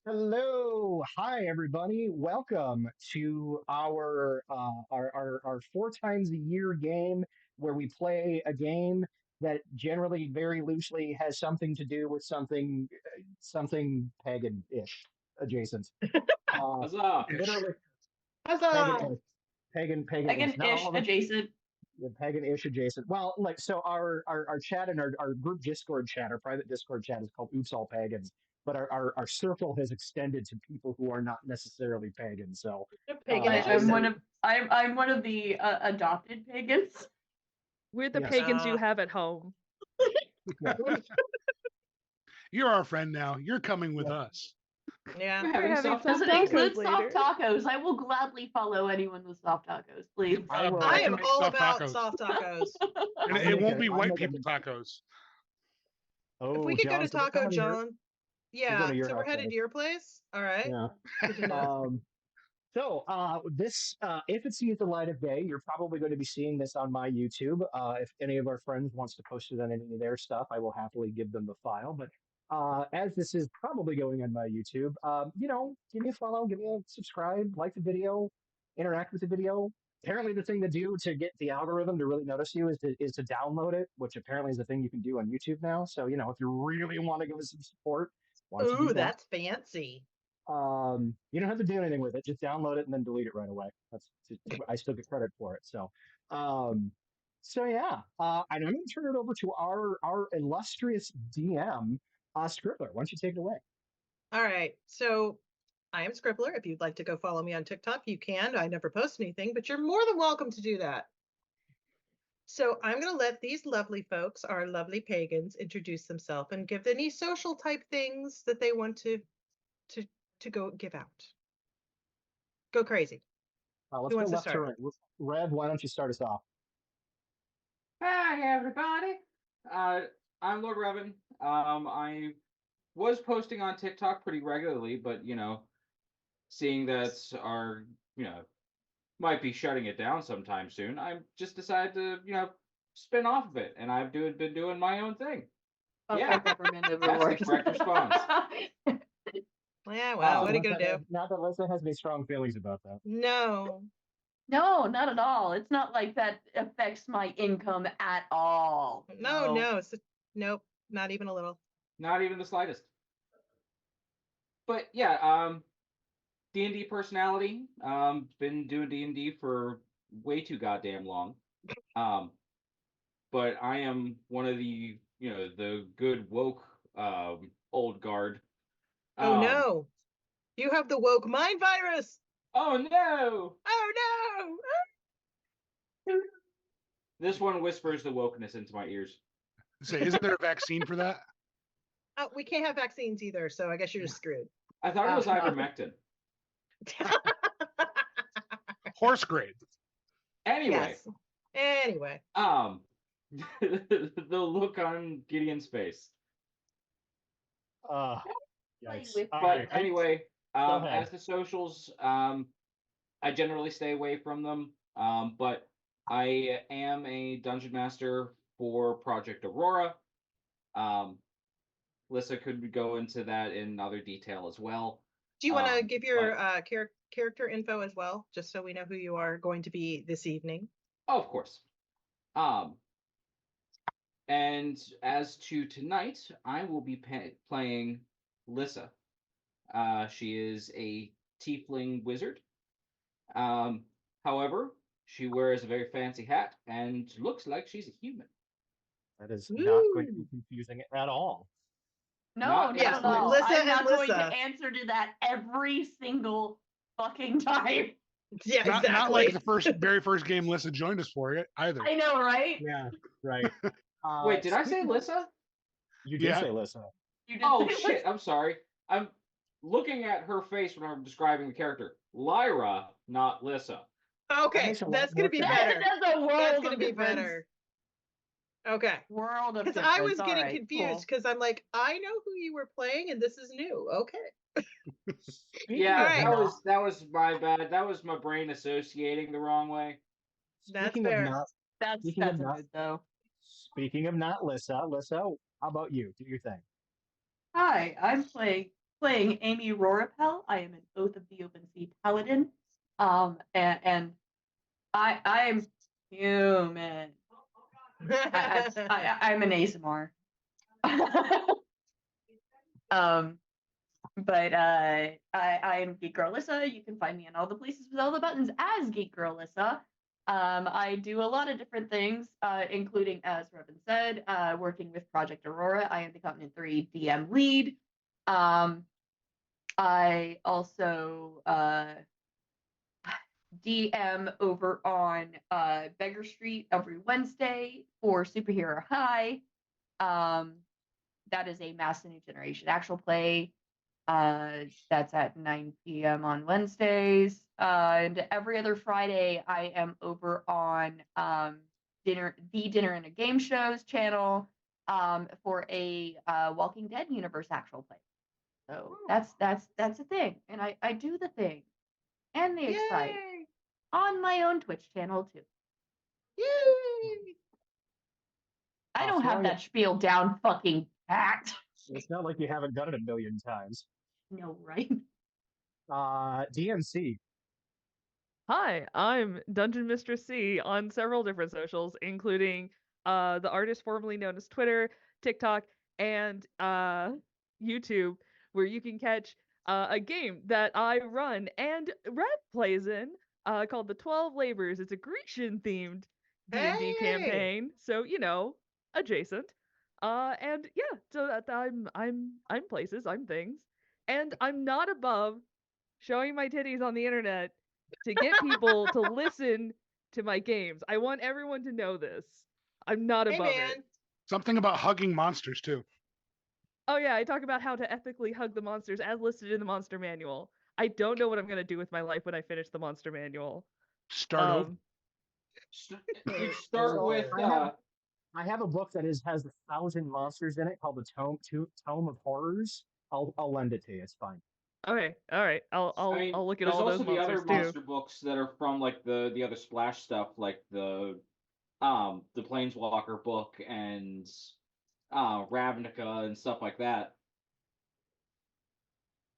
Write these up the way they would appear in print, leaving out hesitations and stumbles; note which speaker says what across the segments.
Speaker 1: Hello, hi everybody. Welcome to our 4 times a year game where we play a game that generally very loosely has something to do with something pagan-ish adjacent. Uh,
Speaker 2: Huzzah!
Speaker 1: Literally
Speaker 3: Huzzah!
Speaker 1: pagan-ish, pagan-ish. Not
Speaker 3: Pagan-ish
Speaker 1: all of it,
Speaker 3: adjacent.
Speaker 1: yeah, pagan-ish adjacent. Well, like so our chat and our group Discord chat, our private Discord chat is called Oops All Pagans, but our circle has extended to people who are not necessarily pagans. So
Speaker 3: Pagan
Speaker 1: uh,
Speaker 3: I'm one of I'm one of the adopted pagans.
Speaker 4: We're the
Speaker 1: Yes.
Speaker 4: pagans you have at home.
Speaker 1: yeah,
Speaker 5: You're our friend now. You're coming with
Speaker 1: Yeah.
Speaker 5: us.
Speaker 3: Yeah.
Speaker 2: We're
Speaker 4: We're
Speaker 2: having
Speaker 4: having
Speaker 2: soft
Speaker 4: some
Speaker 3: Does it
Speaker 2: tacos.
Speaker 3: include
Speaker 4: later.
Speaker 3: soft tacos? I will gladly follow anyone with soft tacos, please.
Speaker 1: I will-
Speaker 5: Brad
Speaker 6: I
Speaker 5: can
Speaker 6: am
Speaker 5: make
Speaker 6: all
Speaker 5: soft
Speaker 6: about
Speaker 5: tacos.
Speaker 6: soft tacos.
Speaker 5: And
Speaker 1: I'm
Speaker 5: it won't
Speaker 1: making-
Speaker 5: be
Speaker 1: I'm
Speaker 5: white
Speaker 1: making-
Speaker 5: people tacos.
Speaker 1: Oh,
Speaker 6: if we could go to
Speaker 1: John, so we're
Speaker 6: Taco
Speaker 1: coming to your-
Speaker 6: John,
Speaker 1: going
Speaker 6: yeah.
Speaker 1: to your
Speaker 6: So we're
Speaker 1: house,
Speaker 6: headed
Speaker 1: right?
Speaker 6: to your place. All right.
Speaker 1: Yeah.
Speaker 6: Good to know.
Speaker 1: This, if it sees the light of day, you're probably going to be seeing this on my YouTube. If any of our friends wants to post it on any of their stuff, I will happily give them the file. But as this is probably going on my YouTube, give me a follow, give me a subscribe, like the video, interact with the video. Apparently, the thing to do to get the algorithm to really notice you is to download it, which apparently is a thing you can do on YouTube now. So, if you really want to give us some support, why don't you do
Speaker 6: Ooh,
Speaker 1: that?
Speaker 6: that's fancy.
Speaker 1: You don't have to do anything with it. Just download it and then delete it right away. I still get credit for it. So and I'm going to turn it over to our illustrious DM, Scribbler. Why don't you take it away?
Speaker 6: All right. So I am Scribbler. If you'd like to go follow me on TikTok, you can. I never post anything, but you're more than welcome to do that. So I'm going to let these lovely folks, our lovely pagans, introduce themselves and give any social type things that they want to go give out. Go crazy.
Speaker 1: Let's
Speaker 6: Who
Speaker 1: go
Speaker 6: wants to
Speaker 1: left to
Speaker 6: start?
Speaker 1: right. Rev, why don't you start us off?
Speaker 2: Hi, everybody. I'm Lord Revan. I was posting on TikTok pretty regularly, but seeing that our might be shutting it down sometime soon, I just decided to spin off of it, and I've been doing my own thing. Yeah,
Speaker 3: Government
Speaker 2: that's the
Speaker 3: overlords.
Speaker 2: correct response.
Speaker 6: Yeah, well, what are you going to do?
Speaker 1: Not that Lisa has any strong feelings about that.
Speaker 6: No.
Speaker 3: No, not at all. It's not like that affects my income at all.
Speaker 6: No. Nope, not even a little.
Speaker 2: Not even the slightest. But yeah, D&D personality. Been doing D&D for way too goddamn long. But I am one of the the good woke old guard.
Speaker 6: Oh no. You have the woke mind virus.
Speaker 2: Oh no!
Speaker 6: Oh no.
Speaker 2: This one whispers the wokeness into my ears.
Speaker 5: Say, isn't there a vaccine for that?
Speaker 6: Oh, we can't have vaccines either, so I guess you're just screwed.
Speaker 2: I thought it was ivermectin.
Speaker 5: Horse grade.
Speaker 2: Anyway,
Speaker 6: Yes. Anyway.
Speaker 2: the look on Gideon's face.
Speaker 1: Yikes.
Speaker 3: with-
Speaker 1: All
Speaker 2: But
Speaker 1: right.
Speaker 2: anyway,
Speaker 1: ahead.
Speaker 2: as the socials, I generally stay away from them. But I am a dungeon master for Project Aurora. Lissa could go into that in other detail as well.
Speaker 6: Do you want to give your
Speaker 2: but-
Speaker 6: character info as well, just so we know who you are going to be this evening?
Speaker 2: Oh, of course. And as to tonight, I will be playing Lissa. She is a tiefling wizard. However, she wears a very fancy hat and looks like she's a human.
Speaker 1: That is not going to be
Speaker 6: Woo.
Speaker 1: confusing at all.
Speaker 3: No,
Speaker 2: Not
Speaker 3: not at all.
Speaker 6: Lissa
Speaker 3: I'm
Speaker 6: and
Speaker 3: not going to
Speaker 6: Lissa.
Speaker 3: answer to that every single fucking time.
Speaker 6: Yeah,
Speaker 5: Not
Speaker 6: exactly.
Speaker 5: like the very first game Lissa joined us for it either.
Speaker 3: I know, right?
Speaker 1: Yeah, right.
Speaker 2: Wait, did I say
Speaker 1: speaking of-
Speaker 2: Lissa?
Speaker 1: You did
Speaker 5: Yeah.
Speaker 1: say Lissa.
Speaker 3: You did
Speaker 2: Oh
Speaker 3: say
Speaker 2: shit! I'm sorry. I'm looking at her face when I'm describing the character. Lyra, not Lissa.
Speaker 6: Okay,
Speaker 1: makes a lot
Speaker 6: that's
Speaker 1: more
Speaker 6: gonna be
Speaker 1: sense.
Speaker 6: better.
Speaker 3: That's a world
Speaker 6: That's
Speaker 3: of
Speaker 6: gonna be
Speaker 3: difference.
Speaker 6: better. Okay.
Speaker 3: World of
Speaker 6: Because
Speaker 3: difference.
Speaker 6: I was
Speaker 3: All
Speaker 6: getting
Speaker 3: right,
Speaker 6: confused
Speaker 3: cool.
Speaker 6: because I'm like, I know who you were playing, and this is new. Okay.
Speaker 2: Yeah,
Speaker 6: Alright.
Speaker 2: that was my bad. That was my brain associating the wrong way.
Speaker 6: That's
Speaker 1: Speaking
Speaker 6: fair.
Speaker 1: of not,
Speaker 3: That's
Speaker 1: Speaking of
Speaker 3: a
Speaker 1: not-
Speaker 3: good though.
Speaker 1: speaking of not Lissa, how about you? Do your thing.
Speaker 3: Hi, I'm playing playing Amy Rorapel. I am an Oath of the Open Sea Paladin. And I'm human. I'm an ASMR. But I am Geek Girl Alyssa. You can find me in all the places with all the buttons as Geek Girl Alyssa. I do a lot of different things, including, as Revan said, working with Project Aurora. I am the Continent 3 DM lead. I also DM over on Beggar Street every Wednesday for Superhero High. That is a Mass the New Generation actual play. That's at 9 p.m. on Wednesdays. And every other Friday, I am over on Dinner and a Game Shows channel for a Walking Dead universe actual play. So that's a thing, and I do the thing and the excite
Speaker 6: Yay!
Speaker 3: on my own Twitch channel too.
Speaker 6: Yay!
Speaker 3: I don't have that spiel down fucking pat.
Speaker 1: It's not like you haven't done it a million times.
Speaker 3: No, right?
Speaker 1: DMC.
Speaker 4: Hi, I'm Dungeon Mistress C on several different socials, including the artist formerly known as Twitter, TikTok, and YouTube, where you can catch a game that I run and Red plays in called The 12 Labors. It's a Grecian-themed D&D
Speaker 6: Hey!
Speaker 4: campaign, so adjacent. And yeah, so that I'm places, I'm things, and I'm not above showing my titties on the internet to get people to listen to my games. I want everyone to know this. I'm not
Speaker 6: Hey,
Speaker 4: above
Speaker 6: man.
Speaker 4: it.
Speaker 5: Something about hugging monsters too.
Speaker 4: Oh yeah, I talk about how to ethically hug the monsters as listed in the monster manual. I don't know what I'm gonna do with my life when I finish the monster manual.
Speaker 5: Start over.
Speaker 2: You start with
Speaker 1: I have a book that has 1,000 monsters in it called the Tome of Horrors. I'll lend it to you. It's fine.
Speaker 4: Okay, all right.
Speaker 2: I mean,
Speaker 4: I'll look at
Speaker 2: there's
Speaker 4: all
Speaker 2: also
Speaker 4: those
Speaker 2: the
Speaker 4: monsters
Speaker 2: other
Speaker 4: too.
Speaker 2: monster books that are from like the other Splash stuff, like the Planeswalker book and Ravnica and stuff like that.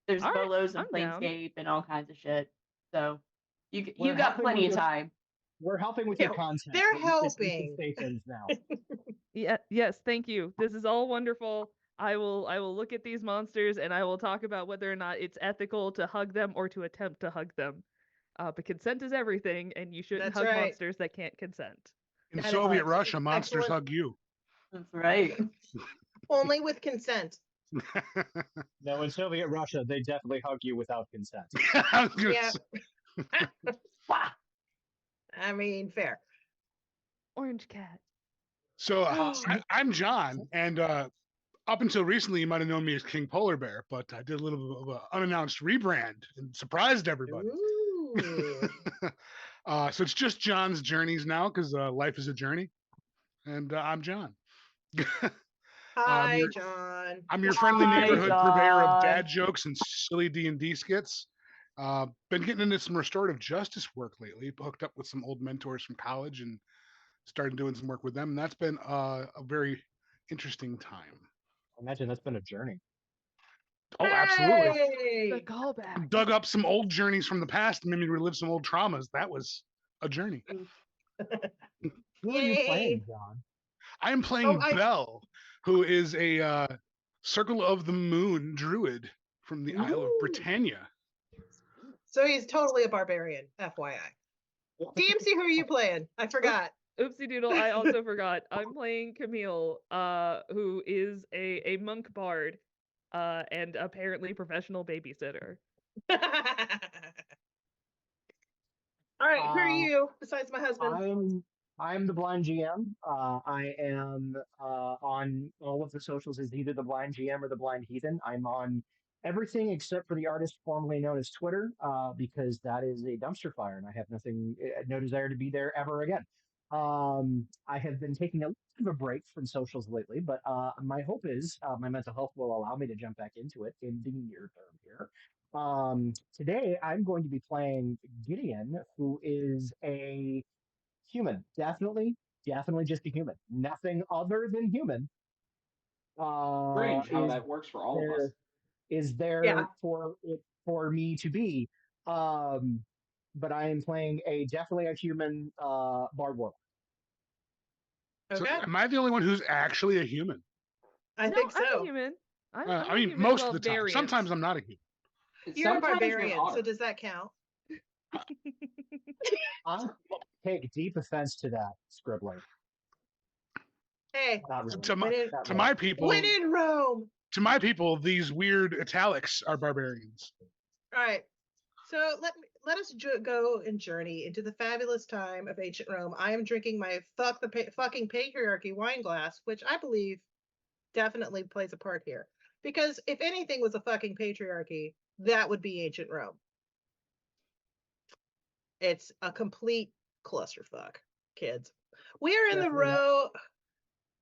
Speaker 3: There's
Speaker 4: All right,
Speaker 3: Bolos and
Speaker 4: I'm down.
Speaker 3: Planescape and all kinds of shit. So you
Speaker 1: We're
Speaker 3: got
Speaker 1: helping
Speaker 3: plenty
Speaker 1: with
Speaker 3: of
Speaker 1: your-
Speaker 3: time.
Speaker 1: We're helping with
Speaker 6: Yeah,
Speaker 1: your content.
Speaker 6: they're
Speaker 1: but you can
Speaker 6: helping.
Speaker 1: say things now.
Speaker 4: Yeah, yes, thank you. This is all wonderful. I will look at these monsters and I will talk about whether or not it's ethical to hug them or to attempt to hug them. But consent is everything, and you shouldn't
Speaker 6: That's
Speaker 4: hug
Speaker 6: right.
Speaker 4: monsters that can't consent.
Speaker 5: In
Speaker 6: That is
Speaker 5: Soviet Russia,
Speaker 6: excellent.
Speaker 5: monsters hug you.
Speaker 3: That's right.
Speaker 6: Only with consent.
Speaker 1: No, in Soviet Russia, they definitely hug you without consent.
Speaker 5: I was gonna
Speaker 6: Yeah.
Speaker 5: say-
Speaker 3: Wow.
Speaker 6: I mean, fair.
Speaker 4: Orange cat.
Speaker 5: So I'm John, and up until recently, you might have known me as King Polar Bear, but I did a little bit of an unannounced rebrand and surprised everybody.
Speaker 6: Ooh.
Speaker 5: So it's just John's journeys now, because life is a journey, and I'm John.
Speaker 6: Hi,
Speaker 5: your-
Speaker 6: John.
Speaker 5: I'm your friendly
Speaker 3: Hi,
Speaker 5: neighborhood purveyor of
Speaker 3: John.
Speaker 5: dad jokes and silly D&D skits. Been getting into some restorative justice work lately. Hooked up with some old mentors from college and started doing some work with them. And that's been a very interesting time.
Speaker 1: Imagine that's been a journey.
Speaker 5: Oh, absolutely.
Speaker 4: The
Speaker 6: Hey!
Speaker 4: callback.
Speaker 5: Dug up some old journeys from the past and made me relive some old traumas. That was a journey.
Speaker 1: Who are you
Speaker 6: Yay.
Speaker 1: playing, John?
Speaker 5: I am playing
Speaker 6: I-
Speaker 5: Belle, who is a Circle of the Moon druid from the Isle of
Speaker 6: Ooh.
Speaker 5: Britannia.
Speaker 6: So he's totally a barbarian, FYI. DMC, who are you playing? I forgot.
Speaker 4: Oopsie doodle, I also forgot. I'm playing Camille, who is a monk bard, and apparently professional babysitter.
Speaker 6: All right, who are you besides my husband?
Speaker 1: I'm the blind GM. I am on all of the socials as either the blind GM or the blind heathen. I'm on everything except for the artist formerly known as Twitter, because that is a dumpster fire, and I have no desire to be there ever again. I have been taking a little bit of a break from socials lately, but my hope is my mental health will allow me to jump back into it in the near term here. Today, I'm going to be playing Gideon, who is a human. Definitely just a human. Nothing other than human.
Speaker 2: Strange how that works for all of us.
Speaker 1: is there for me to be. Um, but I am playing definitely a human bard warlock.
Speaker 5: So
Speaker 6: Okay.
Speaker 5: am I the only one who's actually a human?
Speaker 6: I
Speaker 4: No,
Speaker 6: think
Speaker 4: I'm a
Speaker 6: so.
Speaker 4: human. I'm
Speaker 5: I
Speaker 4: a
Speaker 5: mean,
Speaker 4: human.
Speaker 5: most
Speaker 4: Well,
Speaker 5: of the time.
Speaker 4: variant.
Speaker 5: Sometimes I'm not a human.
Speaker 6: You're a
Speaker 2: Sometimes you're an
Speaker 6: barbarian, so
Speaker 2: otter.
Speaker 6: does that count?
Speaker 1: I take deep offense to that, Scribbler.
Speaker 6: Hey,
Speaker 1: Not really.
Speaker 5: To my
Speaker 6: when in,
Speaker 1: Not
Speaker 5: to
Speaker 1: really.
Speaker 5: my people,
Speaker 6: when in Rome.
Speaker 5: to my people, these weird italics are barbarians.
Speaker 6: All right. So let us go and journey into the fabulous time of ancient Rome. I am drinking my fucking patriarchy wine glass, which I believe definitely plays a part here. Because if anything was a fucking patriarchy, that would be ancient Rome. It's a complete clusterfuck, kids. We are in the
Speaker 1: Definitely not.
Speaker 6: row.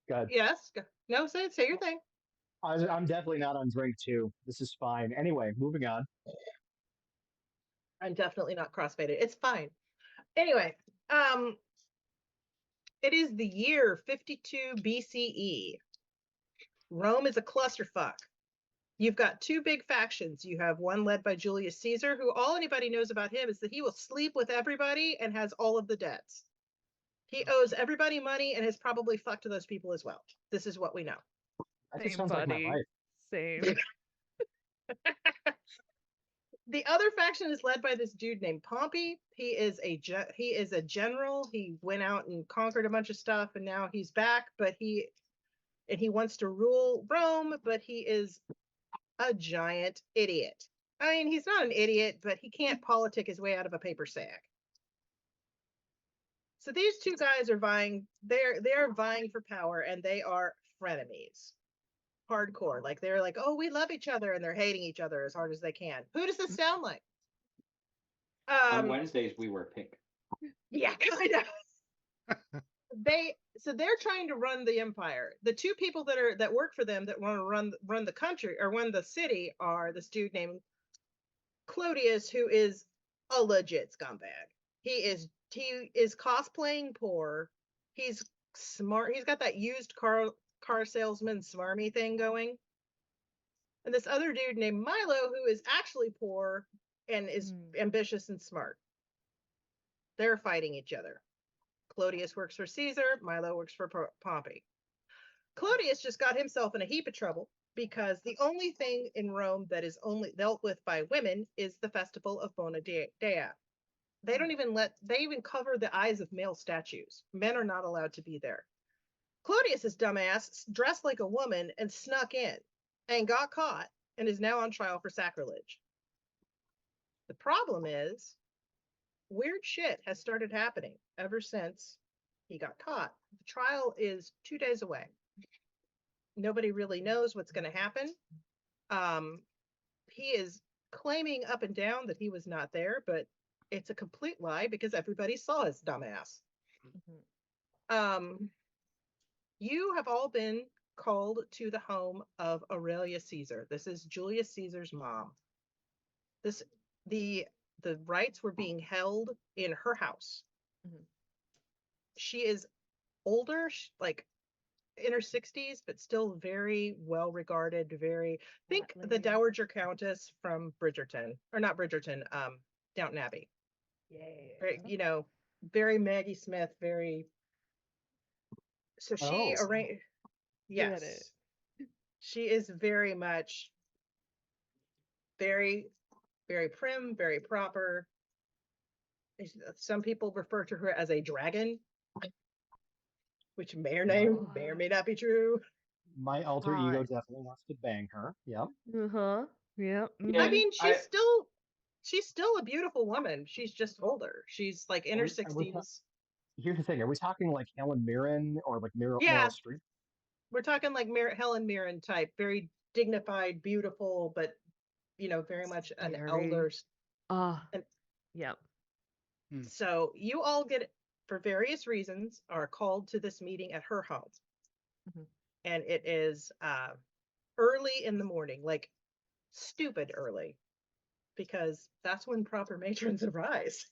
Speaker 1: Good.
Speaker 6: Yes. No, say your thing.
Speaker 1: I'm definitely not on drink two. This is fine. Anyway, moving on.
Speaker 6: I'm definitely not crossfaded. It's fine. Anyway, it is the year 52 BCE. Rome is a clusterfuck. You've got two big factions. You have one led by Julius Caesar, who all anybody knows about him is that he will sleep with everybody and has all of the debts. He owes everybody money and has probably fucked those people as well. This is what we know.
Speaker 1: That just
Speaker 4: Same,
Speaker 1: sounds like my
Speaker 4: buddy.
Speaker 1: life.
Speaker 4: Same.
Speaker 6: The other faction is led by this dude named Pompey. He is a general. He went out and conquered a bunch of stuff, and now he's back. But he wants to rule Rome, but he is a giant idiot. I mean, he's not an idiot, but he can't politic his way out of a paper sack. So these two guys are vying. They're vying for power, and they are frenemies. Hardcore. Like they're like, oh, we love each other, and they're hating each other as hard as they can. Who does this sound like?
Speaker 2: On Wednesdays we wear pink.
Speaker 6: Yeah, kind of. They're trying to run the empire. The two people that work for them that want to run the country or run the city are this dude named Clodius, who is a legit scumbag. He is cosplaying poor. He's smart. He's got that used car salesman smarmy thing going. And this other dude named Milo, who is actually poor and is ambitious and smart. They're fighting each other. Clodius works for Caesar. Milo works for Pompey. Clodius just got himself in a heap of trouble because the only thing in Rome that is only dealt with by women is the festival of Bona Dea. They even cover the eyes of male statues. Men are not allowed to be there. Clodius's dumbass dressed like a woman and snuck in and got caught and is now on trial for sacrilege. The problem is, weird shit has started happening ever since he got caught. The trial is 2 days away. Nobody really knows what's going to happen. He is claiming up and down that he was not there, but it's a complete lie because everybody saw his dumbass. You have all been called to the home of Aurelia Caesar. This is Julius Caesar's mom. The rites were being held in her house. She is older, like in her 60s, but still very well regarded. Think the Dowager Countess from Bridgerton, or not Bridgerton, Downton Abbey.
Speaker 3: Yeah.
Speaker 6: Very Maggie Smith, very. So she arranged. Yes, she is very much very, very prim, very proper. Some people refer to her as a dragon, which may or may not be true.
Speaker 1: My alter ego definitely wants to bang her. Yep.
Speaker 4: Yeah.
Speaker 6: I mean, she's still a beautiful woman. She's just older. She's like in her 60s.
Speaker 1: Here's the thing: are we talking like Helen Mirren or like Meryl Streep?
Speaker 6: We're talking like Helen Mirren type, very dignified, beautiful, but very much an elder.
Speaker 4: Yep.
Speaker 6: So you all for various reasons, are called to this meeting at her home, and it is early in the morning, like stupid early, because that's when proper matrons arise.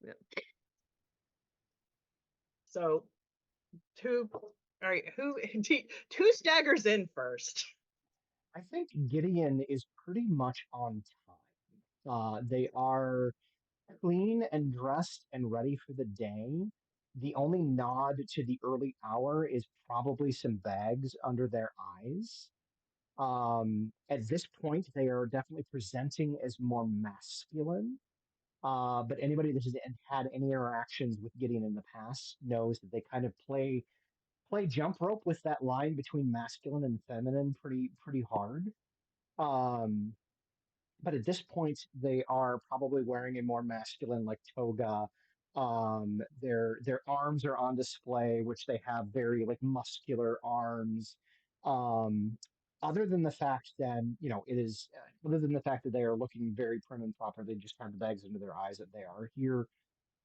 Speaker 4: Yep.
Speaker 6: So, who staggers in first?
Speaker 1: I think Gideon is pretty much on time. They are clean and dressed and ready for the day. The only nod to the early hour is probably some bags under their eyes. At this point, they are definitely presenting as more masculine. But anybody that has had any interactions with Gideon in the past knows that they kind of play jump rope with that line between masculine and feminine pretty hard. Um, but at this point, they are probably wearing a more masculine like toga. Their arms are on display, which they have very like muscular arms. Um, other than the fact that it is other than the fact that they are looking very prim and proper, they just have the bags under their eyes that they are here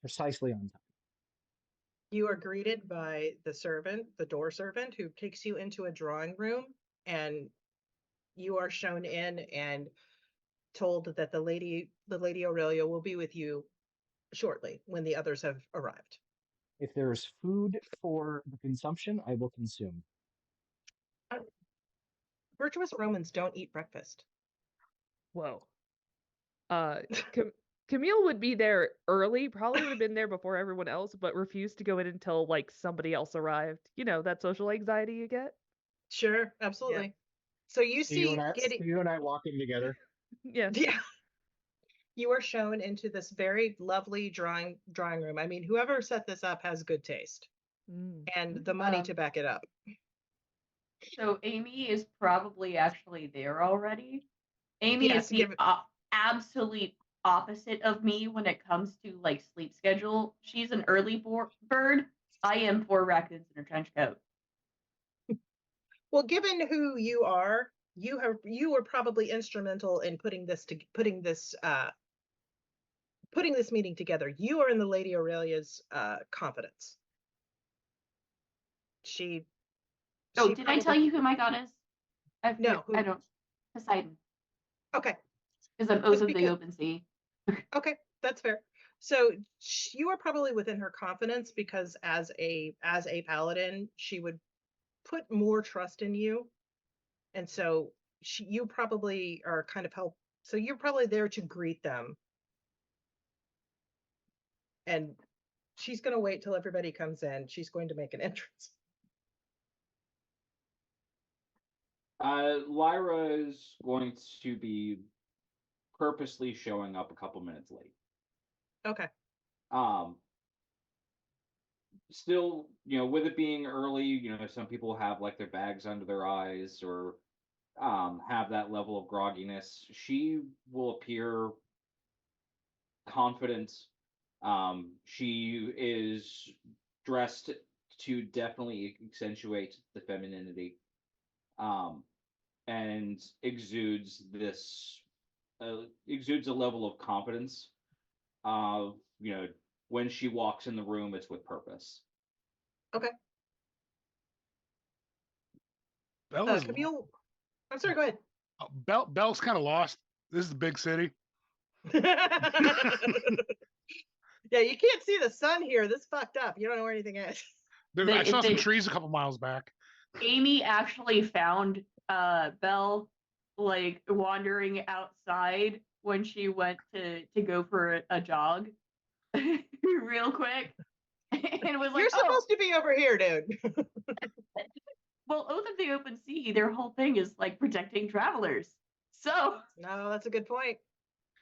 Speaker 1: precisely on time.
Speaker 6: You are greeted by the servant, the door servant, who takes you into a drawing room, and you are shown in and told that the Lady Aurelia will be with you shortly when the others have arrived.
Speaker 1: If there is food for the consumption, I will consume.
Speaker 6: Virtuous Romans don't eat breakfast.
Speaker 4: Whoa. Uh, Camille would be there early, probably would have been there before everyone else, but refused to go in until like somebody else arrived. You know, that social anxiety you get.
Speaker 6: Sure, absolutely. So you
Speaker 1: So you
Speaker 6: see
Speaker 1: and I,
Speaker 6: Gideon.
Speaker 1: so you and I walking together.
Speaker 4: Yeah.
Speaker 6: Yeah. You are shown into this very lovely drawing room. I mean, whoever set this up has good taste and the money to back it up.
Speaker 3: So Amy is probably actually there already. Amy
Speaker 6: Yeah,
Speaker 3: is
Speaker 6: to
Speaker 3: the
Speaker 6: give-
Speaker 3: absolute opposite of me when it comes to like sleep schedule. She's an early bird. I am 4 raccoons in a trench coat.
Speaker 6: Well, given who you are, you were probably instrumental in putting this meeting together. You are in the Lady Aurelia's confidence.
Speaker 3: Oh,
Speaker 6: She
Speaker 3: did I tell you who my god is?
Speaker 6: No,
Speaker 3: I don't. Poseidon.
Speaker 6: Okay.
Speaker 3: Because I'm Oath of the Open Sea.
Speaker 6: Okay, that's fair. So you are probably within her confidence because as a paladin, she would put more trust in you, and so you probably are kind of help. So you're probably there to greet them, and she's going to wait till everybody comes in. She's going to make an entrance.
Speaker 2: Lyra is going to be purposely showing up a couple minutes late.
Speaker 6: Okay.
Speaker 2: Still, with it being early, some people have like their bags under their eyes or have that level of grogginess. She will appear confident. She is dressed to definitely accentuate the femininity, and exudes a level of confidence. When she walks in the room, it's with purpose.
Speaker 6: Okay. Camille, I'm sorry, go ahead.
Speaker 5: Belle's kind of lost. This is a big city.
Speaker 6: Yeah, you can't see the sun here. This fucked up. You don't know where anything is.
Speaker 5: I saw some trees a couple miles back.
Speaker 3: Amy actually found Belle like wandering outside when she went to go for a jog real quick. And was like,
Speaker 6: you're supposed to be over here, dude.
Speaker 3: Well, Oath of the Open Sea, their whole thing is like protecting travelers. So
Speaker 6: No, that's a good point.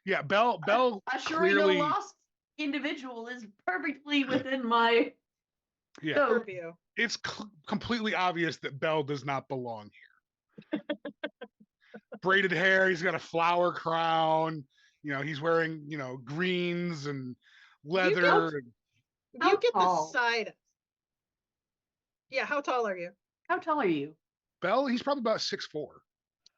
Speaker 5: Yeah, Belle
Speaker 3: assuring
Speaker 5: clearly
Speaker 3: a lost individual is perfectly within my scope.
Speaker 6: Purview.
Speaker 5: It's completely obvious that Belle does not belong here. Braided hair, he's got a flower crown, he's wearing, greens and leather.
Speaker 6: You get the
Speaker 3: tall?
Speaker 6: side. Yeah, how tall are you?
Speaker 3: How tall are you?
Speaker 5: Belle, he's probably about 6'4".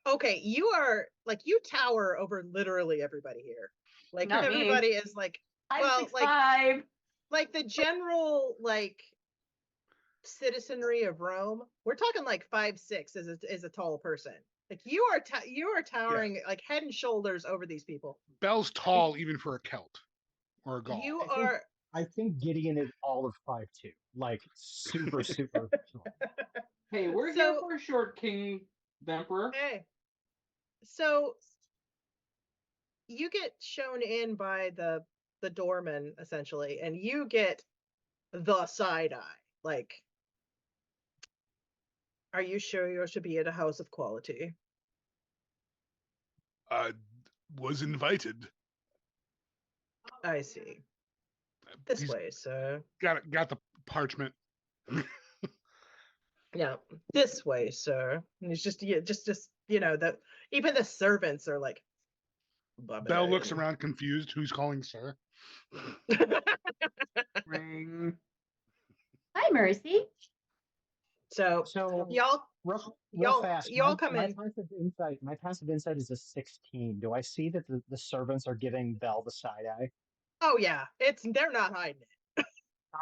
Speaker 6: Okay, you are like you tower over literally everybody here. Like
Speaker 3: Not me.
Speaker 6: everybody is like
Speaker 3: I'm
Speaker 6: well,
Speaker 3: 6'5".
Speaker 6: like the general like citizenry of Rome. We're talking like 5'6" is a tall person. Like you are towering like head and shoulders over these people.
Speaker 5: Belle's tall even for a Celt or a Gaul.
Speaker 6: You
Speaker 1: I think-
Speaker 6: are.
Speaker 1: I think Gideon is all of 5'2", like super tall.
Speaker 2: Hey, we're here for a short king emperor.
Speaker 6: Hey, So you get shown in by the doorman essentially, and you get the side eye. Like, are you sure you should be at a house of quality?
Speaker 5: Was invited.
Speaker 6: I see. This
Speaker 5: He's
Speaker 6: way, sir.
Speaker 5: got the parchment.
Speaker 6: Yeah, this way, sir. And it's just that even the servants are like.
Speaker 5: Belle looks around confused. Who's calling sir?
Speaker 3: Ring. Hi, Mercy.
Speaker 6: So
Speaker 1: So
Speaker 6: y'all
Speaker 1: real fast.
Speaker 6: y'all come in.
Speaker 1: My passive insight is a 16. Do I see that the servants are giving Belle the side eye?
Speaker 6: Oh yeah, they're not hiding it.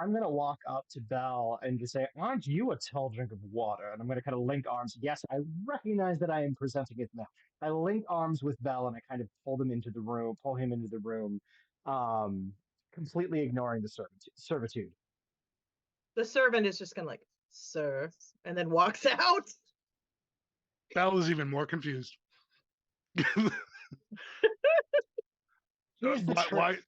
Speaker 1: I'm gonna walk up to Belle and just say, "Aren't you a tall drink of water?" And I'm gonna kind of link arms. Yes, I recognize that I am presenting it now. I link arms with Belle and I kind of pull him into the room, completely ignoring the servitude.
Speaker 6: The servant is just gonna like, sir, and then walks out.
Speaker 5: Belle is even more confused.
Speaker 1: Here's the trick.
Speaker 5: Why?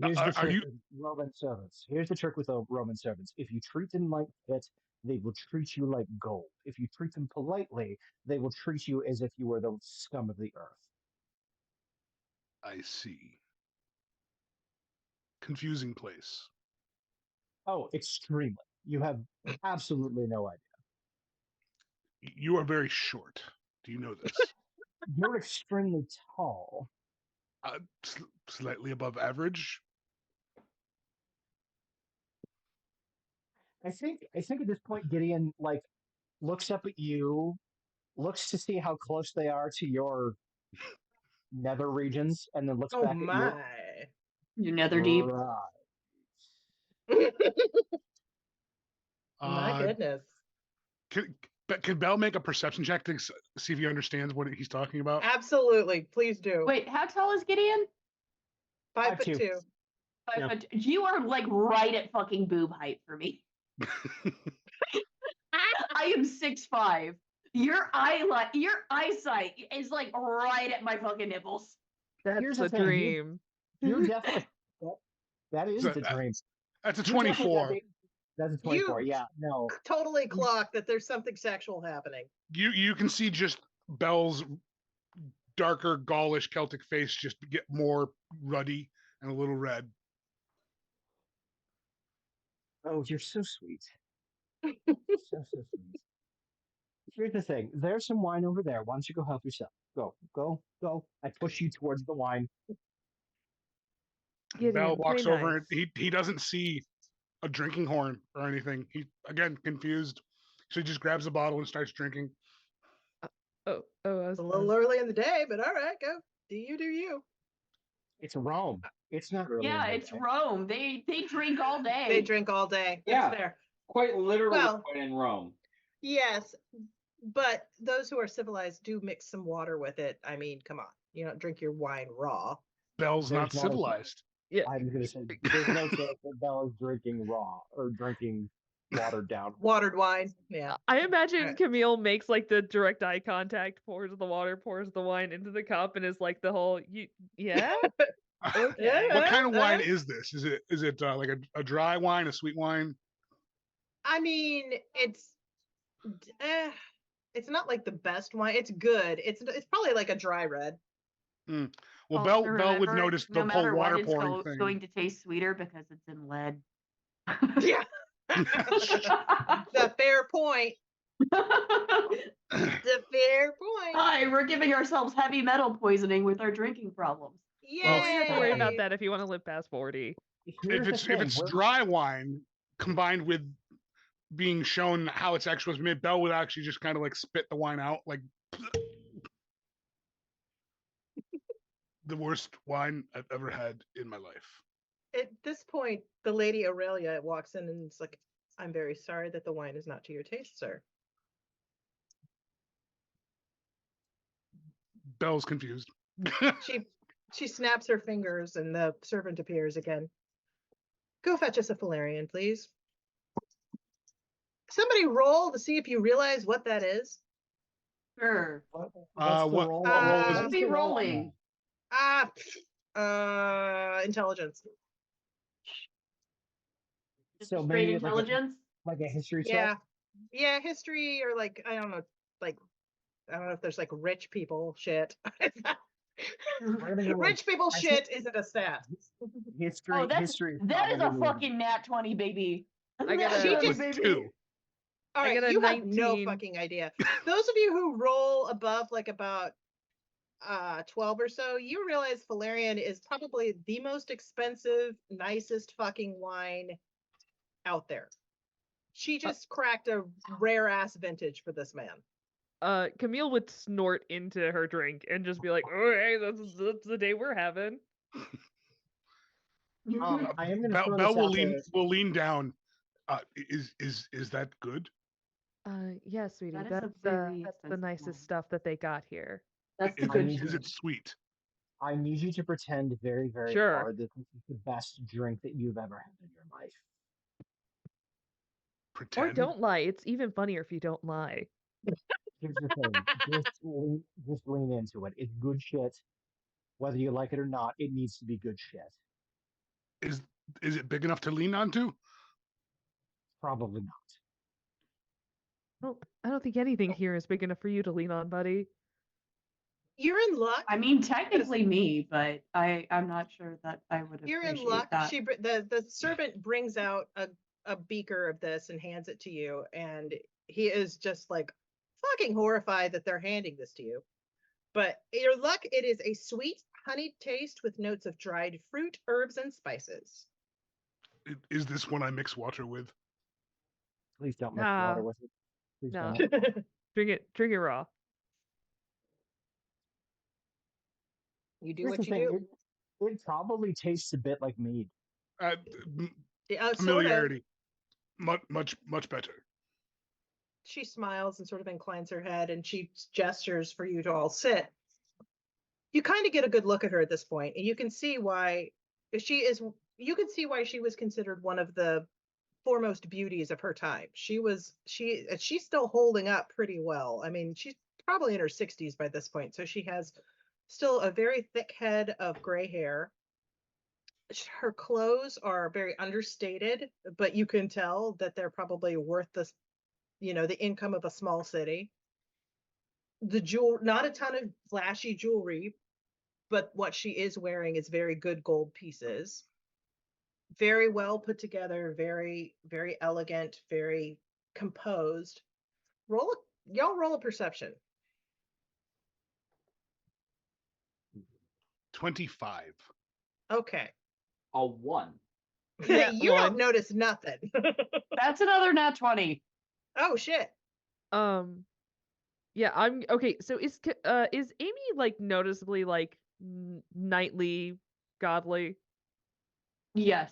Speaker 1: Here's the
Speaker 5: Are
Speaker 1: trick
Speaker 5: you-
Speaker 1: with Roman servants. Here's the trick with the Roman servants. If you treat them like pit, they will treat you like gold. If you treat them politely, they will treat you as if you were the scum of the earth.
Speaker 5: I see. Confusing place.
Speaker 1: Oh, extremely. You have absolutely no idea.
Speaker 5: You are very short. Do you know this?
Speaker 1: You're extremely tall.
Speaker 5: Slightly above average.
Speaker 1: I think at this point Gideon like looks up at you, looks to see how close they are to your nether regions, and then looks
Speaker 6: Oh
Speaker 1: back
Speaker 6: my.
Speaker 1: at
Speaker 3: Your nether
Speaker 1: you.
Speaker 3: deep.
Speaker 1: Right.
Speaker 6: My goodness.
Speaker 5: Can Belle make a perception check to see if he understands what he's talking about?
Speaker 6: Absolutely. Please do.
Speaker 3: Wait, how tall is Gideon?
Speaker 6: 5'2".
Speaker 3: 5
Speaker 1: Yeah.
Speaker 3: foot. You are like right at fucking boob height for me. I am 6'5". Your eyesight is like right at my fucking nipples.
Speaker 1: Here's
Speaker 4: That's
Speaker 1: the
Speaker 4: the
Speaker 1: thing,
Speaker 4: dream.
Speaker 1: You definitely that is
Speaker 5: So
Speaker 1: the dream.
Speaker 5: That's a
Speaker 1: You definitely
Speaker 5: 24.
Speaker 1: That's a 24.
Speaker 6: You-
Speaker 1: Yeah, no.
Speaker 6: Totally clock that there's something sexual happening.
Speaker 5: You can see just Belle's darker Gaulish Celtic face just get more ruddy and a little red.
Speaker 1: Oh, you're so sweet. So sweet. Here's the thing. There's some wine over there. Why don't you go help yourself? Go. I push you towards the wine.
Speaker 4: Gideon,
Speaker 5: Belle
Speaker 4: play
Speaker 5: walks over
Speaker 4: nice.
Speaker 5: and he doesn't see a drinking horn or anything. He again confused. So he just grabs the bottle and starts drinking.
Speaker 4: I was,
Speaker 6: It's a little early in the day, but all right, go. Do you.
Speaker 1: It's Rome. It's not really.
Speaker 3: Yeah, it's Rome. They drink all day.
Speaker 6: They drink all day.
Speaker 2: Yeah.
Speaker 6: That's fair.
Speaker 2: Quite literally
Speaker 6: Well-
Speaker 2: quite in Rome.
Speaker 6: Yes, but those who are civilized do mix some water with it. I mean, come on. You don't drink your wine raw.
Speaker 5: Belle's
Speaker 1: There's
Speaker 5: not
Speaker 1: not a-
Speaker 5: civilized.
Speaker 4: Yeah.
Speaker 1: I'm gonna say there's no chance that Bella's drinking raw or drinking watered down.
Speaker 6: Watered wine. Yeah.
Speaker 4: I imagine
Speaker 6: Right.
Speaker 4: Camille makes like the direct eye contact, pours the water, pours the wine into the cup, and is like the whole yeah. Okay.
Speaker 5: What kind of wine is this? Is it like a dry wine, a sweet wine?
Speaker 6: I mean, it's not like the best wine. It's good. It's probably like a dry red.
Speaker 5: Well,
Speaker 3: Also
Speaker 5: Belle would
Speaker 3: remember,
Speaker 5: notice the
Speaker 3: no matter
Speaker 5: whole
Speaker 3: what,
Speaker 5: water
Speaker 3: it's
Speaker 5: pouring thing.
Speaker 3: going to taste sweeter because it's in lead.
Speaker 6: Yeah. The fair point. The fair point.
Speaker 3: Hi, we're giving ourselves heavy metal poisoning with our drinking problems.
Speaker 6: Yay.
Speaker 4: Well, you don't have to worry about that if you want to live past 40.
Speaker 1: Here's the
Speaker 5: if
Speaker 1: thing,
Speaker 5: it's
Speaker 1: we're-
Speaker 5: dry wine combined with being shown how it's actually was made, Belle would actually just kind of like spit the wine out, like the worst wine I've ever had in my life.
Speaker 6: At this point, the lady Aurelia walks in and is like, I'm very sorry that the wine is not to your taste, sir.
Speaker 5: Belle's confused.
Speaker 6: She snaps her fingers and the servant appears again. Go fetch us a Falarian, please. Somebody roll to see if you realize what that is.
Speaker 3: Sure.
Speaker 1: What's the
Speaker 5: what
Speaker 1: roll?
Speaker 5: roll is
Speaker 3: What
Speaker 5: it?
Speaker 3: should be rolling?
Speaker 6: Intelligence.
Speaker 3: Just
Speaker 1: So
Speaker 3: a straight
Speaker 1: maybe
Speaker 3: intelligence?
Speaker 1: like a history check.
Speaker 6: Yeah. Yeah, history or like I don't know, like I don't know if there's like rich people shit.
Speaker 1: We're gonna go with
Speaker 6: Rich people
Speaker 1: I
Speaker 6: shit isn't a stat.
Speaker 1: history.
Speaker 3: Oh,
Speaker 1: History.
Speaker 3: that is a
Speaker 1: probably the-
Speaker 3: fucking nat 20, baby.
Speaker 4: I got
Speaker 3: Nat
Speaker 6: a-
Speaker 3: 20,
Speaker 6: Just
Speaker 5: With
Speaker 3: baby.
Speaker 5: 2.
Speaker 6: All
Speaker 4: I
Speaker 6: right,
Speaker 4: got a
Speaker 6: you have no
Speaker 4: 19.
Speaker 6: fucking idea. Those of you who roll above like about 12 or so, you realize Valerian is probably the most expensive, nicest fucking wine out there. She just cracked a rare ass vintage for this man.
Speaker 4: Camille would snort into her drink and just be like, "Oh, hey, that's the day we're having."
Speaker 1: I am gonna
Speaker 5: Bell,
Speaker 1: throw
Speaker 5: Bell
Speaker 1: this
Speaker 5: will
Speaker 1: out
Speaker 5: lean
Speaker 1: there.
Speaker 5: will lean down. Is that good?
Speaker 4: Yeah, sweetie,
Speaker 3: That is a
Speaker 4: that's
Speaker 3: very
Speaker 4: that's the
Speaker 3: expensive
Speaker 4: nicest
Speaker 3: wine.
Speaker 4: stuff that they got here.
Speaker 3: That's the
Speaker 5: Is,
Speaker 3: good
Speaker 1: need
Speaker 3: shit.
Speaker 5: is it sweet?
Speaker 1: I need you to pretend very, very
Speaker 4: Sure.
Speaker 1: hard that this is the best drink that you've ever had in your life.
Speaker 4: Or
Speaker 5: Pretend.
Speaker 4: don't lie. It's even funnier if you don't lie.
Speaker 1: Here's the thing: just lean into it. It's good shit. Whether you like it or not, it needs to be good shit.
Speaker 5: Is it big enough to lean onto?
Speaker 1: Probably not.
Speaker 4: I don't think anything here is big enough for you to lean on, buddy.
Speaker 6: You're in luck.
Speaker 3: I mean, technically me, but I'm not sure that I would
Speaker 6: You're in
Speaker 3: appreciate
Speaker 6: luck.
Speaker 3: that.
Speaker 6: The servant brings out a beaker of this and hands it to you, and he is just like fucking horrified that they're handing this to you. But your luck, it is a sweet honey taste with notes of dried fruit, herbs, and spices.
Speaker 5: Is this one I mix water with?
Speaker 1: Please don't mix
Speaker 4: Nah.
Speaker 1: water with it. Please
Speaker 4: No.
Speaker 1: don't.
Speaker 4: Drink it raw.
Speaker 6: You do
Speaker 1: Here's
Speaker 6: what
Speaker 1: the
Speaker 6: you
Speaker 1: thing:
Speaker 6: do.
Speaker 1: it probably tastes a bit like mead.
Speaker 6: Yeah, sort of.
Speaker 5: Familiarity. Much better.
Speaker 6: She smiles and sort of inclines her head, and she gestures for you to all sit. You kind of get a good look at her at this point, and you can see why she is. You can see why she was considered one of the foremost beauties of her time. She's still holding up pretty well. I mean, she's probably in her 60s by this point, so she has still a very thick head of gray hair. Her clothes are very understated, but you can tell that they're probably worth the income of a small city. Not a ton of flashy jewelry, but what she is wearing is very good gold pieces. Very well put together, very, very elegant, very composed. Y'all roll a perception.
Speaker 5: 25.
Speaker 6: Okay.
Speaker 2: A 1.
Speaker 4: Yeah,
Speaker 6: You don't
Speaker 4: one.
Speaker 6: notice nothing.
Speaker 3: That's another nat 20.
Speaker 6: Oh shit.
Speaker 4: Yeah, I'm okay. So is Amy like noticeably like knightly, godly?
Speaker 3: Yes.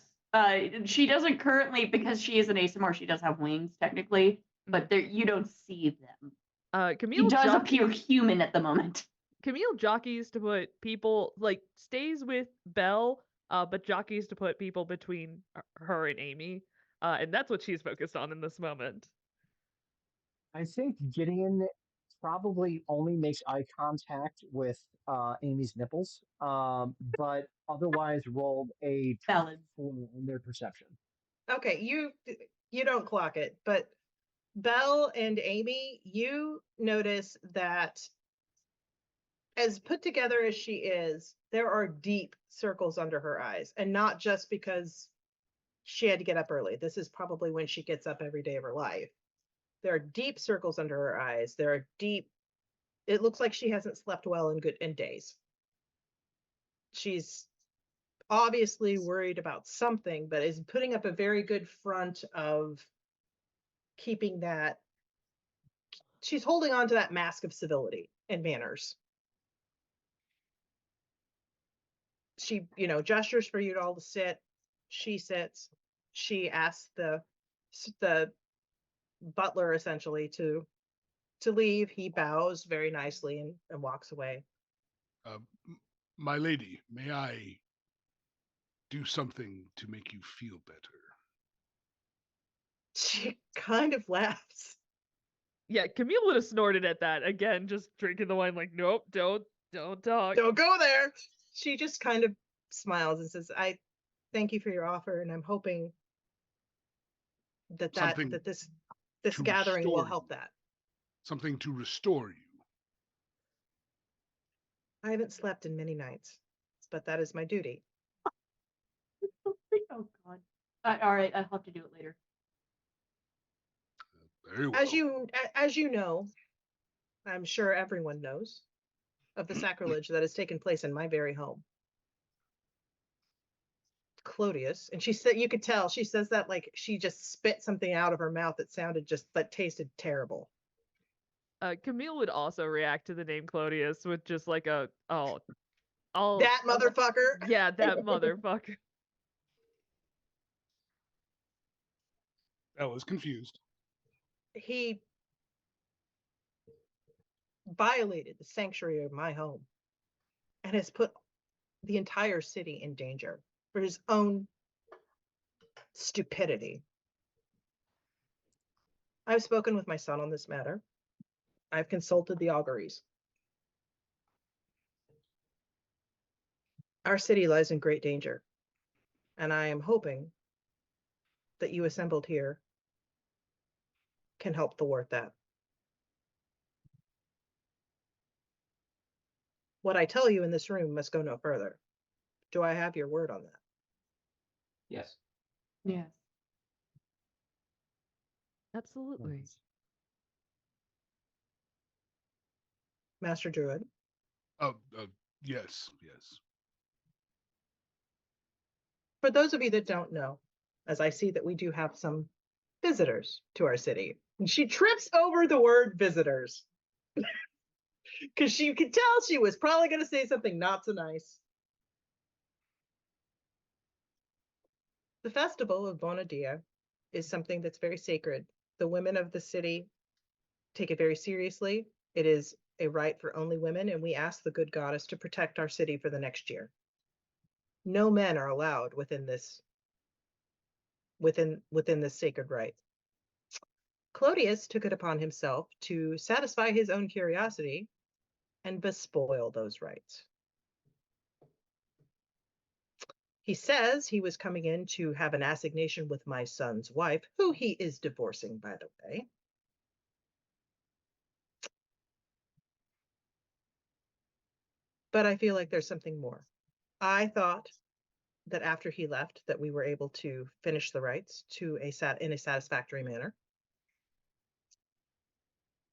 Speaker 3: She doesn't currently, because she is an ASMR, she does have wings technically, but you don't see them. She
Speaker 4: Camille
Speaker 3: does
Speaker 4: jock-
Speaker 3: appear human at the moment.
Speaker 4: Camille jockeys to put people like stays with Belle, but jockeys to put people between her and Amy, and that's what she's focused on in this moment.
Speaker 1: I think Gideon probably only makes eye contact with Amy's nipples, but otherwise rolled a
Speaker 3: Valid.
Speaker 1: 4 on their perception.
Speaker 6: Okay, you don't clock it, but Belle and Amy, you notice that as put together as she is, there are deep circles under her eyes, and not just because she had to get up early. This is probably when she gets up every day of her life. There are deep circles under her eyes. It looks like she hasn't slept well in days. She's obviously worried about something, but is putting up a very good front of keeping that. She's holding on to that mask of civility and manners. She, gestures for you all to sit. She sits. She asks the butler essentially to leave. He bows very nicely and walks away.
Speaker 5: My lady, may I do something to make you feel better?
Speaker 6: She kind of laughs.
Speaker 4: Yeah, Camille would have snorted at that. Again, just drinking the wine like, nope, don't talk.
Speaker 6: Don't go there. She just kind of smiles and says, I thank you for your offer, and I'm hoping that
Speaker 5: Something
Speaker 6: this
Speaker 5: to
Speaker 6: gathering will
Speaker 5: restore
Speaker 6: help
Speaker 5: you.
Speaker 6: that.
Speaker 5: Something to restore you.
Speaker 6: I haven't slept in many nights, but that is my duty.
Speaker 3: Oh God. All right, I'll have to do it later.
Speaker 5: Very well.
Speaker 6: As you know, I'm sure everyone knows of the sacrilege that has taken place in my very home. Clodius, and she said, you could tell she says that like she just spit something out of her mouth that tasted terrible.
Speaker 4: Camille would also react to the name Clodius with just like that
Speaker 6: Motherfucker.
Speaker 4: Yeah, that motherfucker.
Speaker 5: I was confused.
Speaker 6: He violated the sanctuary of my home and has put the entire city in danger for his own stupidity. I've spoken with my son on this matter. I've consulted the auguries. Our city lies in great danger, and I am hoping that you assembled here can help thwart that. What I tell you in this room must go no further. Do I have your word on that?
Speaker 2: Yes.
Speaker 3: Yes.
Speaker 4: Absolutely.
Speaker 6: Master Druid?
Speaker 5: Yes.
Speaker 6: For those of you that don't know, as I see that we do have some visitors to our city, and she trips over the word visitors because she could tell she was probably going to say something not so nice. The festival of Bona Dea is something that's very sacred. The women of the city take it very seriously. It is a right for only women, and we ask the good goddess to protect our city for the next year. No men are allowed within this sacred rite. Clodius took it upon himself to satisfy his own curiosity and bespoil those rites. He says he was coming in to have an assignation with my son's wife, who he is divorcing, by the way. But I feel like there's something more. I thought that after he left that we were able to finish the rites in a satisfactory manner.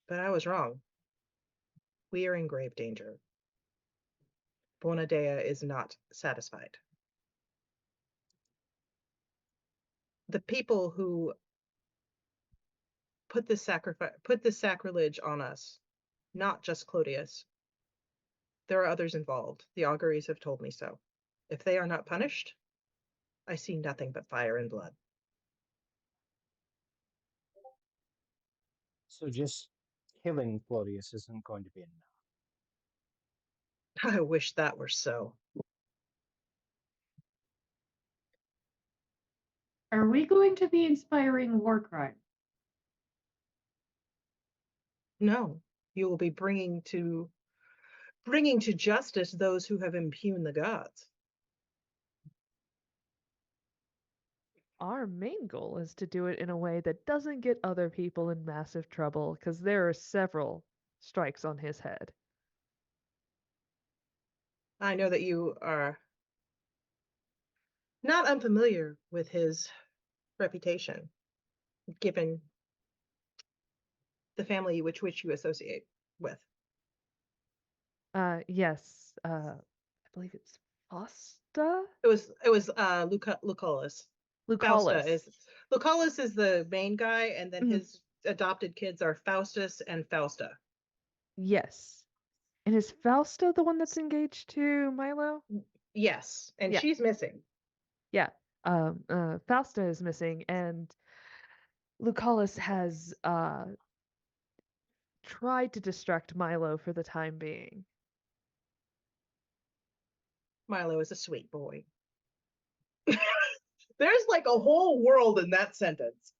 Speaker 6: But I was wrong. We are in grave danger. Bona Dea is not satisfied. The people who put this sacrilege on us, not just Clodius, there are others involved. The auguries have told me so. If they are not punished, I see nothing but fire and blood.
Speaker 1: So just killing Clodius isn't going to be enough.
Speaker 6: I wish that were so.
Speaker 3: Are we going to be inspiring war crime?
Speaker 6: No, you will be bringing to justice those who have impugned the gods.
Speaker 4: Our main goal is to do it in a way that doesn't get other people in massive trouble, because there are several strikes on his head.
Speaker 6: I know that you are not unfamiliar with his reputation, given the family which you associate with.
Speaker 4: Yes. I believe it's Fausta?
Speaker 6: It was Lucullus.
Speaker 4: Lucullus.
Speaker 6: Lucullus is the main guy, and then
Speaker 4: Mhm.
Speaker 6: his adopted kids are Faustus and Fausta.
Speaker 4: Yes. And is Fausta the one that's engaged to Milo?
Speaker 6: Yes, and
Speaker 4: Yeah.
Speaker 6: she's missing.
Speaker 4: Yeah. Fausta is missing, and Lucullus has tried to distract Milo for the time being.
Speaker 6: Milo is a sweet boy. There's like a whole world in that sentence.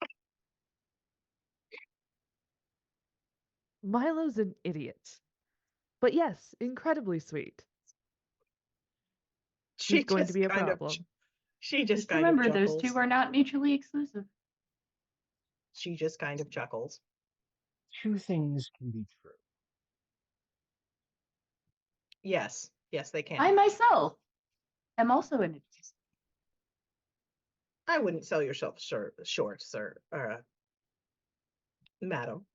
Speaker 4: Milo's an idiot. But yes, incredibly sweet.
Speaker 6: She
Speaker 4: He's going to
Speaker 6: just
Speaker 4: be a
Speaker 6: kind of
Speaker 4: problem.
Speaker 6: she just
Speaker 3: Just
Speaker 6: kind of
Speaker 3: remember, those
Speaker 6: chuckles.
Speaker 3: two are not mutually exclusive.
Speaker 6: She just kind of chuckles.
Speaker 1: Two things can be true.
Speaker 6: Yes, yes, they can.
Speaker 3: I myself am also an idiot.
Speaker 6: I wouldn't sell yourself short, sir, or madam.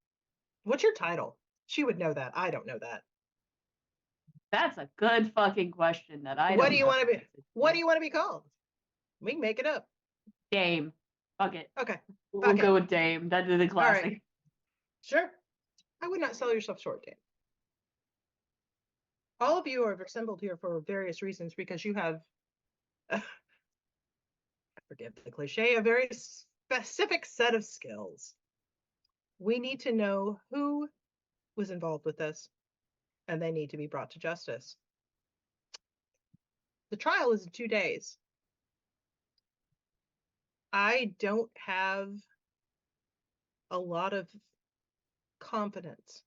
Speaker 6: What's your title? She would know that. I don't know that.
Speaker 3: That's a good fucking question that I
Speaker 6: What
Speaker 3: don't
Speaker 6: do you
Speaker 3: know
Speaker 6: want to
Speaker 3: the
Speaker 6: be?
Speaker 3: answer
Speaker 6: What
Speaker 3: to.
Speaker 6: do you want to be called? We can make it up.
Speaker 3: Dame. Fuck it.
Speaker 6: Okay,
Speaker 3: We'll
Speaker 6: Okay.
Speaker 3: go with Dame. That's the classic.
Speaker 6: right. sure. I would not sell yourself short, Dan. All of you are assembled here for various reasons because you have, I forget the cliche, a very specific set of skills. We need to know who was involved with this, and they need to be brought to justice. The trial is in 2 days. I don't have a lot of confidence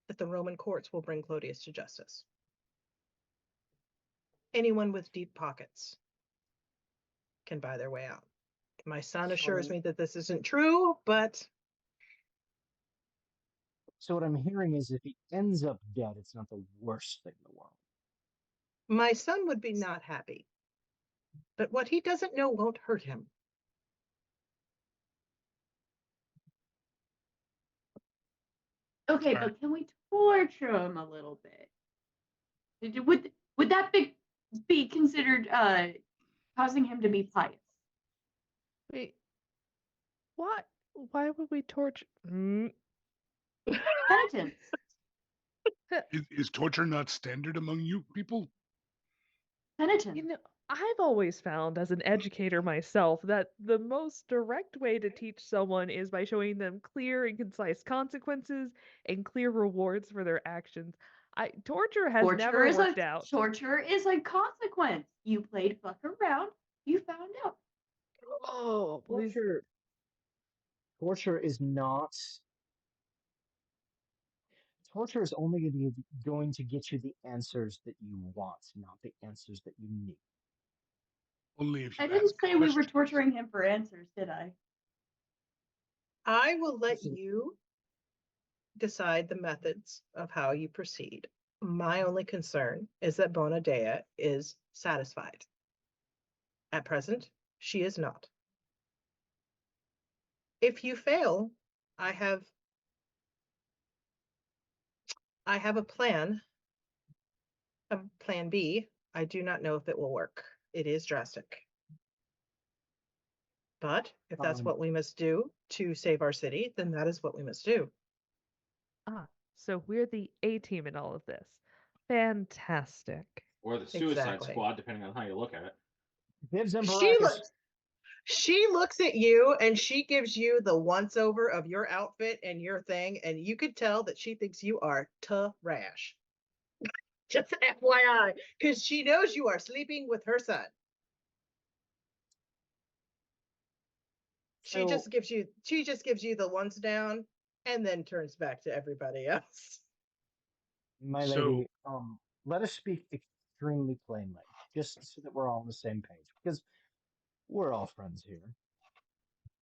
Speaker 6: that the Roman courts will bring Clodius to justice. Anyone with deep pockets can buy their way out. My son assures me that this isn't true, but
Speaker 1: So what I'm hearing is if he ends up dead, it's not the worst thing in the world.
Speaker 6: my son would be not happy. But what he doesn't know won't hurt him.
Speaker 3: Okay,
Speaker 5: Alright.
Speaker 3: but can we torture him a little bit? Would that be considered causing him to be pious?
Speaker 4: Wait. What? Why would we torture?
Speaker 3: Penitence.
Speaker 5: Is torture not standard among you people?
Speaker 3: Penitence.
Speaker 4: You know, I've always found as an educator myself that the most direct way to teach someone is by showing them clear and concise consequences and clear rewards for their actions. Torture has never worked out.
Speaker 3: Torture is a consequence. You played fuck around, you found out.
Speaker 4: Oh, please.
Speaker 1: Torture is not. Torture is only going to get you the answers that you want, not the answers that you need.
Speaker 5: Only if you
Speaker 3: I didn't
Speaker 5: ask
Speaker 3: say we were
Speaker 5: questions.
Speaker 3: torturing him for answers, did I?
Speaker 6: I will let you decide the methods of how you proceed. My only concern is that Bona Dea is satisfied. At present, she is not. If you fail, I have a plan B. I do not know if it will work. It is drastic. But if that's what we must do to save our city, then that is what we must do.
Speaker 4: So we're the A team in all of this. Fantastic.
Speaker 2: Or the Suicide
Speaker 6: Exactly.
Speaker 2: Squad, depending on how you look at it.
Speaker 1: Vivs and
Speaker 6: She
Speaker 1: Baracus.
Speaker 6: looks at you and she gives you the once over of your outfit and your thing, and you could tell that she thinks you are trash. Just FYI, because she knows you are sleeping with her son. She
Speaker 1: So-
Speaker 6: just gives you the once down and then turns back to everybody else.
Speaker 1: My
Speaker 5: So-
Speaker 1: lady, let us speak extremely plainly, just so that we're all on the same page, because we're all friends here.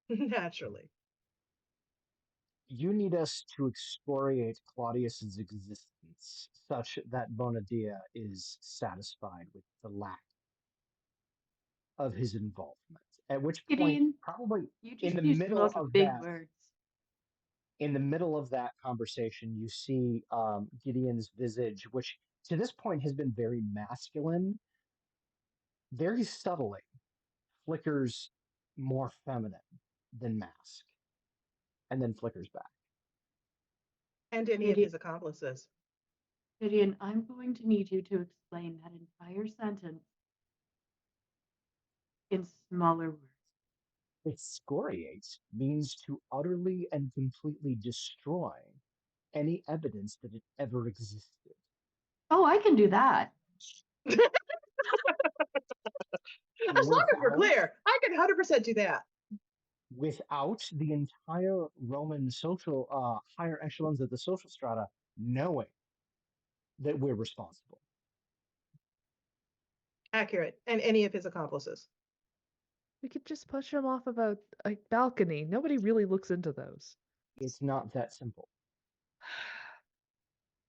Speaker 6: Naturally.
Speaker 1: You need us to excoriate Claudius's existence such that Bona Dea is satisfied with the lack of his involvement. At which point,
Speaker 3: Gideon,
Speaker 1: probably
Speaker 3: You
Speaker 1: in
Speaker 3: just
Speaker 1: the
Speaker 3: used a
Speaker 1: middle
Speaker 3: lot
Speaker 1: of
Speaker 3: of big
Speaker 1: that,
Speaker 3: words.
Speaker 1: in the middle of that conversation, you see Gideon's visage, which to this point has been very masculine, very subtly flickers more feminine than mask, and then flickers back.
Speaker 6: And any of
Speaker 3: Maybe-
Speaker 6: his accomplices.
Speaker 3: Gideon, I'm going to need you to explain that entire sentence in smaller words.
Speaker 1: Excoriate means to utterly and completely destroy any evidence that it ever existed.
Speaker 3: Oh, I can do that.
Speaker 6: As long as we're
Speaker 1: Without-
Speaker 6: clear, I can 100% do that.
Speaker 1: without the entire Roman social higher echelons of the social strata knowing that we're responsible.
Speaker 6: Accurate. And any of his accomplices.
Speaker 4: We could just push him off of a balcony. Nobody really looks into those.
Speaker 1: It's not that simple.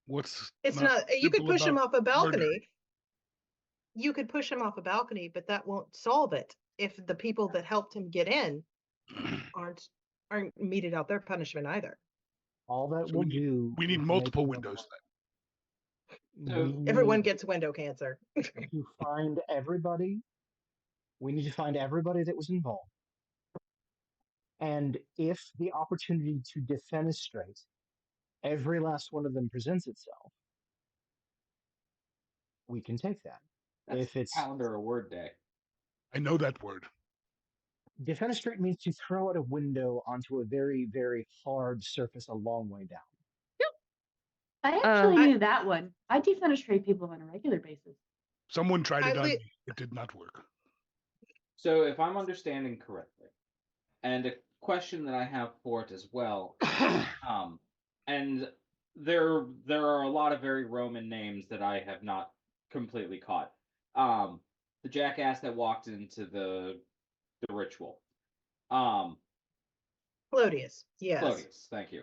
Speaker 5: What's
Speaker 6: It's not, you could
Speaker 5: simple
Speaker 6: push him
Speaker 5: about
Speaker 6: off a balcony.
Speaker 5: murdering?
Speaker 6: You could push him off a balcony, but that won't solve it if the people that helped him get in aren't meted out their punishment either.
Speaker 1: All that
Speaker 5: So
Speaker 1: will do.
Speaker 5: We need
Speaker 1: is
Speaker 5: multiple
Speaker 1: make
Speaker 5: windows then.
Speaker 2: So
Speaker 1: we
Speaker 6: Everyone
Speaker 1: need
Speaker 6: gets window cancer.
Speaker 1: to find everybody. We need to find everybody that was involved. And if the opportunity to defenestrate every last one of them presents itself, we can take that.
Speaker 2: that's
Speaker 1: If it's
Speaker 2: calendar or word day.
Speaker 5: I know that word.
Speaker 1: defenestrate means to throw out a window onto a very, very hard surface a long way down.
Speaker 3: I actually
Speaker 6: I-
Speaker 3: knew that one. I defenestrate people on a regular basis.
Speaker 5: Someone tried
Speaker 6: I
Speaker 5: it on
Speaker 6: li-
Speaker 5: me. It did not work.
Speaker 2: So if I'm understanding correctly, and a question that I have for it as well, and there are a lot of very Roman names that I have not completely caught. The jackass that walked into the ritual.
Speaker 6: Clodius, yes.
Speaker 2: Clodius, thank you.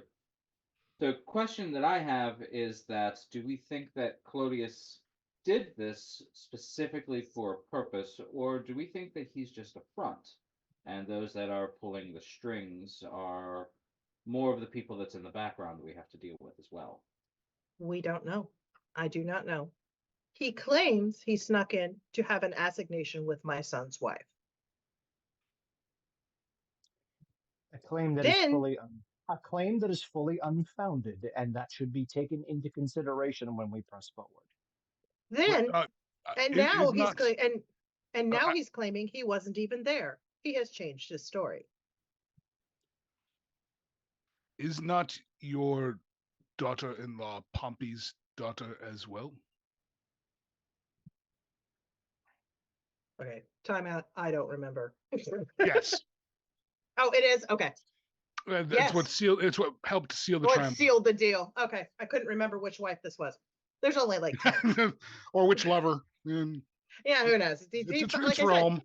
Speaker 2: The question that I have is that do we think that Clodius did this specifically for a purpose, or do we think that he's just a front, and those that are pulling the strings are more of the people that's in the background that we have to deal with as well?
Speaker 6: We don't know. I do not know. He claims he snuck in to have an assignation with my son's wife.
Speaker 1: A claim that
Speaker 6: Then-
Speaker 1: a claim that is fully unfounded, and that should be taken into consideration when we press forward.
Speaker 6: Then, and
Speaker 5: It
Speaker 6: now
Speaker 5: is
Speaker 6: he's
Speaker 5: not-
Speaker 6: and now
Speaker 5: I-
Speaker 6: he's claiming he wasn't even there. He has changed his story.
Speaker 5: Is not your daughter-in-law Pompey's daughter as well?
Speaker 6: Okay, timeout. I don't remember.
Speaker 5: Yes.
Speaker 6: Oh, it is? Okay.
Speaker 5: That's what
Speaker 6: Yes.
Speaker 5: sealed. It's what helped seal the
Speaker 6: What
Speaker 5: triumph.
Speaker 6: sealed the deal? Okay. I couldn't remember which wife this was. There's only like 10.
Speaker 5: Or which lover? Mm,
Speaker 6: Yeah, who knows?
Speaker 5: It's,
Speaker 6: Like
Speaker 5: it's
Speaker 6: I said,
Speaker 5: Rome.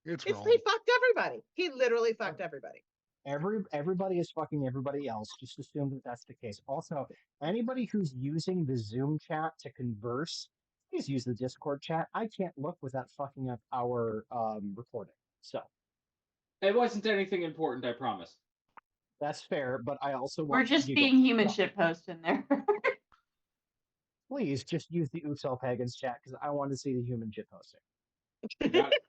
Speaker 5: It's
Speaker 6: he
Speaker 5: Rome.
Speaker 6: fucked everybody. He literally fucked everybody.
Speaker 1: Everybody is fucking everybody else. Just assume that that's the case. Also, anybody who's using the Zoom chat to converse, please use the Discord chat. I can't look without fucking up our recording. So
Speaker 2: It wasn't anything important, I promise.
Speaker 1: that's fair, but I also
Speaker 3: We're
Speaker 1: want to
Speaker 3: just
Speaker 1: giggle.
Speaker 3: being human
Speaker 1: So,
Speaker 3: shitpost in there.
Speaker 1: Please just use the Utel Pagans chat because I want to see the human shit posting.
Speaker 2: Got it.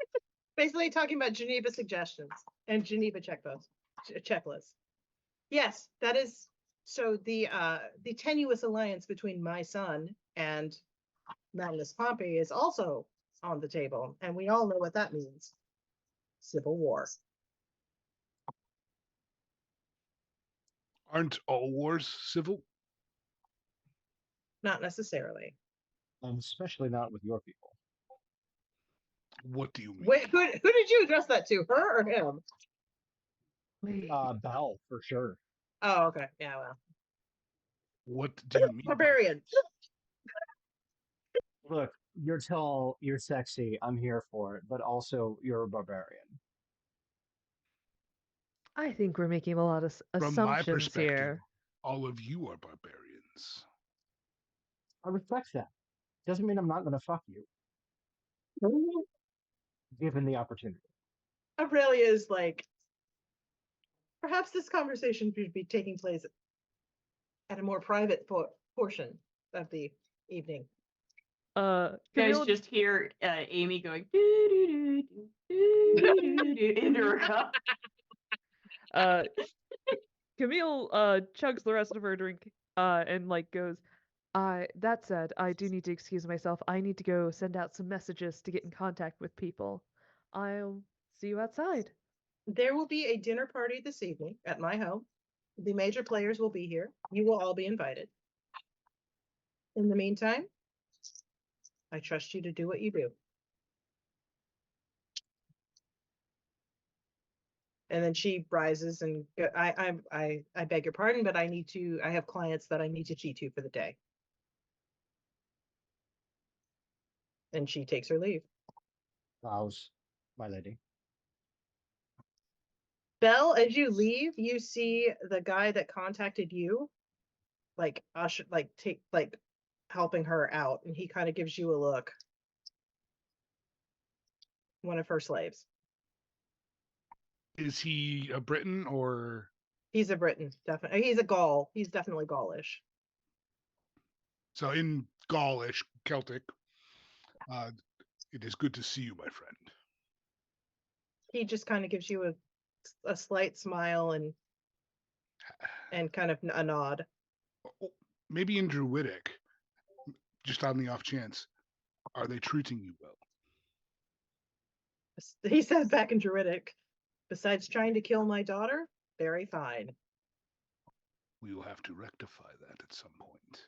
Speaker 6: Basically talking about Geneva suggestions and Geneva checklists. Yes, that is so the tenuous alliance between my son and Magnus Pompey is also on the table, and we all know what that means. Civil war.
Speaker 5: Aren't all wars civil?
Speaker 6: Not necessarily.
Speaker 1: And especially not with your people.
Speaker 5: What do you mean?
Speaker 6: Wait, who did you address that to? Her or him?
Speaker 4: Wait.
Speaker 1: Bell, for sure.
Speaker 6: Oh, okay. Yeah, well.
Speaker 5: What do you mean? by-
Speaker 6: Barbarian.
Speaker 1: Look, you're tall, you're sexy, I'm here for it, but also you're a barbarian.
Speaker 4: I think we're making a lot of
Speaker 5: From my
Speaker 4: assumptions
Speaker 5: perspective,
Speaker 4: here.
Speaker 5: all of you are barbarians.
Speaker 1: I respect that. Doesn't mean I'm not going to fuck you, given the opportunity.
Speaker 6: Aurelia is like, perhaps this conversation should be taking place at a more private portion of the evening.
Speaker 3: You guys
Speaker 4: Camille,
Speaker 3: just hear Amy going doo doo doo doo doo doo doo into her cup.
Speaker 4: Camille chugs the rest of her drink and like goes, that said, I do need to excuse myself. I need to go send out some messages to get in contact with people. I'll see you outside.
Speaker 6: There will be a dinner party this evening at my home. The major players will be here. You will all be invited. In the meantime, I trust you to do what you do. And then she rises and I beg your pardon, but I have clients that I need to G2 for the day. And she takes her leave.
Speaker 1: Bows, my lady.
Speaker 6: Belle, as you leave, you see the guy that contacted you, like helping her out, and he kind of gives you a look. One of her slaves.
Speaker 5: Is he a Briton or?
Speaker 6: He's a Briton, definitely. He's a Gaul. He's definitely Gaulish.
Speaker 5: So in Gaulish, Celtic, it is good to see you, my friend.
Speaker 6: He just kind of gives you a slight smile and kind of a nod.
Speaker 5: Maybe in Druidic, just on the off chance, are they treating you well?
Speaker 6: He says back in Druidic, besides trying to kill my daughter, very fine.
Speaker 5: We will have to rectify that at some point.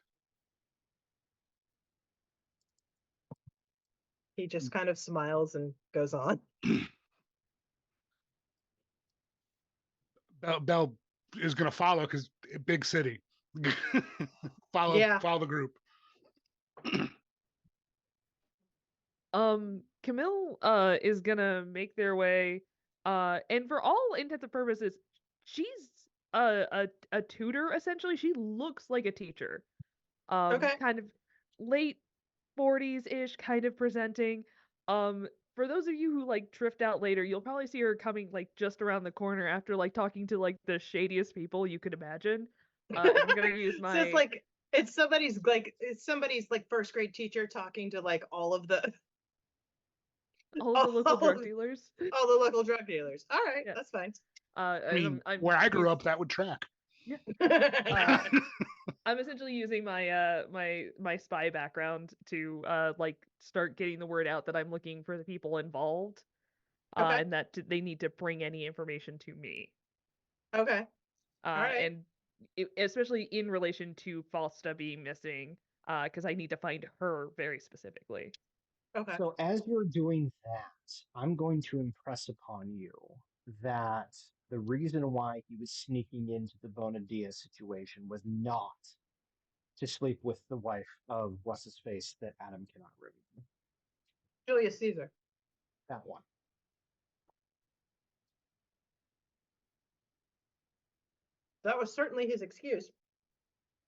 Speaker 6: He just kind of smiles and goes on.
Speaker 5: Bell is going to follow because big city. follow the group.
Speaker 4: Camille is gonna make their way, and for all intents and purposes, she's a tutor essentially. She looks like a teacher.
Speaker 6: Okay.
Speaker 4: Kind of late 40s ish, kind of presenting. For those of you who like drift out later, you'll probably see her coming like just around the corner after like talking to like the shadiest people you could imagine. And I'm gonna use my.
Speaker 6: So it's somebody's like first grade teacher talking to like all of the
Speaker 4: local drug dealers.
Speaker 6: All the local drug dealers. All right,
Speaker 4: Yeah.
Speaker 6: That's fine.
Speaker 5: I mean, where I grew up, that would track.
Speaker 4: Yeah. I'm essentially using my my spy background to like start getting the word out that I'm looking for the people involved,
Speaker 6: Okay.
Speaker 4: and that they need to bring any information to me.
Speaker 6: Okay. All right.
Speaker 4: And especially in relation to Falsta being missing, because I need to find her very specifically.
Speaker 6: Okay.
Speaker 1: So as you're doing that, I'm going to impress upon you that the reason why he was sneaking into the Bona Dea situation was not to sleep with the wife of what's his face that Adam cannot reveal.
Speaker 6: Julius Caesar.
Speaker 1: That one.
Speaker 6: That was certainly his excuse.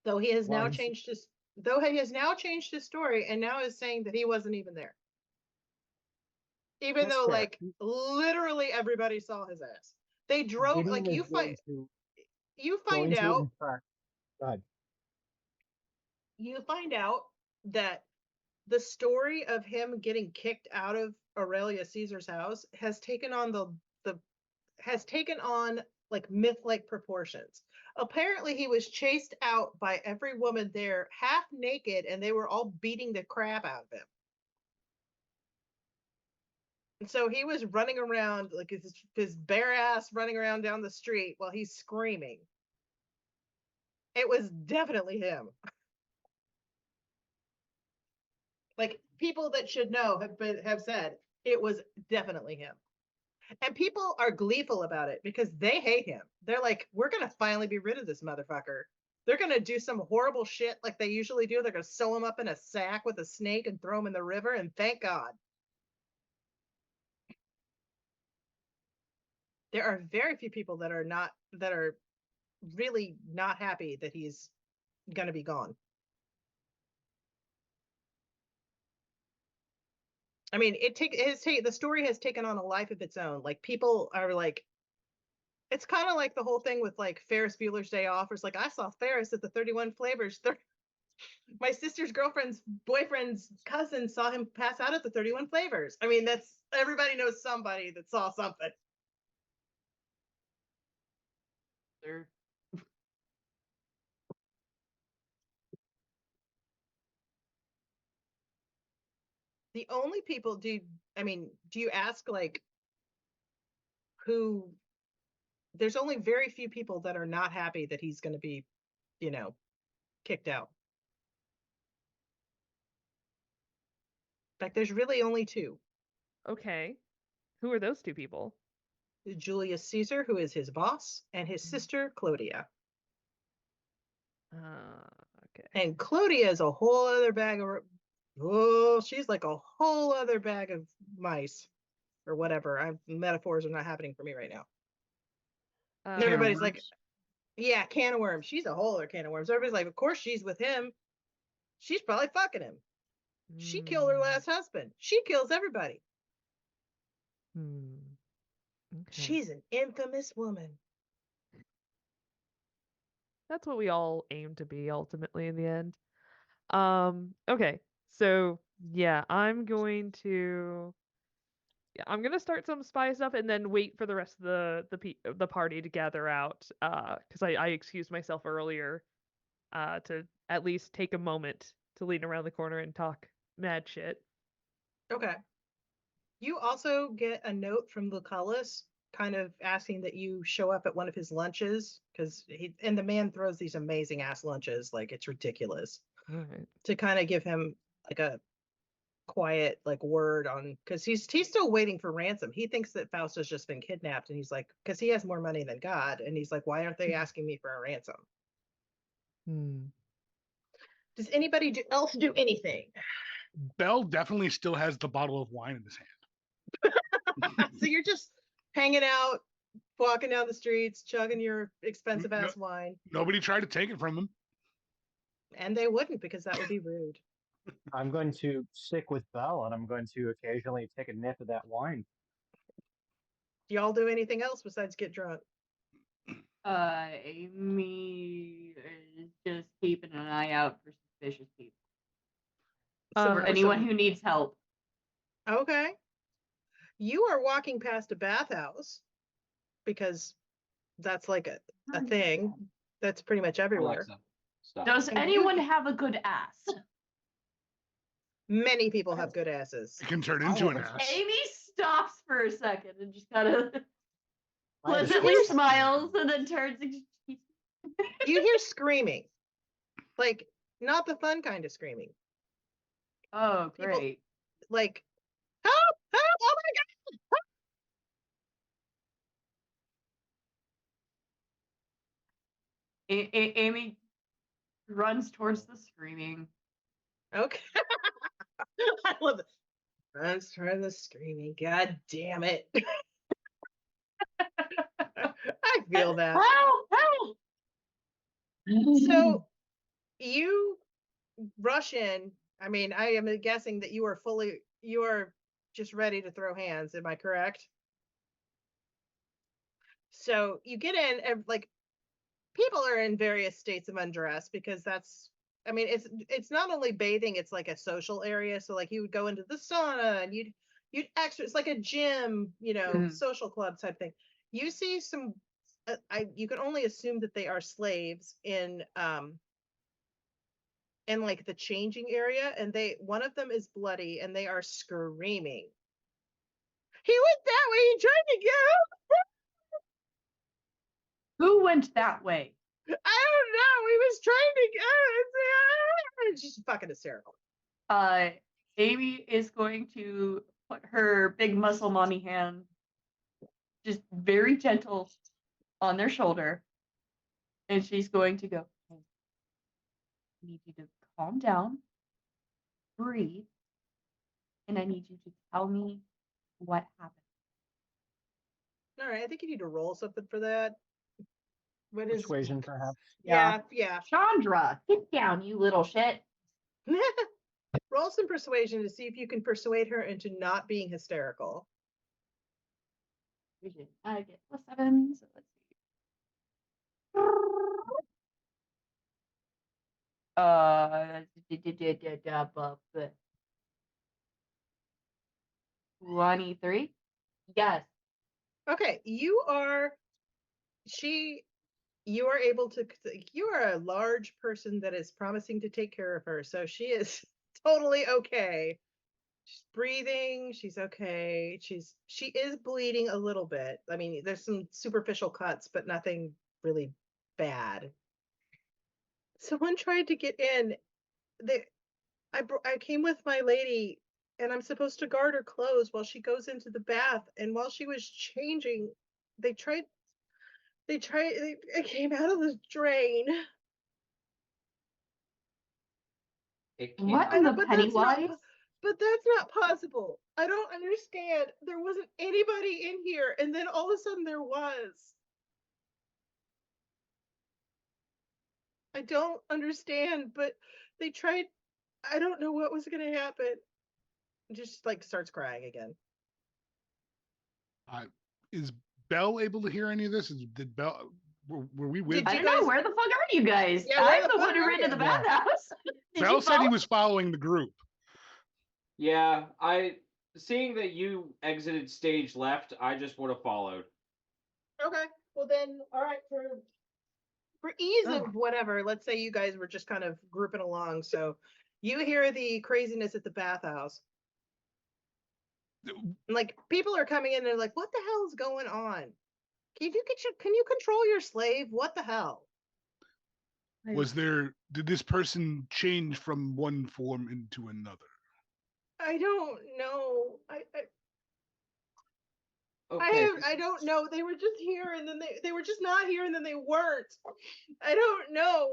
Speaker 6: Though he has now changed his story and now is saying that he wasn't even there. Even though like literally everybody saw his ass. They drove like you find out you find out that the story of him getting kicked out of Aurelius Caesar's house has taken on like myth-like proportions. Apparently he was chased out by every woman there half naked and they were all beating the crap out of him. And so he was running around like his bare ass running around down the street while he's screaming. It was definitely him. Like people that should know have said it was definitely him. And people are gleeful about it because they hate him. They're like, we're going to finally be rid of this motherfucker. They're going to do some horrible shit like they usually do. They're going to sew him up in a sack with a snake and throw him in the river. And thank God. There are very few people that are really not happy that he's going to be gone. I mean, the story has taken on a life of its own. Like people are like, it's kind of like the whole thing with like Ferris Bueller's Day Off. It's like I saw Ferris at the 31 Flavors. My sister's girlfriend's boyfriend's cousin saw him pass out at the 31 Flavors. I mean, that's everybody knows somebody that saw something. The only people do you ask like who? There's only very few people that are not happy that he's going to be, kicked out. Like there's really only two.
Speaker 4: Okay. Who are those two people?
Speaker 6: Julius Caesar, who is his boss, and his sister Clodia.
Speaker 4: Okay.
Speaker 6: And Clodia is a whole other bag of. Oh, she's like a whole other bag of mice, or whatever. Metaphors are not happening for me right now. And
Speaker 1: Can of
Speaker 6: everybody's like,
Speaker 1: worms.
Speaker 6: yeah, can of worms. She's a whole other can of worms. Everybody's like, of course she's with him. She's probably fucking him. She killed her last husband. She kills everybody.
Speaker 4: Okay.
Speaker 6: She's an infamous woman.
Speaker 4: That's what we all aim to be ultimately in the end. Okay. So yeah, I'm going to start some spy stuff and then wait for the rest of the party to gather out. Because I excused myself earlier. To at least take a moment to lean around the corner and talk mad shit.
Speaker 6: Okay. You also get a note from Lucullus kind of asking that you show up at one of his lunches, because the man throws these amazing ass lunches, like it's ridiculous.
Speaker 4: All right.
Speaker 6: To kind of give him like a quiet like word on, because he's still waiting for ransom. He thinks that Fausta's just been kidnapped, and he's like, because he has more money than God, and he's like, why aren't they asking me for a ransom? Does anybody else do anything?
Speaker 5: Bell definitely still has the bottle of wine in his hand.
Speaker 6: So you're just hanging out, walking down the streets, chugging your expensive ass wine.
Speaker 5: Nobody tried to take it from him.
Speaker 6: And they wouldn't, because that would be rude.
Speaker 1: I'm going to stick with Belle, and I'm going to occasionally take a nip of that wine.
Speaker 6: Do y'all do anything else besides get drunk?
Speaker 3: Amy is just keeping an eye out for suspicious people.
Speaker 6: So
Speaker 3: Or anyone who needs help.
Speaker 6: Okay. You are walking past a bathhouse, because that's like a thing that's pretty much everywhere.
Speaker 2: Alexa, stop.
Speaker 3: Does anyone have a good ass?
Speaker 6: Many people have good asses.
Speaker 5: It can turn into an ass.
Speaker 3: Amy stops for a second and just kind of
Speaker 1: I have a
Speaker 3: pleasantly
Speaker 1: choice.
Speaker 3: smiles and then turns and
Speaker 6: You hear screaming, like not the fun kind of screaming.
Speaker 3: oh,
Speaker 6: People-
Speaker 3: great.
Speaker 6: Like, help! Help! Oh my God!
Speaker 3: Amy runs towards the screaming.
Speaker 6: Okay. I love it. Runs toward the screaming. God damn it. I feel that.
Speaker 3: Help! Help!
Speaker 6: So you rush in. I mean, I am guessing that you are just ready to throw hands. Am I correct? So you get in, and like people are in various states of undress, because I mean, it's not only bathing, it's like a social area. So like you would go into the sauna, and you'd it's like a gym, social club type thing. You see some, you can only assume that they are slaves in like the changing area, and one of them is bloody, and they are screaming. He went that way. He tried to get out.
Speaker 3: Who went that way?
Speaker 6: I don't know. He was trying to get. It's just fucking hysterical.
Speaker 3: Amy is going to put her big muscle mommy hand, just very gentle, on their shoulder, and she's going to go, I need you to calm down, breathe, and I need you to tell me what happened.
Speaker 6: All right, I think you need to roll something for that. What is
Speaker 1: Persuasion, perhaps.
Speaker 6: Yeah.
Speaker 3: Chandra, get down, you little shit.
Speaker 6: Roll some persuasion to see if you can persuade her into not being hysterical.
Speaker 3: I get +7, so let's see. 23. Yes.
Speaker 6: Okay, you are able to. You are a large person that is promising to take care of her, so she is totally okay. She's breathing. She's okay. She is bleeding a little bit. I mean, there's some superficial cuts, but nothing really bad. Someone tried to get in. I came with my lady, and I'm supposed to guard her clothes while she goes into the bath. And while she was changing, They tried. It came out of the drain.
Speaker 2: It
Speaker 3: What
Speaker 2: came
Speaker 3: in
Speaker 2: out.
Speaker 3: the
Speaker 6: But that's not.
Speaker 3: Pennywise?
Speaker 6: But that's not possible. I don't understand. There wasn't anybody in here, and then all of a sudden there was. I don't understand, but they tried. I don't know what was going to happen. Just like starts crying again.
Speaker 5: Is Belle able to hear any of this? Did Belle? Were we with?
Speaker 6: Did
Speaker 3: I
Speaker 6: you
Speaker 3: don't know.
Speaker 6: guys-
Speaker 3: Where the fuck are you guys?
Speaker 6: Yeah, where
Speaker 3: I'm
Speaker 6: the
Speaker 3: the one
Speaker 6: fuck
Speaker 3: who
Speaker 6: are
Speaker 3: ran to
Speaker 6: you?
Speaker 3: the
Speaker 1: Yeah.
Speaker 3: bathhouse. Did
Speaker 5: Belle
Speaker 3: you
Speaker 5: said he
Speaker 3: follow?
Speaker 5: was following the group.
Speaker 2: Yeah, seeing that you exited stage left, I just would have followed.
Speaker 6: Okay. Well then, all right. For ease
Speaker 3: Oh.
Speaker 6: of whatever, let's say you guys were just kind of grouping along. So you hear the craziness at the bathhouse. And, like people are coming in and they're like, what the hell is going on? Can you control your slave? What the hell?
Speaker 5: Did this person change from one form into another?
Speaker 6: I don't know.
Speaker 2: Okay.
Speaker 6: I don't know. They were just here and then they were just not here and then they weren't. I don't know.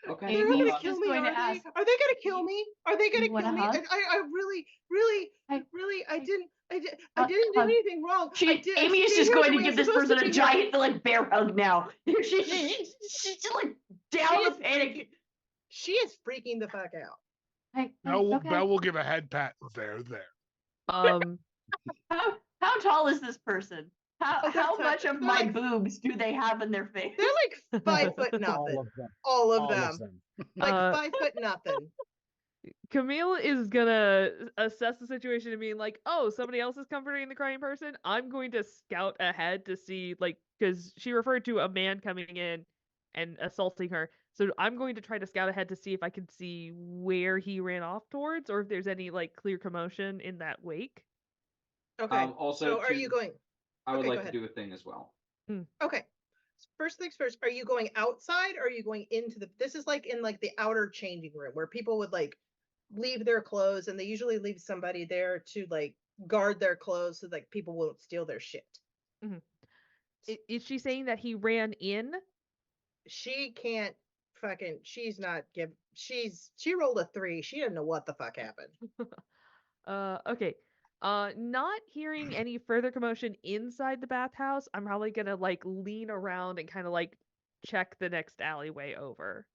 Speaker 2: Okay.
Speaker 6: They're
Speaker 3: Amy
Speaker 6: gonna
Speaker 3: was
Speaker 6: kill
Speaker 3: just
Speaker 6: me,
Speaker 3: going to
Speaker 6: are they?
Speaker 3: ask,
Speaker 6: Are they gonna kill
Speaker 3: you-
Speaker 6: me? Are they gonna
Speaker 3: you wanna
Speaker 6: kill me?
Speaker 3: hug?
Speaker 6: I really, I didn't do
Speaker 3: hug.
Speaker 6: anything wrong. I did. I'm
Speaker 3: Amy is
Speaker 6: staying
Speaker 3: just
Speaker 6: here
Speaker 3: going
Speaker 6: the
Speaker 3: to
Speaker 6: way
Speaker 3: give
Speaker 6: I'm
Speaker 3: this
Speaker 6: supposed to
Speaker 3: person a
Speaker 6: be here.
Speaker 3: giant like bear hug now. She's just like down
Speaker 6: She
Speaker 3: the
Speaker 6: is
Speaker 3: panic.
Speaker 6: She is freaking the fuck out.
Speaker 3: Hey,
Speaker 5: Belle
Speaker 3: okay.
Speaker 5: will give a head pat. There.
Speaker 4: Um,
Speaker 3: How tall is this person?
Speaker 6: Oh, they're
Speaker 3: How
Speaker 6: ti-
Speaker 3: much of
Speaker 6: they're
Speaker 3: my
Speaker 6: like-
Speaker 3: boobs do they have in their face?
Speaker 6: They're like 5 foot nothing.
Speaker 1: All of them.
Speaker 6: All of
Speaker 1: All
Speaker 6: them.
Speaker 1: of them.
Speaker 6: Like
Speaker 4: Uh,
Speaker 6: 5 foot nothing.
Speaker 4: Camille is gonna assess the situation and being like, oh, somebody else is comforting the crying person. I'm going to scout ahead to see, like, because she referred to a man coming in and assaulting her. So I'm going to try to scout ahead to see if I can see where he ran off towards, or if there's any like clear commotion in that wake.
Speaker 6: Okay.
Speaker 2: Also,
Speaker 6: So are you going?
Speaker 2: I would
Speaker 6: okay,
Speaker 2: like
Speaker 6: go
Speaker 2: to
Speaker 6: ahead.
Speaker 2: do a thing as well.
Speaker 6: Okay. First things first, are you going outside or are you going into this is like in like the outer changing room where people would like leave their clothes and they usually leave somebody there to like guard their clothes so like people won't steal their shit.
Speaker 4: Is she saying that he ran in?
Speaker 6: She can't fucking she rolled a 3. She didn't know what the fuck happened.
Speaker 4: Okay. Not hearing any further commotion inside the bathhouse, I'm probably gonna like lean around and kind of like check the next alleyway over.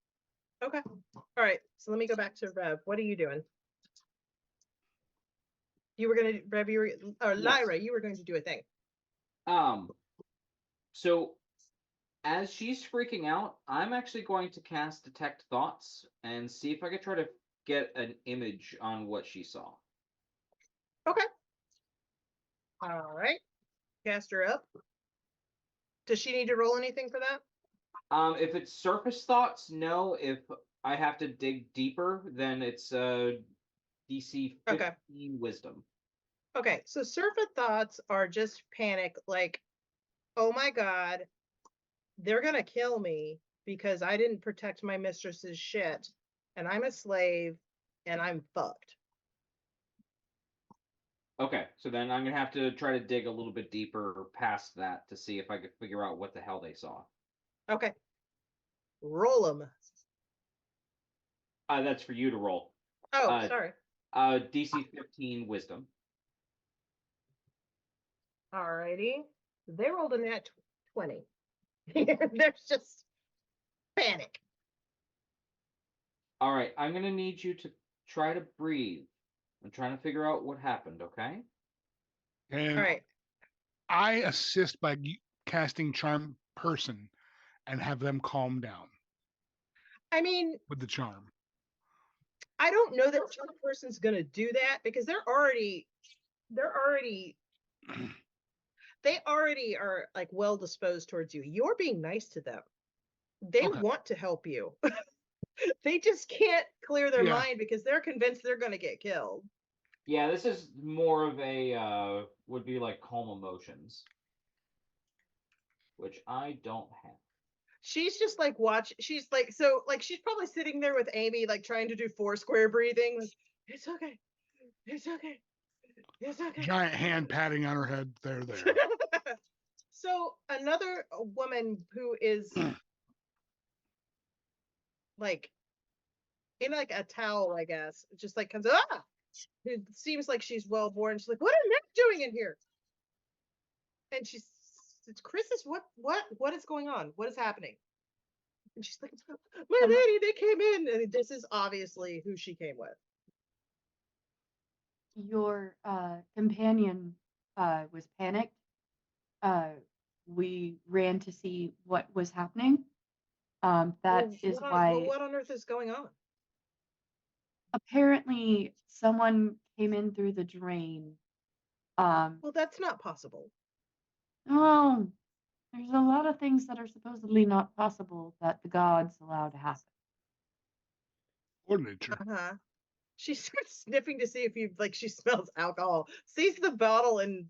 Speaker 6: Okay. All right. So let me go back to Rev. What are you doing? You were gonna Rev, or
Speaker 2: Yes.
Speaker 6: Lyra, you were going to do a thing.
Speaker 2: So as she's freaking out, I'm actually going to cast Detect Thoughts and see if I could try to get an image on what she saw.
Speaker 6: Okay. All right. Cast her up. Does she need to roll anything for that?
Speaker 2: If it's surface thoughts, no. If I have to dig deeper, then it's DC 15
Speaker 6: Okay.
Speaker 2: Wisdom.
Speaker 6: Okay, so surface thoughts are just panic, like, oh my god, they're gonna kill me because I didn't protect my mistress's shit, and I'm a slave, and I'm fucked.
Speaker 2: Okay, so then I'm gonna have to try to dig a little bit deeper past that to see if I could figure out what the hell they saw.
Speaker 6: Okay. Roll them.
Speaker 2: That's for you to roll.
Speaker 6: Oh, sorry.
Speaker 2: DC 15 Wisdom.
Speaker 6: Alrighty. They rolled a nat 20. There's just panic.
Speaker 2: All right, I'm gonna need you to try to breathe. I'm trying to figure out what happened. Okay.
Speaker 5: And
Speaker 6: All right.
Speaker 5: I assist by casting Charm Person and have them calm down
Speaker 6: I mean,
Speaker 5: with the charm.
Speaker 6: I don't know that one person's gonna do that because they already are like well disposed towards you. You're being nice to them. They
Speaker 5: Okay.
Speaker 6: want to help you. They just can't clear their
Speaker 5: Yeah.
Speaker 6: mind because they're convinced they're gonna get killed.
Speaker 2: Yeah, this is more of a would be like calm emotions, which I don't have.
Speaker 6: She's just like she's probably sitting there with Amy, like trying to do 4-square breathing. Like, it's okay. It's okay. It's okay.
Speaker 5: Giant hand patting on her head. There.
Speaker 6: So another woman who is like in like a towel, I guess, just like comes who seems like she's well born. She's like, "What are men doing in here?" And it's Chris. Is what is going on? What is happening? And she's like, "My lady, they came in," and this is obviously who she came with.
Speaker 3: Your companion was panicked. We ran to see what was happening. That is why
Speaker 6: what on earth is going on?
Speaker 3: apparently someone came in through the drain.
Speaker 6: Well, that's not possible.
Speaker 3: Oh, there's a lot of things that are supposedly not possible that the gods allow to happen.
Speaker 5: Or nature.
Speaker 6: Uh-huh. She starts sniffing to see if she smells alcohol. Sees the bottle in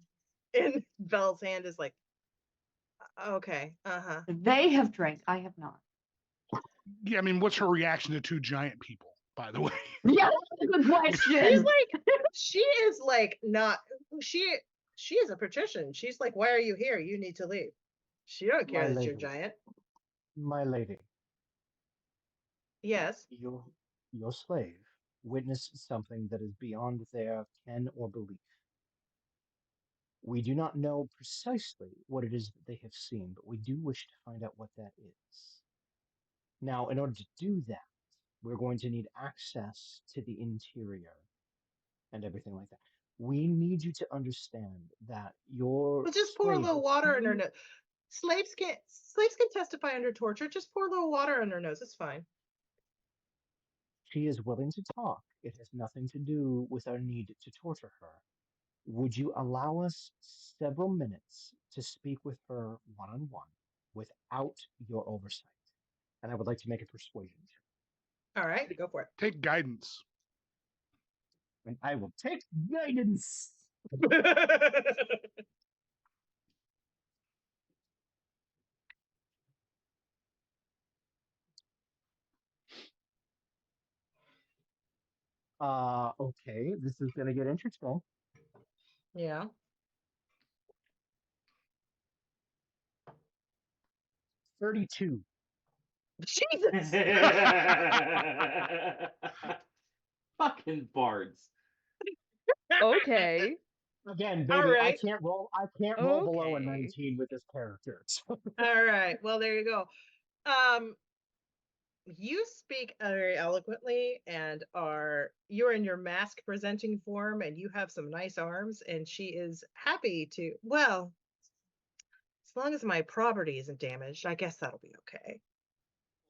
Speaker 6: Belle's hand, is like, okay, uh-huh.
Speaker 3: They have drank. I have not.
Speaker 5: Yeah, I mean, what's her reaction to two giant people, by the way?
Speaker 3: Yeah, that's a good question.
Speaker 6: She's like, she is like not she is a patrician. She's like, why are you here? You need to leave. She don't care
Speaker 1: My
Speaker 6: that you're
Speaker 1: lady.
Speaker 6: giant.
Speaker 1: My lady,
Speaker 6: Yes.
Speaker 1: your slave witnessed something that is beyond their ken or belief. We do not know precisely what it is that they have seen, but we do wish to find out what that is. Now, in order to do that, we're going to need access to the interior and everything like that. We need you to understand that your
Speaker 6: Well, just pour a
Speaker 1: slave
Speaker 6: little
Speaker 1: is
Speaker 6: water in her nose. Slaves can testify under torture. Just pour a little water in her nose. It's fine.
Speaker 1: she is willing to talk. It has nothing to do with our need to torture her. Would you allow us several minutes to speak with her one on one without your oversight? And I would like to make a persuasion check.
Speaker 6: All right, go for
Speaker 5: Take guidance.
Speaker 1: And I will take guidance.
Speaker 6: it.
Speaker 1: Okay, this is gonna get interesting.
Speaker 6: Yeah.
Speaker 1: 32.
Speaker 6: Jesus.
Speaker 2: Fucking bards.
Speaker 4: Okay.
Speaker 1: Again,
Speaker 6: All
Speaker 1: baby,
Speaker 6: right.
Speaker 1: I can't roll below a
Speaker 4: Okay.
Speaker 1: 19 with this character. So
Speaker 6: All right. Well, there you go. You speak very eloquently and you're in your mask presenting form, and you have some nice arms, and she is happy to, well, as long as my property isn't damaged, I guess that'll be okay.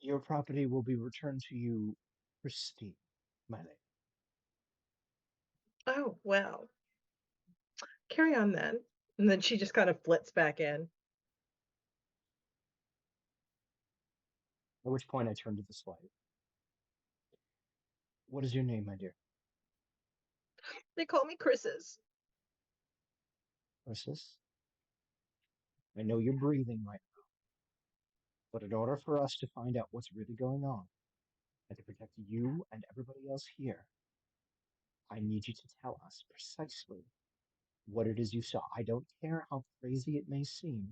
Speaker 1: your property will be returned to you pristine, my lady.
Speaker 6: Oh, well. Carry on then. And then she just kind of flits back in.
Speaker 1: At which point I turn to the slave. What is your name, my dear?
Speaker 6: They call me Chris's.
Speaker 1: Ursus? I know you're breathing right now, but in order for us to find out what's really going on and to protect you and everybody else here, I need you to tell us precisely what it is you saw. I don't care how crazy it may seem.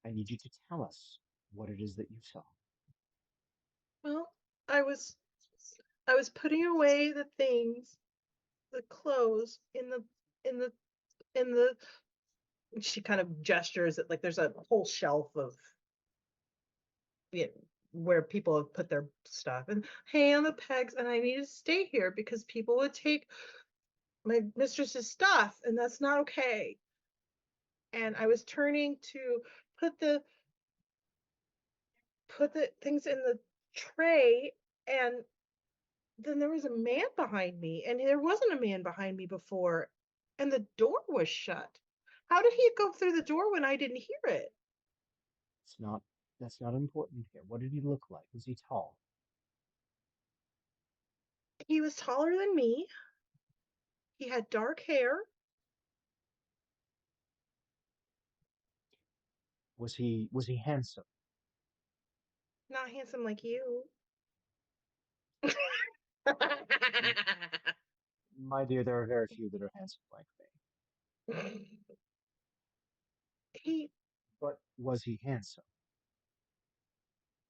Speaker 1: I need you to tell us what it is that you saw.
Speaker 6: Well, I was putting away the things, the clothes in the she kind of gestures at, like, there's a whole shelf of, you know, where people have put their stuff, and hey, on the pegs, and I need to stay here because people would take my mistress's stuff, and that's not okay. And I was turning to put the things in the tray, and then there was a man behind me, and there wasn't a man behind me before, and the door was shut. How did he go through the door when I didn't hear it?
Speaker 1: It's not That's not important here. What did he look like? Was he tall?
Speaker 6: He was taller than me. He had dark hair.
Speaker 1: Was he handsome?
Speaker 6: Not handsome like you.
Speaker 1: My dear, there are very few that are handsome like me.
Speaker 6: He,
Speaker 1: But was he handsome?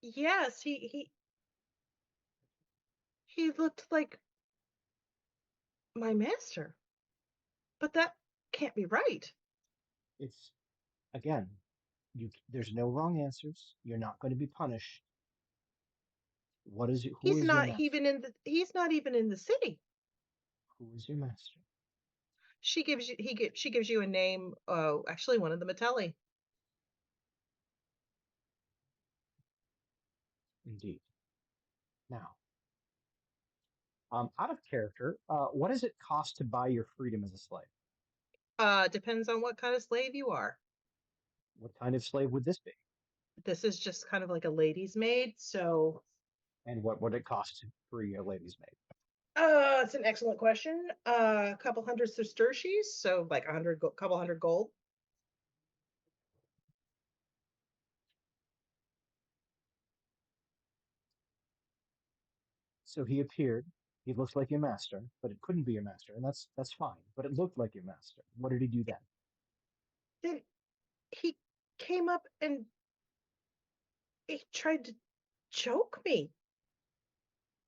Speaker 6: yes, he looked like my master. But that can't be right.
Speaker 1: It's again, there's no wrong answers. You're not going to be punished. What is it? Who
Speaker 6: He's
Speaker 1: is your
Speaker 6: not
Speaker 1: master?
Speaker 6: he's not even in the city.
Speaker 1: Who is your master?
Speaker 6: She gives you a name. Oh, actually, one of the Metelli.
Speaker 1: Indeed. Now, out of character, what does it cost to buy your freedom as a slave?
Speaker 6: Depends on what kind of slave you are.
Speaker 1: What kind of slave would this be?
Speaker 6: This is just kind of like a lady's maid. So,
Speaker 1: And what would it cost to free a lady's maid?
Speaker 6: it's an excellent question. A couple hundred sesterces, so like couple hundred gold.
Speaker 1: So he appeared. He looks like your master, but it couldn't be your master, and that's fine. But it looked like your master. What did he do then?
Speaker 6: Then he came up and he tried to choke me.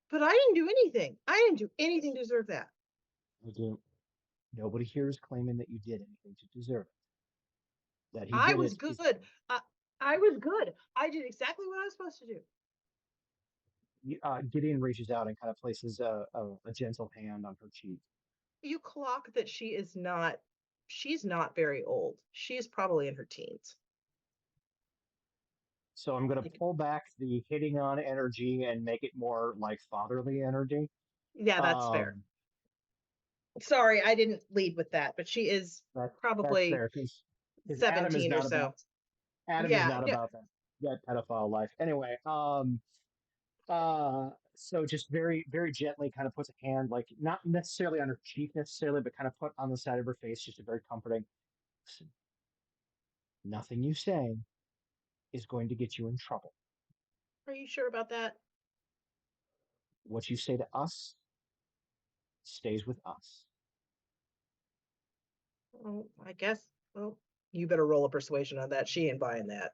Speaker 6: But I didn't do anything. I didn't do anything to deserve that.
Speaker 1: Nobody here is claiming that you did anything to deserve it. That he
Speaker 6: I
Speaker 1: did
Speaker 6: was
Speaker 1: it is
Speaker 6: good. I was good. I did exactly what I was supposed to do.
Speaker 1: Gideon reaches out and kind of places a gentle hand on her cheek.
Speaker 6: You clock that she's not very old. She's probably in her teens.
Speaker 1: So I'm going to pull back the hitting on energy and make it more like fatherly energy.
Speaker 6: Yeah, that's fair. Sorry, I didn't lead with that, but she is probably
Speaker 1: fair because Adam is
Speaker 6: 17 or
Speaker 1: not
Speaker 6: so.
Speaker 1: about Adam is not about that pedophile life. Anyway, so just very, very gently kind of puts a hand, like not necessarily on her cheek necessarily, but kind of put on the side of her face, just a very comforting. Listen, nothing you say is going to get you in trouble.
Speaker 6: Are you sure about that?
Speaker 1: What you say to us stays with us.
Speaker 6: Well, I guess. Well, you better roll a persuasion on that. She ain't buying that.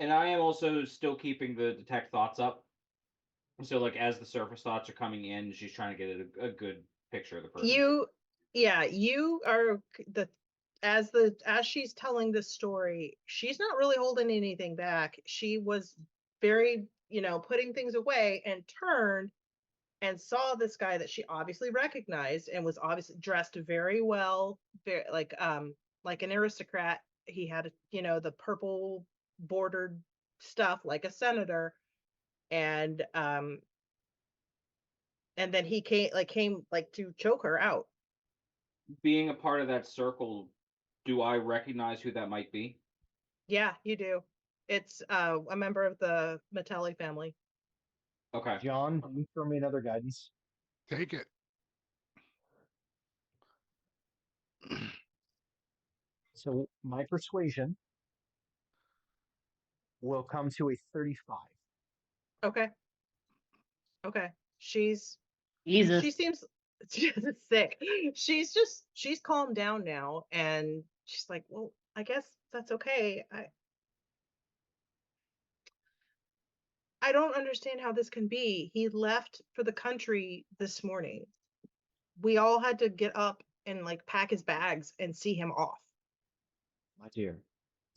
Speaker 2: And I am also still keeping the detect thoughts up. So, like, as the surface thoughts are coming in, she's trying to get a good picture of the person.
Speaker 6: You are as she's telling this story, she's not really holding anything back. She was very, putting things away and turned and saw this guy that she obviously recognized and was obviously dressed very well, very like an aristocrat. He had, the purple bordered stuff like a senator, and then he came to choke her out.
Speaker 2: Being a part of that circle, do I recognize who that might be?
Speaker 6: Yeah, you do. It's a member of the Metelli family.
Speaker 2: Okay.
Speaker 1: John, can you throw me another guidance?
Speaker 5: Take it.
Speaker 1: So my persuasion will come to a 35.
Speaker 6: Okay. She's
Speaker 3: Jesus.
Speaker 6: She seems sick. She's calmed down now, and she's like, well, I guess that's okay. I don't understand how this can be. He left for the country this morning. We all had to get up and like pack his bags and see him off.
Speaker 1: My dear,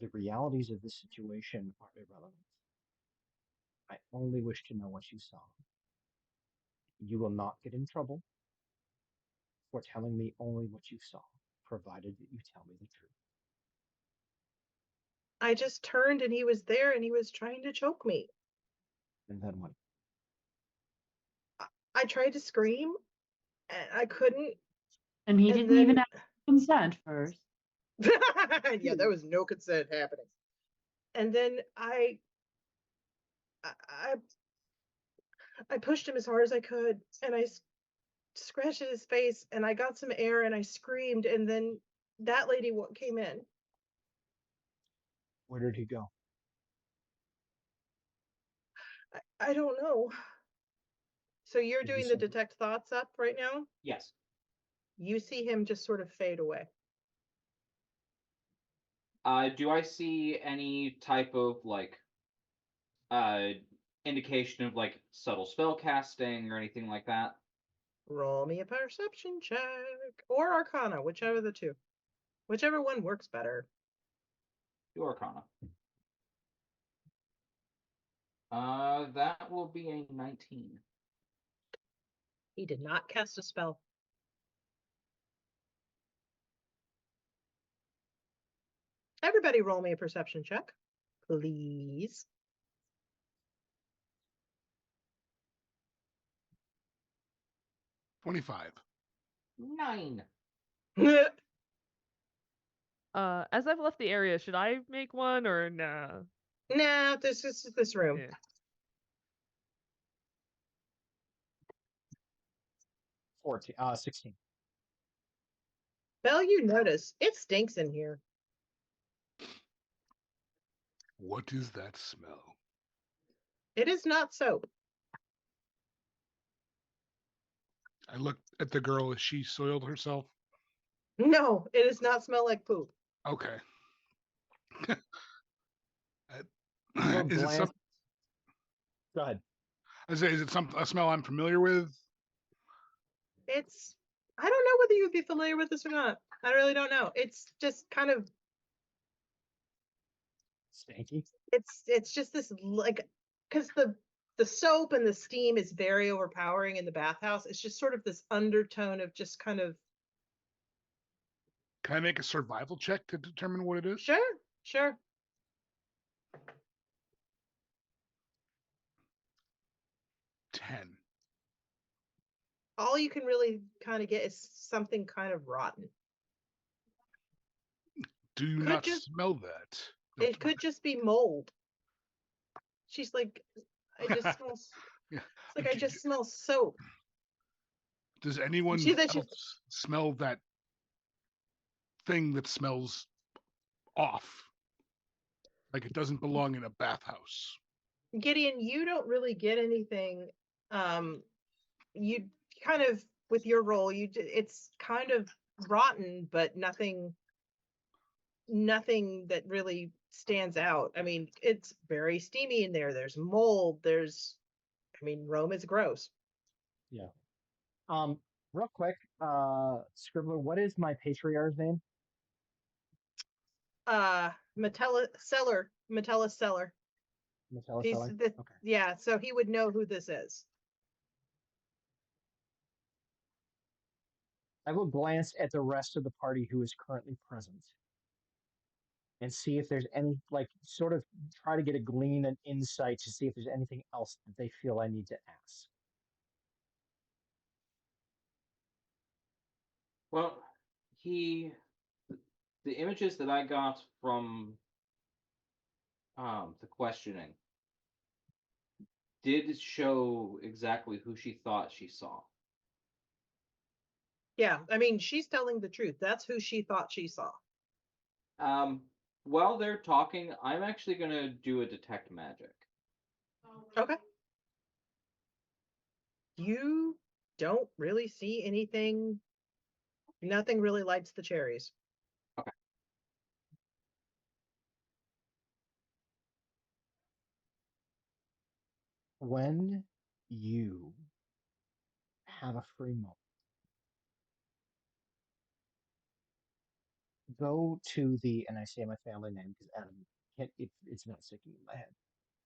Speaker 1: the realities of this situation are irrelevant. I only wish to know what you saw. You will not get in trouble for telling me only what you saw, provided that you tell me the truth.
Speaker 6: I just turned and he was there and he was trying to choke me.
Speaker 1: And then what?
Speaker 6: I tried to scream and I couldn't.
Speaker 3: And he didn't even have consent first.
Speaker 6: Yeah, there was no consent happening. And then I pushed him as hard as I could, and I scratched at his face, and I got some air, and I screamed, and then that lady came in.
Speaker 1: Where did he go?
Speaker 6: I don't know. So you're
Speaker 1: Did you
Speaker 6: doing the
Speaker 1: say-
Speaker 6: detect thoughts up right now?
Speaker 2: Yes.
Speaker 6: You see him just sort of fade away.
Speaker 2: Do I see any type of like uh indication of like subtle spell casting or anything like that?
Speaker 6: Roll me a perception check or Arcana, whichever the two. Whichever one works better.
Speaker 2: Do Arcana. That will be a 19.
Speaker 6: He did not cast a spell. Everybody roll me a perception check, please.
Speaker 5: 25.
Speaker 2: 9.
Speaker 4: As I've left the area, should I make one or no?
Speaker 6: Nah, this is this room.
Speaker 4: Yeah.
Speaker 1: 16.
Speaker 6: Belle, you notice it stinks in here.
Speaker 5: What is that smell?
Speaker 6: It is not soap.
Speaker 5: I looked at the girl as she soiled herself.
Speaker 6: No, it does not smell like poop.
Speaker 5: Okay.
Speaker 1: Well,
Speaker 5: Is it
Speaker 1: glance-
Speaker 5: some?
Speaker 1: Go ahead.
Speaker 5: Is it a smell I'm familiar with?
Speaker 6: It's, I don't know whether you'd be familiar with this or not. I really don't know. It's just kind of,
Speaker 1: Stanky.
Speaker 6: it's just this like, because the soap and the steam is very overpowering in the bathhouse. It's just sort of this undertone of just kind of,
Speaker 5: Can I make a survival check to determine what it is?
Speaker 6: sure.
Speaker 5: 10.
Speaker 6: All you can really kind of get is something kind of rotten.
Speaker 5: Do you
Speaker 6: Could
Speaker 5: not
Speaker 6: just-
Speaker 5: smell that?
Speaker 6: It could just be mold. She's like, I just smell,
Speaker 5: Yeah.
Speaker 6: it's like I just smell soap.
Speaker 5: Does anyone
Speaker 6: See that
Speaker 5: else smell that thing that smells off? Like it doesn't belong in a bathhouse.
Speaker 6: Gideon, you don't really get anything. You kind of, with your role, it's kind of rotten, but nothing that really stands out. I mean, it's very steamy in there. There's mold. Rome is gross.
Speaker 1: Yeah. Real quick, Scribbler, what is my patriarch's name?
Speaker 6: Metellus Seller.
Speaker 1: Matella
Speaker 6: He's
Speaker 1: Seller?
Speaker 6: the,
Speaker 1: Okay.
Speaker 6: yeah, so he would know who this is.
Speaker 1: I will glance at the rest of the party who is currently present and see if there's any, like, sort of try to get a glean and insight to see if there's anything else that they feel I need to ask.
Speaker 2: Well, the images that I got from the questioning did show exactly who she thought she saw.
Speaker 6: Yeah, she's telling the truth. That's who she thought she saw.
Speaker 2: While they're talking, I'm actually gonna do a detect magic.
Speaker 6: Okay. You don't really see anything. Nothing really lights the cherries.
Speaker 2: Okay.
Speaker 1: When you have a free moment, go to the, and I say my family name because Adam can't, it's not sticking in my head.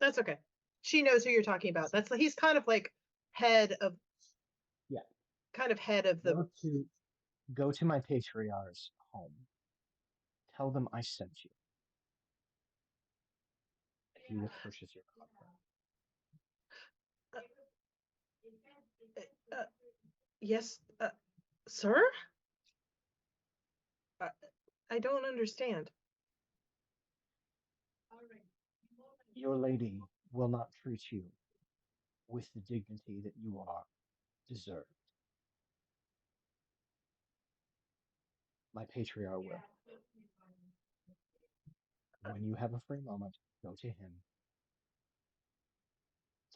Speaker 6: That's okay. She knows who you're talking about. He's kind of like head of.
Speaker 1: Yeah.
Speaker 6: Kind of head of the.
Speaker 1: Go to my patriarch's home. Tell them I sent you. He will purchase your contract.
Speaker 6: Yes, sir? I don't understand.
Speaker 1: Your lady will not treat you with the dignity that you are deserved. My patriarch will. When you have a free moment, go to him.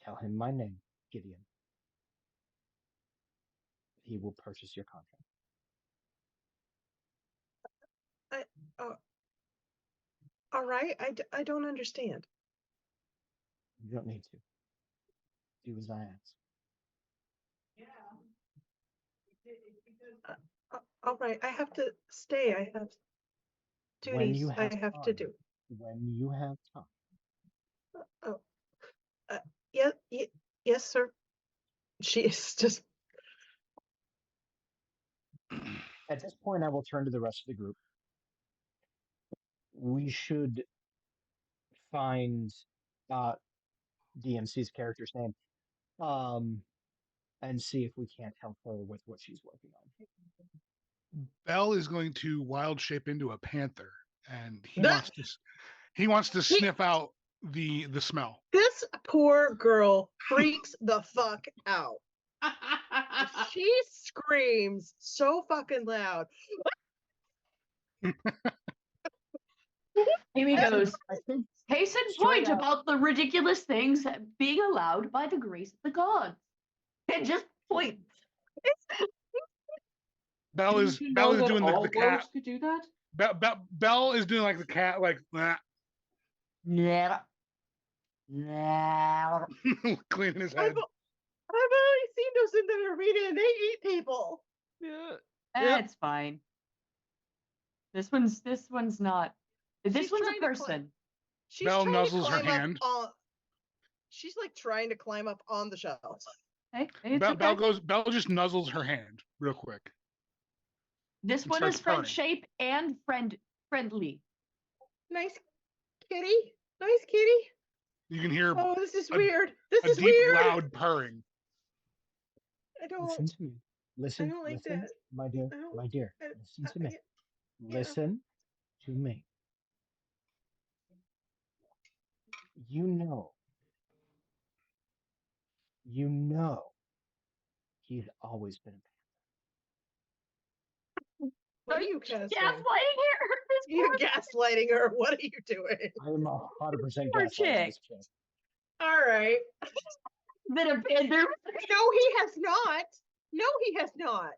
Speaker 1: Tell him my name, Gideon. He will purchase your contract.
Speaker 6: All right, I don't understand.
Speaker 1: You don't need to. Do as I ask.
Speaker 6: All right, I have to stay. I have
Speaker 1: When you
Speaker 6: duties I
Speaker 1: have
Speaker 6: have to
Speaker 1: time.
Speaker 6: do.
Speaker 1: When you have time.
Speaker 6: Oh, yeah, yes, sir. She is just.
Speaker 1: At this point, I will turn to the rest of the group. We should find DMC's character's name, and see if we can't help her with what she's working on.
Speaker 5: Bell is going to wild shape into a panther, and
Speaker 6: That-
Speaker 5: he wants to sniff out the smell.
Speaker 6: This poor girl freaks the fuck out. She screams so fucking loud.
Speaker 3: Amy goes,
Speaker 1: I think
Speaker 3: case in
Speaker 1: straight
Speaker 3: point
Speaker 1: out-
Speaker 3: about the ridiculous things being allowed by the grace of the gods. And just points.
Speaker 5: Bell
Speaker 2: Didn't
Speaker 5: is
Speaker 2: you know that
Speaker 5: doing like
Speaker 2: all
Speaker 5: the cat.
Speaker 2: wolves could do that?
Speaker 5: Bell is doing like the cat, like
Speaker 3: Never. Never.
Speaker 5: cleaning his
Speaker 6: I've
Speaker 5: head.
Speaker 6: already seen those in the arena and they eat people.
Speaker 4: Yeah.
Speaker 3: That's fine. This one's not. This
Speaker 6: She's
Speaker 3: one's a
Speaker 6: trying to
Speaker 3: person.
Speaker 6: She's
Speaker 5: Belle
Speaker 6: trying to
Speaker 5: nuzzles her
Speaker 6: climb up
Speaker 5: hand.
Speaker 6: she's like trying to climb up on the shelf.
Speaker 3: Hey, it's
Speaker 5: Bell
Speaker 3: okay.
Speaker 5: Bell just nuzzles her hand real quick.
Speaker 3: This
Speaker 5: and
Speaker 3: one
Speaker 5: starts
Speaker 3: is friend
Speaker 5: purring.
Speaker 3: shape and friendly.
Speaker 6: Nice kitty. Nice kitty.
Speaker 5: You can hear
Speaker 6: Oh, this is
Speaker 5: a-
Speaker 6: weird. This
Speaker 5: a
Speaker 6: is
Speaker 5: deep,
Speaker 6: weird.
Speaker 5: loud purring.
Speaker 6: I don't.
Speaker 1: Listen to me. Listen,
Speaker 6: don't like
Speaker 1: listen,
Speaker 6: that.
Speaker 1: my dear,
Speaker 6: I don't-
Speaker 1: my dear.
Speaker 6: I-
Speaker 1: Listen to me.
Speaker 6: yeah.
Speaker 1: Listen to me. You know. He's always been a
Speaker 6: What are
Speaker 3: Are
Speaker 6: you
Speaker 3: you
Speaker 6: casting?
Speaker 3: gaslighting her? This
Speaker 6: You're
Speaker 3: poor
Speaker 6: gaslighting her. What are you doing?
Speaker 1: I am 100%
Speaker 3: Poor
Speaker 1: gaslighting
Speaker 3: chick.
Speaker 1: this chick.
Speaker 6: All right.
Speaker 3: bit of panther.
Speaker 6: No, he has not. No, he has not.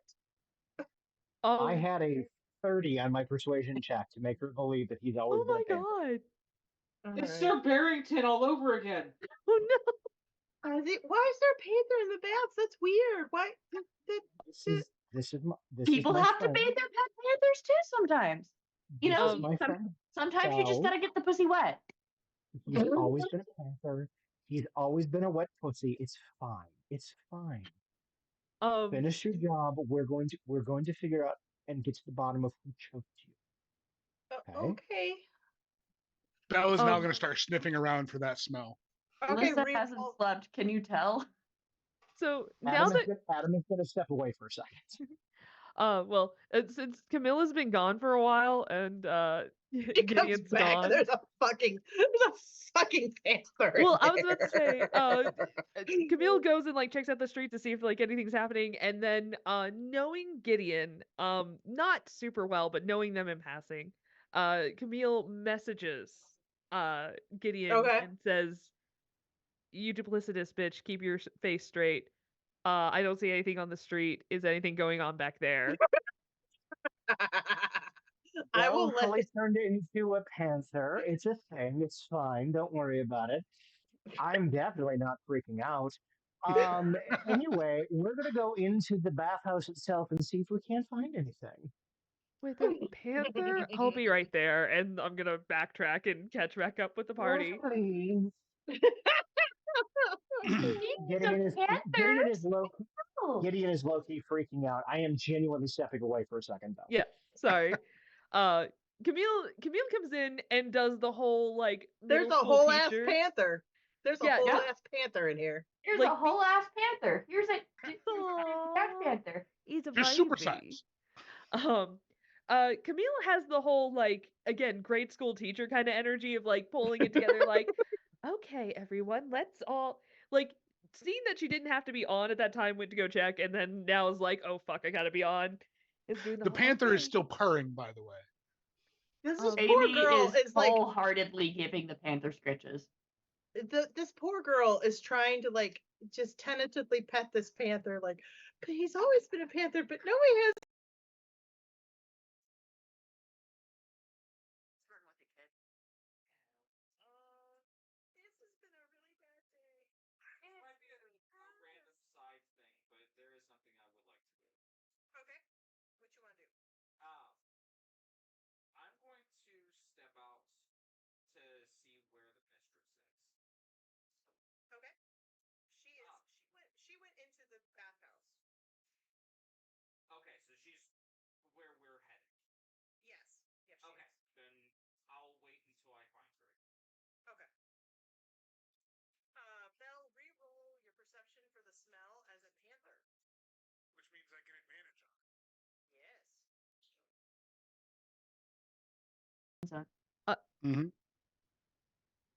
Speaker 1: I had a 30 on my persuasion check to make her believe that he's always
Speaker 4: Oh
Speaker 1: been
Speaker 4: my
Speaker 1: a panther.
Speaker 4: god.
Speaker 2: It's Sir Barrington all over again.
Speaker 4: Oh no.
Speaker 6: Why is there a panther in the baths? That's weird. Why?
Speaker 1: This is
Speaker 3: People
Speaker 1: my
Speaker 3: have
Speaker 1: friend.
Speaker 3: to bathe their pet panthers too sometimes. You
Speaker 1: This
Speaker 3: know,
Speaker 1: is my friend.
Speaker 3: sometimes you just
Speaker 1: So-
Speaker 3: gotta get the pussy wet.
Speaker 1: He's always been a panther. He's always been a wet pussy. It's fine. It's fine. Finish your job. We're going to figure out and get to the bottom of who choked you.
Speaker 6: Okay.
Speaker 5: Bell is now
Speaker 4: Um,
Speaker 5: going to start sniffing around for that smell.
Speaker 6: Okay.
Speaker 3: Alyssa hasn't slept. Can you tell?
Speaker 4: So now that
Speaker 1: Adam is going to step away for a second.
Speaker 4: well, since Camilla's been gone for a while and
Speaker 6: She comes
Speaker 4: Gideon's
Speaker 6: back.
Speaker 4: gone.
Speaker 6: There's a fucking panther.
Speaker 4: Well,
Speaker 6: in
Speaker 4: I was about to say, Camille goes and like checks out the street to see if like anything's happening, and then knowing Gideon, not super well, but knowing them in passing, Camille messages Gideon
Speaker 6: Okay.
Speaker 4: and says, "You duplicitous bitch, keep your face straight. I don't see anything on the street. Is anything going on back there?"
Speaker 6: I will let
Speaker 1: Holly turned into a panther. It's a thing. It's fine. Don't worry about it. I'm definitely not freaking out. Anyway, we're gonna go into the bathhouse itself and see if we can't find anything.
Speaker 4: With a panther, I'll be right there, and I'm gonna backtrack and catch back up with the party.
Speaker 1: Oh, please. Gideon is low. Gideon is low key freaking out. I am genuinely stepping away for a second though.
Speaker 4: Yeah, sorry. Camille comes in and does the whole like
Speaker 6: There's
Speaker 4: middle
Speaker 6: a
Speaker 4: school
Speaker 6: whole ass
Speaker 4: teacher.
Speaker 6: panther. There's a
Speaker 4: Yeah,
Speaker 6: whole
Speaker 4: yeah.
Speaker 6: ass panther in here.
Speaker 3: Here's
Speaker 4: Like
Speaker 3: a whole ass panther. Here's a cat
Speaker 4: Aw,
Speaker 3: panther.
Speaker 4: He's a
Speaker 5: Just
Speaker 4: baby.
Speaker 5: supersize.
Speaker 4: Camille has the whole like again grade school teacher kind of energy of like pulling it together like, okay, everyone, let's all like seeing that she didn't have to be on at that time, went to go check, and then now is like, oh fuck, I gotta be on. Is doing
Speaker 5: The
Speaker 4: whole
Speaker 5: panther is
Speaker 4: thing.
Speaker 5: still purring, by the way.
Speaker 6: This
Speaker 3: Amy
Speaker 6: poor girl is like
Speaker 3: wholeheartedly giving the panther scritches.
Speaker 6: this poor girl is trying to like just tentatively pet this panther, like, but he's always been a panther, but no, he has
Speaker 5: Mhm.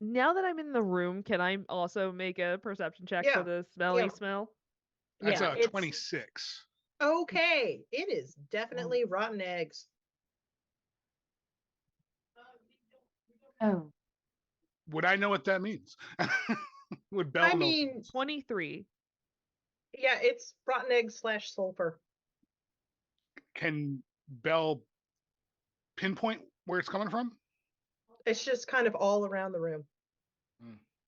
Speaker 4: Now that I'm in the room, can I also make a perception check for
Speaker 6: Yeah,
Speaker 4: the smelly
Speaker 6: yeah.
Speaker 4: smell?
Speaker 5: That's
Speaker 6: Yeah,
Speaker 5: a
Speaker 6: it's
Speaker 5: 26.
Speaker 6: okay. It is definitely rotten eggs.
Speaker 3: Oh,
Speaker 5: Would I know what that means? Would Belle
Speaker 6: I
Speaker 5: know?
Speaker 6: mean,
Speaker 4: 23.
Speaker 6: yeah, it's rotten eggs / sulfur.
Speaker 5: Can Belle pinpoint where it's coming from?
Speaker 6: It's just kind of all around the room.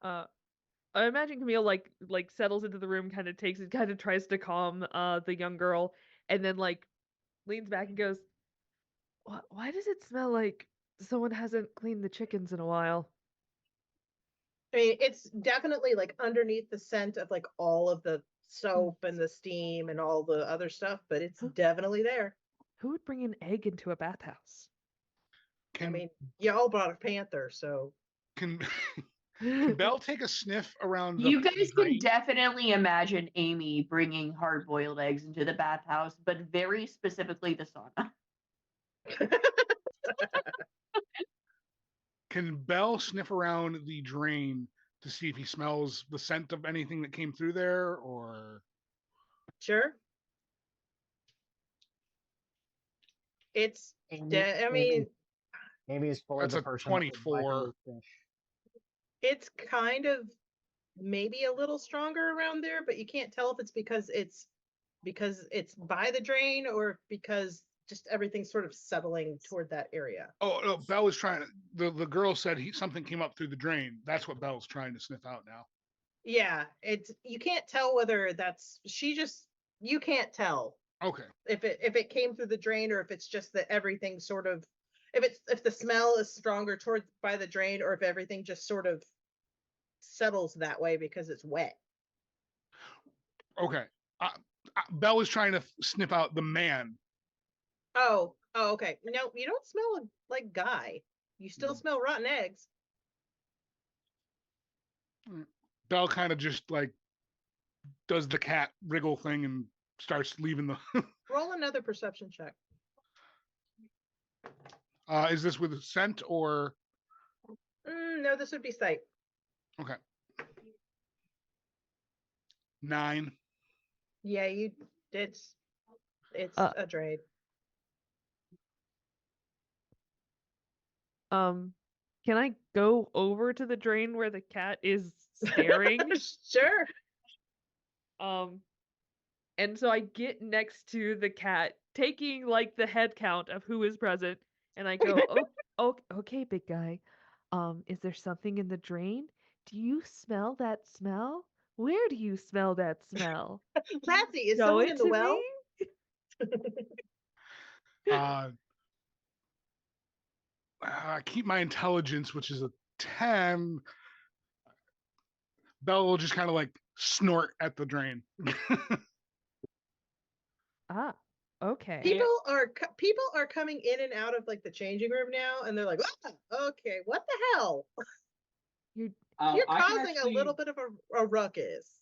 Speaker 4: I imagine Camille like settles into the room, kind of takes it, kind of tries to calm the young girl, and then like leans back and goes, Why does it smell like someone hasn't cleaned the chickens in a while?"
Speaker 6: I mean, it's definitely like underneath the scent of like all of the soap and the steam and all the other stuff, but it's definitely there.
Speaker 4: Who would bring an egg into a bathhouse?
Speaker 6: I
Speaker 5: Can
Speaker 6: mean, y'all brought a panther, so
Speaker 5: can can Belle take a sniff around the
Speaker 3: you guys can
Speaker 5: drain?
Speaker 3: definitely imagine Amy bringing hard-boiled eggs into the bathhouse, but very specifically the sauna.
Speaker 5: Can Belle sniff around the drain to see if he smells the scent of anything that came through there, or
Speaker 6: sure. It's
Speaker 1: Amy,
Speaker 6: I mean,
Speaker 1: Amy is fully
Speaker 5: that's
Speaker 1: the
Speaker 5: a
Speaker 1: person that would
Speaker 5: 24.
Speaker 1: microwave fish.
Speaker 6: it's kind of maybe a little stronger around there, but you can't tell if it's because it's by the drain or because just everything's sort of settling toward that area.
Speaker 5: Oh no, Belle was trying to. The girl said something came up through the drain. That's what Belle's trying to sniff out now.
Speaker 6: Yeah, it's you can't tell whether that's you can't tell
Speaker 5: Okay.
Speaker 6: if it came through the drain or if it's just that everything sort of if the smell is stronger toward by the drain or if everything just sort of settles that way because it's wet.
Speaker 5: Okay. Belle was trying to sniff out the man.
Speaker 6: Oh, okay. No, you don't smell like guy. You still smell rotten eggs.
Speaker 5: Belle kind of just like does the cat wriggle thing and starts leaving the.
Speaker 6: Roll another perception check.
Speaker 5: Is this with scent or?
Speaker 6: No, this would be sight.
Speaker 5: Okay. 9.
Speaker 6: Yeah, it's
Speaker 4: Uh,
Speaker 6: a drain.
Speaker 4: Can I go over to the drain where the cat is staring?
Speaker 6: Sure.
Speaker 4: And so I get next to the cat, taking like the head count of who is present, and I go, "Oh, okay, big guy. Is there something in the drain? Do you smell that smell? Where do you smell that smell?
Speaker 6: Lassie, is
Speaker 4: Show
Speaker 6: someone
Speaker 4: it
Speaker 6: in the
Speaker 4: to
Speaker 6: well?
Speaker 4: me?"
Speaker 5: I keep my intelligence, which is a 10. Belle will just kind of like snort at the drain.
Speaker 4: Ah, okay.
Speaker 6: People are coming in and out of like the changing room now, and they're like, "Ah, okay, what the hell?"
Speaker 4: You're
Speaker 6: You're
Speaker 2: I can
Speaker 6: causing
Speaker 2: actually,
Speaker 6: a little bit of a ruckus.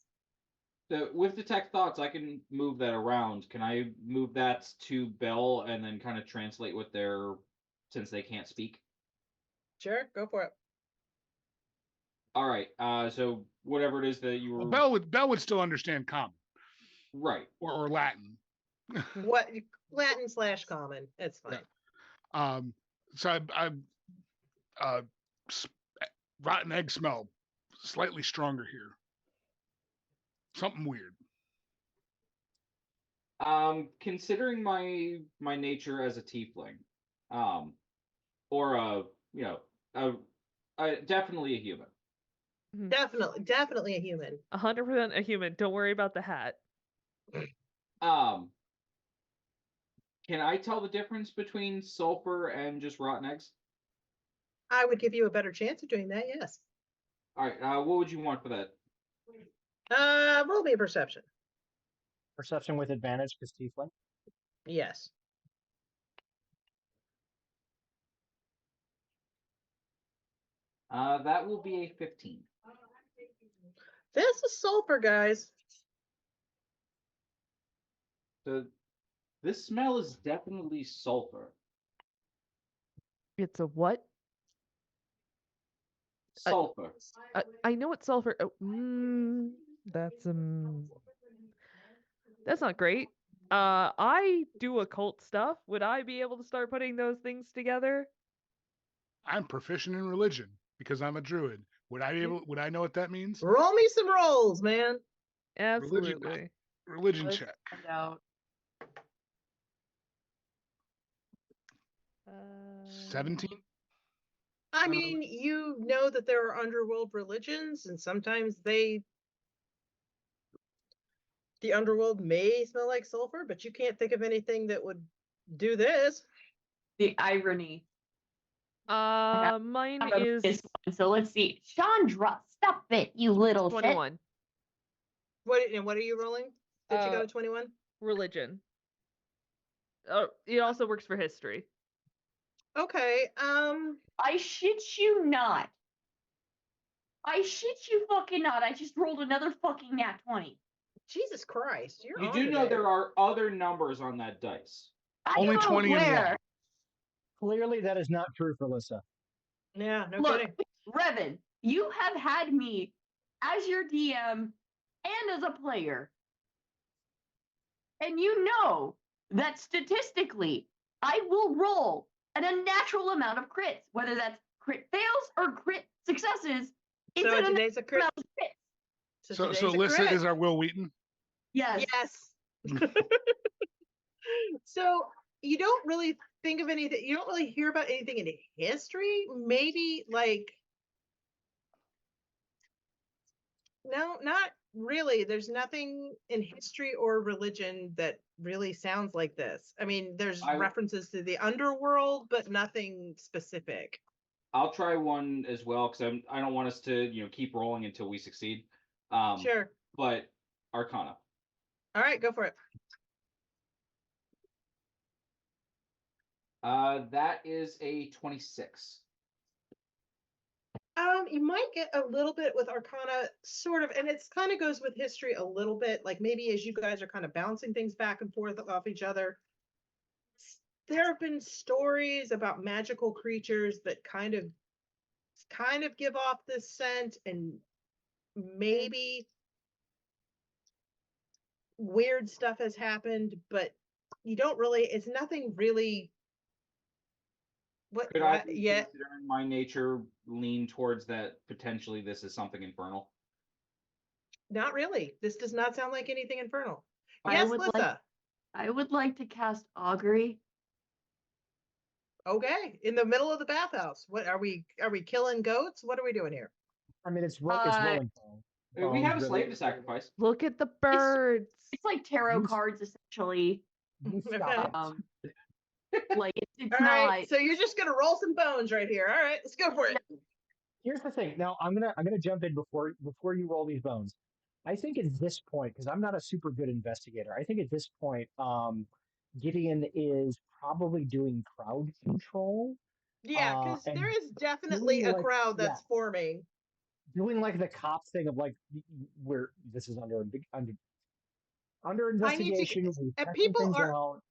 Speaker 2: with detect thoughts, I can move that around. Can I move that to Bell and then kind of translate what they're, since they can't speak?
Speaker 6: Sure, go for it.
Speaker 2: All right. So whatever it is that you were
Speaker 5: Well, Belle would still understand common
Speaker 2: right.
Speaker 5: or Latin.
Speaker 6: What Latin / common? It's fine.
Speaker 5: Yeah. So uh, rotten egg smell slightly stronger here. Something weird.
Speaker 2: Considering my nature as a tiefling, or definitely a human.
Speaker 6: Definitely a human.
Speaker 4: 100% a human. Don't worry about the hat.
Speaker 2: Can I tell the difference between sulfur and just rotten eggs?
Speaker 6: I would give you a better chance of doing that. Yes.
Speaker 2: All right. What would you want for that?
Speaker 6: Roll me a perception.
Speaker 1: Perception with advantage because tiefling.
Speaker 6: Yes.
Speaker 2: That will be a 15.
Speaker 6: This is sulfur, guys.
Speaker 2: So this smell is definitely sulfur.
Speaker 4: It's a what?
Speaker 2: Sulfur.
Speaker 4: I know it's sulfur. Oh, that's not great. I do occult stuff. Would I be able to start putting those things together?
Speaker 5: I'm proficient in religion because I'm a druid. Would I be able? Would I know what that means?
Speaker 6: Roll me some rolls, man.
Speaker 4: Absolutely.
Speaker 5: Religion
Speaker 3: Let's
Speaker 5: check.
Speaker 3: find out.
Speaker 5: 17.
Speaker 6: I mean, you know that there are underworld religions, and sometimes the underworld may smell like sulfur, but you can't think of anything that would do this.
Speaker 3: The irony.
Speaker 4: Mine
Speaker 3: of
Speaker 4: is
Speaker 3: this one. So let's see. Chandra, stop it, you little shit.
Speaker 4: 21.
Speaker 6: What are you rolling? Did you go
Speaker 4: Uh,
Speaker 6: to 21?
Speaker 4: Religion. It also works for history.
Speaker 6: Okay.
Speaker 3: I shit you not. I shit you fucking not. I just rolled another fucking nat 20.
Speaker 6: Jesus Christ, you're
Speaker 2: You
Speaker 6: on
Speaker 2: do know
Speaker 6: today.
Speaker 2: there are other numbers on that dice.
Speaker 5: Only
Speaker 3: I'm
Speaker 5: 20 and
Speaker 3: aware.
Speaker 5: 1.
Speaker 1: Clearly, that is not true for Alyssa.
Speaker 6: Yeah, no
Speaker 3: Look,
Speaker 6: kidding.
Speaker 3: Revan, you have had me as your DM and as a player. And you know that statistically, I will roll an unnatural amount of crits, whether that's crit fails or crit successes. It's
Speaker 6: So
Speaker 3: an
Speaker 6: today's a crit.
Speaker 3: amount of crits.
Speaker 5: So
Speaker 6: today's a
Speaker 5: Alyssa
Speaker 6: crit.
Speaker 5: is our Will Wheaton.
Speaker 3: Yes.
Speaker 6: Yes. So you don't really think of anything. You don't really hear about anything in history. Maybe like, no, not really. There's nothing in history or religion that really sounds like this. I mean, there's references to the underworld, but nothing specific.
Speaker 2: I'll try one as well because I don't want us to keep rolling until we succeed.
Speaker 6: Sure.
Speaker 2: But Arcana.
Speaker 6: All right, go for it.
Speaker 2: That is a 26.
Speaker 6: You might get a little bit with Arcana, sort of, and it's kind of goes with history a little bit. Like maybe as you guys are kind of bouncing things back and forth off each other, there have been stories about magical creatures that kind of give off this scent, and maybe weird stuff has happened, but you don't really. It's nothing really.
Speaker 2: Could I be considering my nature lean towards that potentially this is something infernal?
Speaker 6: Not really. This does not sound like anything infernal.
Speaker 3: I
Speaker 6: Yes,
Speaker 3: would
Speaker 6: Lissa.
Speaker 3: I would like to cast augury.
Speaker 6: Okay, in the middle of the bathhouse. What are we killing goats? What are we doing here?
Speaker 1: I mean, it's rolling.
Speaker 2: We have a slave to sacrifice.
Speaker 4: Look at the birds.
Speaker 3: It's like tarot cards essentially.
Speaker 1: Stop it.
Speaker 3: Like it's
Speaker 6: All
Speaker 3: not
Speaker 6: right, so you're just gonna roll some bones right here. All right, let's go for it.
Speaker 1: Here's the thing. Now I'm gonna jump in before you roll these bones. I think at this point, because I'm not a super good investigator, I think at this point, Gideon is probably doing crowd control.
Speaker 6: Yeah, because
Speaker 1: and
Speaker 6: there is definitely a
Speaker 1: doing, like,
Speaker 6: crowd that's forming.
Speaker 1: doing like the cop thing of like where this is under
Speaker 6: I need to
Speaker 1: investigation.
Speaker 6: get-
Speaker 1: we're
Speaker 6: and
Speaker 1: checking
Speaker 6: people
Speaker 1: things
Speaker 6: are-
Speaker 1: out.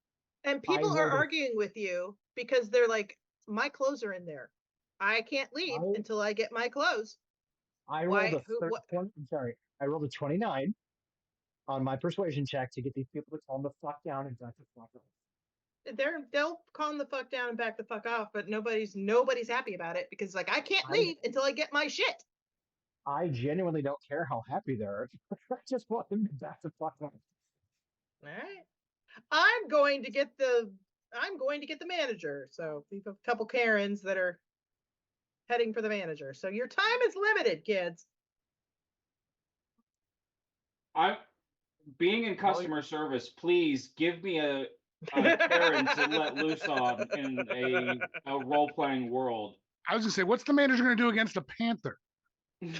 Speaker 6: And people
Speaker 1: I
Speaker 6: are
Speaker 1: rolled a-
Speaker 6: arguing with you because they're like, my clothes are in there. I can't leave
Speaker 1: I-
Speaker 6: until I get my clothes.
Speaker 1: I
Speaker 6: Why-
Speaker 1: rolled
Speaker 6: who- what-
Speaker 1: I'm sorry. I rolled a 29 on my persuasion check to get these people to calm the fuck down and back the fuck up.
Speaker 6: They'll calm the fuck down and back the fuck off, but nobody's happy about it because like I can't
Speaker 1: I-
Speaker 6: leave until I get my shit.
Speaker 1: I genuinely don't care how happy they are. I just want them to back the fuck up.
Speaker 6: All right. I'm going to get the manager. So we have a couple Karens that are heading for the manager. So your time is limited, kids.
Speaker 2: I'm being in customer service. Please give me a Karen to let loose on in a role playing world.
Speaker 5: I was gonna say, what's the manager gonna do against a panther?
Speaker 2: I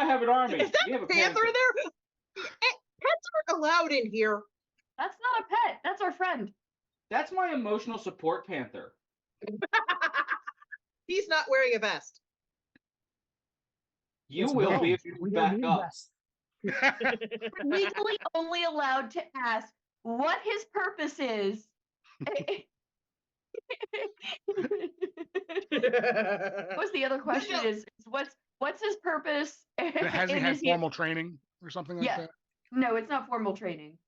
Speaker 2: have an army.
Speaker 6: Is that
Speaker 2: We have
Speaker 6: a
Speaker 2: a
Speaker 6: panther in there? Pets aren't allowed in here.
Speaker 3: that's not a pet. That's our friend.
Speaker 2: That's my emotional support panther.
Speaker 6: He's not wearing a vest.
Speaker 2: You
Speaker 1: It's
Speaker 2: will be
Speaker 1: wrong.
Speaker 2: if you
Speaker 1: We don't
Speaker 2: back
Speaker 1: need
Speaker 2: up.
Speaker 1: vests.
Speaker 3: Legally only allowed to ask what his purpose is. What's the other question?
Speaker 6: no.
Speaker 3: Is what's his purpose?
Speaker 5: Has he
Speaker 3: And
Speaker 5: had
Speaker 3: is
Speaker 5: formal training or something like
Speaker 3: Yeah.
Speaker 5: that?
Speaker 3: No, it's not formal training.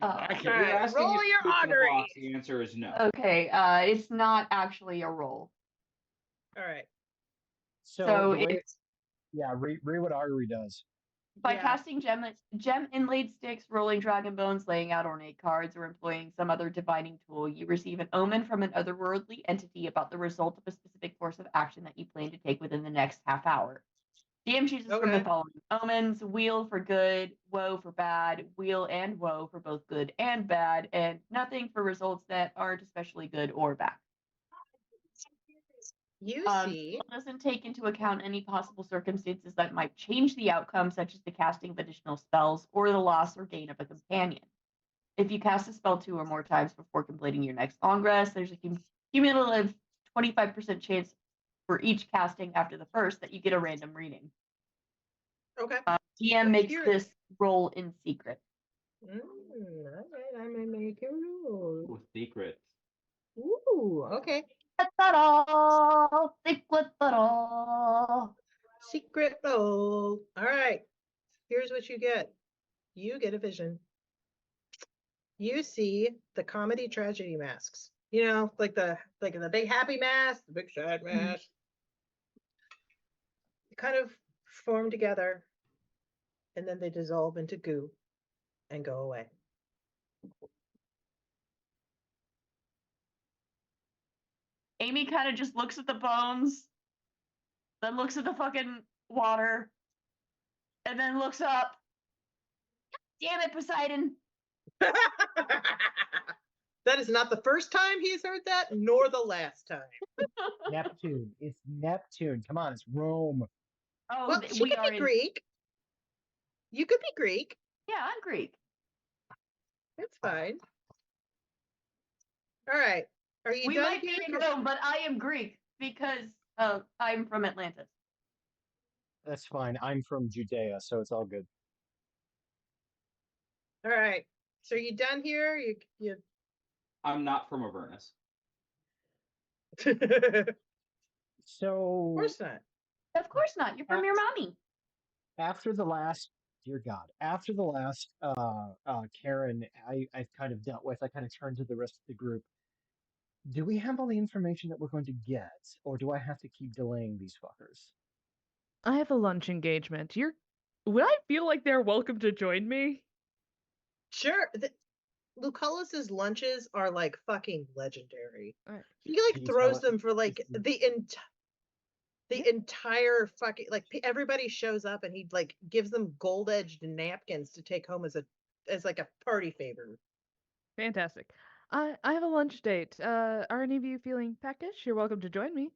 Speaker 5: I
Speaker 2: If
Speaker 5: can't.
Speaker 2: you're
Speaker 6: Alright,
Speaker 2: asking
Speaker 6: roll
Speaker 2: if
Speaker 6: your
Speaker 2: it's in the box,
Speaker 6: arteries.
Speaker 2: the answer is no.
Speaker 3: Okay, it's not actually a role.
Speaker 6: All right.
Speaker 3: So
Speaker 1: the way,
Speaker 3: it's
Speaker 1: read what Ari does.
Speaker 3: by
Speaker 6: Yeah.
Speaker 3: casting gem inlaid sticks, rolling dragon bones, laying out ornate cards, or employing some other divining tool, you receive an omen from an otherworldly entity about the result of a specific course of action that you plan to take within the next half hour. DM chooses from the
Speaker 6: Okay.
Speaker 3: following omens: wheel for good, woe for bad, wheel and woe for both good and bad, and nothing for results that aren't especially good or bad.
Speaker 6: You
Speaker 3: Spell
Speaker 6: see.
Speaker 3: doesn't take into account any possible circumstances that might change the outcome, such as the casting of additional spells or the loss or gain of a companion. If you cast a spell 2 or more times before completing your next long rest, there's a cumulative 25% chance for each casting after the first that you get a random reading.
Speaker 6: Okay.
Speaker 3: DM
Speaker 6: Well,
Speaker 3: makes
Speaker 6: here-
Speaker 3: this roll in secret.
Speaker 6: All right. I'm gonna make a roll.
Speaker 2: With secret.
Speaker 6: Ooh. Okay.
Speaker 3: Secret roll.
Speaker 6: Secret roll. All right. Here's what you get. You get a vision. You see the comedy tragedy masks. You know, like the big happy mask, the big sad mask. They kind of form together, and then they dissolve into goo and go away.
Speaker 3: Amy kind of just looks at the bones, then looks at the fucking water, and then looks up. Damn it, Poseidon.
Speaker 6: That is not the first time he's heard that, nor the last time.
Speaker 1: Neptune. It's Neptune. Come on, it's Rome.
Speaker 3: Oh,
Speaker 6: Well, she
Speaker 3: we
Speaker 6: could
Speaker 3: are
Speaker 6: be
Speaker 3: in.
Speaker 6: Greek. You could be Greek.
Speaker 3: Yeah, I'm Greek.
Speaker 6: That's fine. All right. Are you
Speaker 3: We
Speaker 6: done
Speaker 3: might be
Speaker 6: here?
Speaker 3: in Rome, but I am Greek because I'm from Atlantis.
Speaker 1: That's fine. I'm from Judea, so it's all good.
Speaker 6: All right. So are you done here? You
Speaker 2: I'm not from Avernus.
Speaker 6: Of
Speaker 1: So
Speaker 6: course not.
Speaker 3: Of course not. You're from your mommy.
Speaker 1: after the last, dear God, after the last Karen, I've kind of dealt with, I kind of turned to the rest of the group. Do we have all the information that we're going to get, or do I have to keep delaying these fuckers?
Speaker 4: I have a lunch engagement. Would I feel like they're welcome to join me?
Speaker 6: Sure. Lucullus's lunches are like fucking legendary.
Speaker 4: Alright.
Speaker 6: He
Speaker 1: Can
Speaker 6: like
Speaker 1: you
Speaker 6: throws
Speaker 1: tell
Speaker 6: them for like
Speaker 1: is
Speaker 6: the entire fucking like everybody shows up and he like gives them gold edged napkins to take home as like a party favor.
Speaker 4: Fantastic. I have a lunch date. Are any of you feeling peckish? You're welcome to join me.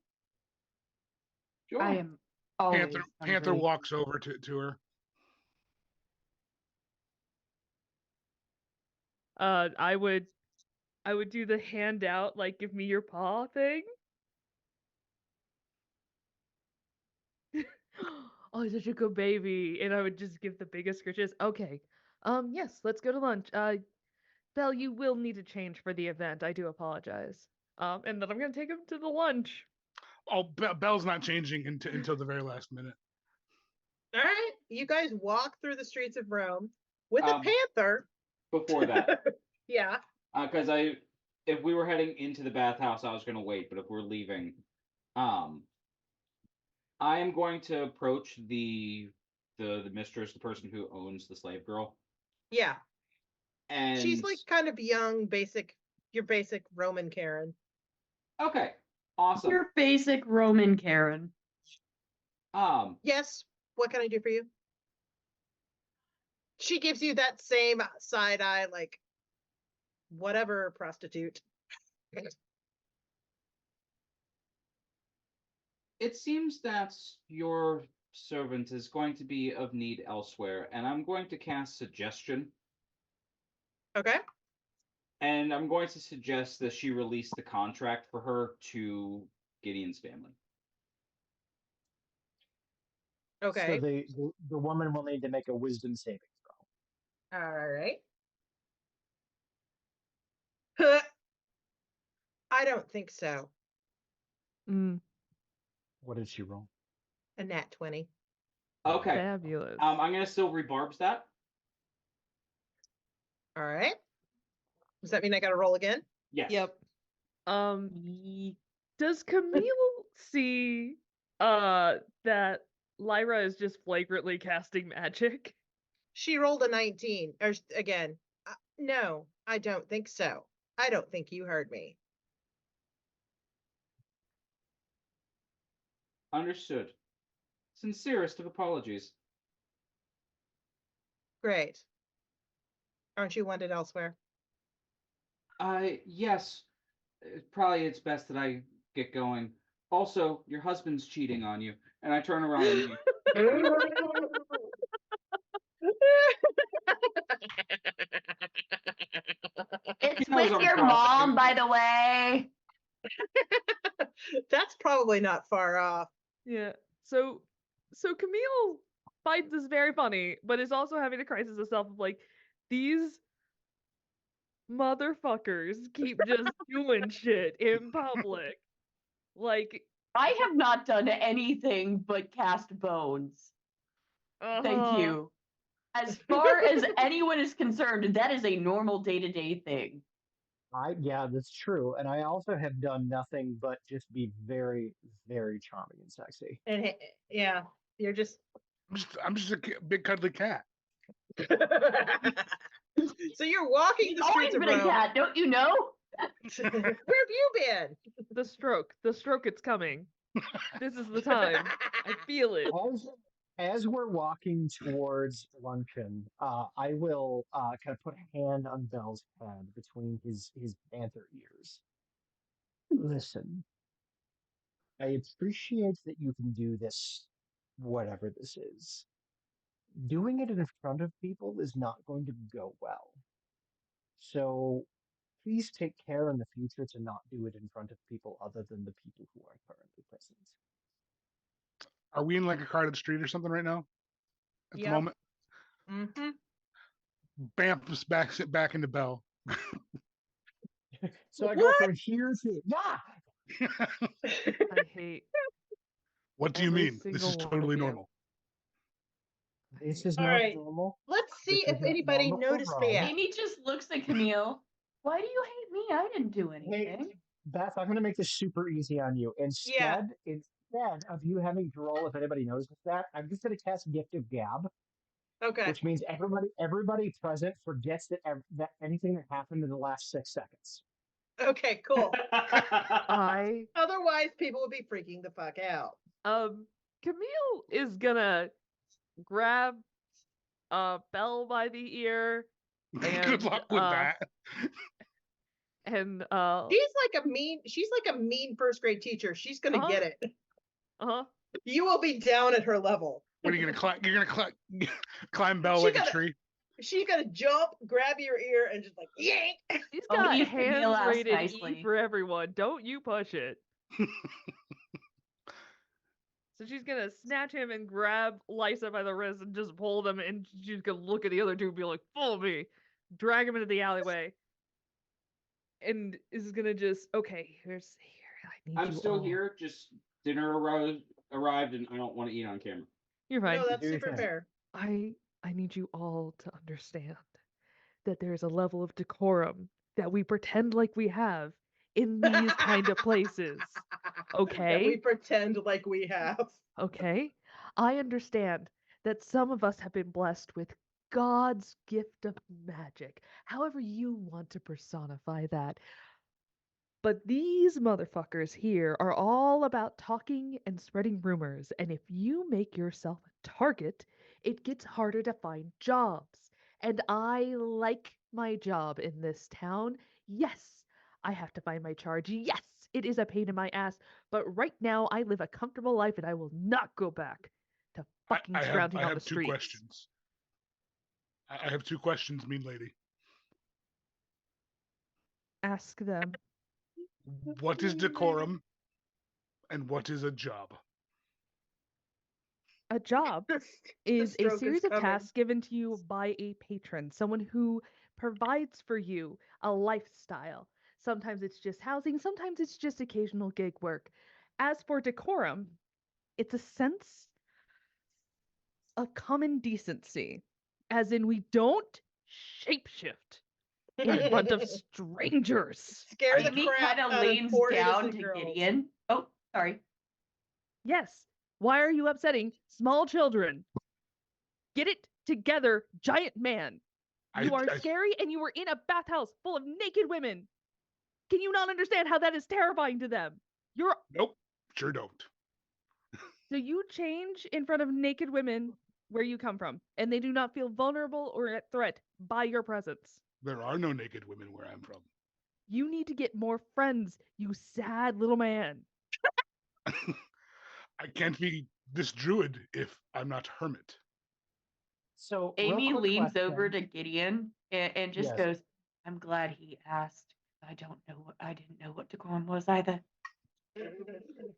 Speaker 2: Sure.
Speaker 3: I am always
Speaker 5: Panther
Speaker 3: hungry.
Speaker 5: walks over to her.
Speaker 4: I would do the handout, like give me your paw thing. Oh, such a good baby. And I would just give the biggest scritches. Okay. Yes, let's go to lunch. Belle, you will need to change for the event. I do apologize. And then I'm gonna take him to the lunch.
Speaker 5: Oh, Belle's not changing until the very last minute.
Speaker 6: All right. You guys walk through the streets of Rome with a
Speaker 2: Um,
Speaker 6: panther.
Speaker 2: Before that,
Speaker 6: Yeah.
Speaker 2: because if we were heading into the bathhouse, I was gonna wait. But if we're leaving, I am going to approach the mistress, the person who owns the slave girl,
Speaker 6: Yeah.
Speaker 2: and
Speaker 6: She's like kind of young, your basic Roman Karen.
Speaker 2: okay, awesome.
Speaker 3: Your basic Roman Karen.
Speaker 6: Yes. What can I do for you? She gives you that same side eye, like whatever, prostitute.
Speaker 2: It seems that your servant is going to be of need elsewhere, and I'm going to cast suggestion,
Speaker 6: Okay.
Speaker 2: and I'm going to suggest that she release the contract for her to Gideon's family.
Speaker 6: Okay.
Speaker 1: So the woman will need to make a wisdom saving throw.
Speaker 6: All right. I don't think so.
Speaker 4: Mm,
Speaker 1: What did she roll?
Speaker 6: A nat 20.
Speaker 2: Okay.
Speaker 4: fabulous.
Speaker 2: I'm gonna still rebarbs that.
Speaker 6: All right. Does that mean I got to roll again?
Speaker 2: Yes.
Speaker 4: Yep. Does Camille see that Lyra is just flagrantly casting magic?
Speaker 6: She rolled a 19. Or again, no, I don't think so. I don't think you heard me.
Speaker 2: Understood. Sincerest of apologies.
Speaker 6: Great. Aren't you wanted elsewhere?
Speaker 2: Yes. Probably it's best that I get going. Also, your husband's cheating on you. And I turn around and leave.
Speaker 3: It's
Speaker 2: knows
Speaker 3: with
Speaker 2: I'm
Speaker 3: your
Speaker 2: prostitute.
Speaker 3: mom, by the way.
Speaker 6: That's probably not far off.
Speaker 4: Yeah. So Camille finds this very funny, but is also having a crisis of self of like, these motherfuckers keep just doing shit in public. Like,
Speaker 3: I have not done anything but cast bones. Thank you. As far as anyone is concerned, that is a normal day-to-day thing.
Speaker 1: Yeah, that's true. And I also have done nothing but just be very, very charming and sexy.
Speaker 6: And yeah, you're just.
Speaker 5: I'm just a big cuddly cat.
Speaker 6: So you're walking
Speaker 3: You've
Speaker 6: the
Speaker 3: always
Speaker 6: streets of
Speaker 3: been a
Speaker 6: Rome.
Speaker 3: cat, don't you know?
Speaker 6: Where have you been?
Speaker 4: The stroke, it's coming. This is the time. I feel it.
Speaker 1: As we're walking towards luncheon, I will kind of put a hand on Bell's head between his panther ears. Listen, I appreciate that you can do this, whatever this is. Doing it in front of people is not going to go well. So please take care in the future to not do it in front of people other than the people who are currently present.
Speaker 5: Are we in like a crowded street or something right now? At the moment?
Speaker 6: Mm-hmm.
Speaker 5: Bamps back into Bell.
Speaker 1: So I go from here to
Speaker 4: I hate.
Speaker 5: What do you
Speaker 4: Every
Speaker 5: mean? This
Speaker 4: single
Speaker 5: is
Speaker 4: one of
Speaker 5: totally
Speaker 4: you.
Speaker 5: normal.
Speaker 1: This is
Speaker 6: All
Speaker 1: not
Speaker 6: right.
Speaker 1: normal.
Speaker 6: Let's see
Speaker 1: This
Speaker 6: if
Speaker 1: is not
Speaker 6: anybody
Speaker 1: normal for
Speaker 6: noticed
Speaker 1: Rome.
Speaker 6: that.
Speaker 3: Amy just looks at Camille. Why do you hate me? I didn't do
Speaker 1: Hey,
Speaker 3: anything.
Speaker 1: Beth, I'm going to make this super easy on you.
Speaker 6: Yeah.
Speaker 1: Instead of you having to roll if anybody notices that, I'm just going to cast Gift of Gab,
Speaker 6: Okay.
Speaker 1: which means everybody present forgets that anything that happened in the last 6 seconds.
Speaker 6: Okay, cool.
Speaker 4: I
Speaker 6: Otherwise, people would be freaking the fuck out.
Speaker 4: Camille is gonna grab Belle by the ear and
Speaker 5: Good luck with that.
Speaker 4: and
Speaker 6: She's like a mean first grade teacher. She's gonna
Speaker 4: Uh-huh.
Speaker 6: get it.
Speaker 4: uh-huh.
Speaker 6: You will be down at her level.
Speaker 5: What are you gonna climb? You're gonna climb Bell
Speaker 6: She
Speaker 5: like
Speaker 6: gotta-
Speaker 5: a tree.
Speaker 6: She's gonna jump, grab your ear, and just like yank.
Speaker 4: She's
Speaker 3: Oh,
Speaker 4: got
Speaker 3: leave Camille
Speaker 4: hands
Speaker 3: ass
Speaker 4: rated E
Speaker 3: nicely.
Speaker 4: for everyone. Don't you push it. So she's gonna snatch him and grab Lysa by the wrist and just pull them, and she's gonna look at the other two and be like, "Follow me," drag him into the alleyway, and is gonna just okay. Here. I need
Speaker 2: I'm
Speaker 4: you
Speaker 2: still
Speaker 4: all.
Speaker 2: here. Just dinner arrived, and I don't want to eat on camera.
Speaker 4: You're fine.
Speaker 6: No, that's
Speaker 1: Do your
Speaker 6: super
Speaker 1: thing.
Speaker 6: fair.
Speaker 4: I need you all to understand that there's a level of decorum that we pretend like we have in these kind of places.
Speaker 6: That we
Speaker 4: Okay?
Speaker 6: pretend like we have.
Speaker 4: Okay? I understand that some of us have been blessed with God's gift of magic, however you want to personify that. But these motherfuckers here are all about talking and spreading rumors, and if you make yourself a target, it gets harder to find jobs. And I like my job in this town. Yes, I have to find my charge. Yes, it is a pain in my ass, but right now I live a comfortable life and I will not go back to fucking scrounging
Speaker 5: I
Speaker 4: on
Speaker 5: have
Speaker 4: the
Speaker 5: two
Speaker 4: streets.
Speaker 5: questions. I have two questions, mean lady.
Speaker 4: Ask them.
Speaker 5: What is decorum, and what is a job?
Speaker 4: A job
Speaker 6: The
Speaker 4: is a
Speaker 6: stroke
Speaker 4: series of
Speaker 6: coming.
Speaker 4: tasks given to you by a patron, someone who provides for you a lifestyle. Sometimes it's just housing, sometimes it's just occasional gig work. As for decorum, it's a sense of common decency, as in we don't shapeshift in front of strangers.
Speaker 6: Scare the
Speaker 3: Amy
Speaker 6: crap
Speaker 3: kind of
Speaker 6: out of
Speaker 3: leans
Speaker 6: poor
Speaker 3: down
Speaker 6: innocent
Speaker 3: to
Speaker 6: girls.
Speaker 3: Gideon. Oh, sorry.
Speaker 4: Yes. Why are you upsetting small children? Get it together, giant man. You are scary and you were in a bathhouse full of naked women. Can you not understand how that is terrifying to them?
Speaker 5: Nope, sure don't.
Speaker 4: So you change in front of naked women where you come from, and they do not feel vulnerable or at threat by your presence.
Speaker 5: There are no naked women where I'm from.
Speaker 4: You need to get more friends, you sad little man.
Speaker 5: I can't be this druid if I'm not hermit.
Speaker 1: So
Speaker 3: Amy
Speaker 1: real quick
Speaker 3: leans over
Speaker 1: question.
Speaker 3: to Gideon and just
Speaker 1: Yes.
Speaker 3: goes, "I'm glad he asked. I didn't know what decorum was either."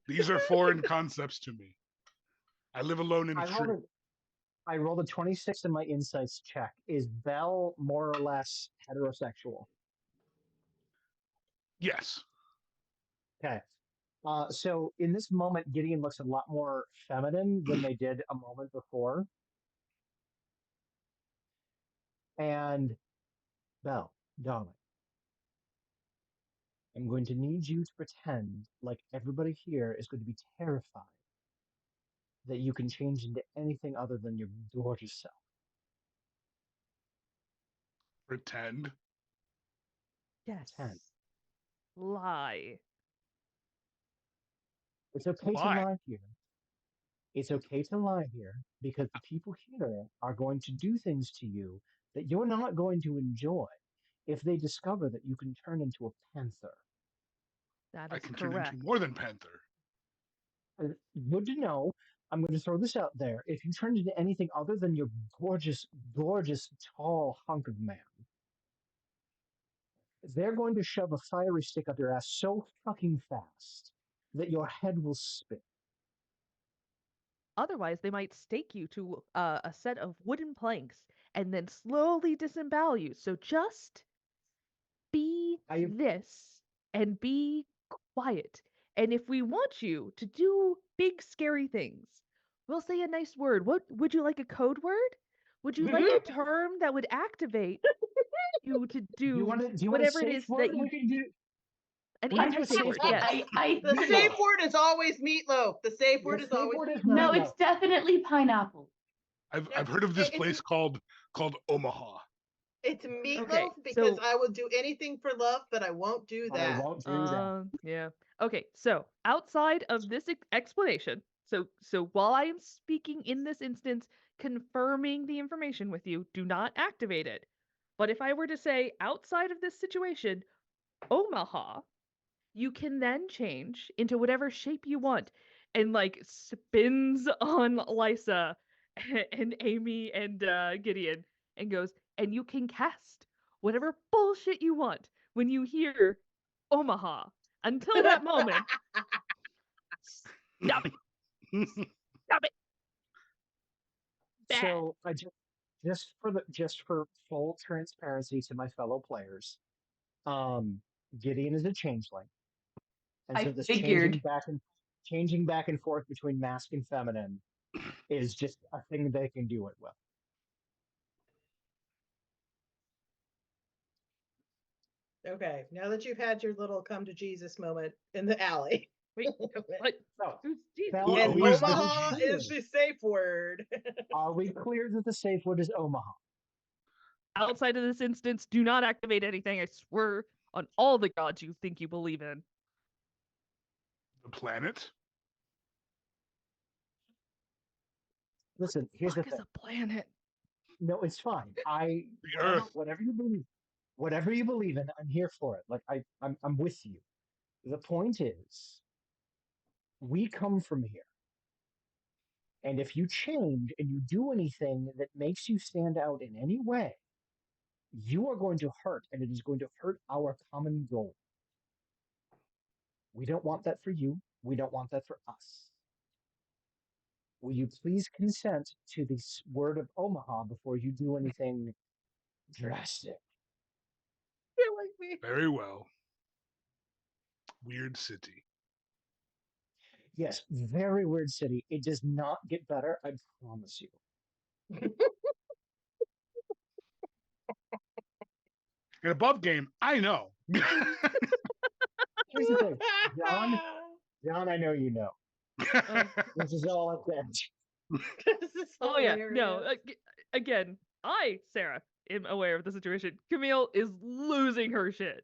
Speaker 5: These are foreign concepts to me. I live alone in
Speaker 1: I
Speaker 5: a tree.
Speaker 1: rolled a 26 in my insights check. Is Belle more or less heterosexual?
Speaker 5: Yes.
Speaker 1: Okay. So in this moment, Gideon looks a lot more feminine than they did a moment before. And Belle, darling, I'm going to need you to pretend like everybody here is going to be terrified that you can change into anything other than your gorgeous self.
Speaker 5: Pretend.
Speaker 4: Yes.
Speaker 1: Pretend.
Speaker 4: Lie.
Speaker 1: It's okay to
Speaker 5: Why?
Speaker 1: lie here. It's okay to lie here because the people here are going to do things to you that you're not going to enjoy if they discover that you can turn into a panther.
Speaker 4: That
Speaker 5: I
Speaker 4: is
Speaker 5: can turn
Speaker 4: correct.
Speaker 5: into more than panther.
Speaker 1: Good to know. I'm going to throw this out there. If you turn into anything other than your gorgeous, gorgeous, tall hunk of man, they're going to shove a fiery stick up your ass so fucking fast that your head will spin.
Speaker 4: Otherwise, they might stake you to a set of wooden planks and then slowly disembowel you. So just be this and be quiet. And if we want you to do big, scary things, we'll say a nice word. What would you like, a code word? Would you like a term that would activate you to do whatever it is that you
Speaker 1: we can do?
Speaker 4: an
Speaker 1: We can do a
Speaker 4: anti-safe
Speaker 1: safe
Speaker 4: word?
Speaker 1: word.
Speaker 4: Yes.
Speaker 6: The
Speaker 1: Meatloaf.
Speaker 6: safe word is always meatloaf. The safe word
Speaker 1: The
Speaker 6: is
Speaker 1: safe
Speaker 6: always
Speaker 1: word is
Speaker 6: meatloaf.
Speaker 3: No,
Speaker 1: meatloaf.
Speaker 3: it's definitely pineapple.
Speaker 5: I've heard of this
Speaker 6: It's-
Speaker 5: place called Omaha.
Speaker 6: It's meatloaf
Speaker 4: Okay,
Speaker 6: because
Speaker 4: so-
Speaker 6: I will do anything for love, but I won't do
Speaker 1: I
Speaker 6: that.
Speaker 1: won't do that.
Speaker 4: Yeah. Okay, so outside of this explanation, so while I am speaking in this instance, confirming the information with you, do not activate it. But if I were to say outside of this situation, Omaha, you can then change into whatever shape you want, and like spins on Lysa and Amy and Gideon, and goes, and you can cast whatever bullshit you want when you hear Omaha. Until that moment, stop it. Stop it. Bad.
Speaker 1: So I just for full transparency to my fellow players, Gideon is a changeling, and
Speaker 3: I
Speaker 1: so this
Speaker 3: figured.
Speaker 1: changing back and forth between mask and feminine is just a thing they can do it with.
Speaker 6: Okay, now that you've had your little come to Jesus moment in the alley.
Speaker 4: Wait, what?
Speaker 1: So,
Speaker 4: Who's Jesus?
Speaker 1: Bella,
Speaker 6: And
Speaker 5: Who is this?
Speaker 6: Omaha is the safe word.
Speaker 1: are we clear that the safe word is Omaha?
Speaker 4: Outside of this instance, do not activate anything. I swear on all the gods you think you believe in.
Speaker 5: The planet?
Speaker 1: Listen, here's the
Speaker 4: Fuck is
Speaker 1: thing.
Speaker 4: a planet?
Speaker 1: No, it's fine.
Speaker 5: The Earth.
Speaker 1: Whatever you believe in, I'm here for it. Like I'm with you. The point is, we come from here. And if you change and you do anything that makes you stand out in any way, you are going to hurt, and it is going to hurt our common goal. We don't want that for you. We don't want that for us. Will you please consent to the word of Omaha before you do anything drastic?
Speaker 6: You're like me.
Speaker 5: Very well. Weird city.
Speaker 1: Yes, very weird city. It does not get better, I promise you.
Speaker 5: And above game, I know.
Speaker 1: Here's the thing, John, I know you know. This is all up there.
Speaker 6: This is
Speaker 4: Oh yeah, no.
Speaker 6: hilarious.
Speaker 4: Again, Sarah, am aware of the situation. Camille is losing her shit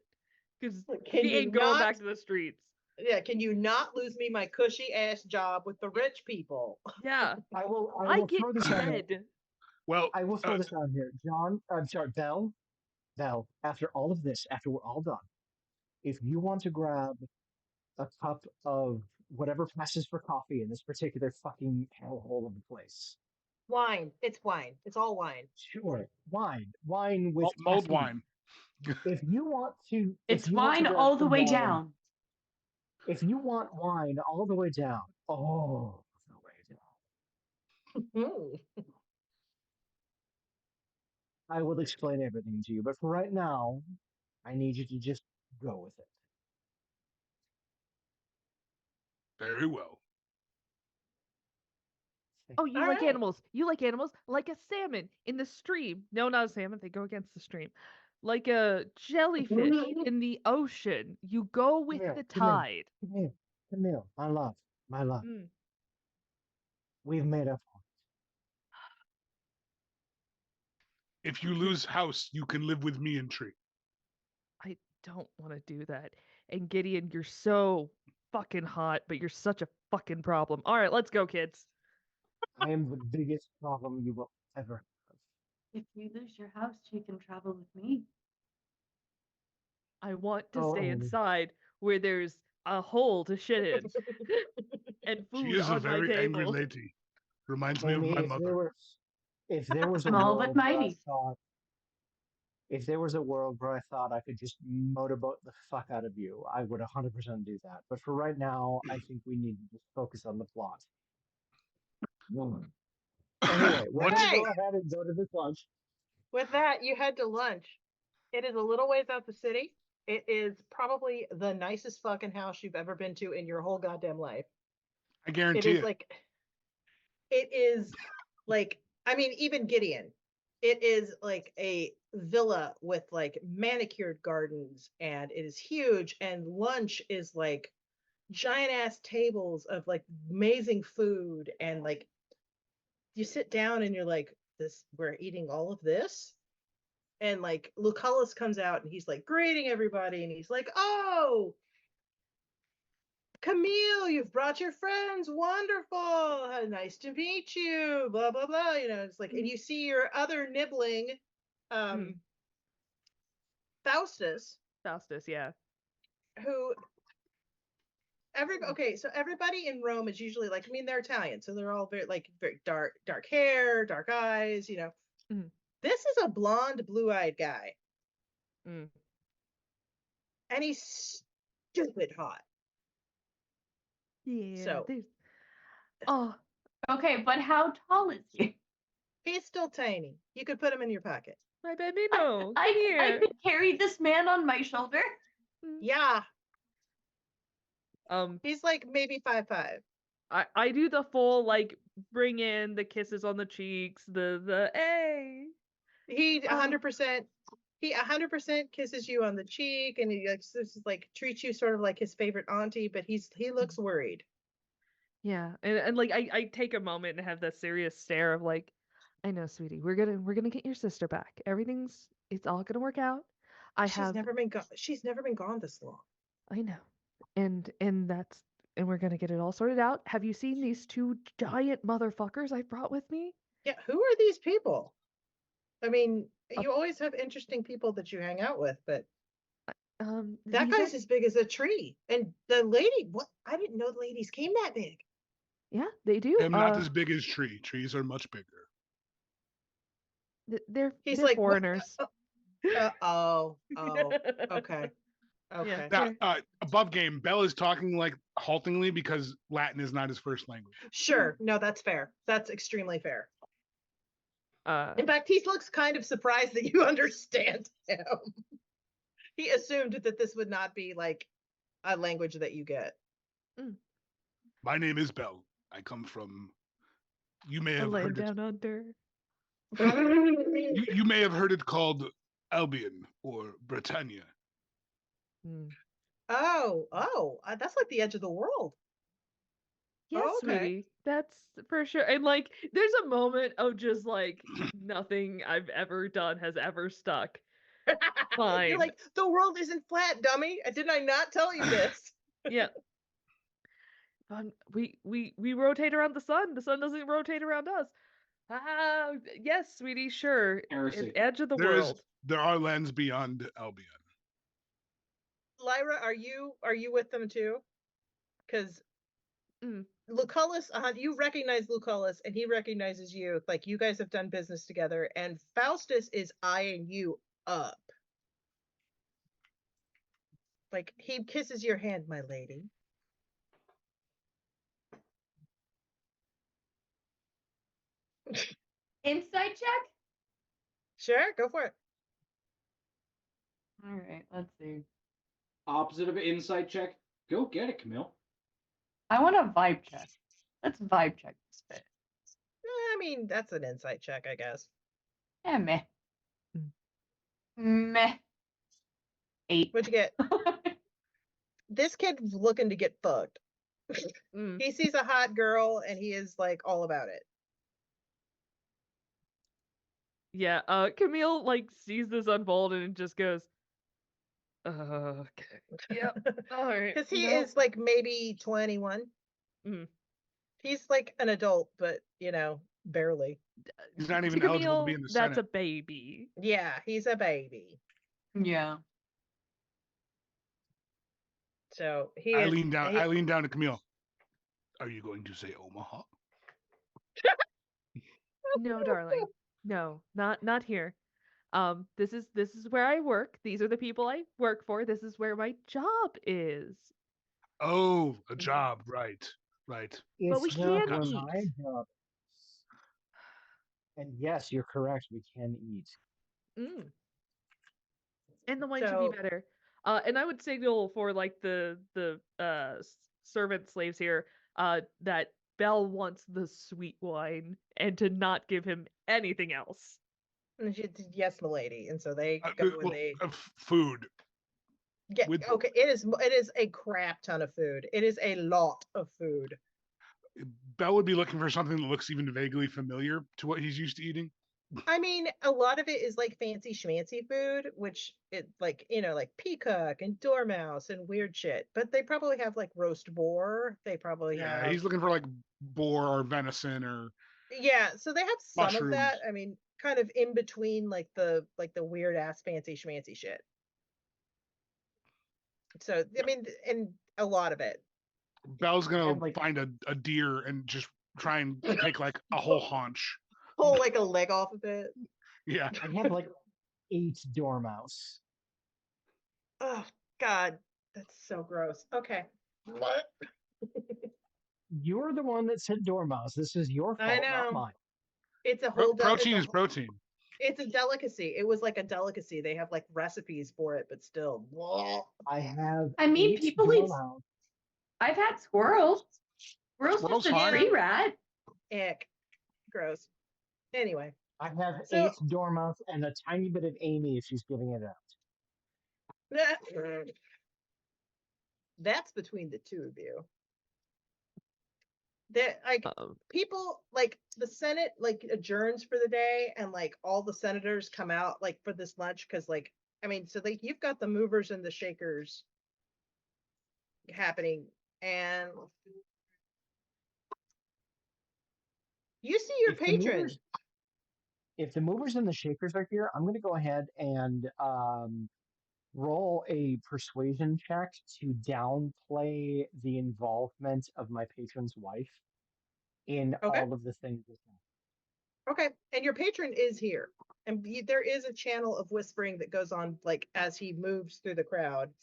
Speaker 4: because
Speaker 6: Can
Speaker 4: she
Speaker 6: you
Speaker 4: ain't going
Speaker 6: not-
Speaker 4: back to the streets.
Speaker 6: Yeah, can you not lose me my cushy ass job with the rich people?
Speaker 4: Yeah,
Speaker 1: I will
Speaker 4: I get
Speaker 1: throw this on here.
Speaker 4: fed.
Speaker 5: Well,
Speaker 1: I will throw this on here. John, I'm sorry, Belle, after all of this, after we're all done, if you want to grab a cup of whatever passes for coffee in this particular fucking hellhole of the place.
Speaker 6: Wine. It's wine. It's all wine.
Speaker 1: Sure. Wine with
Speaker 5: mulled
Speaker 1: caffeine.
Speaker 5: wine.
Speaker 1: If you want to
Speaker 3: It's
Speaker 1: if you want to
Speaker 3: wine
Speaker 1: grab
Speaker 3: all the
Speaker 1: some
Speaker 3: way
Speaker 1: wine-
Speaker 3: down.
Speaker 1: If you want wine all the way down, all the way down,
Speaker 6: Mm.
Speaker 1: I will explain everything to you. But for right now, I need you to just go with it.
Speaker 5: Very well.
Speaker 4: Oh, you
Speaker 6: All
Speaker 4: like
Speaker 6: right.
Speaker 4: animals? You like animals? Like a salmon in the stream? No, not a salmon. They go against the stream. Like a jellyfish in the ocean. You go with
Speaker 1: Camille,
Speaker 4: the
Speaker 1: Camille.
Speaker 4: tide.
Speaker 1: Camille, my love,
Speaker 4: Mm.
Speaker 1: we've made up.
Speaker 5: If you lose house, you can live with me in tree.
Speaker 4: I don't want to do that. And Gideon, you're so fucking hot, but you're such a fucking problem. All right, let's go, kids.
Speaker 1: I am the biggest problem you will ever have.
Speaker 3: If you lose your house, you can travel with me.
Speaker 4: I want to
Speaker 1: Oh,
Speaker 4: stay
Speaker 1: Amy.
Speaker 4: inside where there's a hole to shit in and
Speaker 5: She
Speaker 4: food
Speaker 5: is a
Speaker 4: on my
Speaker 5: very angry
Speaker 4: table.
Speaker 5: lady. Reminds me of
Speaker 1: Amy,
Speaker 5: my
Speaker 1: if
Speaker 5: mother.
Speaker 1: there was a
Speaker 3: Small but
Speaker 1: world where I
Speaker 3: mighty.
Speaker 1: thought, if there was a world where I thought I could just motorboat the fuck out of you, I would 100% do that. But for right now, I think we need to just focus on the plot. Anyway, we're
Speaker 5: What?
Speaker 1: gonna
Speaker 6: Hey!
Speaker 1: go ahead and go to this lunch.
Speaker 6: With that, you head to lunch. It is a little ways out the city. It is probably the nicest fucking house you've ever been to in your whole goddamn life.
Speaker 5: I
Speaker 6: It
Speaker 5: guarantee
Speaker 6: is
Speaker 5: it.
Speaker 6: like, it is like, I mean, even Gideon, it is like a villa with like manicured gardens, and it is huge. And lunch is like giant ass tables of like amazing food. And like, you sit down and you're like, we're eating all of this. And like Lucullus comes out and he's like greeting everybody, and he's like, "Oh, Camille, you've brought your friends. Wonderful. Nice to meet you." Blah blah blah. You know, it's like, and you see your other nibbling, Faustus,
Speaker 4: yeah.
Speaker 6: who okay, so everybody in Rome is usually like, I mean, they're Italian, so they're all very dark hair, dark eyes, you know.
Speaker 4: Mhm.
Speaker 6: This is a blonde, blue-eyed guy.
Speaker 4: Mm.
Speaker 6: And he's stupid hot.
Speaker 4: Yeah.
Speaker 6: So-
Speaker 4: Oh,
Speaker 3: Okay, but how tall is he?
Speaker 6: He's still tiny. You could put him in your pocket.
Speaker 4: my baby, no. Come
Speaker 3: I
Speaker 4: here.
Speaker 3: could carry this man on my shoulder.
Speaker 6: Yeah,
Speaker 4: Um,
Speaker 6: he's like maybe 5'5".
Speaker 4: I do the full like bring in the kisses on the cheeks, the hey.
Speaker 6: He
Speaker 4: Oh.
Speaker 6: 100%. He 100% kisses you on the cheek, and he like treats you sort of like his favorite auntie. But he looks worried.
Speaker 4: Yeah, and like I take a moment and have that serious stare of like, I know, sweetie, we're gonna get your sister back. It's all gonna work out.
Speaker 6: She's never been gone. She's never been gone this long.
Speaker 4: I know, and we're gonna get it all sorted out. Have you seen these two giant motherfuckers I brought with me?
Speaker 6: Yeah, who are these people? I mean,
Speaker 4: Uh,
Speaker 6: you always have interesting people that you hang out with, but that
Speaker 4: These
Speaker 6: guy's
Speaker 4: are-
Speaker 6: as big as a tree. And the lady, what? I didn't know the ladies came that big.
Speaker 4: yeah, they do.
Speaker 5: I'm not as big as tree. Trees are much bigger.
Speaker 4: They're
Speaker 6: He's
Speaker 4: they're
Speaker 6: like, what-
Speaker 4: foreigners.
Speaker 6: Okay. Okay.
Speaker 4: Yeah.
Speaker 5: Now, above game, Bell is talking like haltingly because Latin is not his first language.
Speaker 6: Sure. No, that's fair. That's extremely fair.
Speaker 4: Uh,
Speaker 6: In fact, he looks kind of surprised that you understand him. He assumed that this would not be like a language that you get.
Speaker 5: My name is Bell. I come from. You may
Speaker 4: A
Speaker 5: have
Speaker 4: land
Speaker 5: heard it.
Speaker 4: down under.
Speaker 5: You may have heard it called Albion or Britannia.
Speaker 4: Mm.
Speaker 6: That's like the edge of the world.
Speaker 4: Yes,
Speaker 6: Oh, okay.
Speaker 4: sweetie, that's for sure. And like, there's a moment of just like nothing I've ever done has ever stuck. Fine.
Speaker 6: You're like, the world isn't flat, dummy. Did I not tell you this?
Speaker 4: Yeah. We rotate around the sun. The sun doesn't rotate around us. Ah, yes, sweetie, sure.
Speaker 2: Heresy.
Speaker 4: Edge of the
Speaker 5: There
Speaker 4: world.
Speaker 5: are lands beyond Albion.
Speaker 6: Lyra, are you with them too? Because
Speaker 4: Mm.
Speaker 6: Lucullus, you recognize Lucullus, and he recognizes you. Like, you guys have done business together, and Faustus is eyeing you up. Like, he kisses your hand, my lady.
Speaker 3: Insight check?
Speaker 6: Sure, go for it.
Speaker 3: All right, let's see.
Speaker 2: Opposite of an insight check. Go get it, Camille.
Speaker 3: I want a vibe check. Let's vibe check this bit.
Speaker 6: I mean, that's an insight check, I guess.
Speaker 3: Yeah, meh.
Speaker 4: Mm.
Speaker 3: Meh. 8.
Speaker 6: What'd you get? This kid's looking to get fucked.
Speaker 4: Mm.
Speaker 6: He sees a hot girl, and he is like all about it.
Speaker 4: Yeah, Camille like sees this unfold and just goes, okay. Yep. All right.
Speaker 6: Because he
Speaker 4: nope.
Speaker 6: is like maybe 21.
Speaker 4: Mhm.
Speaker 6: He's like an adult, but barely.
Speaker 5: He's not even
Speaker 4: To
Speaker 5: eligible to be
Speaker 4: Camille,
Speaker 5: in the
Speaker 4: that's a
Speaker 5: Senate.
Speaker 4: baby.
Speaker 6: Yeah, he's a baby.
Speaker 3: Yeah.
Speaker 6: So he
Speaker 5: I
Speaker 6: is.
Speaker 5: lean down to Camille. Are you going to say Omaha?
Speaker 4: No, darling. No, not here. This is where I work. These are the people I work for. This is where my job is.
Speaker 5: Oh, a job, right.
Speaker 4: But
Speaker 1: It's
Speaker 4: we
Speaker 1: not
Speaker 4: can't
Speaker 1: where
Speaker 4: eat.
Speaker 1: my job is. And yes, you're correct. We can eat.
Speaker 4: Mm. And the wine should be
Speaker 6: So
Speaker 4: better. And I would signal for like the servant slaves here that Belle wants the sweet wine and to not give him anything else.
Speaker 6: and she said, yes, milady. And so they go and they
Speaker 5: food.
Speaker 6: get
Speaker 5: with-
Speaker 6: okay. It is a crap ton of food. It is a lot of food.
Speaker 5: Belle would be looking for something that looks even vaguely familiar to what he's used to eating.
Speaker 6: I mean, a lot of it is like fancy schmancy food, which it like like peacock and dormouse and weird shit. But they probably have like roast boar. They probably have.
Speaker 5: He's looking for like boar or venison or
Speaker 6: Yeah, so they have some of that.
Speaker 5: mushrooms.
Speaker 6: I mean, kind of in between like the weird ass fancy schmancy shit. So I mean, and a lot of it.
Speaker 5: Belle's gonna
Speaker 1: And, like-
Speaker 5: find a deer and just try and take like a whole haunch.
Speaker 6: Pull like a leg off of it.
Speaker 5: Yeah.
Speaker 1: I have like 8 dormouse.
Speaker 6: Oh God, that's so gross. Okay. What?
Speaker 1: You're the one that said dormouse. This is your fault,
Speaker 6: I know.
Speaker 1: not mine.
Speaker 6: It's a whole
Speaker 5: Protein is protein.
Speaker 6: It's a delicacy. It was like a delicacy. They have like recipes for it, but still.
Speaker 1: I have.
Speaker 3: I mean,
Speaker 1: 8
Speaker 3: people eat.
Speaker 1: dormouse.
Speaker 3: I've had squirrels. Squirrel's
Speaker 5: Squirrel's
Speaker 3: just a
Speaker 5: fine.
Speaker 3: tree rat.
Speaker 6: Ick. Gross. Anyway.
Speaker 1: I have
Speaker 6: So-
Speaker 1: 8 dormouse and a tiny bit of Amy if she's giving it out.
Speaker 6: That's between the two of you. That like
Speaker 4: Um,
Speaker 6: people like the Senate like adjourns for the day, and like all the senators come out like for this lunch because like I mean, so like you've got the movers and the shakers happening, and you see your
Speaker 1: If the
Speaker 6: patron.
Speaker 1: movers- If the movers and the shakers are here, I'm going to go ahead and roll a persuasion check to downplay the involvement of my patron's wife in
Speaker 6: Okay.
Speaker 1: all of the things.
Speaker 6: Okay, and your patron is here, and there is a channel of whispering that goes on like as he moves through the crowd.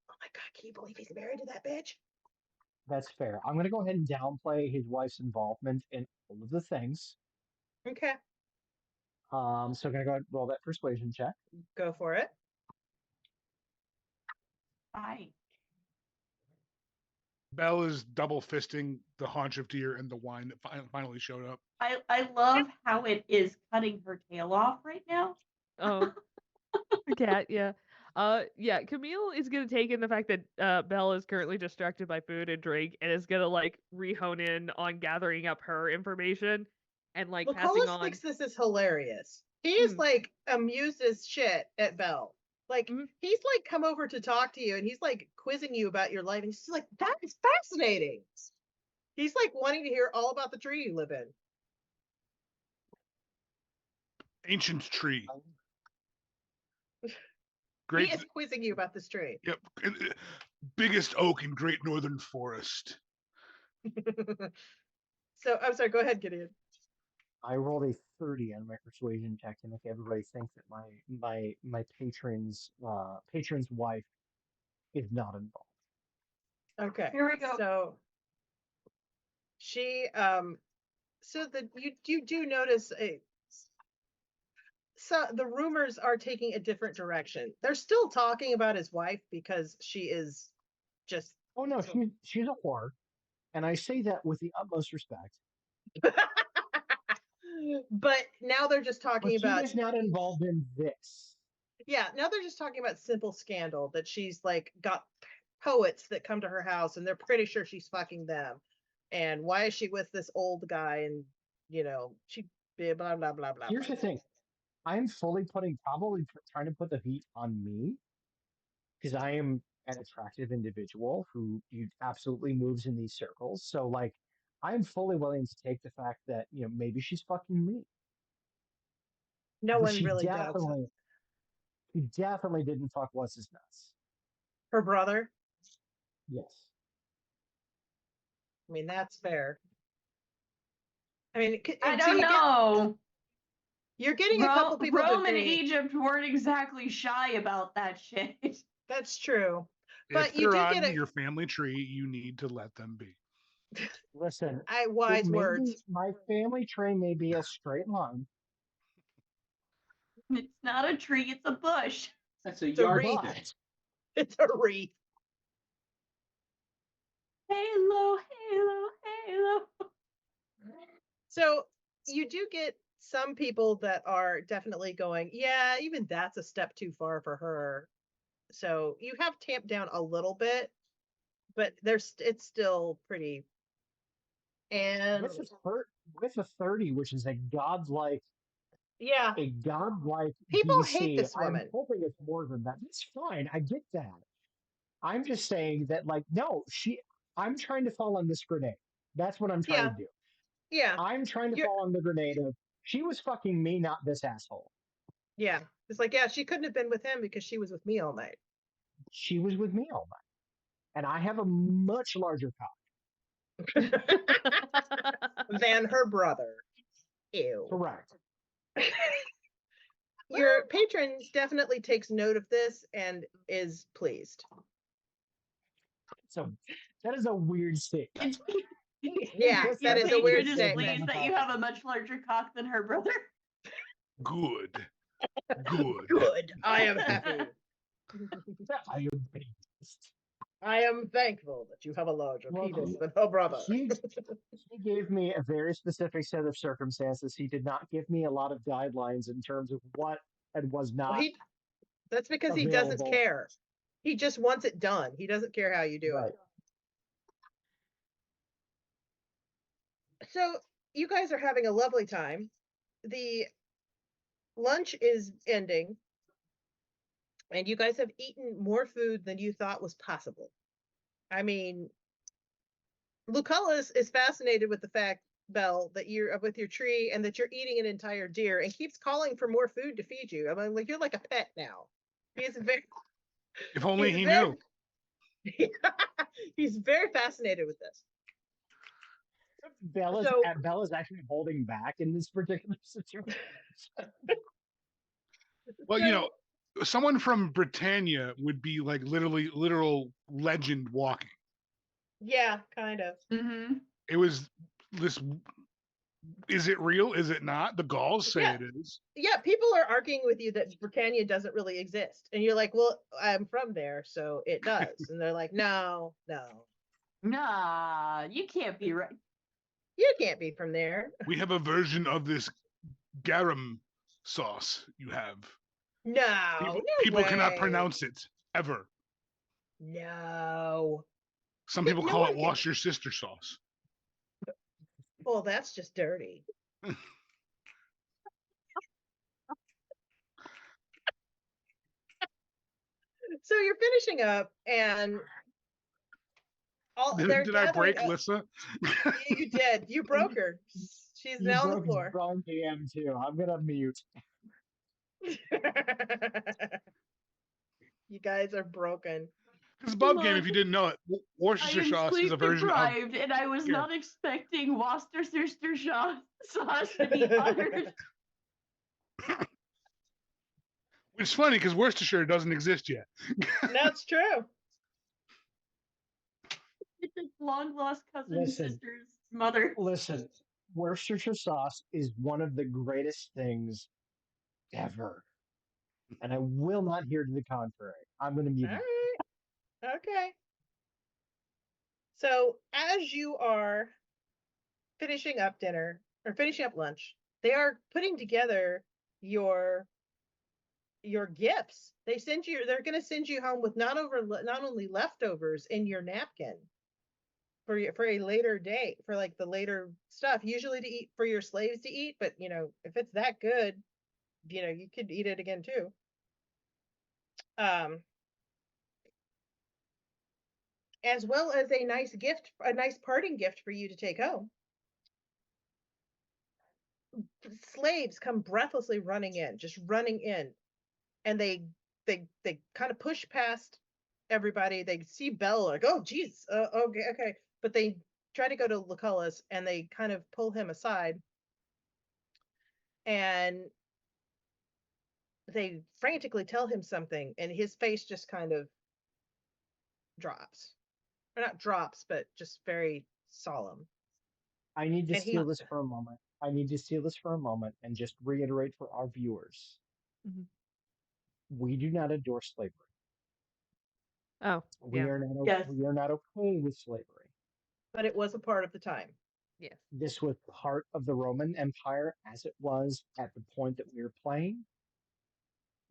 Speaker 6: Oh my God, can you believe he's married to that bitch?
Speaker 1: That's fair. I'm going to go ahead and downplay his wife's involvement in all of the things.
Speaker 6: Okay,
Speaker 1: So I'm going to go ahead and roll that persuasion check.
Speaker 6: go for it.
Speaker 3: Hi.
Speaker 5: Belle is double fisting the haunch of deer and the wine that finally showed up.
Speaker 3: I love how it is cutting her tail off right now.
Speaker 4: Oh, the cat, yeah. Yeah, Camille is gonna take in the fact that Belle is currently distracted by food and drink and is gonna like re-hone in on gathering up her information and like passing
Speaker 6: Lucullus
Speaker 4: on.
Speaker 6: thinks this is hilarious. He is like amused as shit at Belle. Like he's like come over to talk to you and he's like quizzing you about your life and he's like, that is fascinating. He's like wanting to hear all about the tree you live in.
Speaker 5: Ancient tree.
Speaker 6: He is quizzing you about this tree.
Speaker 5: Yep. Biggest oak in Great Northern Forest.
Speaker 6: So I'm sorry, go ahead, Gideon.
Speaker 1: I rolled a 30 on my persuasion check to make everybody think that my patron's wife is not involved.
Speaker 6: Okay.
Speaker 3: Here we go.
Speaker 6: So she so that you do notice so the rumors are taking a different direction. They're still talking about his wife because she is just
Speaker 1: Oh no, she's a whore, and I say that with the utmost respect.
Speaker 6: But now they're just talking
Speaker 1: But
Speaker 6: about
Speaker 1: she is not involved in this.
Speaker 6: yeah, now they're just talking about simple scandal that she's like got poets that come to her house and they're pretty sure she's fucking them. And why is she with this old guy? And you know, she blah blah blah blah blah.
Speaker 1: Here's the thing. I'm fully probably trying to put the heat on me because I am an attractive individual who absolutely moves in these circles. So like I'm fully willing to take the fact that, maybe she's fucking me.
Speaker 6: No
Speaker 1: But
Speaker 6: one
Speaker 1: she
Speaker 6: really doubts it.
Speaker 1: She definitely didn't fuck what's his nuts.
Speaker 6: Her brother.
Speaker 1: Yes.
Speaker 6: I mean, that's fair. I mean,
Speaker 3: I don't know.
Speaker 6: You're getting a couple people
Speaker 3: Rome
Speaker 6: to
Speaker 3: and
Speaker 6: agree.
Speaker 3: Egypt weren't exactly shy about that shit.
Speaker 6: That's true. But
Speaker 5: If
Speaker 6: you
Speaker 5: they're
Speaker 6: do
Speaker 5: on
Speaker 6: get
Speaker 5: your family tree, you need to let them be.
Speaker 1: Listen,
Speaker 6: wise words.
Speaker 1: My family tree may be a straight line.
Speaker 3: It's not a tree, it's a bush.
Speaker 2: That's a
Speaker 6: It's a
Speaker 2: yard.
Speaker 6: wreath. It's a wreath.
Speaker 3: Halo, halo, halo.
Speaker 6: So you do get some people that are definitely going, yeah, even that's a step too far for her. So you have tamped down a little bit, but it's still pretty. And
Speaker 1: with a 30, which is a godlike
Speaker 6: people
Speaker 1: DC,
Speaker 6: hate this woman.
Speaker 1: I'm hoping it's more than that. It's fine. I get that. I'm just saying that, like, no, I'm trying to fall on this grenade. That's what I'm trying to do.
Speaker 6: Yeah.
Speaker 1: I'm trying to fall on the grenade of she was fucking me, not this asshole.
Speaker 6: Yeah. It's like, yeah, she couldn't have been with him because she was with me all night.
Speaker 1: She was with me all night. And I have a much larger cock.
Speaker 6: Than her brother. Ew.
Speaker 1: Correct.
Speaker 6: Your patron definitely takes note of this and is pleased.
Speaker 1: So that is a weird statement.
Speaker 6: Yeah, that is a weird
Speaker 3: Patron is
Speaker 6: statement.
Speaker 3: pleased that you have a much larger cock than her brother.
Speaker 5: Good. Good.
Speaker 6: Good. I am happy.
Speaker 1: I am pleased.
Speaker 6: I am thankful that you have a larger penis than her brother.
Speaker 1: He gave me a very specific set of circumstances. He did not give me a lot of guidelines in terms of what and was not.
Speaker 6: Well, that's because he doesn't care. He just wants it done. He doesn't care how you do it. So you guys are having a lovely time. The lunch is ending. And you guys have eaten more food than you thought was possible. I mean, Lucullus is fascinated with the fact, Belle, that you're with your tree and that you're eating an entire deer and keeps calling for more food to feed you. I mean, like you're like a pet now. He's very.
Speaker 5: If only he knew.
Speaker 6: He's very fascinated with this.
Speaker 1: Bella's actually holding back in this particular situation.
Speaker 5: Well, someone from Britannia would be like literal legend walking.
Speaker 6: Yeah, kind of.
Speaker 3: Mm-hmm.
Speaker 5: It was this. Is it real? Is it not? The Gauls say it is.
Speaker 6: Yeah, people are arguing with you that Britannia doesn't really exist. And you're like, well, I'm from there, so it does. And they're like, no.
Speaker 3: Nah, you can't be right.
Speaker 6: You can't be from there.
Speaker 5: We have a version of this garum sauce you have.
Speaker 6: No,
Speaker 5: People,
Speaker 6: no
Speaker 5: people cannot
Speaker 6: way.
Speaker 5: pronounce it ever.
Speaker 6: No.
Speaker 5: Some people
Speaker 6: No
Speaker 5: call
Speaker 6: one
Speaker 5: it
Speaker 6: can-
Speaker 5: wash your sister sauce.
Speaker 6: Well, that's just dirty. So you're finishing up, and all they're
Speaker 5: Did I
Speaker 6: gathering.
Speaker 5: break Lissa?
Speaker 6: You did. You broke her. She's
Speaker 1: You
Speaker 6: now on the
Speaker 1: broke
Speaker 6: floor.
Speaker 1: Drunk DM too. I'm gonna mute.
Speaker 6: You guys are broken.
Speaker 5: It's above game if
Speaker 3: Look,
Speaker 5: you didn't know it.
Speaker 3: I
Speaker 5: Worcestershire
Speaker 3: am
Speaker 5: sauce is
Speaker 3: sleep
Speaker 5: a version of.
Speaker 3: deprived, and I was
Speaker 5: Here.
Speaker 3: not expecting Worcestershire sauce to be uttered.
Speaker 5: It's funny because Worcestershire doesn't exist yet.
Speaker 6: That's true.
Speaker 3: It's a long lost cousin
Speaker 1: Listen.
Speaker 3: sister's mother.
Speaker 1: Listen, Worcestershire sauce is one of the greatest things ever. And I will not hear to the contrary. I'm going to mute
Speaker 6: All
Speaker 1: it.
Speaker 6: right. Okay. So as you are finishing up dinner or finishing up lunch, they are putting together your gifts. They're going to send you home with not only leftovers in your napkin for a later day, for like the later stuff, usually to eat for your slaves to eat, but if it's that good, you could eat it again too. As well as a nice parting gift for you to take home. Slaves come breathlessly running in, and they kind of push past everybody. They see Bell, like, oh geez, okay, but they try to go to Lucullus, and they kind of pull him aside, and they frantically tell him something, and his face just kind of drops, or not drops, but just very solemn.
Speaker 1: I need to
Speaker 6: And he-
Speaker 1: steal this for a moment. And just reiterate for our viewers.
Speaker 4: Mhm.
Speaker 1: We do not endorse slavery.
Speaker 4: Oh,
Speaker 1: We
Speaker 4: yeah.
Speaker 1: are not.
Speaker 3: Yes.
Speaker 1: We are not okay with slavery.
Speaker 6: But it was a part of the time.
Speaker 4: Yes.
Speaker 1: This was part of the Roman Empire as it was at the point that we were playing.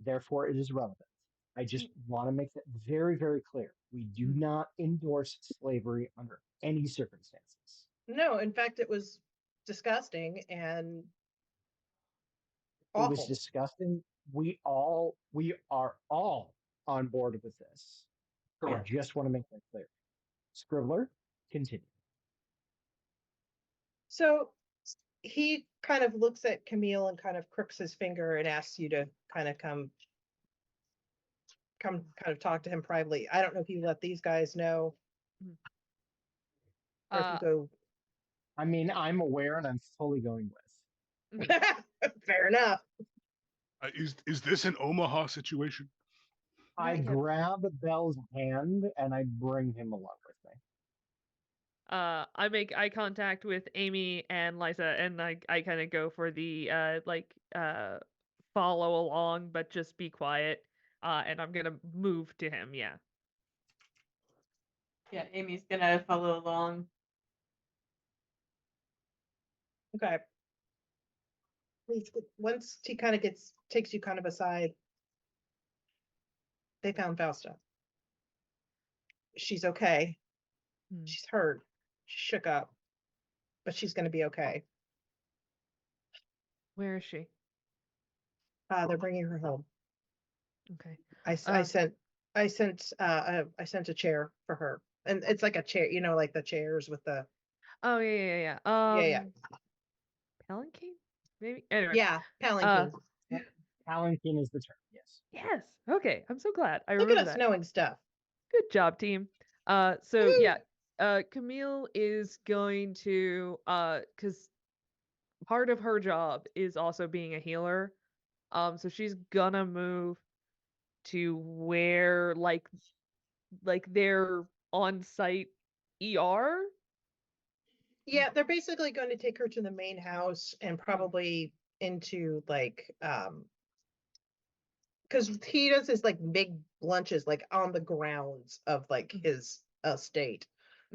Speaker 1: Therefore, it is relevant. I just want to make that very, very clear. We do not endorse slavery under any circumstances.
Speaker 6: No, in fact, it was disgusting and
Speaker 1: It was
Speaker 6: awful.
Speaker 1: disgusting. We are all on board with this. I
Speaker 2: Correct.
Speaker 1: just want to make that clear. Scribbler, continue.
Speaker 6: So he kind of looks at Camille and kind of crooks his finger and asks you to kind of come kind of talk to him privately. I don't know if you let these guys know, or if you go.
Speaker 1: I mean, I'm aware and I'm fully going with.
Speaker 6: Fair enough.
Speaker 5: Is this an Omaha situation?
Speaker 1: I
Speaker 6: Yeah.
Speaker 1: grab Bell's hand and I bring him along with me.
Speaker 4: I make eye contact with Amy and Liza, and I kind of go for the follow along, but just be quiet. And I'm gonna move to him. Yeah.
Speaker 3: Yeah, Amy's gonna follow along.
Speaker 6: Okay. Once he kind of takes you kind of aside, they found Fausta. She's okay.
Speaker 4: Hmm.
Speaker 6: She's hurt. She shook up, but she's going to be okay.
Speaker 4: Where is she?
Speaker 6: They're bringing her home.
Speaker 4: Okay.
Speaker 6: I sent a chair for her, and it's like a chair, like the chairs with the
Speaker 4: Oh yeah.
Speaker 6: yeah.
Speaker 4: Palanquin? Maybe. Anyway.
Speaker 6: Yeah, palanquin.
Speaker 1: Palanquin is the term, yes.
Speaker 4: Yes. Okay. I'm so glad. I
Speaker 6: Look
Speaker 4: remember
Speaker 6: at us
Speaker 4: that.
Speaker 6: knowing stuff.
Speaker 4: Good job, team. So
Speaker 6: Woo!
Speaker 4: yeah, Camille is going to because part of her job is also being a healer. So she's gonna move to where like their on-site ER.
Speaker 6: Yeah, they're basically going to take her to the main house and probably into like because he does his like big lunches like on the grounds of like his estate.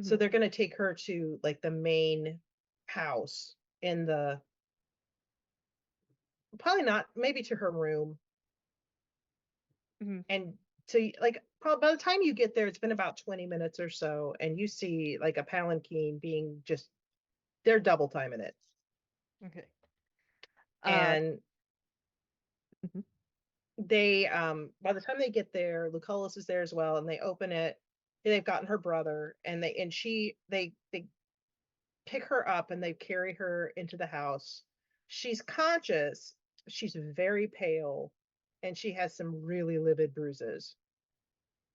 Speaker 6: So
Speaker 4: Mhm.
Speaker 6: they're going to take her to like the main house in the, probably not, maybe to her room.
Speaker 4: Mhm.
Speaker 6: And so like by the time you get there, it's been about 20 minutes or so, and you see like a palanquin being just, they're double timing it.
Speaker 4: Okay.
Speaker 6: And
Speaker 4: Mhm.
Speaker 6: they by the time they get there, Lucullus is there as well, and they open it. They've gotten her brother, and they pick her up and they carry her into the house. She's conscious, she's very pale, and she has some really livid bruises,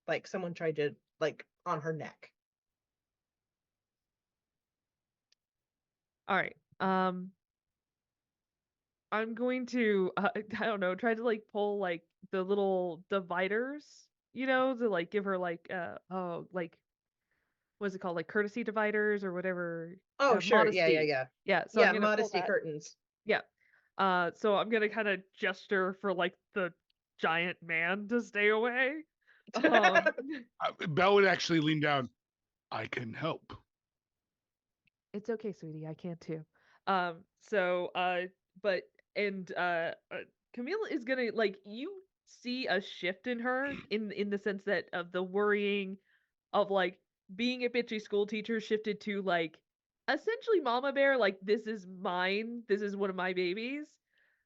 Speaker 6: like someone tried to, like, on her neck.
Speaker 4: All right. I'm going to I don't know, try to like pull like the little dividers, to like give her like like what's it called? Like courtesy dividers or whatever.
Speaker 6: Oh sure,
Speaker 4: Modesty. Yeah, so I'm
Speaker 6: yeah,
Speaker 4: gonna pull
Speaker 6: modesty
Speaker 4: that.
Speaker 6: curtains.
Speaker 4: Yeah. So I'm gonna kind of gesture for like the giant man to stay away. Um,
Speaker 5: Belle would actually lean down. I can help.
Speaker 4: it's okay, sweetie. I can too. So but and Camille is gonna like you see a shift in her in the sense that of the worrying of like being a bitchy school teacher shifted to like essentially mama bear, like this is mine, this is one of my babies.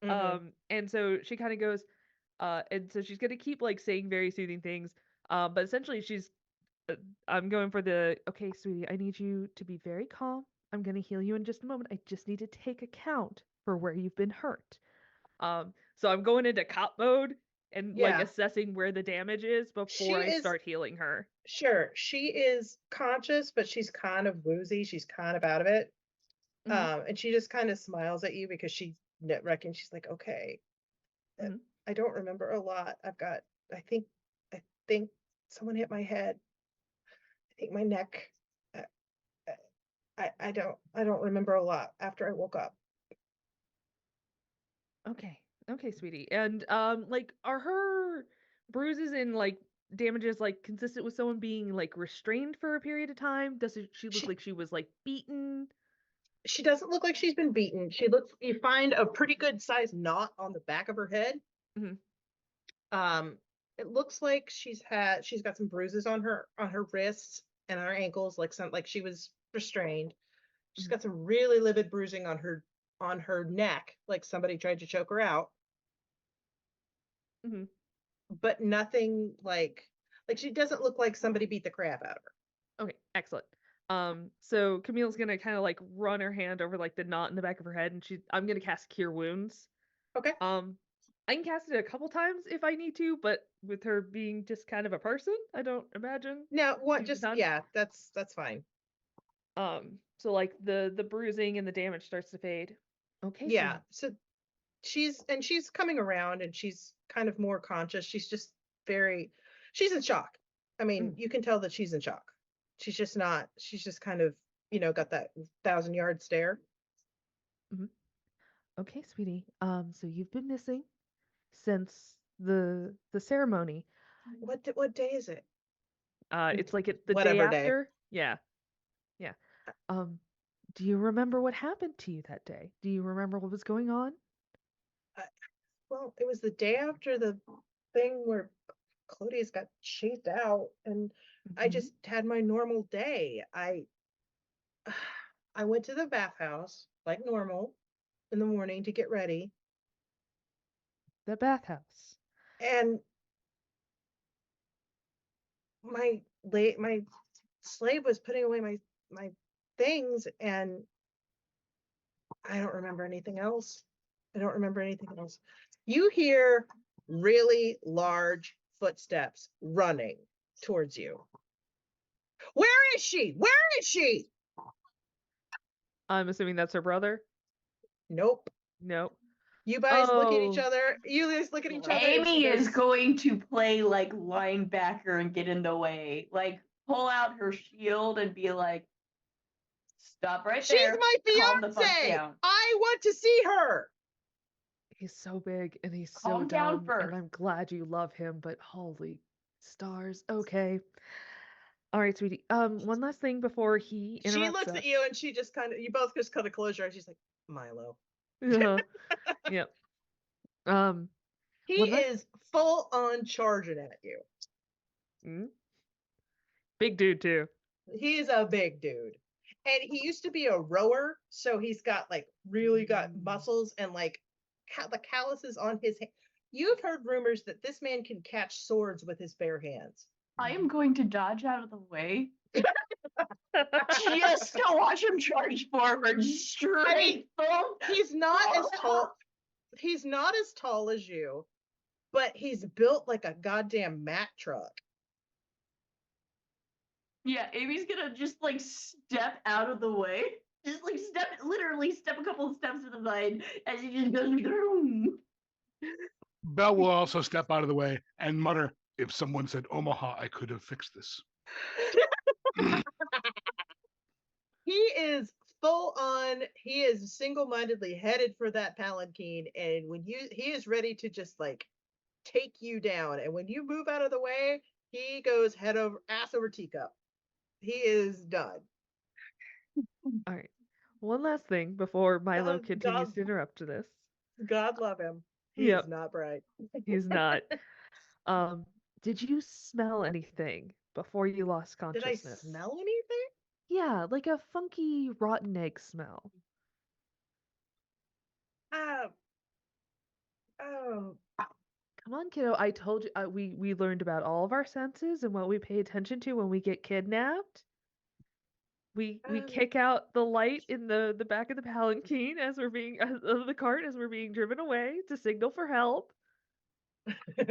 Speaker 6: Mhm.
Speaker 4: And so she kind of goes, and so she's gonna keep like saying very soothing things. But essentially she's I'm going for the okay, sweetie, I need you to be very calm. I'm gonna heal you in just a moment. I just need to take account for where you've been hurt. So I'm going into cop mode and like
Speaker 6: Yeah,
Speaker 4: assessing where the damage is before
Speaker 6: she
Speaker 4: I
Speaker 6: is,
Speaker 4: start healing her.
Speaker 6: sure, she is conscious, but she's kind of woozy, she's kind of out of it.
Speaker 4: Hmm.
Speaker 6: And she just kind of smiles at you because she reckons, she's like, okay,
Speaker 4: Hmm.
Speaker 6: I don't remember a lot. I think, I think someone hit my head. I think my neck. uh, I don't remember a lot after I woke up.
Speaker 4: Okay. Okay, sweetie. And like are her bruises and like damages like consistent with someone being like restrained for a period of time? She look
Speaker 6: She
Speaker 4: like she was like beaten?
Speaker 6: she doesn't look like she's been beaten. She looks, you find a pretty good sized knot on the back of her head.
Speaker 4: Hmm.
Speaker 6: Um, it looks like she's got some bruises on her wrists and her ankles, like she was restrained. She's
Speaker 4: Hmm.
Speaker 6: got some really livid bruising on her neck, like somebody tried to choke her out,
Speaker 4: Hmm.
Speaker 6: but nothing like she doesn't look like somebody beat the crap out of her.
Speaker 4: Okay, excellent. So Camille's gonna kind of like run her hand over like the knot in the back of her head, and I'm gonna cast Cure Wounds.
Speaker 6: Okay.
Speaker 4: I can cast it a couple times if I need to, but with her being just kind of a person, I don't imagine
Speaker 6: Now what,
Speaker 4: she's a
Speaker 6: just,
Speaker 4: ton.
Speaker 6: yeah, that's fine.
Speaker 4: So like the bruising and the damage starts to fade. Okay,
Speaker 6: Yeah.
Speaker 4: sweetie.
Speaker 6: So she's coming around and she's kind of more conscious. She's just very, she's in shock. I mean,
Speaker 4: Mm.
Speaker 6: you can tell that she's in shock. She's just kind of, got that 1,000-yard stare.
Speaker 4: Mhm. Okay, sweetie. So you've been missing since the ceremony.
Speaker 6: What day is it?
Speaker 4: It's like the day
Speaker 6: Whatever day.
Speaker 4: after. Yeah, yeah. Um, do you remember what happened to you that day? Do you remember what was going on?
Speaker 6: Uh, well, it was the day after the thing where Claudius got chased out, and I
Speaker 4: Mhm.
Speaker 6: just had my normal day. I went to the bathhouse like normal in the morning to get ready,
Speaker 4: The bathhouse.
Speaker 6: and my slave was putting away my things, and I don't remember anything else. I don't remember anything else. You hear really large footsteps running towards you. Where is she? Where is she?
Speaker 4: I'm assuming that's her brother.
Speaker 6: Nope.
Speaker 4: Nope.
Speaker 6: You guys look at each
Speaker 4: Oh,
Speaker 6: other. You guys look at each other, and she
Speaker 3: Amy is
Speaker 6: goes,
Speaker 3: going to play like linebacker and get in the way, like pull out her shield and be like, "Stop right
Speaker 6: she's
Speaker 3: there,
Speaker 6: my
Speaker 3: calm the fuck
Speaker 6: fiance.
Speaker 3: down,
Speaker 6: I want to see her.
Speaker 4: he's so big and he's so
Speaker 3: calm down
Speaker 4: dumb, and
Speaker 3: first."
Speaker 4: I'm glad you love him, but holy stars. Okay. All right, sweetie. One last thing before he
Speaker 6: She
Speaker 4: interrupts
Speaker 6: looks
Speaker 4: us.
Speaker 6: at you and she just you both just kind of close your eyes. She's like, Milo.
Speaker 4: Uh-huh. Yep.
Speaker 6: He
Speaker 4: One last
Speaker 6: is full on charging at you.
Speaker 4: big dude too.
Speaker 6: He is a big dude. And he used to be a rower, so he's got like really got muscles and like the calluses on his hand. You've heard rumors that this man can catch swords with his bare hands.
Speaker 3: I am going to dodge out of the way just to watch him charge forward straight.
Speaker 6: He's not as tall. He's not as tall as you, but he's built like a goddamn Mack truck.
Speaker 3: Yeah, Amy's gonna just like step out of the way. Just like literally step a couple of steps to the side as he just goes.
Speaker 5: Belle will also step out of the way and mutter, "If someone said Omaha, I could have fixed this."
Speaker 6: He is full on. He is single-mindedly headed for that palanquin, and he is ready to just like take you down. And when you move out of the way, he goes ass over teacup. He is done.
Speaker 4: All right. One last thing before Milo
Speaker 6: God-
Speaker 4: continues
Speaker 6: God-
Speaker 4: to interrupt to this.
Speaker 6: God love him. He
Speaker 4: Yep.
Speaker 6: is not bright.
Speaker 4: He's not. Did you smell anything before you lost
Speaker 6: Did I
Speaker 4: consciousness?
Speaker 6: smell anything?
Speaker 4: Yeah, like a funky rotten egg smell.
Speaker 6: Oh,
Speaker 4: Come on, kiddo. I told you we learned about all of our senses and what we pay attention to when we get kidnapped. We kick out the light in the back of the palanquin as we're being of the cart as we're being driven away to signal for help.
Speaker 6: maybe.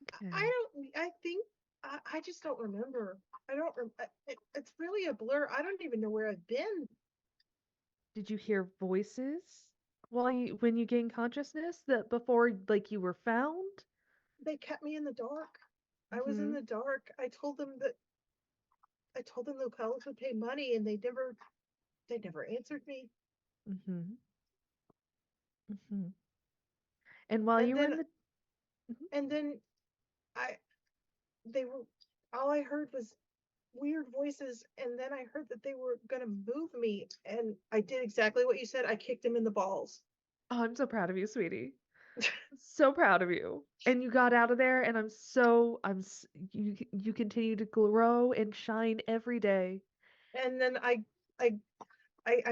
Speaker 4: Okay.
Speaker 6: I think. I just don't remember. I don't. It's really a blur. I don't even know where I've been.
Speaker 4: Did you hear voices when you gained consciousness that before like you were found?
Speaker 6: They kept me in the dark. I was in
Speaker 4: Mhm.
Speaker 6: the dark. I told them the locals would pay money, and they never answered me.
Speaker 4: Mhm. Mhm. And while
Speaker 6: And
Speaker 4: you were
Speaker 6: then
Speaker 4: in the
Speaker 6: and then I they were all I heard was weird voices, and then I heard that they were gonna move me, and I did exactly what you said. I kicked him in the balls.
Speaker 4: Oh, I'm so proud of you, sweetie. So proud of you. And you got out of there and you continue to grow and shine every day.
Speaker 6: And then I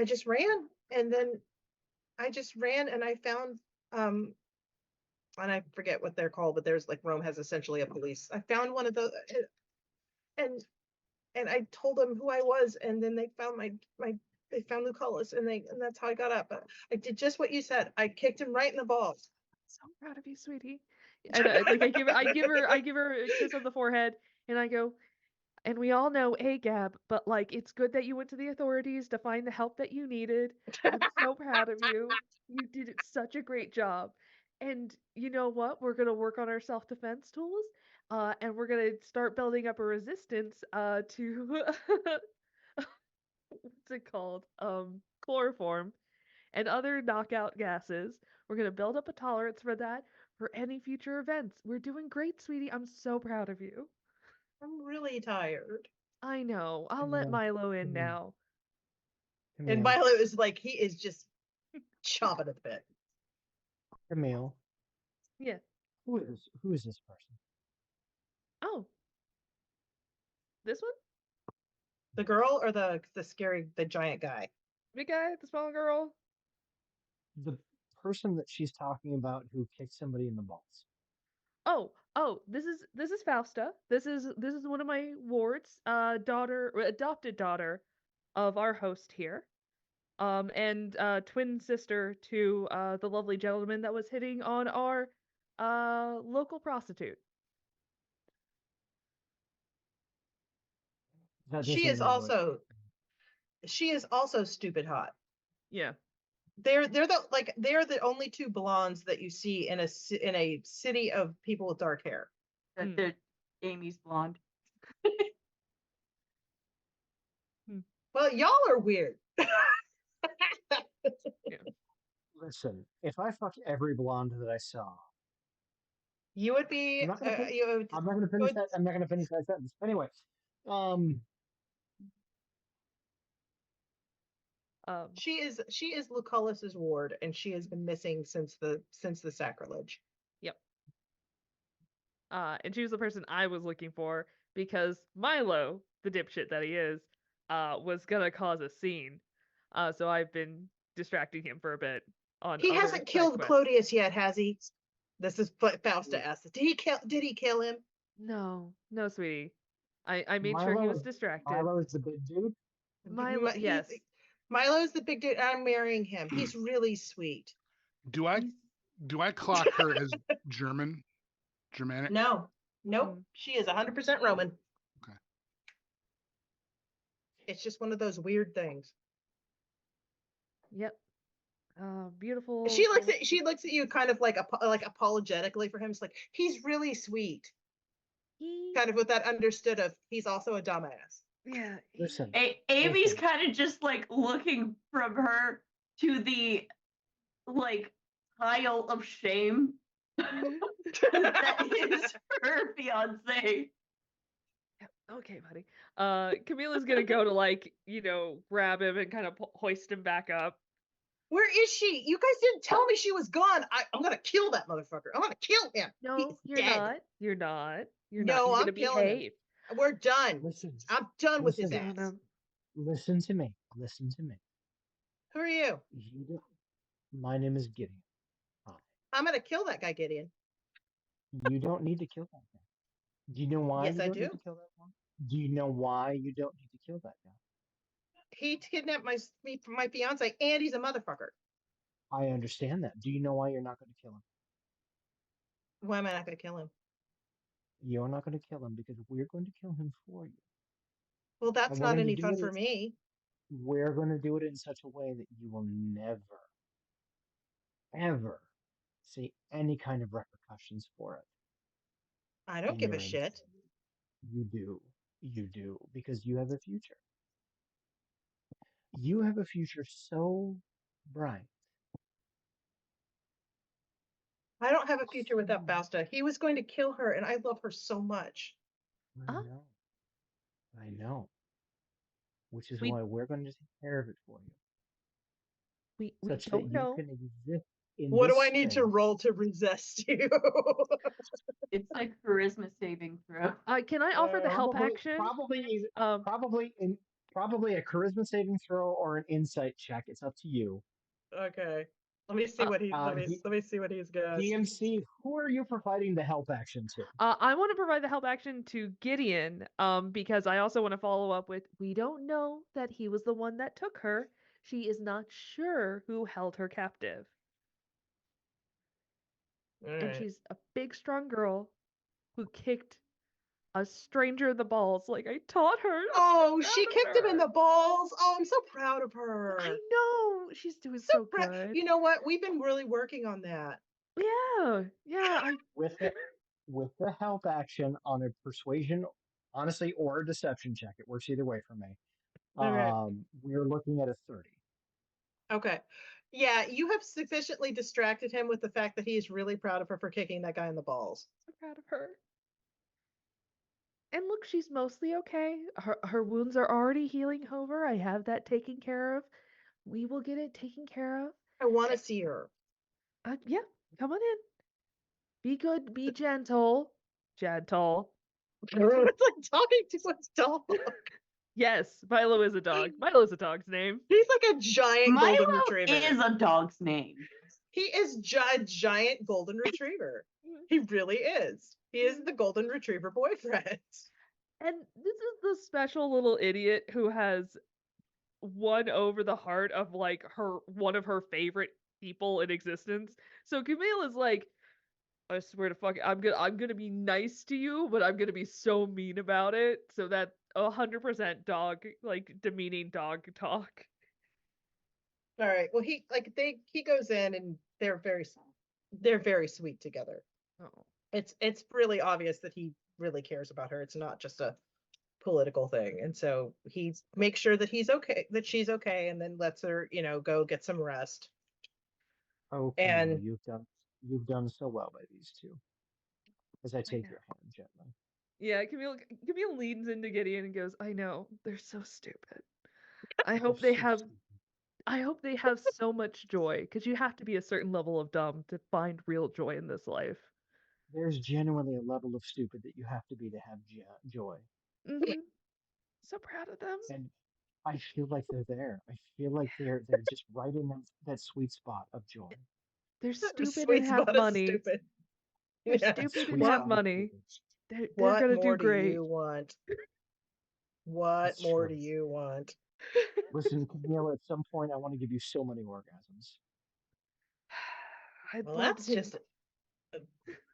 Speaker 6: just ran, and then I just ran, and I found and I forget what they're called, but there's like Rome has essentially a police. I found one of those, and I told them who I was, and then they found they found Lucullus, and that's how I got up. I did just what you said. I kicked him right in the balls.
Speaker 4: So proud of you, sweetie. And like I give her a kiss on the forehead and I go, and we all know AGAB, but like it's good that you went to the authorities to find the help that you needed. I'm so proud of you. You did such a great job. And you know what? We're gonna work on our self-defense tools, and we're gonna start building up a resistance to what's it called? Chloroform and other knockout gases. We're gonna build up a tolerance for that for any future events. We're doing great, sweetie. I'm so proud of you.
Speaker 6: I'm really tired.
Speaker 4: I know. I'll let
Speaker 1: Yeah.
Speaker 4: Milo in
Speaker 1: Mhm.
Speaker 4: now.
Speaker 6: And Milo is like, he is just chomping at the bit.
Speaker 1: Camille,
Speaker 4: Yeah.
Speaker 1: who is this person?
Speaker 4: Oh. This one?
Speaker 6: The girl or the giant guy?
Speaker 4: Big guy, the small girl.
Speaker 1: The person that she's talking about who kicked somebody in the balls.
Speaker 4: Oh, this is Fausta. This is one of my wards, adopted daughter of our host here. And twin sister to the lovely gentleman that was hitting on our local prostitute.
Speaker 1: That
Speaker 6: She
Speaker 1: doesn't
Speaker 6: is
Speaker 1: mean what-
Speaker 6: also stupid hot.
Speaker 4: Yeah.
Speaker 6: They're the only two blondes that you see in a city of people with dark hair.
Speaker 3: Amy's blonde.
Speaker 6: Well, y'all are weird.
Speaker 1: Listen, if I fucked every blonde that I saw,
Speaker 6: You would be.
Speaker 1: I'm not gonna fin-
Speaker 6: You would,
Speaker 1: I'm not gonna finish
Speaker 6: would-
Speaker 1: that. I'm not gonna finish that sentence. Anyway, um,
Speaker 6: She is Lucullus's ward, and she has been missing since the sacrilege.
Speaker 4: Yep. And she was the person I was looking for because Milo, the dipshit that he is, was gonna cause a scene. So I've been distracting him for a bit on.
Speaker 6: He
Speaker 4: other
Speaker 6: hasn't
Speaker 4: side
Speaker 6: killed
Speaker 4: quests.
Speaker 6: Clodius yet, has he? This is what Fausta asked. Did he kill him?
Speaker 4: No, sweetie. I made sure he
Speaker 1: Milo
Speaker 4: was
Speaker 1: is-
Speaker 4: distracted.
Speaker 1: Milo is the big dude.
Speaker 4: Milo, yes.
Speaker 6: Milo's the big dude. I'm marrying him. He's really sweet.
Speaker 5: Do I clock her as Germanic?
Speaker 6: No, nope.
Speaker 4: Mm.
Speaker 6: She is 100% Roman.
Speaker 5: Okay.
Speaker 6: It's just one of those weird things.
Speaker 4: Yep. Beautiful.
Speaker 6: She looks at you kind of like apologetically for him. It's like, he's really sweet. Kind of with that understood of he's also a dumbass.
Speaker 4: Yeah.
Speaker 1: Listen,
Speaker 3: Amy's
Speaker 1: listen.
Speaker 3: kind of just like looking from her to the like pile of shame that is her fiance.
Speaker 4: Okay, buddy. Camilla's gonna go to like, grab him and kind of hoist him back up.
Speaker 6: Where is she? You guys didn't tell me she was gone. I'm gonna kill that motherfucker. I'm gonna kill him.
Speaker 4: No,
Speaker 6: He's
Speaker 4: you're
Speaker 6: dead.
Speaker 4: not. You're not. You're
Speaker 6: No,
Speaker 4: not. He's
Speaker 6: I'm
Speaker 4: gonna
Speaker 6: killing him.
Speaker 4: behave.
Speaker 6: We're done.
Speaker 1: Listen,
Speaker 6: I'm done with his
Speaker 1: Listen.
Speaker 6: ass.
Speaker 1: listen to me. Listen to me.
Speaker 6: Who are you?
Speaker 1: You don't, my name is Gideon.
Speaker 6: I'm gonna kill that guy, Gideon.
Speaker 1: You don't need to kill that guy. Do you know why
Speaker 6: Yes,
Speaker 1: you
Speaker 6: I
Speaker 1: don't
Speaker 6: do.
Speaker 1: need to kill that guy? Do you know why you don't need to kill that guy?
Speaker 6: He kidnapped my fiance, and he's a motherfucker.
Speaker 1: I understand that. Do you know why you're not going to kill him?
Speaker 6: Why am I not gonna kill him?
Speaker 1: You're not going to kill him because we're going to kill him for you.
Speaker 6: Well, that's
Speaker 1: And we're
Speaker 6: not
Speaker 1: going to
Speaker 6: any
Speaker 1: do
Speaker 6: fun
Speaker 1: it
Speaker 6: for
Speaker 1: in-
Speaker 6: me.
Speaker 1: We're going to do it in such a way that you will never, ever see any kind of repercussions for it.
Speaker 6: I don't
Speaker 1: in
Speaker 6: give a
Speaker 1: your
Speaker 6: shit.
Speaker 1: instant. You do. You do. Because you have a future. You have a future so bright.
Speaker 6: I don't have a future without Fausta. He was going to kill her, and I love her so much.
Speaker 1: I
Speaker 4: Uh-huh.
Speaker 1: know. I know. Which is
Speaker 4: We-
Speaker 1: why we're going to take care of it for you.
Speaker 4: We
Speaker 1: Such that
Speaker 4: don't
Speaker 1: you
Speaker 4: know.
Speaker 1: can exist in
Speaker 6: What do
Speaker 1: this
Speaker 6: I need to
Speaker 1: space.
Speaker 6: roll to resist you?
Speaker 3: It's like charisma saving throw.
Speaker 4: Can I offer the help
Speaker 1: Probably-
Speaker 4: action?
Speaker 1: Probably,
Speaker 4: Um,
Speaker 1: probably a charisma saving throw or an insight check. It's up to you.
Speaker 6: Okay. Let me see what he let me see what he's got.
Speaker 1: DMC, who are you providing the help action to?
Speaker 4: I want to provide the help action to Gideon, because I also want to follow up with, we don't know that he was the one that took her. She is not sure who held her captive. And
Speaker 6: Alright.
Speaker 4: she's a big, strong girl who kicked a stranger in the balls like I taught her.
Speaker 6: Oh,
Speaker 4: proud
Speaker 6: she
Speaker 4: of
Speaker 6: kicked him in
Speaker 4: her.
Speaker 6: the balls. Oh, I'm so proud of her.
Speaker 4: I know. She's doing so good.
Speaker 6: You know what? We've been really working on that.
Speaker 4: Yeah.
Speaker 1: With the help action on a persuasion, honestly, or a deception check. It works either way for me.
Speaker 6: Okay.
Speaker 1: We're looking at a 30.
Speaker 6: Okay. Yeah, you have sufficiently distracted him with the fact that he is really proud of her for kicking that guy in the balls.
Speaker 4: I'm proud of her. And look, she's mostly okay. Her wounds are already healing over. I have that taken care of. We will get it taken care of.
Speaker 6: I want to see her.
Speaker 4: Yeah, come on in. Be good, be gentle. Gentle.
Speaker 6: It's like talking to a dog.
Speaker 4: Yes, Milo is a dog. Milo's a dog's name.
Speaker 6: He's like a giant golden
Speaker 3: Milo
Speaker 6: retriever.
Speaker 3: is a dog's name.
Speaker 6: He is a giant golden retriever. He really is. He is the golden retriever boyfriend.
Speaker 4: And this is the special little idiot who has won over the heart of like one of her favorite people in existence. So Camille is like, I swear to fuck, I'm gonna be nice to you, but I'm gonna be so mean about it. So that 100% dog, like demeaning dog talk.
Speaker 6: All right. Well, he goes in and they're very sweet together.
Speaker 4: Oh.
Speaker 6: It's really obvious that he really cares about her. It's not just a political thing. And so he makes sure that she's okay, and then lets her, go get some rest.
Speaker 1: Okay,
Speaker 6: And-
Speaker 1: you've done so well by these two. as I take
Speaker 4: know.
Speaker 1: your hand gently.
Speaker 4: Yeah, Camille leans into Gideon and goes, "I know, they're so stupid. I
Speaker 1: They're
Speaker 4: hope they
Speaker 1: so
Speaker 4: have
Speaker 1: stupid.
Speaker 4: I hope they have so much joy, because you have to be a certain level of dumb to find real joy in this life."
Speaker 1: There's genuinely a level of stupid that you have to be to have joy.
Speaker 4: Hmm. So proud of them.
Speaker 1: And I feel like they're there. I feel like they're just right in that sweet spot of joy.
Speaker 4: They're
Speaker 6: The
Speaker 4: stupid and
Speaker 6: sweet
Speaker 4: have
Speaker 6: spot of
Speaker 4: money.
Speaker 6: stupid.
Speaker 4: They're
Speaker 6: Yeah.
Speaker 1: That
Speaker 4: stupid and
Speaker 1: sweet
Speaker 4: have
Speaker 1: spot of
Speaker 4: money.
Speaker 1: stupid.
Speaker 4: They're
Speaker 6: What
Speaker 4: gonna
Speaker 6: more
Speaker 4: do
Speaker 6: do
Speaker 4: great.
Speaker 6: you want? What
Speaker 1: That's
Speaker 6: more
Speaker 1: true.
Speaker 6: do you want?
Speaker 1: Listen, Camille, at some point I want to give you so many orgasms.
Speaker 4: I'd
Speaker 6: Well,
Speaker 4: love
Speaker 6: that's
Speaker 4: to.
Speaker 6: just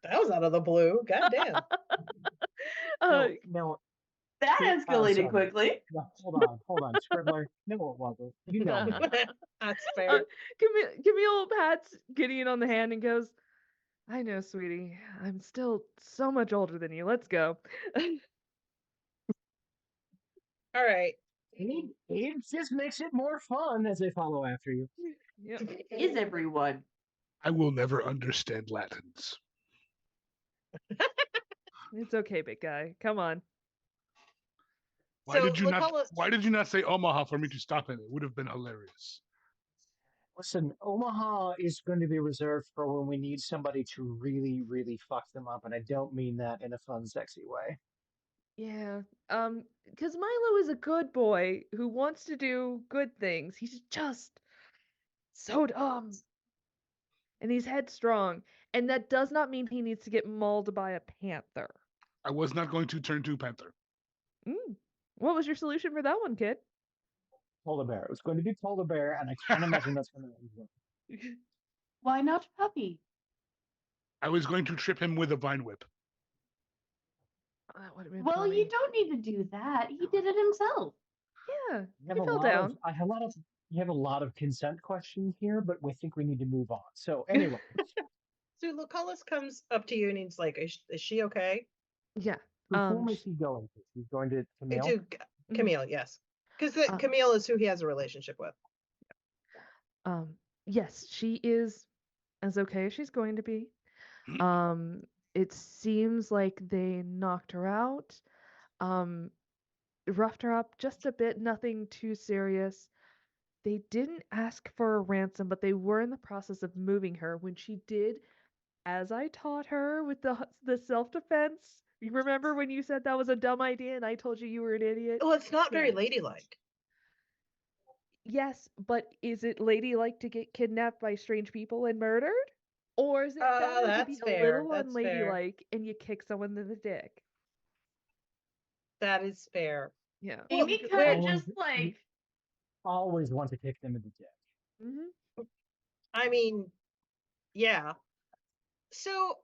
Speaker 6: that was out of the blue. God damn.
Speaker 1: No, no,
Speaker 3: That escalated
Speaker 1: sorry.
Speaker 3: quickly.
Speaker 1: No, hold on, Scribbler. No, it wasn't. You know me.
Speaker 6: That's
Speaker 4: Uh,
Speaker 6: fair.
Speaker 4: Camille pats Gideon on the hand and goes, "I know, sweetie. I'm still so much older than you. Let's go."
Speaker 6: All right.
Speaker 1: It just makes it more fun as they follow after you.
Speaker 4: Yep.
Speaker 3: Is everyone?
Speaker 5: I will never understand Latins.
Speaker 4: It's okay, big guy. Come on.
Speaker 5: Why
Speaker 6: So,
Speaker 5: did you not?
Speaker 6: Lucullus-
Speaker 5: Why did you not say Omaha for me to stop in? It would have been hilarious.
Speaker 1: Listen, Omaha is going to be reserved for when we need somebody to really, really fuck them up, and I don't mean that in a fun, sexy way.
Speaker 4: Yeah. Because Milo is a good boy who wants to do good things. He's just so dumb. And he's headstrong. And that does not mean he needs to get mauled by a panther.
Speaker 5: I was not going to turn to Panther.
Speaker 4: What was your solution for that one, kid?
Speaker 1: Polar bear. It was going to be polar bear, and I can't imagine that's going to end well.
Speaker 3: Why not puppy?
Speaker 5: I was going to trip him with a vine whip.
Speaker 4: That would have been
Speaker 3: Well,
Speaker 4: funny.
Speaker 3: you don't need to do that. He did it himself.
Speaker 4: Yeah,
Speaker 1: You
Speaker 4: he
Speaker 1: have a
Speaker 4: fell
Speaker 1: lot
Speaker 4: down.
Speaker 1: of, I have a lot of, you have a lot of consent questions here, but we think we need to move on. So anyway,
Speaker 6: So Lucullus comes up to you and he's like, is she okay?
Speaker 4: Yeah.
Speaker 1: to whom is he going to? He's going to Camille.
Speaker 6: To Camille, yes. Because Camille is who he has a relationship with.
Speaker 4: Yes, she is as okay as she's going to be. It seems like they knocked her out, roughed her up just a bit, nothing too serious. They didn't ask for a ransom, but they were in the process of moving her when she did, as I taught her with the self-defense. You remember when you said that was a dumb idea and I told you you were an idiot?
Speaker 6: Well, it's not very
Speaker 4: Yeah.
Speaker 6: ladylike.
Speaker 4: Yes, but is it ladylike to get kidnapped by strange people and murdered? Or is it better to be
Speaker 6: That's
Speaker 4: a
Speaker 6: fair.
Speaker 4: little
Speaker 6: That's fair.
Speaker 4: unladylike and you kick someone in the dick?
Speaker 6: That is fair.
Speaker 4: Yeah.
Speaker 3: Amy
Speaker 6: Well,
Speaker 3: could
Speaker 6: where-
Speaker 3: have just like
Speaker 1: Always want to kick them in the dick.
Speaker 4: Mm-hmm.
Speaker 6: I mean, yeah. So,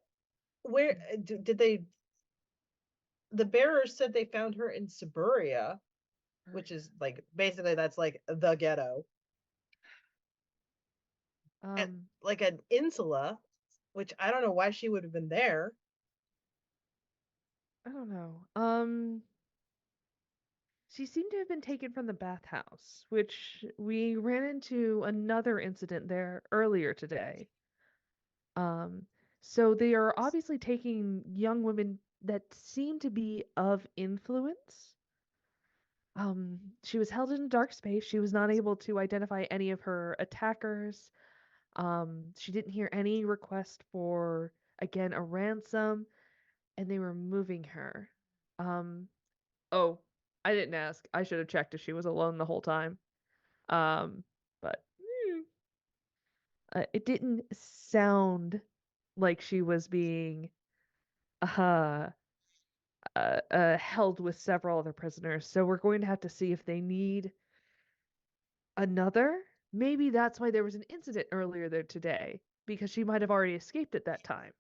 Speaker 6: where did they? The bearers said they found her in Siberia, which is like basically that's like the ghetto, like an insula, which I don't know why she would have been there.
Speaker 4: I don't know. She seemed to have been taken from the bathhouse, which we ran into another incident there earlier today. So they are obviously taking young women that seem to be of influence. She was held in a dark space. She was not able to identify any of her attackers. She didn't hear any request for, again, a ransom, and they were moving her. Oh, I didn't ask. I should have checked if she was alone the whole time. But it didn't sound like she was being held with several other prisoners. So we're going to have to see if they need another. Maybe that's why there was an incident earlier there today, because she might have already escaped at that time.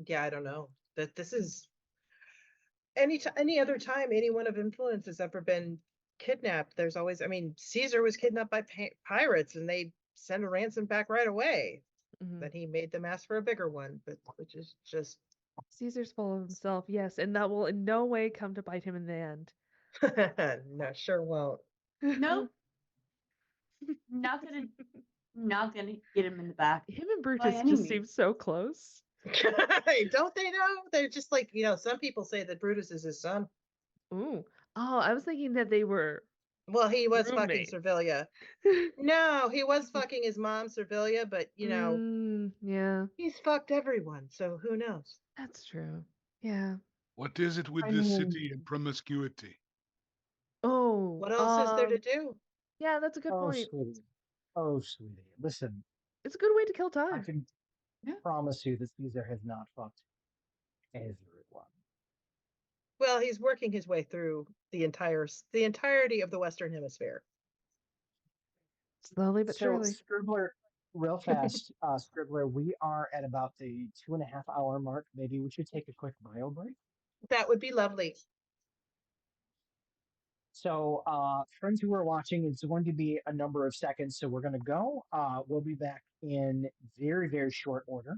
Speaker 6: Yeah, I don't know. That this is any other time anyone of influence has ever been kidnapped. There's always, I mean, Caesar was kidnapped by pirates, and they sent a ransom back right away.
Speaker 4: Mhm.
Speaker 6: Then he made them ask for a bigger one, but which is just
Speaker 4: Caesar's full of himself, yes, and that will in no way come to bite him in the end.
Speaker 6: no, sure won't.
Speaker 3: nope. Not gonna get him in the back.
Speaker 4: Him and
Speaker 3: By
Speaker 4: Brutus
Speaker 3: any
Speaker 4: just
Speaker 3: means.
Speaker 4: seem so close.
Speaker 6: Don't they know? They're just like, some people say that Brutus is his son.
Speaker 4: Ooh. Oh, I was thinking that they were
Speaker 6: Well, he was fucking
Speaker 4: roommates.
Speaker 6: Servilia. No, he was fucking his mom, Servilia, but
Speaker 4: Yeah,
Speaker 6: he's fucked everyone, so who knows?
Speaker 4: that's true. Yeah.
Speaker 5: What is it with
Speaker 1: I
Speaker 5: this
Speaker 1: mean,
Speaker 5: city and promiscuity?
Speaker 4: Oh,
Speaker 6: What else is there to do?
Speaker 4: yeah, that's a good
Speaker 1: oh,
Speaker 4: point.
Speaker 1: sweetie. Oh, sweetie. Listen,
Speaker 4: It's a good way to kill
Speaker 1: I
Speaker 4: time.
Speaker 1: can
Speaker 3: Yeah.
Speaker 1: promise you that Caesar has not fucked everyone.
Speaker 6: Well, he's working his way through the entirety of the Western Hemisphere.
Speaker 4: Slowly but
Speaker 1: So,
Speaker 4: surely.
Speaker 1: Scribbler, real fast, Scribbler, we are at about the 2.5 hour mark. Maybe we should take a quick bio break.
Speaker 6: That would be lovely.
Speaker 1: So, friends who are watching, it's going to be a number of seconds. So, we're going to go. We'll be back in very, very short order.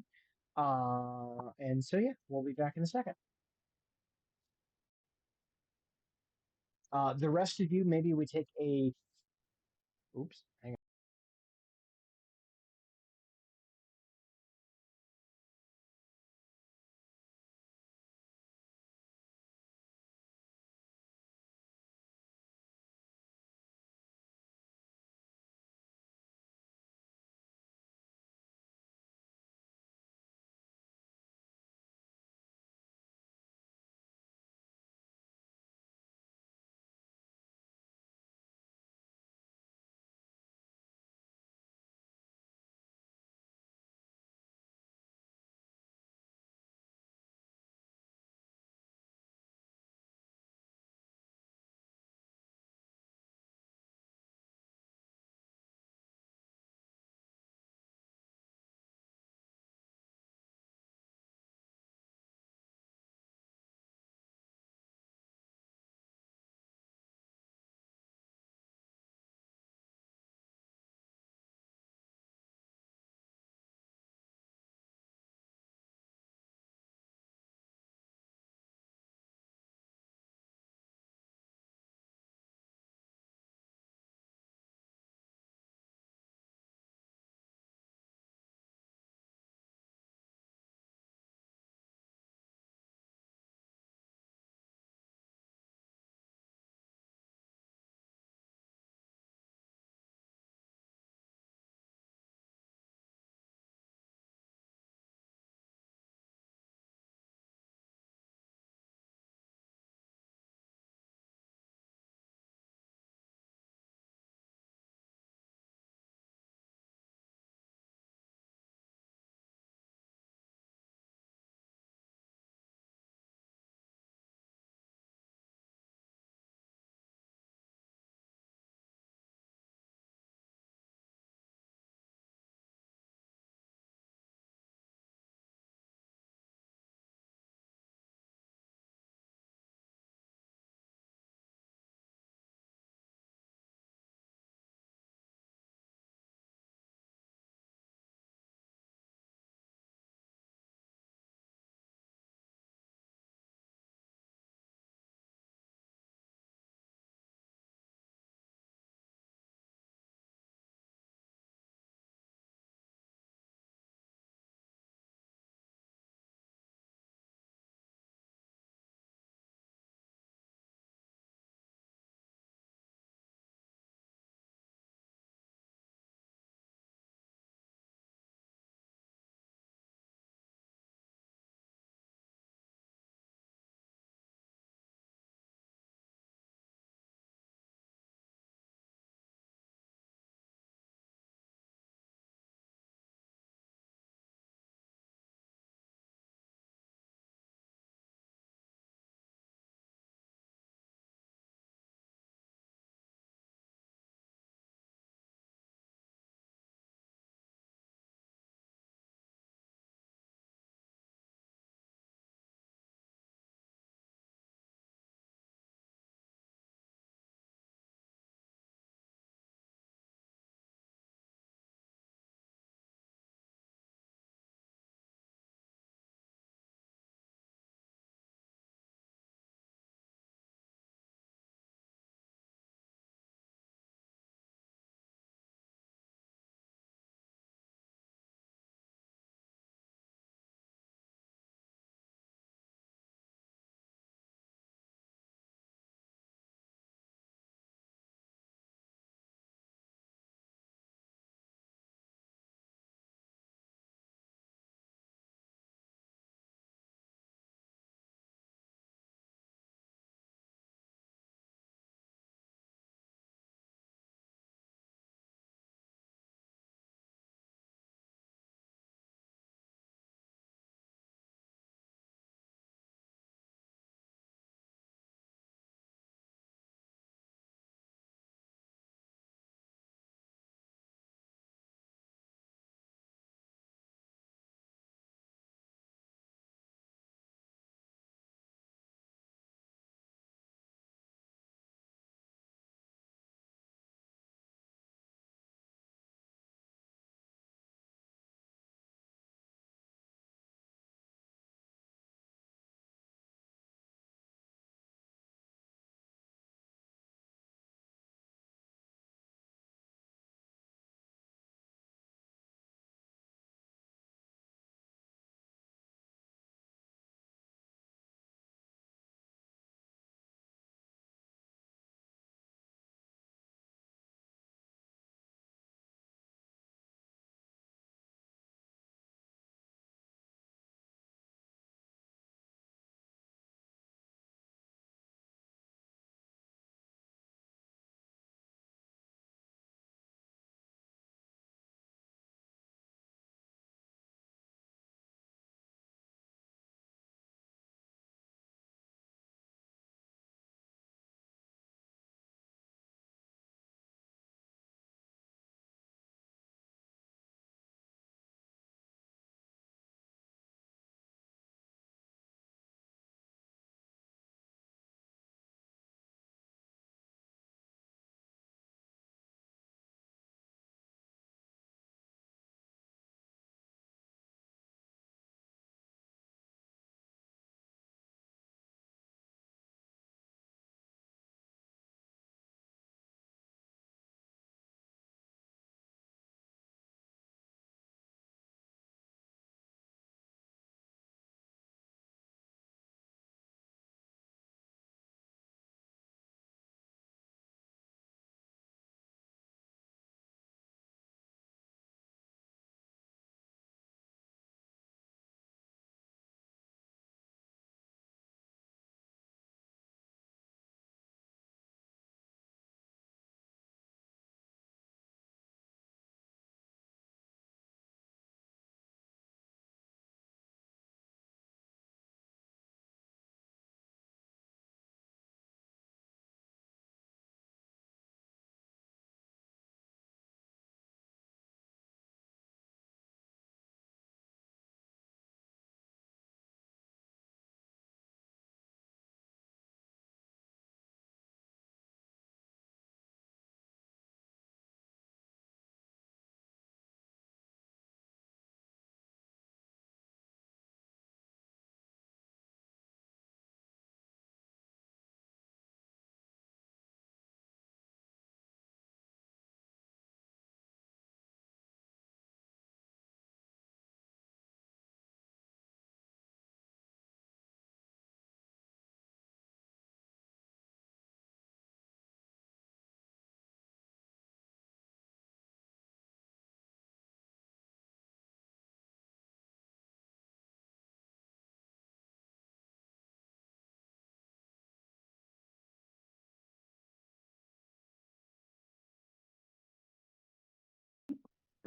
Speaker 1: And so, yeah, we'll be back in a second. The rest of you, maybe we take a. Oops, hang on.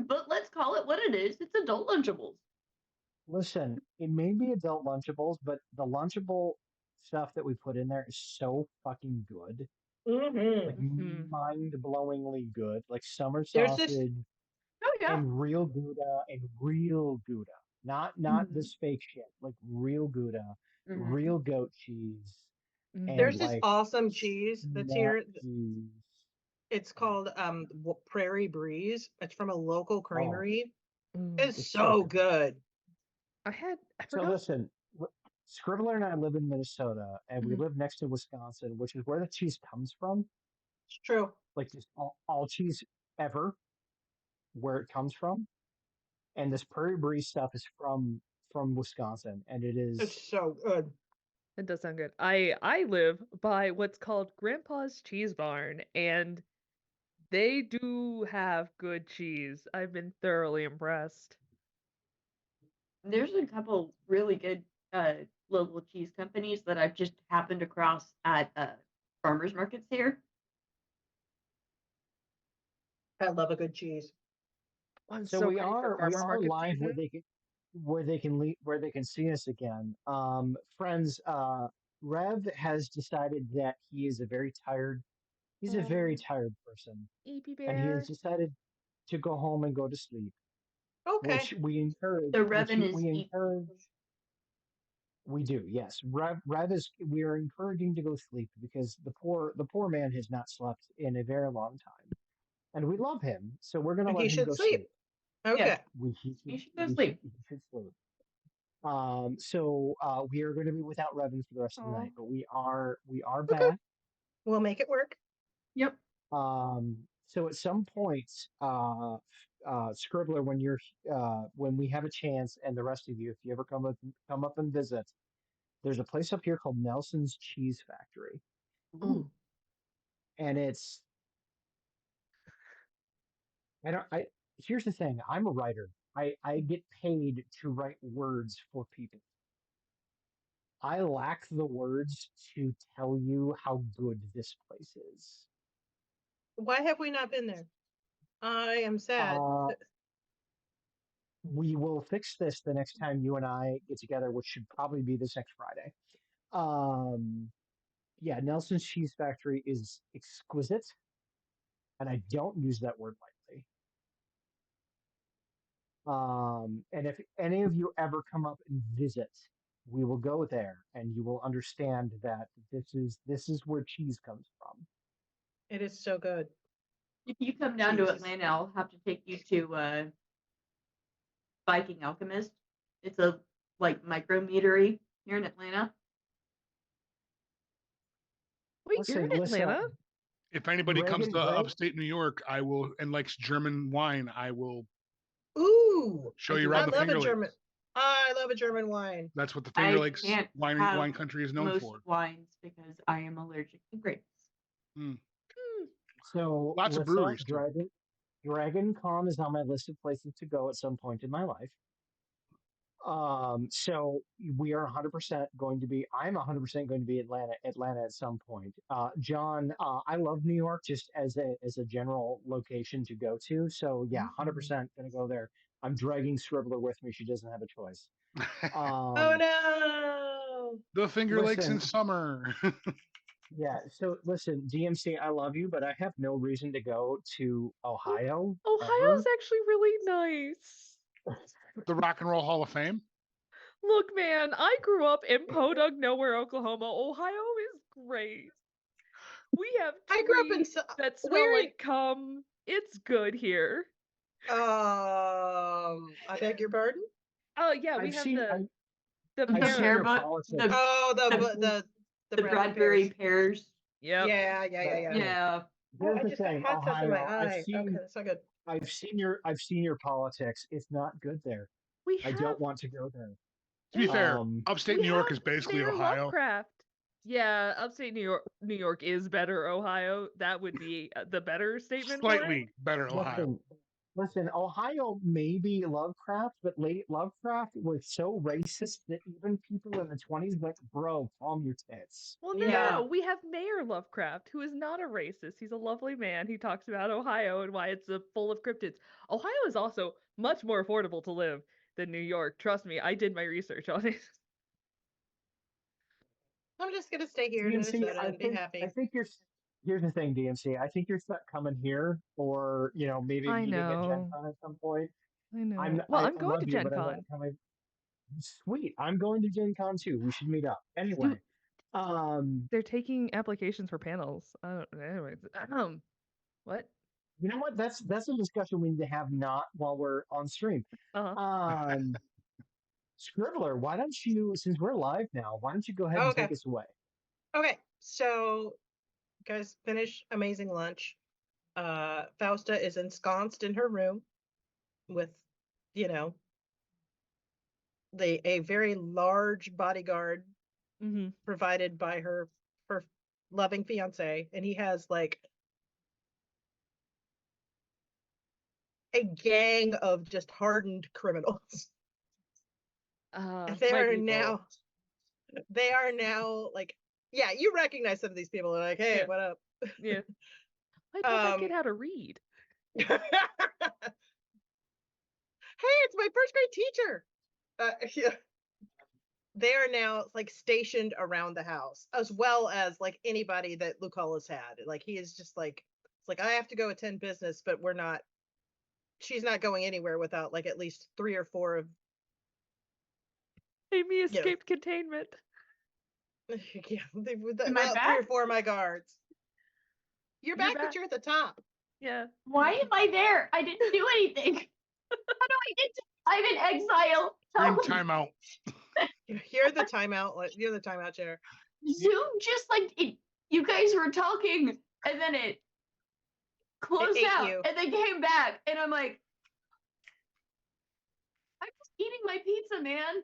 Speaker 3: but let's call it what it is. It's adult Lunchables.
Speaker 1: Listen, it may be adult Lunchables, but the Lunchable stuff that we put in there is so fucking good. Like
Speaker 6: Mm-hmm.
Speaker 1: mind-blowingly good. Like summer
Speaker 6: There's this.
Speaker 1: sausage
Speaker 3: Oh yeah.
Speaker 1: and real Gouda and real Gouda. Not
Speaker 3: Mhm.
Speaker 1: this fake shit. Like real Gouda,
Speaker 3: Mhm.
Speaker 1: real goat cheese, and
Speaker 6: There's this
Speaker 1: like
Speaker 6: awesome cheese that's
Speaker 1: snap
Speaker 6: here.
Speaker 1: peas.
Speaker 6: It's called Prairie Breeze. It's from a local
Speaker 1: Oh,
Speaker 6: creamery.
Speaker 4: Mm.
Speaker 6: It's
Speaker 1: it's so
Speaker 6: so
Speaker 1: good.
Speaker 6: good.
Speaker 4: I
Speaker 1: So
Speaker 4: forgot.
Speaker 1: listen, Scribbler and I live in Minnesota, and we
Speaker 4: Mhm.
Speaker 1: live next to Wisconsin, which is where the cheese comes from.
Speaker 6: It's true.
Speaker 1: Like just all cheese ever, where it comes from. And this Prairie Breeze stuff is from Wisconsin, and it is
Speaker 6: It's so good.
Speaker 4: It does sound good. I live by what's called Grandpa's Cheese Barn, and they do have good cheese. I've been thoroughly impressed.
Speaker 3: There's a couple really good local cheese companies that I've just happened across at farmers markets here.
Speaker 6: I love a good cheese.
Speaker 4: I'm
Speaker 1: so
Speaker 4: so
Speaker 1: we
Speaker 4: ready for
Speaker 1: are we
Speaker 4: farmer
Speaker 1: are
Speaker 4: market
Speaker 1: live
Speaker 4: season.
Speaker 1: where they can see us again. Friends, Rev has decided that he's a very
Speaker 4: Oh,
Speaker 1: tired person,
Speaker 4: EP
Speaker 1: and he has
Speaker 4: Bear.
Speaker 1: decided to go home and go to sleep,
Speaker 6: Okay.
Speaker 3: The Revan is
Speaker 1: we encourage. We do, yes. Rev is. We are encouraging to go sleep because the poor man has not slept in a very long time, and we love him, so we're gonna
Speaker 6: And
Speaker 1: let
Speaker 6: he
Speaker 1: him
Speaker 6: should
Speaker 1: go
Speaker 6: sleep.
Speaker 1: sleep.
Speaker 3: Yeah,
Speaker 6: Okay.
Speaker 3: you should go sleep.
Speaker 1: He should sleep. We are going to be without Revan for the rest of the
Speaker 4: Oh,
Speaker 1: night, but we are
Speaker 6: Okay.
Speaker 1: back.
Speaker 6: We'll make it work.
Speaker 3: Yep.
Speaker 1: So at some point, Scribbler, when we have a chance, and the rest of you, if you ever come up and visit, there's a place up here called Nelson's Cheese Factory,
Speaker 3: Ooh.
Speaker 1: and I here's the thing. I'm a writer. I get paid to write words for people. I lack the words to tell you how good this place is.
Speaker 6: Why have we not been there? I am sad.
Speaker 1: Uh, we will fix this the next time you and I get together, which should probably be this next Friday. Yeah, Nelson's Cheese Factory is exquisite, and I don't use that word lightly. And if any of you ever come up and visit, we will go there, and you will understand that this is where cheese comes from.
Speaker 6: It is so good.
Speaker 3: If you come down to
Speaker 6: Jesus.
Speaker 3: Atlanta, I'll have to take you to Viking Alchemist. It's a like micromeadery here in Atlanta.
Speaker 4: wait, you're in Atlanta?
Speaker 5: If anybody comes to
Speaker 1: Greg,
Speaker 5: upstate New York, I will, and likes German wine, I will
Speaker 6: Ooh.
Speaker 5: show
Speaker 3: I
Speaker 5: you
Speaker 3: do
Speaker 5: around
Speaker 6: I
Speaker 5: the
Speaker 6: love
Speaker 5: Finger
Speaker 6: a
Speaker 5: Lakes.
Speaker 6: German. I love a German wine.
Speaker 5: That's what the Finger
Speaker 3: I
Speaker 5: Lakes
Speaker 3: can't
Speaker 5: wine
Speaker 3: have
Speaker 5: country is known
Speaker 3: most
Speaker 5: for.
Speaker 3: wines because I am allergic to grapes.
Speaker 1: So
Speaker 5: Lots of
Speaker 1: Lissa,
Speaker 5: breweries too.
Speaker 1: Dragon Con is on my list of places to go at some point in my life. So we are 100% going to be. I'm 100% going to be Atlanta at some point. John, I love New York just as a general location to go to. So yeah, 100% going to go there. I'm dragging Scribbler with me. She doesn't have a choice.
Speaker 6: Oh
Speaker 1: Um,
Speaker 6: no.
Speaker 5: The Finger Lakes in
Speaker 1: listen,
Speaker 5: summer.
Speaker 1: yeah. So listen, DMC, I love you, but I have no reason to go to Ohio
Speaker 4: Ohio's
Speaker 1: ever.
Speaker 4: actually really nice.
Speaker 5: The Rock and Roll Hall of Fame.
Speaker 4: Look, man, I grew up in Podunk, Nowhere, Oklahoma. Ohio is great. We have
Speaker 6: I grew up in
Speaker 4: trees that smell
Speaker 6: where
Speaker 4: like cum. It's good here.
Speaker 6: I beg your pardon?
Speaker 4: Oh yeah, we
Speaker 1: I've
Speaker 4: have
Speaker 1: seen
Speaker 4: the
Speaker 1: I've
Speaker 3: The
Speaker 1: seen
Speaker 4: pear.
Speaker 1: your
Speaker 3: pear
Speaker 1: politics.
Speaker 3: the
Speaker 6: Oh,
Speaker 3: the,
Speaker 6: the
Speaker 3: the
Speaker 6: Bradbury
Speaker 3: Bradbury
Speaker 6: pears.
Speaker 3: pears.
Speaker 4: Yep.
Speaker 6: Yeah.
Speaker 3: Yeah.
Speaker 6: Oh,
Speaker 1: Here's
Speaker 6: I
Speaker 1: the
Speaker 6: just got
Speaker 1: thing,
Speaker 6: hot sauce in my
Speaker 1: Ohio.
Speaker 6: eye. Okay, that's not good.
Speaker 1: I've seen your politics. It's not good there.
Speaker 4: We
Speaker 1: I
Speaker 4: have
Speaker 1: don't want to go there.
Speaker 5: To be fair,
Speaker 1: Um,
Speaker 5: upstate
Speaker 4: we
Speaker 5: New York
Speaker 4: have
Speaker 5: is basically
Speaker 4: Mayor
Speaker 5: Ohio.
Speaker 4: Lovecraft. Yeah, upstate New York is better Ohio. That would be the better statement for it.
Speaker 5: Slightly better Ohio.
Speaker 1: Listen, Ohio may be Lovecraft, but late Lovecraft was so racist that even people in the 20s went, bro, calm your tits.
Speaker 4: Well,
Speaker 6: Yeah.
Speaker 4: no. We have Mayor Lovecraft, who is not a racist. He's a lovely man. He talks about Ohio and why it's full of cryptids. Ohio is also much more affordable to live than New York. Trust me, I did my research on it.
Speaker 6: I'm just gonna stay here in
Speaker 1: DMC,
Speaker 6: Minnesota and be
Speaker 1: I
Speaker 6: happy.
Speaker 1: think here's the thing, DMC. I think you're stuck coming here, or maybe
Speaker 4: I
Speaker 1: meeting at Gen
Speaker 4: know.
Speaker 1: Con at some point.
Speaker 4: I know. Well, I'm
Speaker 1: I
Speaker 4: going
Speaker 1: love
Speaker 4: to
Speaker 1: you,
Speaker 4: Gen
Speaker 1: but I'm not
Speaker 4: Con.
Speaker 1: coming. Sweet, I'm going to Gen Con too. We should meet up. Anyway,
Speaker 4: They're taking applications for panels. Anyways, what?
Speaker 1: you know what? That's a discussion we need to have not while we're on stream.
Speaker 4: Uh-huh.
Speaker 1: Um, Scribbler, why don't you, since we're live now, why don't you go ahead and
Speaker 6: Okay.
Speaker 1: take us away?
Speaker 6: Okay, so guys, finish amazing lunch. Fausta is ensconced in her room with, a very large bodyguard
Speaker 4: Mm-hmm.
Speaker 6: provided by her loving fiance, and he has like a gang of just hardened criminals. And
Speaker 4: My people.
Speaker 6: they are now like, yeah, you recognize some of these people. They're like, hey,
Speaker 4: Yeah.
Speaker 6: what up?
Speaker 4: Yeah. I taught that kid how to read.
Speaker 6: Hey, it's my first grade teacher. Yeah. They are now like stationed around the house, as well as like anybody that Lucullus had. Like he is just like, it's like I have to go attend business, but she's not going anywhere without like at least 3 or 4 of
Speaker 4: Amy escaped containment.
Speaker 6: yeah,
Speaker 3: Am I
Speaker 6: about 3 or
Speaker 3: back?
Speaker 6: 4 of my guards. You're back, but you're at the top.
Speaker 4: Yeah.
Speaker 3: Why am I there? I didn't do anything. How do I get to? I'm in exile.
Speaker 5: You're in
Speaker 3: Help me.
Speaker 5: timeout.
Speaker 6: You're the timeout. You're the timeout chair.
Speaker 3: Zoom just like it. You guys were talking, and then it closed
Speaker 6: ate
Speaker 3: out,
Speaker 6: you.
Speaker 3: and then came back, and I'm like, I'm just eating my pizza, man.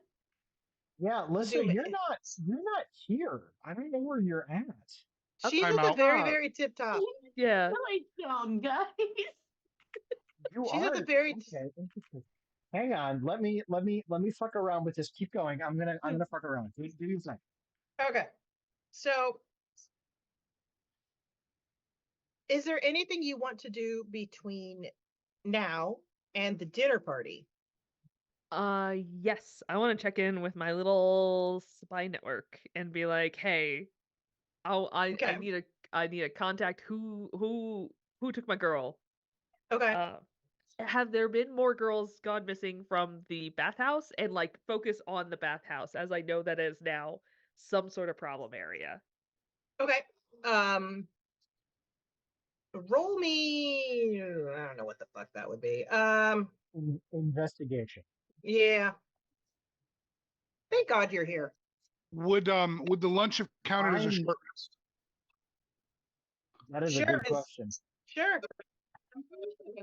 Speaker 1: Yeah, listen,
Speaker 6: Zoom-
Speaker 1: you're not here. I don't know where you're at.
Speaker 6: She's at the
Speaker 5: Timeout.
Speaker 6: very, very tip top.
Speaker 4: Yeah.
Speaker 3: Really dumb, guys.
Speaker 1: You
Speaker 6: She's
Speaker 1: are
Speaker 6: at the very
Speaker 1: okay. Interesting. Hang on, let me fuck around with this. Keep going. I'm gonna fuck around. Do your thing.
Speaker 6: Okay. So, is there anything you want to do between now and the dinner party?
Speaker 4: Yes. I want to check in with my little spy network and be like, hey, I
Speaker 6: Okay.
Speaker 4: need a contact who took my girl.
Speaker 6: Okay.
Speaker 4: Have there been more girls gone missing from the bathhouse? And like focus on the bathhouse, as I know that is now some sort of problem area.
Speaker 6: Okay. Roll me. I don't know what the fuck that would be.
Speaker 1: Investigation.
Speaker 6: Yeah. Thank God you're here.
Speaker 5: Would the lunch have counted as a
Speaker 1: I'm-
Speaker 5: short rest?
Speaker 1: That is a
Speaker 6: Sure,
Speaker 1: good
Speaker 6: it's-
Speaker 1: question.
Speaker 6: Sure.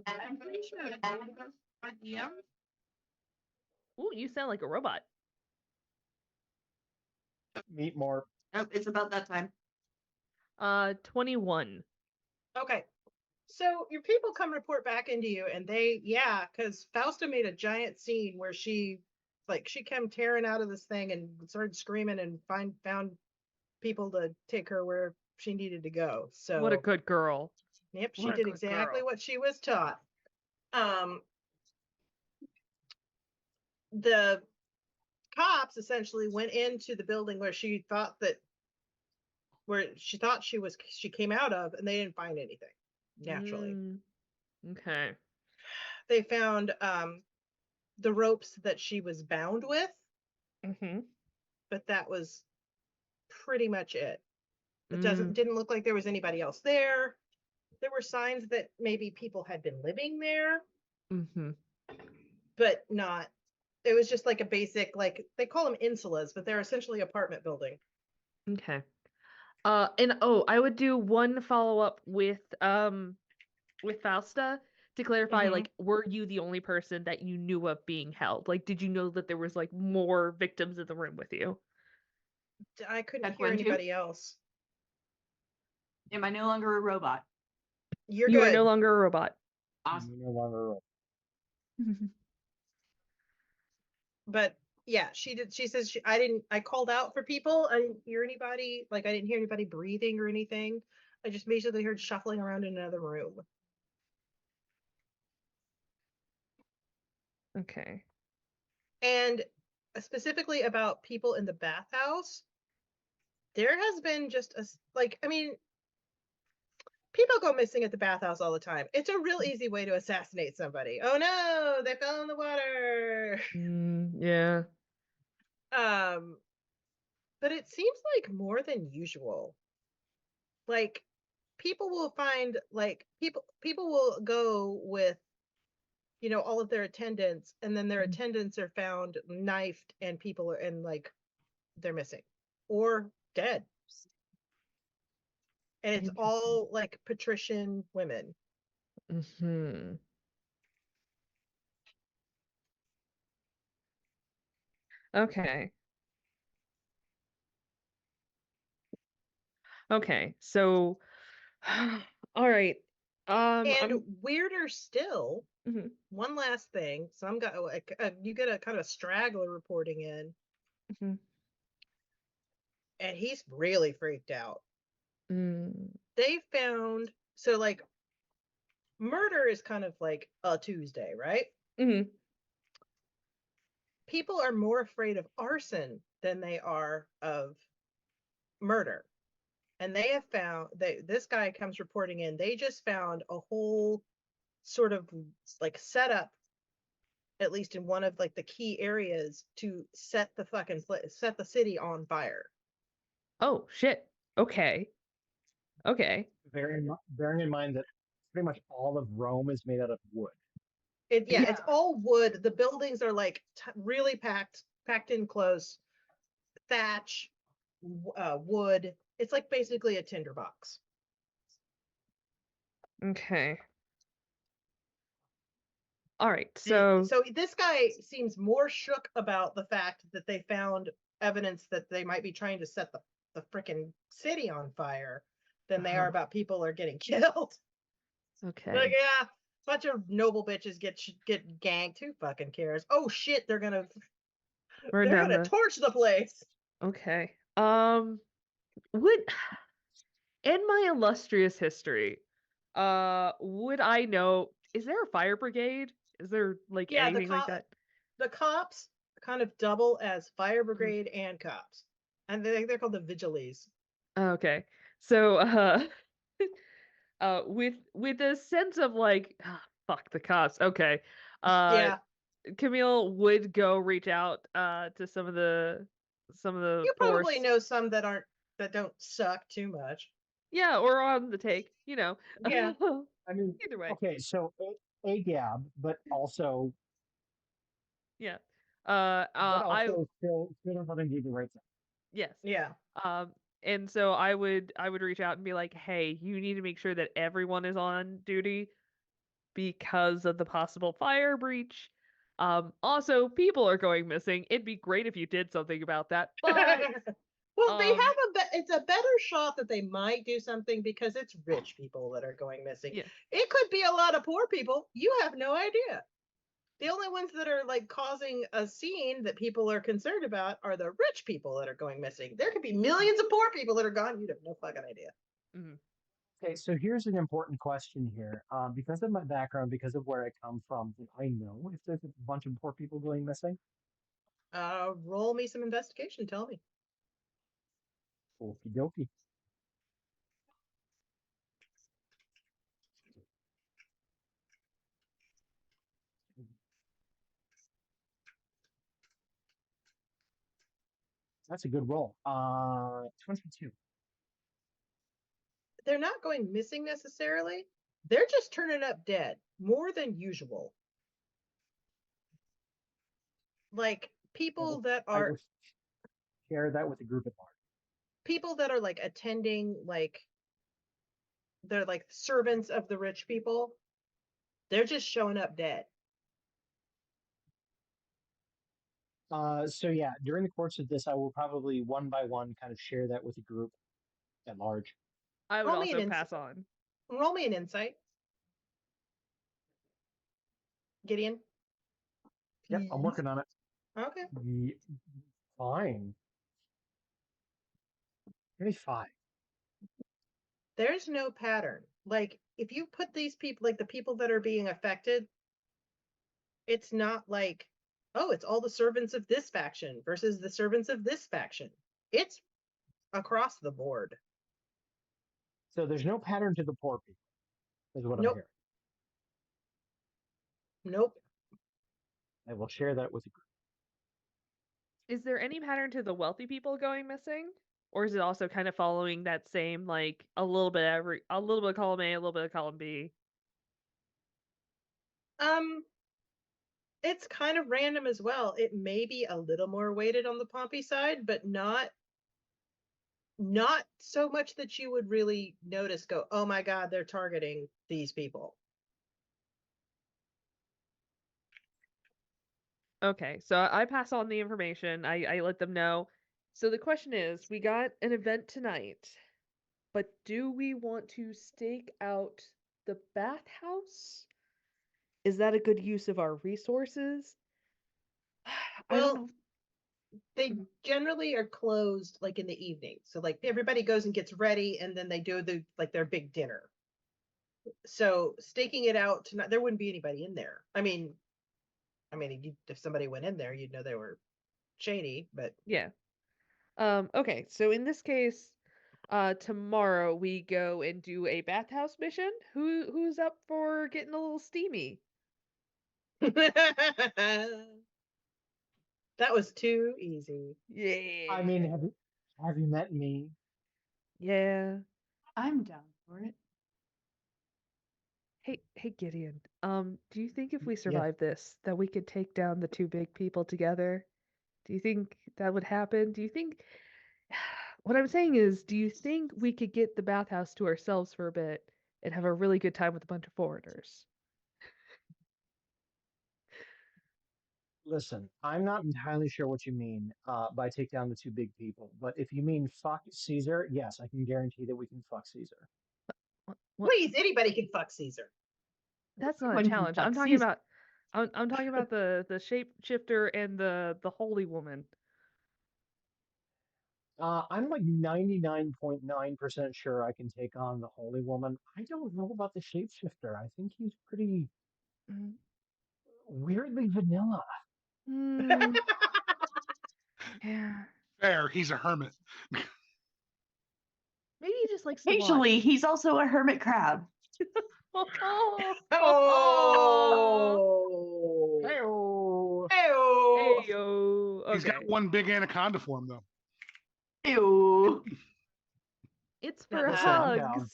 Speaker 3: I'm pretty sure idea.
Speaker 4: Ooh, you sound like a robot.
Speaker 1: Meet more.
Speaker 3: Oh, it's about that time.
Speaker 4: 21.
Speaker 6: Okay. So your people come report back into you, and because Fausta made a giant scene where she came tearing out of this thing and started screaming and found people to take her where she needed to go. So
Speaker 4: What a good girl.
Speaker 6: yep, she
Speaker 4: what a
Speaker 6: did
Speaker 4: good
Speaker 6: exactly
Speaker 4: girl.
Speaker 6: what she was taught. The cops essentially went into the building where she came out of, and they didn't find anything. Naturally,
Speaker 4: Okay.
Speaker 6: they found the ropes that she was bound with,
Speaker 4: Mm-hmm.
Speaker 6: but that was pretty much it. It
Speaker 4: Mm.
Speaker 6: didn't look like there was anybody else there. There were signs that maybe people had been living there,
Speaker 4: Mm-hmm.
Speaker 6: but not. It was just like a basic, like they call them insulas, but they're essentially apartment building.
Speaker 4: Okay. And I would do one follow-up with Fausta to clarify,
Speaker 6: Mhm.
Speaker 4: like, were you the only person that you knew of being held? Like, did you know that there was like more victims in the room with you?
Speaker 6: I couldn't
Speaker 3: That's
Speaker 6: hear
Speaker 3: one, too?
Speaker 6: anybody else.
Speaker 3: Am I no longer a robot?
Speaker 6: You're
Speaker 4: You
Speaker 6: good.
Speaker 4: are no longer a robot.
Speaker 3: Awesome.
Speaker 1: No longer.
Speaker 6: But yeah, she did. She says I didn't. I called out for people. I didn't hear anybody. Like I didn't hear anybody breathing or anything. I just basically heard shuffling around in another room.
Speaker 4: Okay.
Speaker 6: And specifically about people in the bathhouse, there has been just a like. I mean, people go missing at the bathhouse all the time. It's a real easy way to assassinate somebody. Oh no, they fell in the water.
Speaker 4: Yeah.
Speaker 6: But it seems like more than usual. Like people will find like people will go with all of their attendants, and then their attendants are found knifed, and people are and like they're missing or dead. And it's all like patrician women.
Speaker 4: Mm-hmm. Okay. Okay. So, all right.
Speaker 6: And weirder still,
Speaker 4: Mhm.
Speaker 6: one last thing. Some got like you get a kind of a straggler reporting in,
Speaker 4: Mhm.
Speaker 6: and he's really freaked out.
Speaker 4: Mm.
Speaker 6: They found so like murder is kind of like a Tuesday, right?
Speaker 4: Mhm.
Speaker 6: People are more afraid of arson than they are of murder. And they have found this guy comes reporting in, they just found a whole sort of like setup, at least in one of like the key areas, to set the city on fire.
Speaker 4: Oh shit. Okay. Okay.
Speaker 1: Bearing in mind that pretty much all of Rome is made out of wood.
Speaker 6: It's all wood. The buildings are like really packed in close, thatch, wood. It's like basically a tinderbox.
Speaker 4: Okay. All right.
Speaker 6: So
Speaker 4: So
Speaker 6: this guy seems more shook about the fact that they found evidence that they might be trying to set the freaking city on fire than they are about people are getting killed.
Speaker 4: okay.
Speaker 6: Like, yeah, bunch of noble bitches get ganked. Who fucking cares? Oh shit,
Speaker 4: We're
Speaker 6: they're
Speaker 4: down
Speaker 6: gonna
Speaker 4: the
Speaker 6: torch the place.
Speaker 4: Okay. Would in my illustrious history, would I know, is there a fire brigade? Is there like
Speaker 6: Yeah,
Speaker 4: anything like that?
Speaker 6: the cops kind of double as fire brigade and cops, and they're called the vigiles.
Speaker 4: Okay. So with a sense of like fuck the cops. Okay.
Speaker 6: Yeah,
Speaker 4: Camille would go reach out to some of the
Speaker 6: you
Speaker 4: force.
Speaker 6: probably know some that don't suck too much.
Speaker 4: Yeah, or on the take, you know.
Speaker 6: Yeah.
Speaker 1: I mean,
Speaker 4: Either way.
Speaker 1: okay, so Agab, but also
Speaker 4: Yeah.
Speaker 1: but
Speaker 4: I
Speaker 1: also still doesn't do the right thing.
Speaker 4: yes.
Speaker 6: Yeah.
Speaker 4: And so I would reach out and be like, "Hey, you need to make sure that everyone is on duty because of the possible fire breach. Also, people are going missing. It'd be great if you did something about that." But
Speaker 6: Well, they have it's a better shot that they might do something because it's rich people that are going missing.
Speaker 4: yeah.
Speaker 6: It could be a lot of poor people. You have no idea. The only ones that are like causing a scene that people are concerned about are the rich people that are going missing. There could be millions of poor people that are gone. You'd have no fucking idea.
Speaker 4: Mhm.
Speaker 1: Okay, so here's an important question here. Because of my background, because of where I come from, do I know if there's a bunch of poor people going missing?
Speaker 6: Roll me some investigation. Tell me.
Speaker 1: Okie dokie. That's a good roll. 22.
Speaker 6: They're not going missing necessarily. They're just turning up dead more than usual. Like people that
Speaker 1: I
Speaker 6: are
Speaker 1: will share that with the group at large.
Speaker 6: people that are like attending, like they're like servants of the rich people. They're just showing up dead.
Speaker 1: So yeah, during the course of this, I will probably one by one kind of share that with the group at large.
Speaker 4: I would
Speaker 6: Roll me
Speaker 4: also
Speaker 6: an
Speaker 4: pass on.
Speaker 6: Roll me an insight. Gideon.
Speaker 1: Yep, I'm working on it.
Speaker 6: Okay.
Speaker 1: Fine. Maybe 5.
Speaker 6: There's no pattern. Like, if you put these people, like the people that are being affected, it's not like, oh, it's all the servants of this faction versus the servants of this faction. It's across the board.
Speaker 1: So there's no pattern to the poor people, is what I'm
Speaker 6: Nope.
Speaker 1: hearing.
Speaker 6: Nope.
Speaker 1: I will share that with the group.
Speaker 4: Is there any pattern to the wealthy people going missing? Or is it also kind of following that same, like, a little bit of column A, a little bit of column B?
Speaker 6: It's kind of random as well. It may be a little more weighted on the Pompey side, but not so much that you would really notice, go, oh my God, they're targeting these people.
Speaker 4: Okay, so I pass on the information. I let them know. So the question is, we got an event tonight, but do we want to stake out the bathhouse? Is that a good use of our resources? I don't
Speaker 6: Well,
Speaker 4: know.
Speaker 6: they generally are closed like in the evening. So like everybody goes and gets ready and then they do their big dinner. So staking it out tonight, there wouldn't be anybody in there. I mean, if somebody went in there, you'd know they were shady, but
Speaker 4: Yeah. Okay, so in this case, tomorrow we go and do a bathhouse mission. Who's up for getting a little steamy?
Speaker 6: that was too easy.
Speaker 4: Yeah.
Speaker 1: I mean, have you met me?
Speaker 4: Yeah.
Speaker 3: I'm down for it.
Speaker 4: Hey Gideon. Do you think if we
Speaker 1: Yes.
Speaker 4: survive this, that we could take down the two big people together? Do you think that would happen? Do you think what I'm saying is, do you think we could get the bathhouse to ourselves for a bit and have a really good time with a bunch of foreigners?
Speaker 1: Listen, I'm not entirely sure what you mean by take down the two big people, but if you mean fuck Caesar, yes, I can guarantee that we can fuck Caesar.
Speaker 4: What?
Speaker 6: Please, anybody can fuck Caesar.
Speaker 4: That's not a
Speaker 3: Everyone can
Speaker 4: challenge.
Speaker 3: fuck
Speaker 4: I'm talking
Speaker 3: Caesar.
Speaker 4: about I'm talking about the shapeshifter and the holy woman.
Speaker 1: I'm like 99.9% sure I can take on the Holy Woman. I don't know about the shapeshifter. I think he's pretty
Speaker 4: Mm.
Speaker 1: weirdly vanilla.
Speaker 4: Hmm. Yeah.
Speaker 5: Fair, he's a hermit.
Speaker 4: Maybe he just likes to watch.
Speaker 3: Occasionally, he's also a hermit crab.
Speaker 6: Oh.
Speaker 1: Hey-oh.
Speaker 6: Hey-oh.
Speaker 4: Heyo.
Speaker 5: He's got
Speaker 4: Okay.
Speaker 5: one big anaconda form though.
Speaker 3: Ew.
Speaker 4: It's for
Speaker 6: Listen,
Speaker 1: I'm down.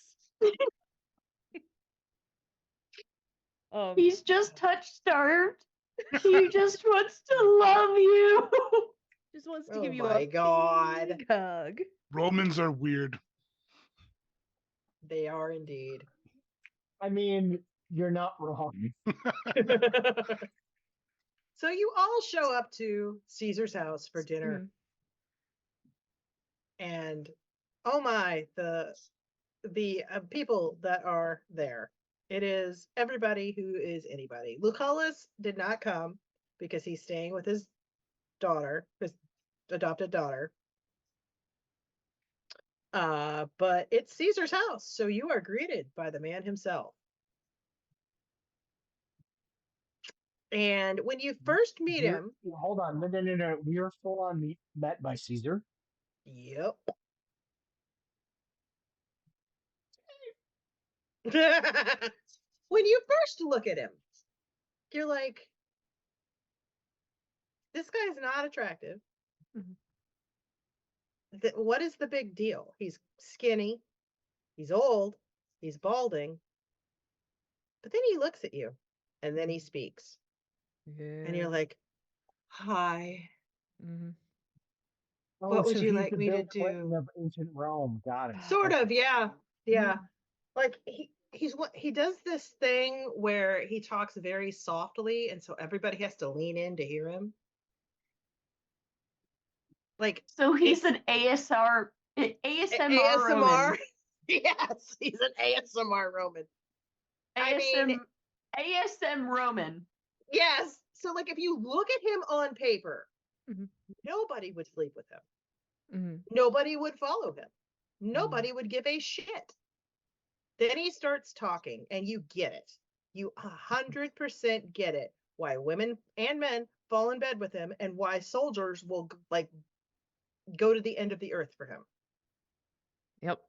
Speaker 4: hugs.
Speaker 3: He's just touch starved. He just wants to love you.
Speaker 4: Just wants to
Speaker 6: Oh
Speaker 4: give you
Speaker 6: my
Speaker 4: a
Speaker 6: God.
Speaker 4: big hug.
Speaker 5: Romans are weird.
Speaker 6: They are indeed.
Speaker 1: I mean, you're not wrong.
Speaker 6: So you all show up to Caesar's house for dinner. And oh my, the people that are there. It is everybody who is anybody. Lucullus did not come because he's staying with his daughter, his adopted daughter. But it's Caesar's house, so you are greeted by the man himself. And when you first meet him,
Speaker 1: Hold on. No. We are full on met by Caesar.
Speaker 6: yep. When you first look at him, you're like, this guy's not attractive.
Speaker 4: Mhm.
Speaker 6: What is the big deal? He's skinny, he's old, he's balding. But then he looks at you and then he speaks.
Speaker 4: Yeah.
Speaker 6: And you're like, hi.
Speaker 4: Mm-hmm.
Speaker 1: Oh,
Speaker 6: What would
Speaker 1: so
Speaker 6: you
Speaker 1: he's
Speaker 6: like
Speaker 1: the
Speaker 6: me to
Speaker 1: Bill Clinton
Speaker 6: do?
Speaker 1: of ancient Rome. Got it.
Speaker 6: Sort
Speaker 1: Okay.
Speaker 6: of, yeah. Yeah. Like he does this thing where he talks very softly, and so everybody has to lean in to hear him. Like,
Speaker 3: So he's an ASMR Roman.
Speaker 6: Yes, he's an ASMR Roman. I mean,
Speaker 3: ASM Roman.
Speaker 6: yes. So, like, if you look at him on paper,
Speaker 4: Mhm.
Speaker 6: nobody would sleep with him.
Speaker 4: Mhm.
Speaker 6: Nobody would follow him. Nobody would give a shit. Then he starts talking, and you get it. You 100% get it. Why women and men fall in bed with him, and why soldiers will like go to the end of the earth for him.
Speaker 4: Yep.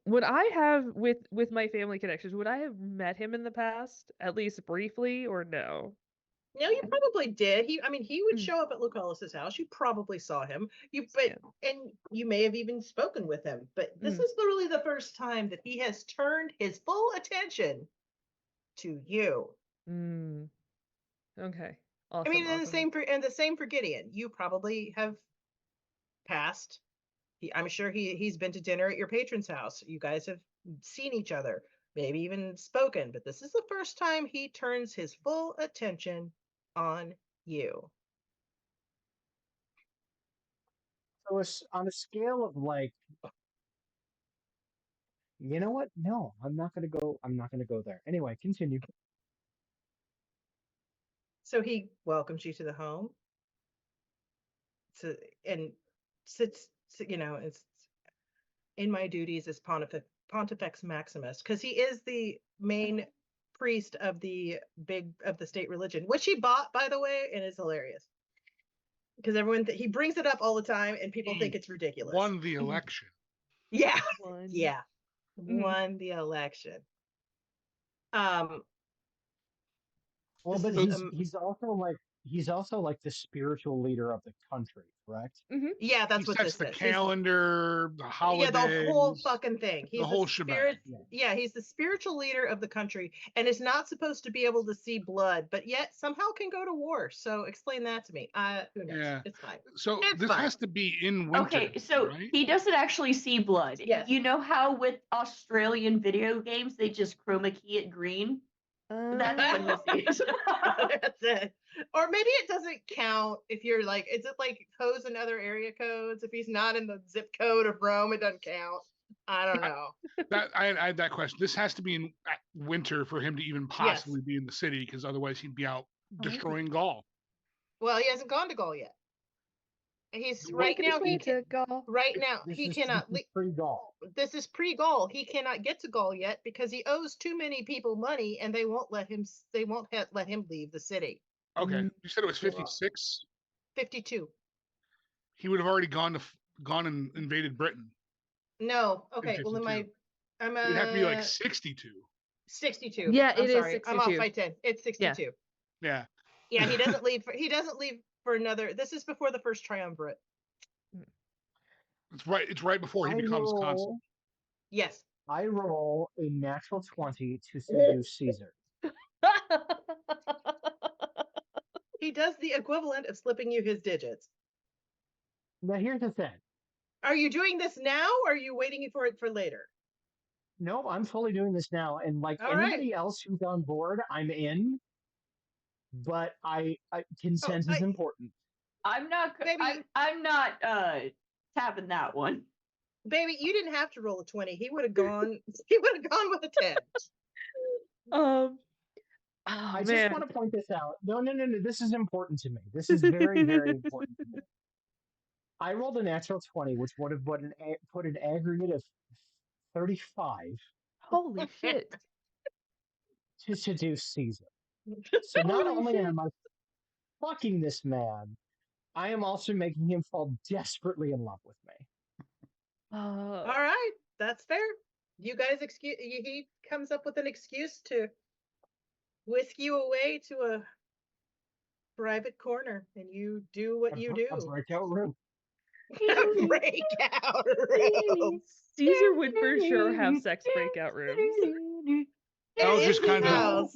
Speaker 4: Would I have with my family connections, would I have met him in the past, at least briefly, or no?
Speaker 6: No, you probably did. He would
Speaker 4: Mm.
Speaker 6: show up at Lucullus's house. You probably saw him. And you may have even spoken with him. But this is literally the first time that he has turned his full attention to you.
Speaker 4: Mm. Okay. Awesome.
Speaker 6: I mean, and
Speaker 4: awesome.
Speaker 6: the same for Gideon. You probably have passed. I'm sure he's been to dinner at your patron's house. You guys have seen each other, maybe even spoken. But this is the first time he turns his full attention on you.
Speaker 1: So on a scale of like, you know what? No, I'm not gonna go. I'm not gonna go there. Anyway, continue.
Speaker 6: So he welcomes you to the home. And sits, it's in my duties as Pontifex Maximus, because he is the main priest of the state religion, which he bought, by the way, and is hilarious. Because everyone he brings it up all the time, and people think it's ridiculous.
Speaker 5: Won the election.
Speaker 6: Yeah,
Speaker 4: One.
Speaker 6: yeah, won the election.
Speaker 1: Well,
Speaker 6: This
Speaker 1: but
Speaker 6: is,
Speaker 1: he's also like the spiritual leader of the country, correct?
Speaker 6: yeah, that's
Speaker 5: He
Speaker 6: what
Speaker 5: sets
Speaker 6: this
Speaker 5: the
Speaker 6: is.
Speaker 5: calendar, the holidays.
Speaker 6: Yeah, the whole fucking thing. He's
Speaker 5: the whole
Speaker 6: spirit.
Speaker 5: shebang.
Speaker 6: Yeah, he's the spiritual leader of the country, and is not supposed to be able to see blood, but yet somehow can go to war. So explain that to me. Who knows?
Speaker 5: Yeah.
Speaker 6: It's fine.
Speaker 5: So
Speaker 6: It's
Speaker 5: this
Speaker 6: fine.
Speaker 5: has to be in winter.
Speaker 3: Okay, so
Speaker 5: right?
Speaker 3: he doesn't actually see blood.
Speaker 6: Yes.
Speaker 3: You know how with Australian video games they just chroma key it green? That's what he sees.
Speaker 6: That's it. Or maybe it doesn't count if you're like, is it like hose and other area codes? If he's not in the zip code of Rome, it doesn't count. I don't know.
Speaker 5: I had that question. This has to be in winter for him to even possibly be in the city, because otherwise he'd be out destroying Gaul.
Speaker 6: Well, he hasn't gone to Gaul yet. He's right now. He cannot.
Speaker 1: This is pre-Gaul.
Speaker 6: This is pre-Gaul. He cannot get to Gaul yet because he owes too many people money, and they won't let him. They won't let him leave the city.
Speaker 5: Okay, you said it was 56.
Speaker 6: 52.
Speaker 5: He would have already gone and invaded Britain.
Speaker 6: No. Okay. Well, then
Speaker 5: it'd have to be like 62.
Speaker 6: 62.
Speaker 4: Yeah,
Speaker 6: I'm
Speaker 4: it is
Speaker 6: sorry.
Speaker 4: 62.
Speaker 6: I'm off by 10. It's 62.
Speaker 5: Yeah.
Speaker 6: Yeah. He doesn't leave. He doesn't leave for another. This is before the first triumvirate.
Speaker 5: It's right before he becomes consul.
Speaker 6: Yes.
Speaker 1: I roll a natural 20 to seduce Caesar.
Speaker 6: He does the equivalent of slipping you his digits.
Speaker 1: Now here's the thing.
Speaker 6: Are you doing this now, or are you waiting for it for later?
Speaker 1: No, I'm fully doing this now, and like
Speaker 6: All
Speaker 1: anybody else who's on board, I'm in. But consent is important.
Speaker 3: I'm not. I'm not tapping that one.
Speaker 6: Baby, you didn't have to roll a 20. He would have gone. He would have gone with a 10.
Speaker 1: I just want to point this out. No. This is important to me. This is very, very important to me. I rolled a natural 20, which would have put an aggregate of 35.
Speaker 4: Holy shit.
Speaker 1: To seduce Caesar. So not only am I fucking this man, I am also making him fall desperately in love with me.
Speaker 6: All right, that's fair. You guys he comes up with an excuse to whisk you away to a private corner, and you do what you do.
Speaker 1: A breakout room.
Speaker 6: A breakout room.
Speaker 4: Caesar would for sure have sex breakout rooms.
Speaker 5: I was just kind
Speaker 6: of.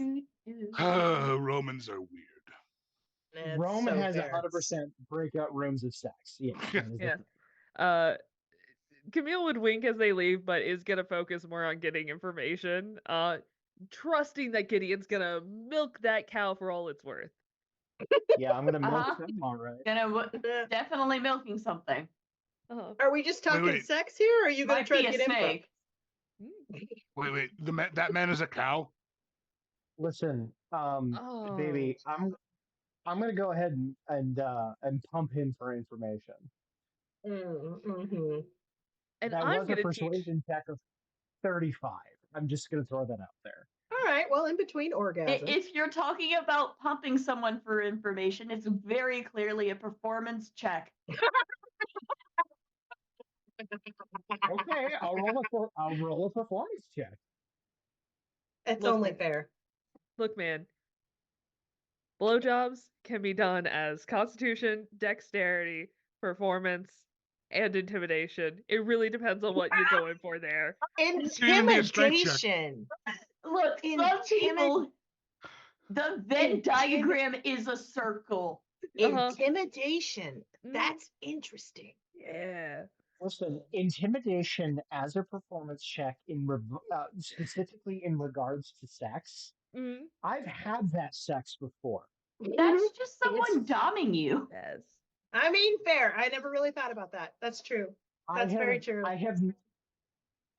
Speaker 5: Romans are weird.
Speaker 6: That's
Speaker 1: Rome
Speaker 6: so
Speaker 1: has
Speaker 6: fair.
Speaker 1: 100% breakout rooms of sex. Yeah.
Speaker 4: Yeah. Camille would wink as they leave, but is gonna focus more on getting information. Trusting that Gideon's gonna milk that cow for all it's worth.
Speaker 1: Yeah, I'm gonna milk them. All right.
Speaker 3: Definitely milking something.
Speaker 6: Are we just talking sex here, or are you going to try to get
Speaker 3: snake?
Speaker 5: Wait. That man is a cow?
Speaker 1: Listen, Baby,
Speaker 4: Oh.
Speaker 1: I'm gonna go ahead and pump him for information.
Speaker 6: Mm-hmm.
Speaker 4: And
Speaker 1: That
Speaker 4: I'm
Speaker 1: was a
Speaker 4: gonna teach.
Speaker 1: persuasion check of 35. I'm just gonna throw that out there.
Speaker 6: All right. Well, in between orgasms.
Speaker 3: If you're talking about pumping someone for information, it's very clearly a performance check.
Speaker 1: Okay, I'll roll a performance check.
Speaker 6: It's
Speaker 4: Look,
Speaker 6: only
Speaker 4: man.
Speaker 6: fair.
Speaker 4: Look, man. Blowjobs can be done as constitution, dexterity, performance, and intimidation. It really depends on what you're going for there.
Speaker 5: even be a strength check.
Speaker 6: Intimidation.
Speaker 3: Look, some people, the Venn
Speaker 6: Intimid-
Speaker 3: diagram is a circle.
Speaker 4: Uh-huh.
Speaker 6: Intimidation.
Speaker 4: Mhm.
Speaker 6: That's interesting.
Speaker 4: Yeah.
Speaker 1: Listen, intimidation as a performance check specifically in regards to sex.
Speaker 4: Mm-hmm.
Speaker 1: I've had that sex before.
Speaker 3: That's just someone
Speaker 1: It's-
Speaker 3: doming you.
Speaker 4: Yes.
Speaker 6: I mean, fair. I never really thought about that. That's true. That's very true.
Speaker 1: I have,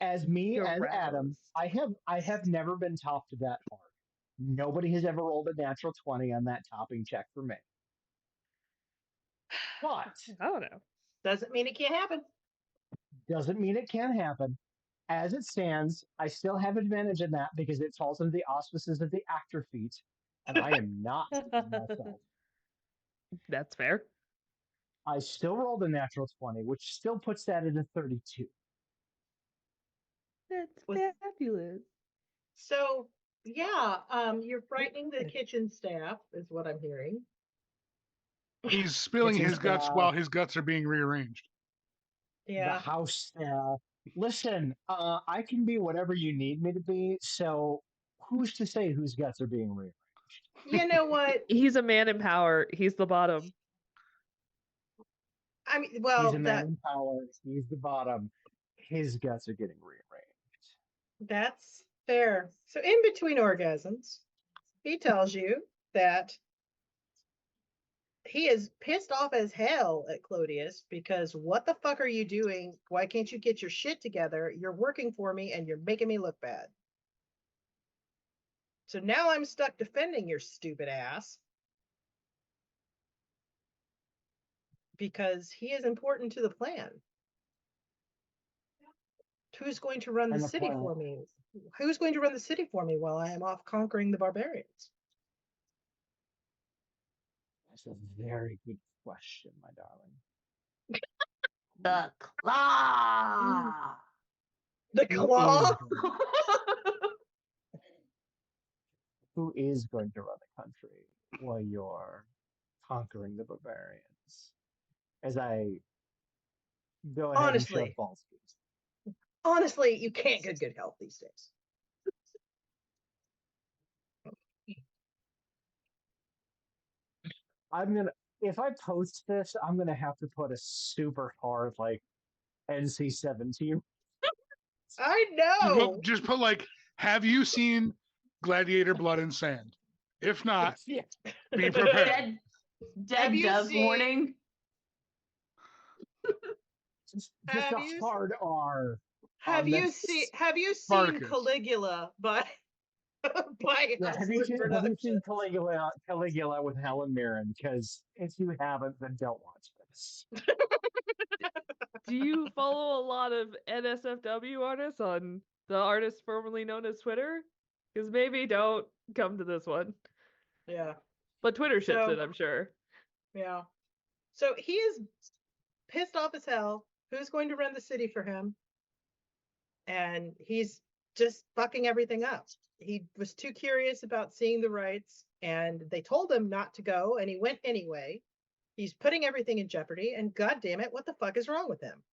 Speaker 1: as me
Speaker 4: You're
Speaker 1: as Adam,
Speaker 4: roused.
Speaker 1: I have never been topped that hard. Nobody has ever rolled a natural 20 on that topping check for me. But
Speaker 4: I don't know.
Speaker 6: Doesn't mean it can't happen.
Speaker 1: doesn't mean it can't happen. As it stands, I still have advantage in that because it falls under the auspices of the actor feat, and I am not myself.
Speaker 4: That's fair.
Speaker 1: I still rolled a natural 20, which still puts that at a 32.
Speaker 4: That's
Speaker 6: Was-
Speaker 4: fabulous.
Speaker 6: So yeah, you're frightening the kitchen staff, is what I'm hearing.
Speaker 5: He's spilling
Speaker 1: Kitchen
Speaker 5: his guts
Speaker 1: staff.
Speaker 5: while his guts are being rearranged.
Speaker 1: The
Speaker 6: Yeah.
Speaker 1: house staff. Listen, I can be whatever you need me to be, so who's to say whose guts are being rearranged?
Speaker 6: You know what?
Speaker 4: He's a man in power. He's the bottom.
Speaker 6: I mean,
Speaker 1: He's
Speaker 6: well,
Speaker 1: a man in power. He's the bottom. His guts are getting rearranged.
Speaker 6: that's fair. So in between orgasms, he tells you that he is pissed off as hell at Clodius because what the fuck are you doing? Why can't you get your shit together? You're working for me and you're making me look bad. So now I'm stuck defending your stupid ass because he is important to the plan. Who's going to run the
Speaker 1: And the
Speaker 6: city
Speaker 1: plan.
Speaker 6: for me? Who's going to run the city for me while I am off conquering the barbarians?
Speaker 1: That's a very good question, my darling.
Speaker 3: The claw.
Speaker 6: The claw?
Speaker 1: Who is going to run the country while you're conquering the barbarians? As I go ahead and shove
Speaker 6: Honestly.
Speaker 1: Ballskis.
Speaker 6: Honestly, you can't get good health these days.
Speaker 1: If I post this, I'm gonna have to put a super hard like NC-17.
Speaker 6: I know.
Speaker 5: Just put like, have you seen Gladiator Blood and Sand? If not,
Speaker 1: Yeah.
Speaker 5: be prepared.
Speaker 3: Dead
Speaker 6: Have you
Speaker 3: dev
Speaker 6: seen-
Speaker 3: warning.
Speaker 1: Just
Speaker 6: Have
Speaker 1: a
Speaker 6: you
Speaker 1: hard R.
Speaker 6: Have
Speaker 1: on
Speaker 6: you
Speaker 1: this.
Speaker 6: seen
Speaker 5: Spartacus.
Speaker 6: Caligula by
Speaker 1: Yeah, have you seen
Speaker 6: Productions?
Speaker 1: Caligula with Helen Mirren? Because if you haven't, then don't watch this.
Speaker 4: Do you follow a lot of NSFW artists on the artist formerly known as Twitter? Because maybe don't come to this one.
Speaker 6: Yeah,
Speaker 4: But Twitter ships
Speaker 6: So-
Speaker 4: it, I'm sure.
Speaker 6: yeah. So he is pissed off as hell. Who's going to run the city for him? And he's just fucking everything up. He was too curious about seeing the rights, and they told him not to go, and he went anyway. He's putting everything in jeopardy, and god damn it, what the fuck is wrong with him?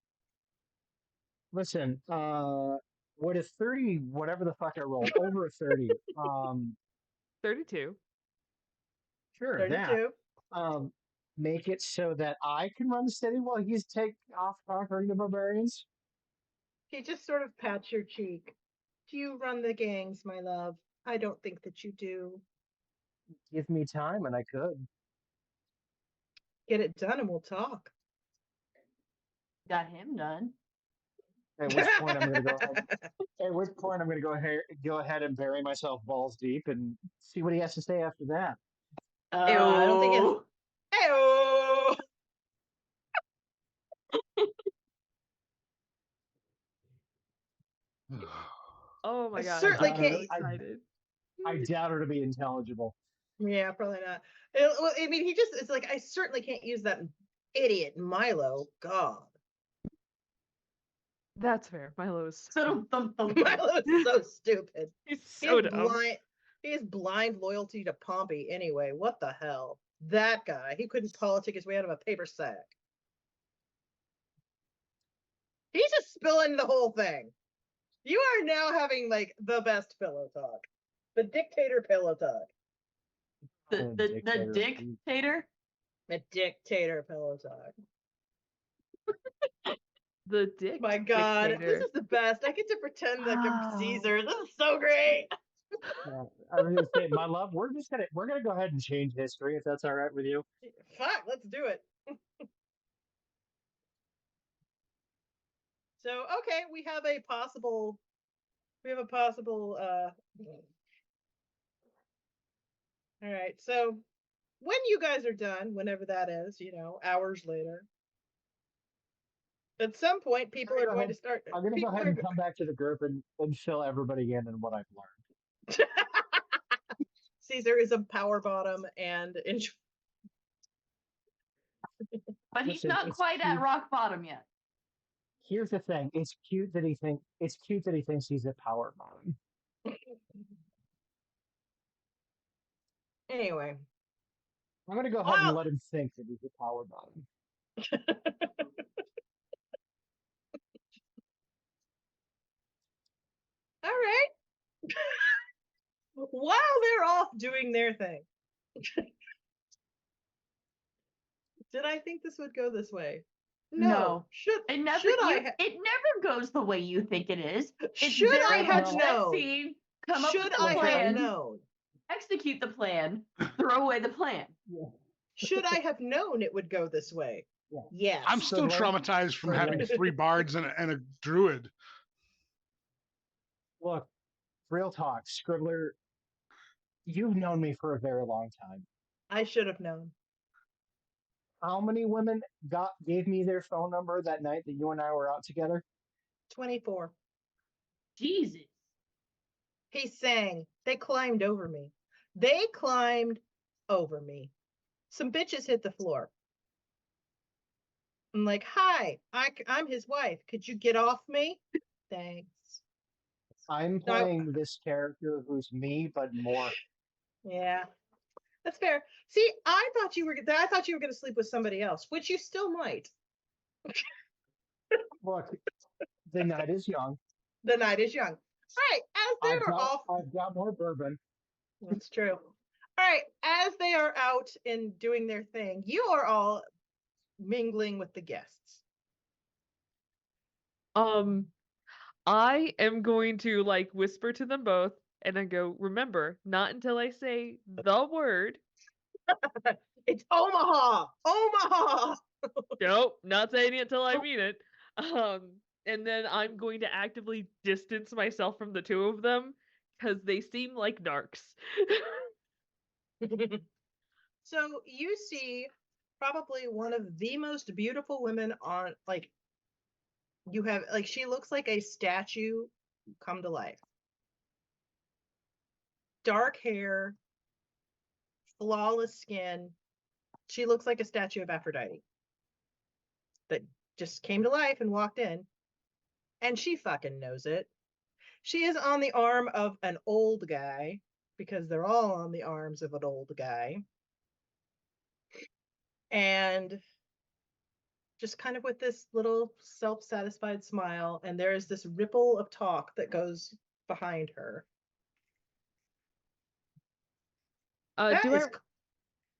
Speaker 1: Listen, what a 30, whatever the fuck I rolled, over a 30.
Speaker 4: 32.
Speaker 1: Sure,
Speaker 6: 32.
Speaker 1: that. Make it so that I can run the city while he's take off conquering the barbarians.
Speaker 6: He just sort of pats your cheek. Do you run the gangs, my love? I don't think that you do.
Speaker 1: Give me time, and I could.
Speaker 6: Get it done, and we'll talk.
Speaker 3: Got him done.
Speaker 1: At which point I'm going to go ahead. At which point I'm going to go ahead and bury myself balls deep and see what he has to say after that.
Speaker 6: I don't think it's.
Speaker 3: Ew.
Speaker 6: Hey-oh!
Speaker 4: Oh my
Speaker 6: I
Speaker 4: god,
Speaker 6: certainly
Speaker 4: I'm
Speaker 6: can't-
Speaker 4: so excited.
Speaker 1: I doubt her to be intelligible.
Speaker 6: Yeah, probably not. Well, I mean, it's like, I certainly can't use that idiot Milo. God.
Speaker 4: That's fair. Milo is
Speaker 3: So
Speaker 6: Milo is so stupid.
Speaker 4: he's
Speaker 6: He
Speaker 4: so
Speaker 6: has
Speaker 4: dumb.
Speaker 6: he has blind loyalty to Pompey anyway. What the hell? That guy, he couldn't politic his way out of a paper sack. He's just spilling the whole thing. You are now having like the best pillow talk. The dictator pillow talk.
Speaker 3: the dictator.
Speaker 6: The dictator pillow talk.
Speaker 4: The dick.
Speaker 6: My God,
Speaker 4: dictator.
Speaker 6: this is the best. I get to pretend like I'm
Speaker 3: Wow.
Speaker 6: Caesar. This is so great.
Speaker 1: Yeah, I was going to say, my love, we're going to go ahead and change history if that's all right with you.
Speaker 6: Fuck, let's do it. So, okay, we have a possible all right. So, when you guys are done, whenever that is, hours later, at some point people are going to start.
Speaker 1: I'm going to go
Speaker 6: people
Speaker 1: ahead
Speaker 6: are
Speaker 1: and come back to the group and fill everybody in on what I've learned.
Speaker 6: Caesar is a power bottom and
Speaker 3: But he's
Speaker 1: Listen,
Speaker 3: not
Speaker 1: it's
Speaker 3: quite at
Speaker 1: cute.
Speaker 3: rock bottom yet.
Speaker 1: Here's the thing: it's cute that he thinks he's a power bottom.
Speaker 6: anyway.
Speaker 1: I'm going to go ahead and let him think that he's a power bottom.
Speaker 6: All right. While they're off doing their thing. Did I think this would go this way?
Speaker 3: No.
Speaker 6: Should
Speaker 3: It never.
Speaker 6: should I
Speaker 3: It never goes the way you think it is. It's
Speaker 6: should I
Speaker 3: very
Speaker 6: have
Speaker 3: much
Speaker 6: known?
Speaker 3: let's see, come up
Speaker 6: Should
Speaker 3: with a
Speaker 6: I have
Speaker 3: plan,
Speaker 6: known?
Speaker 3: execute the plan, throw away the plan.
Speaker 1: Yeah.
Speaker 6: Should I have known it would go this way?
Speaker 1: Yeah.
Speaker 6: Yes.
Speaker 5: I'm still
Speaker 1: Scribbler.
Speaker 5: traumatized from having
Speaker 1: Scribbler.
Speaker 5: 3 bards and a druid.
Speaker 1: Look, real talk, Scribbler. You've known me for a very long time.
Speaker 6: I should have known.
Speaker 1: How many women gave me their phone number that night that you and I were out together?
Speaker 6: 24.
Speaker 3: Jesus.
Speaker 6: He sang. They climbed over me. They climbed over me. Some bitches hit the floor. I'm like, hi, I'm his wife. Could you get off me? Thanks.
Speaker 1: I'm playing this character who's me, but more.
Speaker 6: Yeah, that's fair. See, I thought you were going to sleep with somebody else, which you still might.
Speaker 1: Look, the night is young.
Speaker 6: The night is young. All right, as they are off.
Speaker 1: I've got more bourbon.
Speaker 6: That's true. All right, as they are out and doing their thing, you are all mingling with the guests.
Speaker 4: I am going to like whisper to them both and then go, remember, not until I say the word.
Speaker 6: It's Omaha! Omaha!
Speaker 4: Nope, not saying it until I mean it. And then I'm going to actively distance myself from the two of them because they seem like narcs.
Speaker 6: So you see probably one of the most beautiful women on, like, you have, like, she looks like a statue come to life. Dark hair, flawless skin. She looks like a statue of Aphrodite that just came to life and walked in. And she fucking knows it. She is on the arm of an old guy, because they're all on the arms of an old guy. And just kind of with this little self-satisfied smile, and there is this ripple of talk that goes behind her.
Speaker 4: Yeah,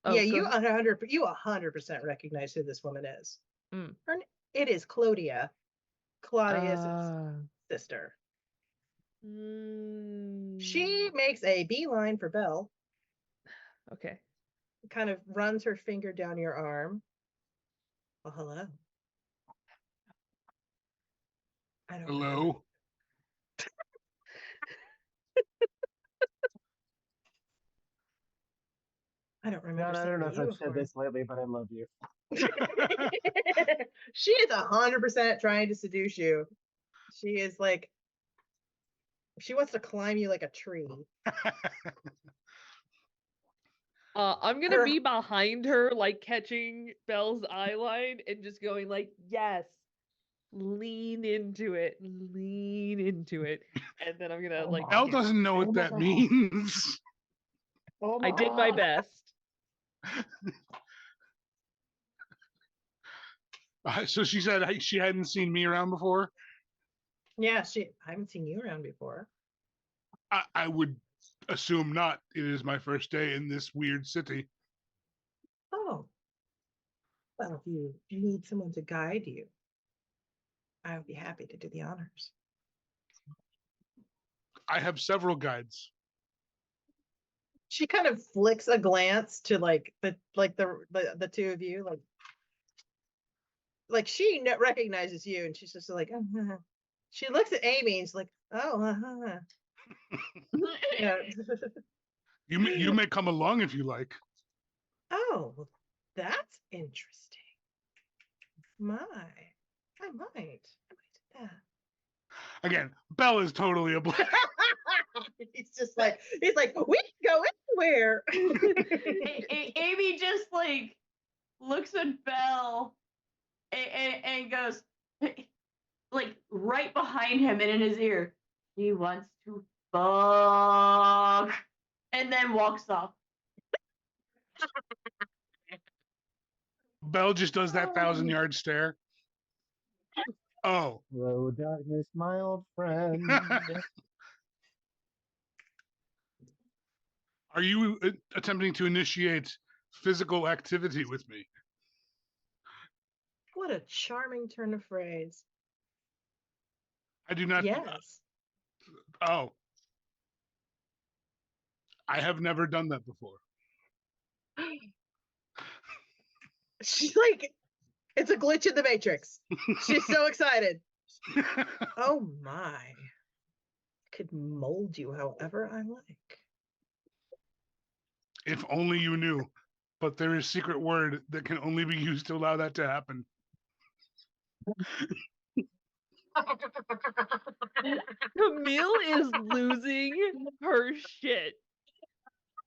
Speaker 6: you 100% recognize who this woman is.
Speaker 4: Mm.
Speaker 6: It is Claudius' sister. She makes a beeline for Belle.
Speaker 4: Okay.
Speaker 6: Kind of runs her finger down your arm. Well, hello. I don't
Speaker 5: Hello?
Speaker 6: remember
Speaker 1: John, I
Speaker 6: seeing
Speaker 1: don't know if
Speaker 6: the
Speaker 1: I've said
Speaker 6: uniform.
Speaker 1: this lately, but I love you.
Speaker 6: She is 100% trying to seduce you. She is like, she wants to climb you like a tree.
Speaker 4: I'm gonna
Speaker 6: Her-
Speaker 4: be behind her, like catching Belle's eye line and just going like, yes, lean into it, lean into it. And then I'm gonna
Speaker 1: Oh
Speaker 4: like,
Speaker 5: Belle doesn't know what that means.
Speaker 1: Oh
Speaker 4: I did my
Speaker 1: God.
Speaker 4: best.
Speaker 5: So she said she hadn't seen me around before.
Speaker 6: Yeah, I haven't seen you around before.
Speaker 5: I would assume not. It is my first day in this weird city.
Speaker 6: Oh, well, if you need someone to guide you, I would be happy to do the honors.
Speaker 5: I have several guides.
Speaker 6: She kind of flicks a glance to the two of you, like she recognizes you, and she's just like, she looks at Amy and she's like, oh, yeah.
Speaker 5: You may come along if you like.
Speaker 6: Oh, that's interesting. I might do that.
Speaker 5: Again, Belle is totally oblivious.
Speaker 6: He's like, we can go anywhere.
Speaker 3: Amy just like looks at Belle and goes like right behind him and in his ear, he wants to fuck, and then walks off.
Speaker 5: Belle just does that 1,000-yard stare. Oh.
Speaker 1: Hello, darkness, my old friend.
Speaker 5: Are you attempting to initiate physical activity with me?
Speaker 6: What a charming turn of phrase.
Speaker 5: I do not.
Speaker 6: Yes.
Speaker 5: Oh. I have never done that before.
Speaker 6: She's like, it's a glitch in the matrix. She's so excited. Oh my. I could mold you however I like.
Speaker 5: If only you knew. But there is secret word that can only be used to allow that to happen.
Speaker 4: Camille is losing her shit.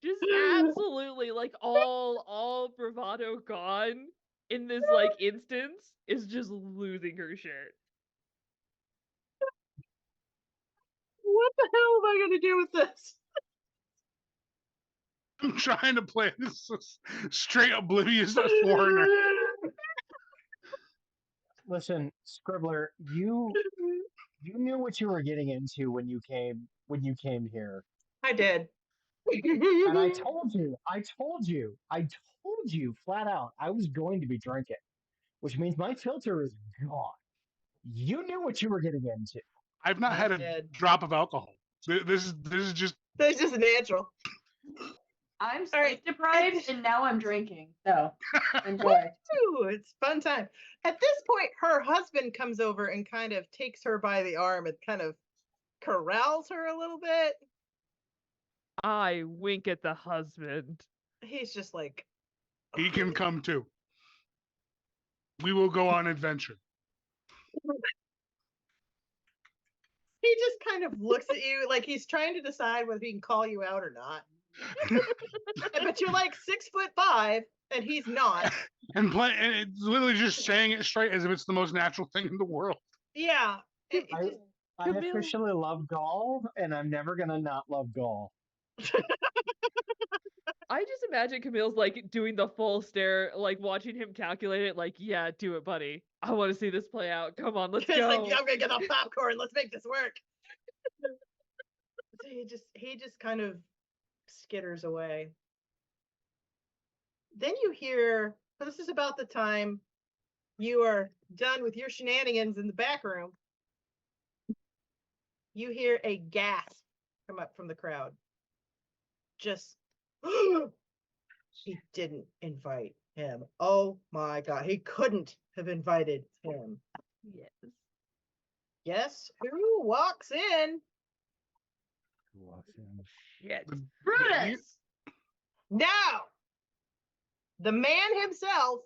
Speaker 4: Just absolutely like all bravado gone in this like instance is just losing her shit.
Speaker 6: What the hell am I going to do with this?
Speaker 5: I'm trying to play this straight oblivious foreigner.
Speaker 1: Listen, Scribbler, you knew what you were getting into when you came here.
Speaker 6: I did.
Speaker 1: And I told you flat out I was going to be drinking, which means my filter is gone. You knew what you were getting into.
Speaker 5: I've not
Speaker 6: I
Speaker 5: had a
Speaker 6: did.
Speaker 5: drop of alcohol. This is just.
Speaker 6: That's just natural.
Speaker 3: I'm
Speaker 6: All right.
Speaker 3: sleep deprived and now I'm drinking. So enjoy.
Speaker 6: Ooh, it's fun time. At this point, her husband comes over and kind of takes her by the arm and kind of corrals her a little bit.
Speaker 4: I wink at the husband.
Speaker 6: He's just like,
Speaker 5: He can come too. We will go on adventure.
Speaker 6: he just kind of looks at you like he's trying to decide whether he can call you out or not. But you're like 6'5", and he's not.
Speaker 5: And it's literally just saying it straight as if it's the most natural thing in the world.
Speaker 6: Yeah.
Speaker 1: I officially love Gaul, and I'm never gonna not love Gaul.
Speaker 4: I just imagine Camille's like doing the full stare, like watching him calculate it, like, yeah, do it, buddy. I want to see this play out. Come on, let's
Speaker 6: He's
Speaker 4: go.
Speaker 6: like, yeah, I'm gonna get the popcorn. Let's make this work. So he just kind of skitters away. Then you hear, so this is about the time you are done with your shenanigans in the back room. You hear a gasp come up from the crowd. Just, he didn't invite him. Oh my God, he couldn't have invited him.
Speaker 4: Yes.
Speaker 6: Guess who walks in?
Speaker 1: Who walks in?
Speaker 4: Shit.
Speaker 3: Brutus!
Speaker 6: Now, the man himself,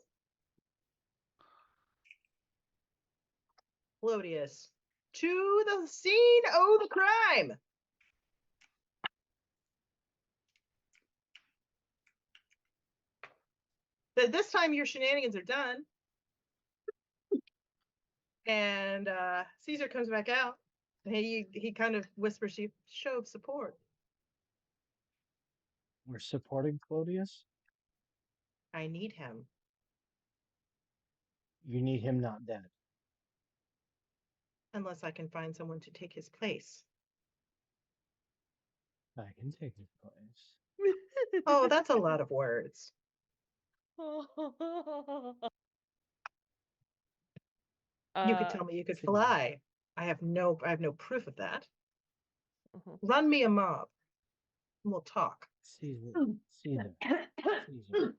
Speaker 6: Clodius, to the scene of the crime. But this time your shenanigans are done. And Caesar comes back out. And he kind of whispers you, show of support.
Speaker 1: We're supporting Clodius.
Speaker 6: I need him.
Speaker 1: You need him not dead.
Speaker 6: Unless I can find someone to take his place.
Speaker 1: I can take his place.
Speaker 6: Oh, that's a lot of words. You could tell me you could
Speaker 1: Caesar.
Speaker 6: fly. I have no proof of that.
Speaker 4: Uh-huh.
Speaker 6: Run me a mob. And we'll talk.
Speaker 1: Caesar.
Speaker 3: Mm.
Speaker 1: Caesar. Caesar.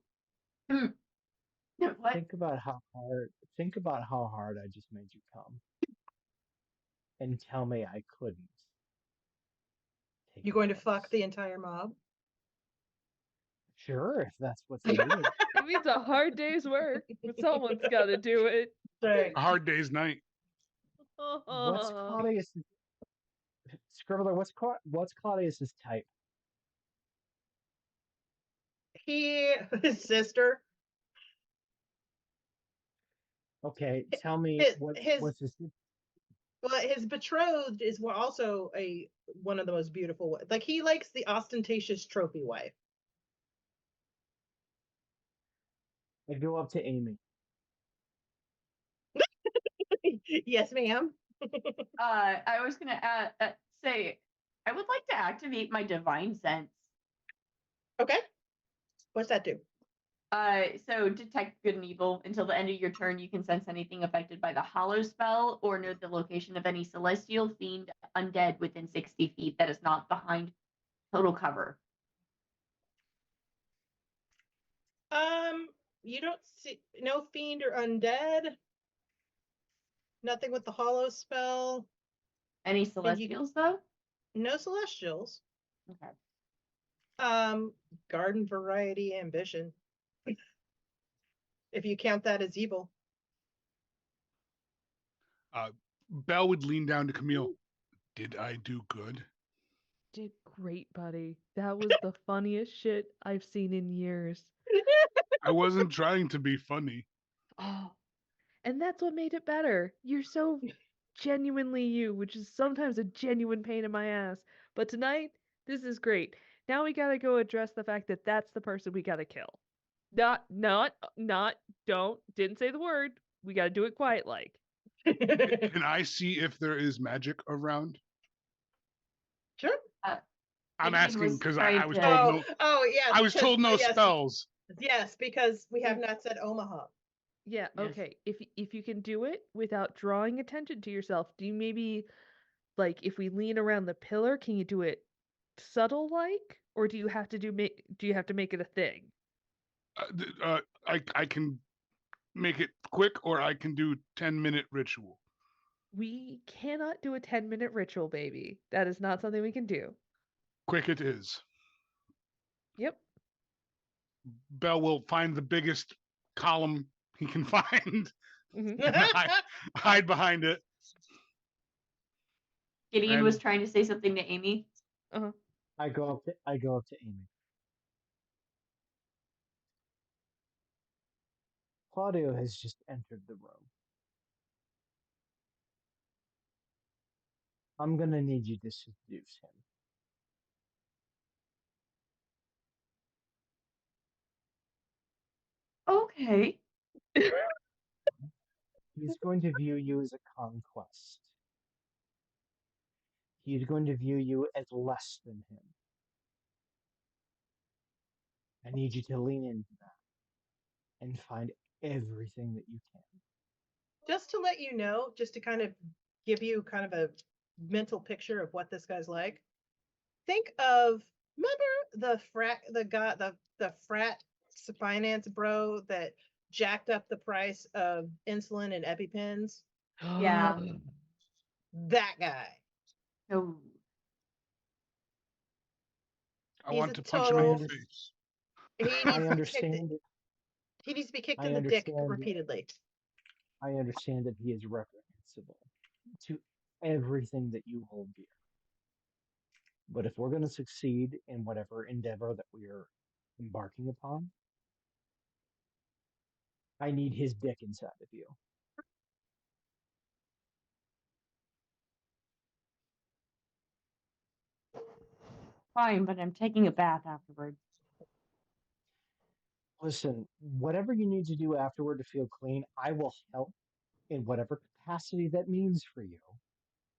Speaker 3: What?
Speaker 1: Think about how hard I just made you come. And tell me I couldn't. Take
Speaker 6: You going to
Speaker 1: place.
Speaker 6: fuck the entire mob?
Speaker 1: Sure, if that's what's needed.
Speaker 4: It means a hard day's work, but someone's got to do it.
Speaker 6: Right.
Speaker 5: A hard day's night.
Speaker 1: What's Claudius's Scribbler? What's Claudius's type?
Speaker 6: His sister.
Speaker 1: Okay, tell me what's his.
Speaker 6: Well, his betrothed is also one of the most beautiful. Like he likes the ostentatious trophy wife.
Speaker 1: I go up to Amy.
Speaker 6: Yes, ma'am.
Speaker 3: I was gonna say I would like to activate my divine sense.
Speaker 6: Okay. What's that do?
Speaker 3: So detect good and evil. Until the end of your turn, you can sense anything affected by the hollow spell or note the location of any celestial, fiend, undead within 60 feet that is not behind total cover.
Speaker 6: You don't see no fiend or undead. Nothing with the hollow spell.
Speaker 3: Any celestials though?
Speaker 6: No celestials.
Speaker 3: Okay.
Speaker 6: Garden variety ambition. If you count that as evil.
Speaker 5: Belle would lean down to Camille. Did I do good?
Speaker 4: Did great, buddy. That was the funniest shit I've seen in years.
Speaker 5: I wasn't trying to be funny.
Speaker 4: Oh, and that's what made it better. You're so genuinely you, which is sometimes a genuine pain in my ass. But tonight, this is great. Now we gotta go address the fact that that's the person we gotta kill. Didn't say the word. We gotta do it quiet like.
Speaker 5: Can I see if there is magic around?
Speaker 6: Sure.
Speaker 5: I'm
Speaker 3: He
Speaker 5: asking
Speaker 3: was
Speaker 5: because
Speaker 3: trying
Speaker 5: I was
Speaker 3: to-
Speaker 5: told no.
Speaker 6: Oh, yes.
Speaker 5: I was told no
Speaker 6: yes,
Speaker 5: spells.
Speaker 6: Yes, because we have not said Omaha.
Speaker 4: Yeah,
Speaker 3: Yes.
Speaker 4: okay. If you can do it without drawing attention to yourself, do you maybe like if we lean around the pillar, can you do it subtle like, or do you have to make it a thing?
Speaker 5: I can make it quick, or I can do 10-minute ritual.
Speaker 4: We cannot do a 10-minute ritual, baby. That is not something we can do.
Speaker 5: Quick it is.
Speaker 4: Yep.
Speaker 5: Bell will find the biggest column he can find
Speaker 4: Mhm.
Speaker 5: and hide behind it.
Speaker 3: Gideon was
Speaker 5: And-
Speaker 3: trying to say something to Amy.
Speaker 1: I go up to Amy. Claudio has just entered the room. I'm gonna need you to seduce him.
Speaker 3: Okay.
Speaker 1: He's going to view you as a conquest. He's going to view you as less than him. I need you to lean into that and find everything that you can.
Speaker 6: Just to let you know, just to kind of give you kind of a mental picture of what this guy's like. Think of, remember the frat finance bro that jacked up the price of insulin and EpiPens?
Speaker 3: Yeah.
Speaker 6: That guy.
Speaker 3: Oh,
Speaker 5: I
Speaker 6: He's
Speaker 5: want
Speaker 6: a
Speaker 5: to punch him in the
Speaker 6: total-
Speaker 5: face.
Speaker 6: He needs
Speaker 1: I
Speaker 6: to be kicked.
Speaker 1: understand.
Speaker 6: He needs to be kicked
Speaker 1: I
Speaker 6: in the dick
Speaker 1: understand.
Speaker 6: repeatedly.
Speaker 1: I understand that he is reprehensible to everything that you hold dear. But if we're going to succeed in whatever endeavor that we are embarking upon, I need his dick inside of you.
Speaker 3: fine, but I'm taking a bath afterwards.
Speaker 1: Listen, whatever you need to do afterward to feel clean, I will help in whatever capacity that means for you.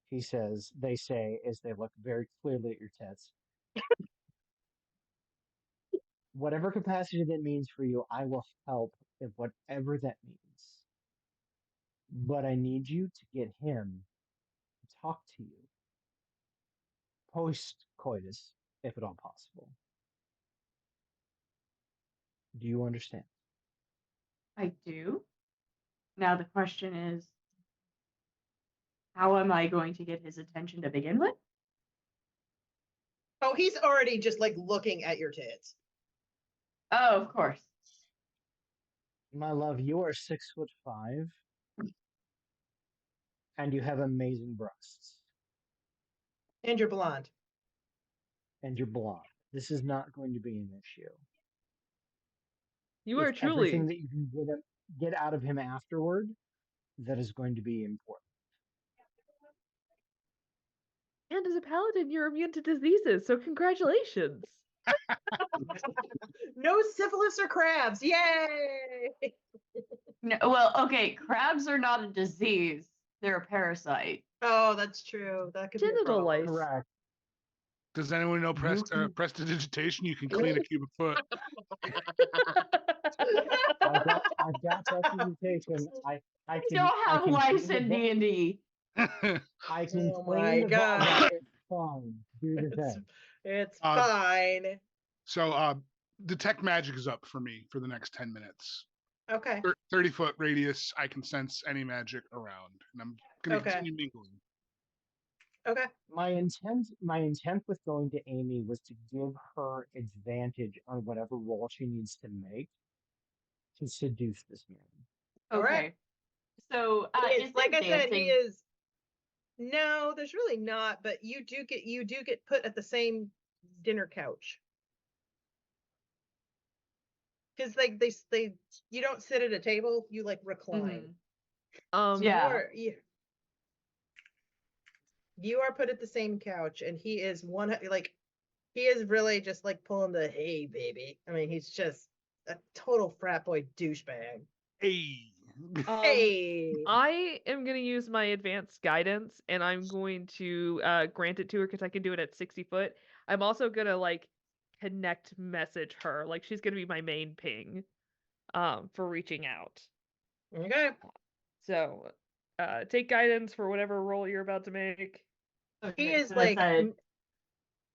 Speaker 1: He says, they say, as they look very clearly at your tits. Whatever capacity that means for you, I will help in whatever that means. But I need you to get him to talk to you post coitus, if at all possible. Do you understand?
Speaker 3: I do. Now the question is, how am I going to get his attention to begin with?
Speaker 6: Oh, he's already just like looking at your tits.
Speaker 3: Oh, of course.
Speaker 1: My love, you are 6'5", and you have amazing breasts,
Speaker 6: And you're blonde.
Speaker 1: and you're blonde. This is not going to be an issue.
Speaker 4: You are
Speaker 1: It's everything
Speaker 4: truly.
Speaker 1: that you can get out of him afterward that is going to be important.
Speaker 4: And as a paladin, you're immune to diseases, so congratulations.
Speaker 6: No syphilis or crabs. Yay!
Speaker 3: No, well, okay, crabs are not a disease. They're a parasite.
Speaker 6: Oh, that's true. That could be a
Speaker 4: Genital
Speaker 6: problem.
Speaker 4: lice.
Speaker 1: Correct.
Speaker 5: Does anyone know
Speaker 1: can-
Speaker 5: prestidigitation? You can clean a cubic foot.
Speaker 1: I've got documentation. I
Speaker 3: I
Speaker 1: can
Speaker 3: don't
Speaker 1: I
Speaker 3: have
Speaker 1: can
Speaker 3: lice
Speaker 1: clean
Speaker 3: in
Speaker 1: the
Speaker 3: D&D.
Speaker 1: I can
Speaker 6: Oh
Speaker 1: clean
Speaker 6: my
Speaker 1: the
Speaker 6: God.
Speaker 1: vomit. It's fine. Do the
Speaker 6: It's,
Speaker 1: thing.
Speaker 6: it's
Speaker 5: Uh,
Speaker 6: fine.
Speaker 5: So detect magic is up for me for the next 10 minutes.
Speaker 6: Okay.
Speaker 5: 30-foot radius, I can sense any magic around. And I'm gonna
Speaker 6: Okay.
Speaker 5: continue mingling.
Speaker 6: Okay.
Speaker 1: My intent with going to Amy was to give her advantage on whatever roll she needs to make to seduce this man.
Speaker 6: All
Speaker 3: Okay.
Speaker 6: right.
Speaker 3: So,
Speaker 6: It's
Speaker 3: is
Speaker 6: like
Speaker 3: there
Speaker 6: I said, he
Speaker 3: dancing?
Speaker 6: is. No, there's really not, but you do get put at the same dinner couch. Because like they you don't sit at a table, you like recline.
Speaker 3: Mhm.
Speaker 6: So
Speaker 3: Yeah.
Speaker 6: you are put at the same couch, and he is he is really just like pulling the hey baby. I mean, he's just a total frat boy douchebag.
Speaker 5: Hey.
Speaker 6: Hey.
Speaker 4: I am going to use my advanced guidance, and I'm going to grant it to her because I can do it at 60 foot. I'm also going to like connect message her. Like she's going to be my main ping for reaching out.
Speaker 6: Okay.
Speaker 4: So take guidance for whatever role you're about to make.
Speaker 6: He is
Speaker 3: so that's
Speaker 6: like
Speaker 3: a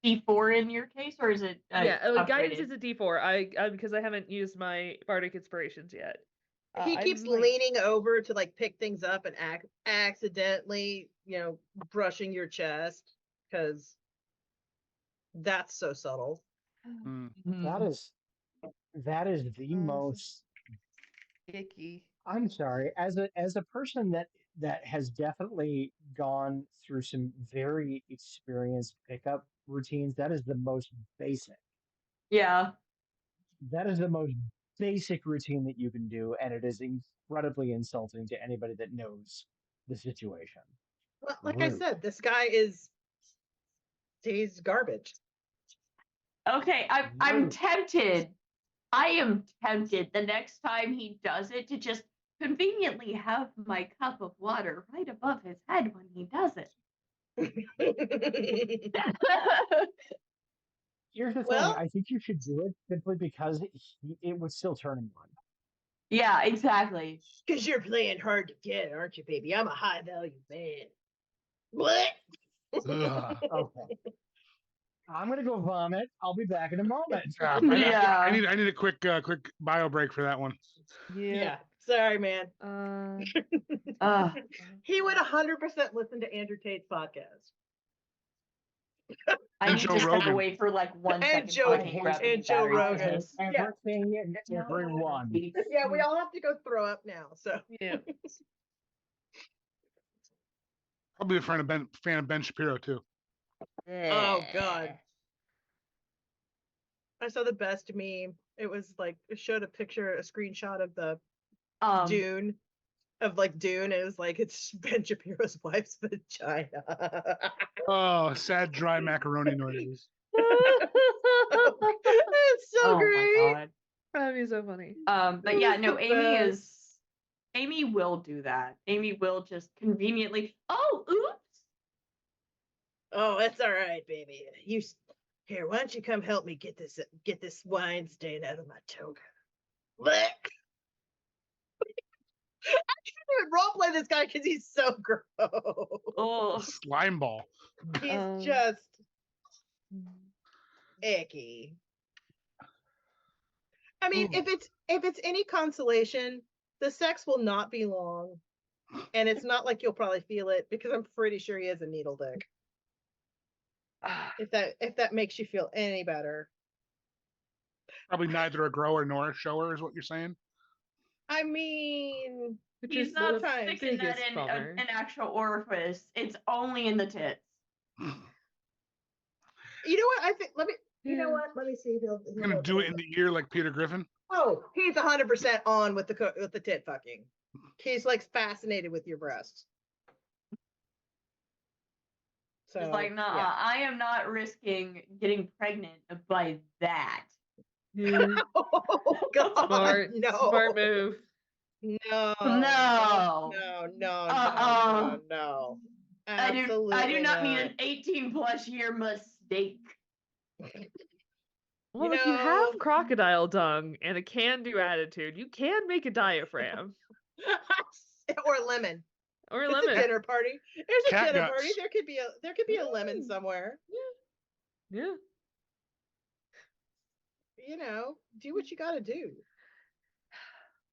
Speaker 3: D4 in your case, or is it
Speaker 4: guidance
Speaker 3: upgraded?
Speaker 4: is a D4. I because I haven't used my bardic inspirations yet.
Speaker 6: he
Speaker 4: I
Speaker 6: keeps
Speaker 4: might-
Speaker 6: leaning over to like pick things up and accidentally, brushing your chest because that's so subtle.
Speaker 5: Mm.
Speaker 3: Mhm.
Speaker 1: That is the most.
Speaker 4: icky.
Speaker 1: I'm sorry, as a person that has definitely gone through some very experienced pickup routines, that is the most basic.
Speaker 3: Yeah.
Speaker 1: That is the most basic routine that you can do, and it is incredibly insulting to anybody that knows the situation.
Speaker 6: Well, like I
Speaker 1: Rude.
Speaker 6: said, this guy he's garbage.
Speaker 3: Okay, I'm
Speaker 1: Rude.
Speaker 3: tempted. I am tempted the next time he does it to just conveniently have my cup of water right above his head when he does it.
Speaker 1: Here's the
Speaker 6: Well-
Speaker 1: thing. I think you should do it simply because it would still turn him on.
Speaker 3: Yeah, exactly.
Speaker 6: Because you're playing hard to get, aren't you, baby? I'm a high value man. What?
Speaker 5: Ugh.
Speaker 1: Okay. I'm gonna go vomit. I'll be back in a moment.
Speaker 5: I
Speaker 3: Yeah.
Speaker 5: need a quick bio break for that one.
Speaker 6: Yeah. Sorry, man.
Speaker 3: Uh,
Speaker 6: He would 100% listen to Andrew Tate's podcast.
Speaker 3: I
Speaker 5: And
Speaker 3: need
Speaker 5: Joe
Speaker 3: to step
Speaker 5: Rogan.
Speaker 3: away for like 1 second.
Speaker 6: And Joe-
Speaker 3: so I can grab
Speaker 6: and
Speaker 3: any
Speaker 6: Joe
Speaker 3: batteries for
Speaker 6: Rogan.
Speaker 3: this.
Speaker 1: Everything and everyone.
Speaker 6: Yeah, we all have to go throw up now. So
Speaker 4: Yeah.
Speaker 5: Probably a fan of Ben Shapiro too.
Speaker 6: oh god. I saw the best meme. It was like it showed a screenshot of the Dune. Of like Dune, and it was like it's Ben Shapiro's wife's vagina.
Speaker 5: Oh, sad dry macaroni noises.
Speaker 6: It's so
Speaker 3: Oh
Speaker 6: great.
Speaker 3: my god.
Speaker 4: That'd be so funny.
Speaker 3: But yeah, no,
Speaker 6: The
Speaker 3: Amy will do that. Amy will just conveniently. Oh, oops.
Speaker 6: Oh, it's all right, baby. Here, why don't you come help me get this wine stain out of my toga? Blech. I can't even roleplay this guy because he's so gross.
Speaker 4: Oh.
Speaker 5: Slime ball.
Speaker 6: He's just icky. I mean,
Speaker 5: Ooh.
Speaker 6: if it's any consolation, the sex will not be long, and it's not like you'll probably feel it because I'm pretty sure he has a needle dick. If that makes you feel any better.
Speaker 5: Probably neither a grower nor a shower is what you're saying.
Speaker 6: I mean,
Speaker 4: Which
Speaker 3: He's
Speaker 4: is
Speaker 3: not
Speaker 4: the
Speaker 3: sticking that
Speaker 4: biggest
Speaker 3: in
Speaker 4: bummer.
Speaker 3: an actual orifice. It's only in the tits.
Speaker 6: you know what? I think you know
Speaker 4: Yeah.
Speaker 6: what? Let me see if he'll
Speaker 5: I'm gonna do it in the ear like Peter Griffin.
Speaker 6: Oh, he's 100% on with the tit fucking. He's like fascinated with your breasts. So
Speaker 3: It's like, nah,
Speaker 6: yeah.
Speaker 3: I am not risking getting pregnant by that.
Speaker 4: Yeah.
Speaker 6: Oh God,
Speaker 4: Smart.
Speaker 6: no,
Speaker 4: Smart move.
Speaker 6: no,
Speaker 3: No.
Speaker 6: no.
Speaker 3: I
Speaker 6: Absolutely
Speaker 3: do not need an 18+ year mistake.
Speaker 4: Well, if you have crocodile dung and a can-do attitude, you can make a diaphragm
Speaker 6: or lemon.
Speaker 4: or
Speaker 6: It's
Speaker 4: lemon.
Speaker 6: a dinner party. There's a
Speaker 5: Cat
Speaker 6: dinner
Speaker 5: guts.
Speaker 6: party. There could be a lemon somewhere.
Speaker 4: Yeah.
Speaker 6: You know, do what you got to do.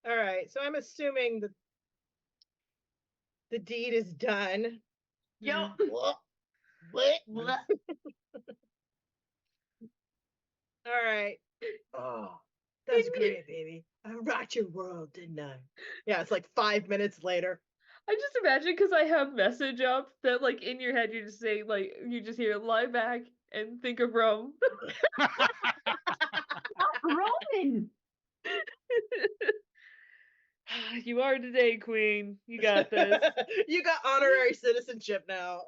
Speaker 6: All right. So I'm assuming the deed is done.
Speaker 3: Yo.
Speaker 6: All right. Oh, that's great, baby. I rocked your world, didn't I? Yeah, it's like 5 minutes later.
Speaker 4: I just imagine because I have message up that like in your head you just say like you just hear lie back and think of Rome.
Speaker 3: Roman.
Speaker 4: You are today, Queen. You got this.
Speaker 6: You got honorary citizenship now.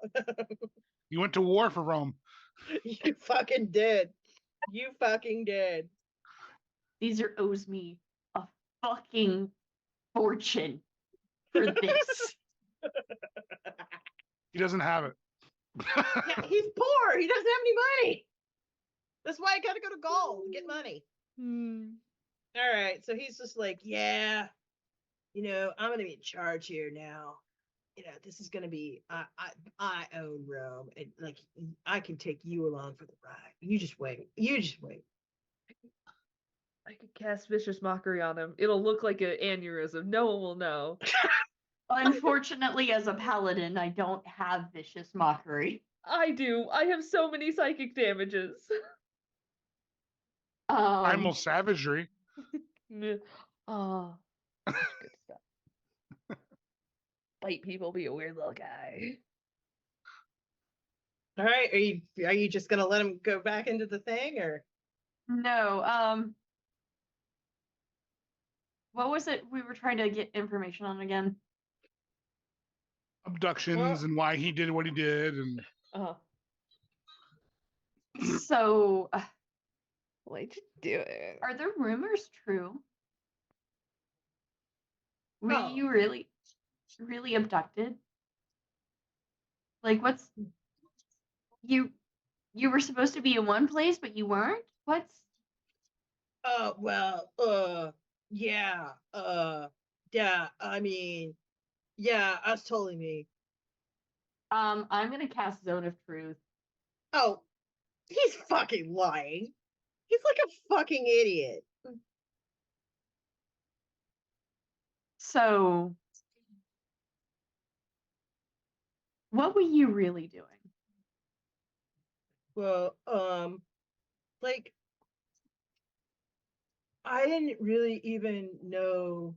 Speaker 5: You went to war for Rome.
Speaker 6: You fucking did. You fucking did.
Speaker 3: Caesar owes me a fucking fortune for this.
Speaker 5: He doesn't have it.
Speaker 6: Yeah, he's poor. He doesn't have any money. That's why I gotta go to Gaul to get money. All right. So he's just like, yeah, I'm gonna be in charge here now. This is gonna be I own Rome, and like I can take you along for the ride. You just wait.
Speaker 4: I could cast vicious mockery on him. It'll look like an aneurysm. No one will know.
Speaker 3: Unfortunately, as a paladin, I don't have vicious mockery.
Speaker 4: I do. I have so many psychic damages.
Speaker 5: Primal savagery.
Speaker 4: Oh, good stuff. Fight people, be a weird little guy.
Speaker 6: All right. Are you just gonna let him go back into the thing, or
Speaker 3: No. What was it we were trying to get information on again?
Speaker 5: Abductions and why he did what he did, and
Speaker 3: So,
Speaker 4: Why'd you do it?
Speaker 3: are the rumors true? Were
Speaker 6: Oh.
Speaker 3: you really, really abducted? Like, what's you were supposed to be in one place, but you weren't? What's
Speaker 6: yeah, I mean, yeah, that's totally me.
Speaker 3: I'm gonna cast Zone of Truth.
Speaker 6: Oh, he's fucking lying. He's like a fucking idiot.
Speaker 3: So, what were you really doing?
Speaker 6: Well, like I didn't really even know.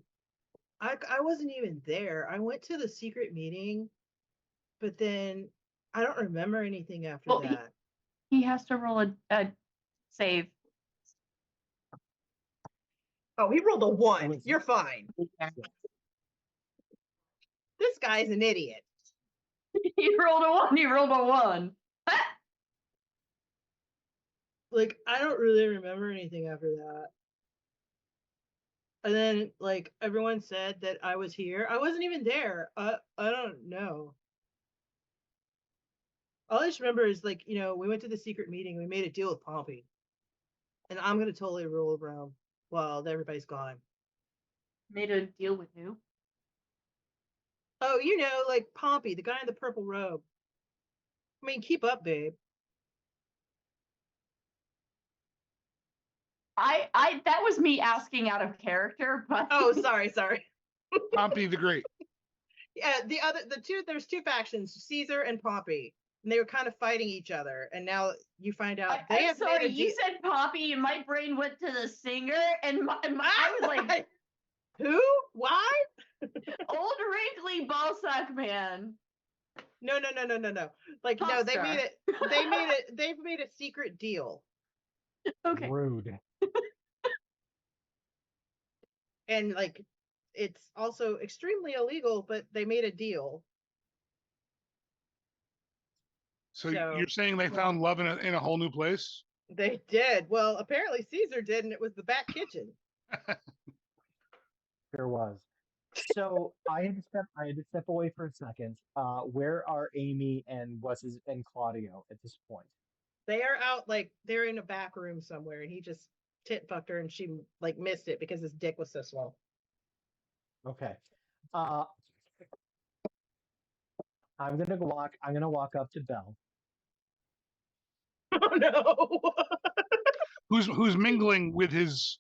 Speaker 6: I wasn't even there. I went to the secret meeting, but then I don't remember anything after
Speaker 3: Well,
Speaker 6: that.
Speaker 3: he has to roll a save.
Speaker 6: Oh, he rolled a 1.
Speaker 1: was-
Speaker 6: You're fine. This guy's an idiot.
Speaker 3: He rolled a 1. He rolled a 1.
Speaker 6: Like, I don't really remember anything after that. And then, like, everyone said that I was here. I wasn't even there. I don't know. All I just remember is, like, you know, we went to the secret meeting. We made a deal with Pompey. And I'm going to totally roll around while everybody's gone.
Speaker 3: Made a deal with who?
Speaker 6: Oh, you know, like Pompey, the guy in the purple robe. I mean, keep up, babe.
Speaker 3: I that was me asking out of character, but
Speaker 6: Oh, sorry.
Speaker 5: Pompey the Great.
Speaker 6: Yeah, there's two factions, Caesar and Pompey. And they were kind of fighting each other. And now you find out they
Speaker 3: I'm
Speaker 6: have
Speaker 3: sorry,
Speaker 6: made a
Speaker 3: you said Poppy, and my brain went to the singer, and I was like,
Speaker 6: who? Why?
Speaker 3: old wrinkly ballsack man.
Speaker 6: No. Like,
Speaker 3: Pop
Speaker 6: no, they
Speaker 3: star.
Speaker 6: made it. They've made a secret deal.
Speaker 3: Okay.
Speaker 1: Rude.
Speaker 6: And like, it's also extremely illegal, but they made a deal.
Speaker 5: So
Speaker 6: So-
Speaker 5: you're saying they found love in a whole new place?
Speaker 6: They did. Well, apparently Caesar did, and it was the back kitchen.
Speaker 1: There was. So I had to step away for a second. Where are Amy and and Claudio at this point?
Speaker 6: They are out, like, they're in a back room somewhere, and he just tit fucked her, and she like missed it because his dick was so small.
Speaker 1: Okay. I'm gonna walk up to Belle.
Speaker 6: Oh no.
Speaker 5: Who's mingling with his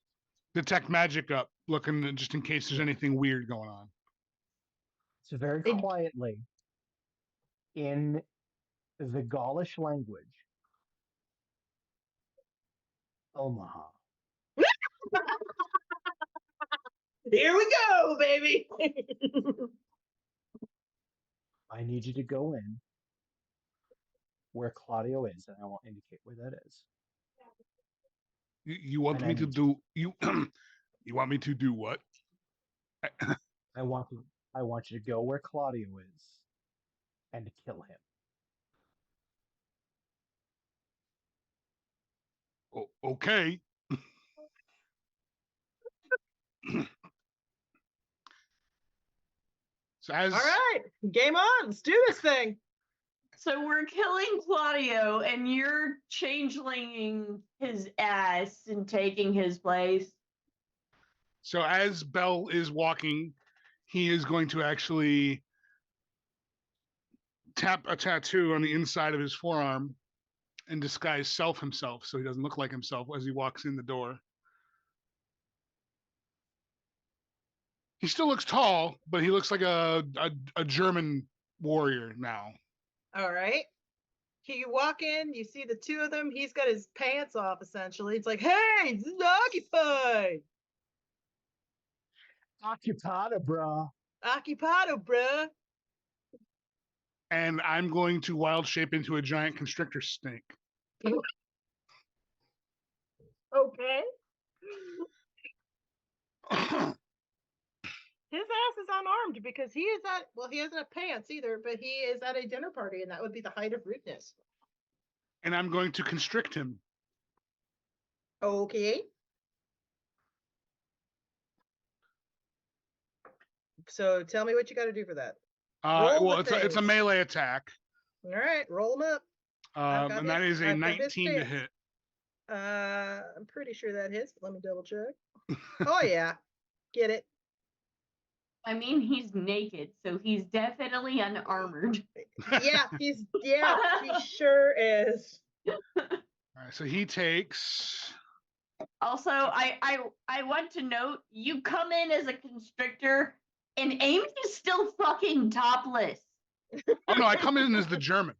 Speaker 5: detect magic up, looking just in case there's anything weird going on.
Speaker 1: So very
Speaker 6: It-
Speaker 1: quietly, in the Gaulish language, Omaha.
Speaker 6: Here we go, baby.
Speaker 1: I need you to go in where Claudio is, and I will indicate where that is.
Speaker 5: You want
Speaker 1: And
Speaker 5: me
Speaker 1: I
Speaker 5: to
Speaker 1: need
Speaker 5: do you? You want me to do what?
Speaker 1: I want you to go where Claudio is and to kill him.
Speaker 5: Okay. So as
Speaker 6: All right, game on. Let's do this thing.
Speaker 3: So we're killing Claudio, and you're changelinging his ass and taking his place.
Speaker 5: so as Bell is walking, he is going to actually tap a tattoo on the inside of his forearm and disguise self himself so he doesn't look like himself as he walks in the door. He still looks tall, but he looks like a German warrior now.
Speaker 6: All right. You walk in, you see the two of them. He's got his pants off, essentially. It's like, hey, this is occupied.
Speaker 1: Occupado, bruh.
Speaker 6: Occupado, bruh.
Speaker 5: And I'm going to wild shape into a giant constrictor snake.
Speaker 6: Okay. His ass is unarmed because he is at, well, he doesn't have pants either, but he is at a dinner party, and that would be the height of rudeness.
Speaker 5: And I'm going to constrict him.
Speaker 6: Okay. So tell me what you got to do for that. Roll
Speaker 5: Well,
Speaker 6: the
Speaker 5: it's a
Speaker 6: things.
Speaker 5: melee attack,
Speaker 6: All right, roll them up. got
Speaker 5: and that is a
Speaker 6: I've got his
Speaker 5: 19 to
Speaker 6: stance.
Speaker 5: hit.
Speaker 6: I'm pretty sure that hits, but let me double check. Oh yeah, get it.
Speaker 3: I mean, he's naked, so he's definitely unarmored.
Speaker 6: Yeah, he sure is.
Speaker 5: All right, so he takes.
Speaker 3: Also, I want to note, you come in as a constrictor, And Amy is still fucking topless.
Speaker 5: Oh no, I come in as the German.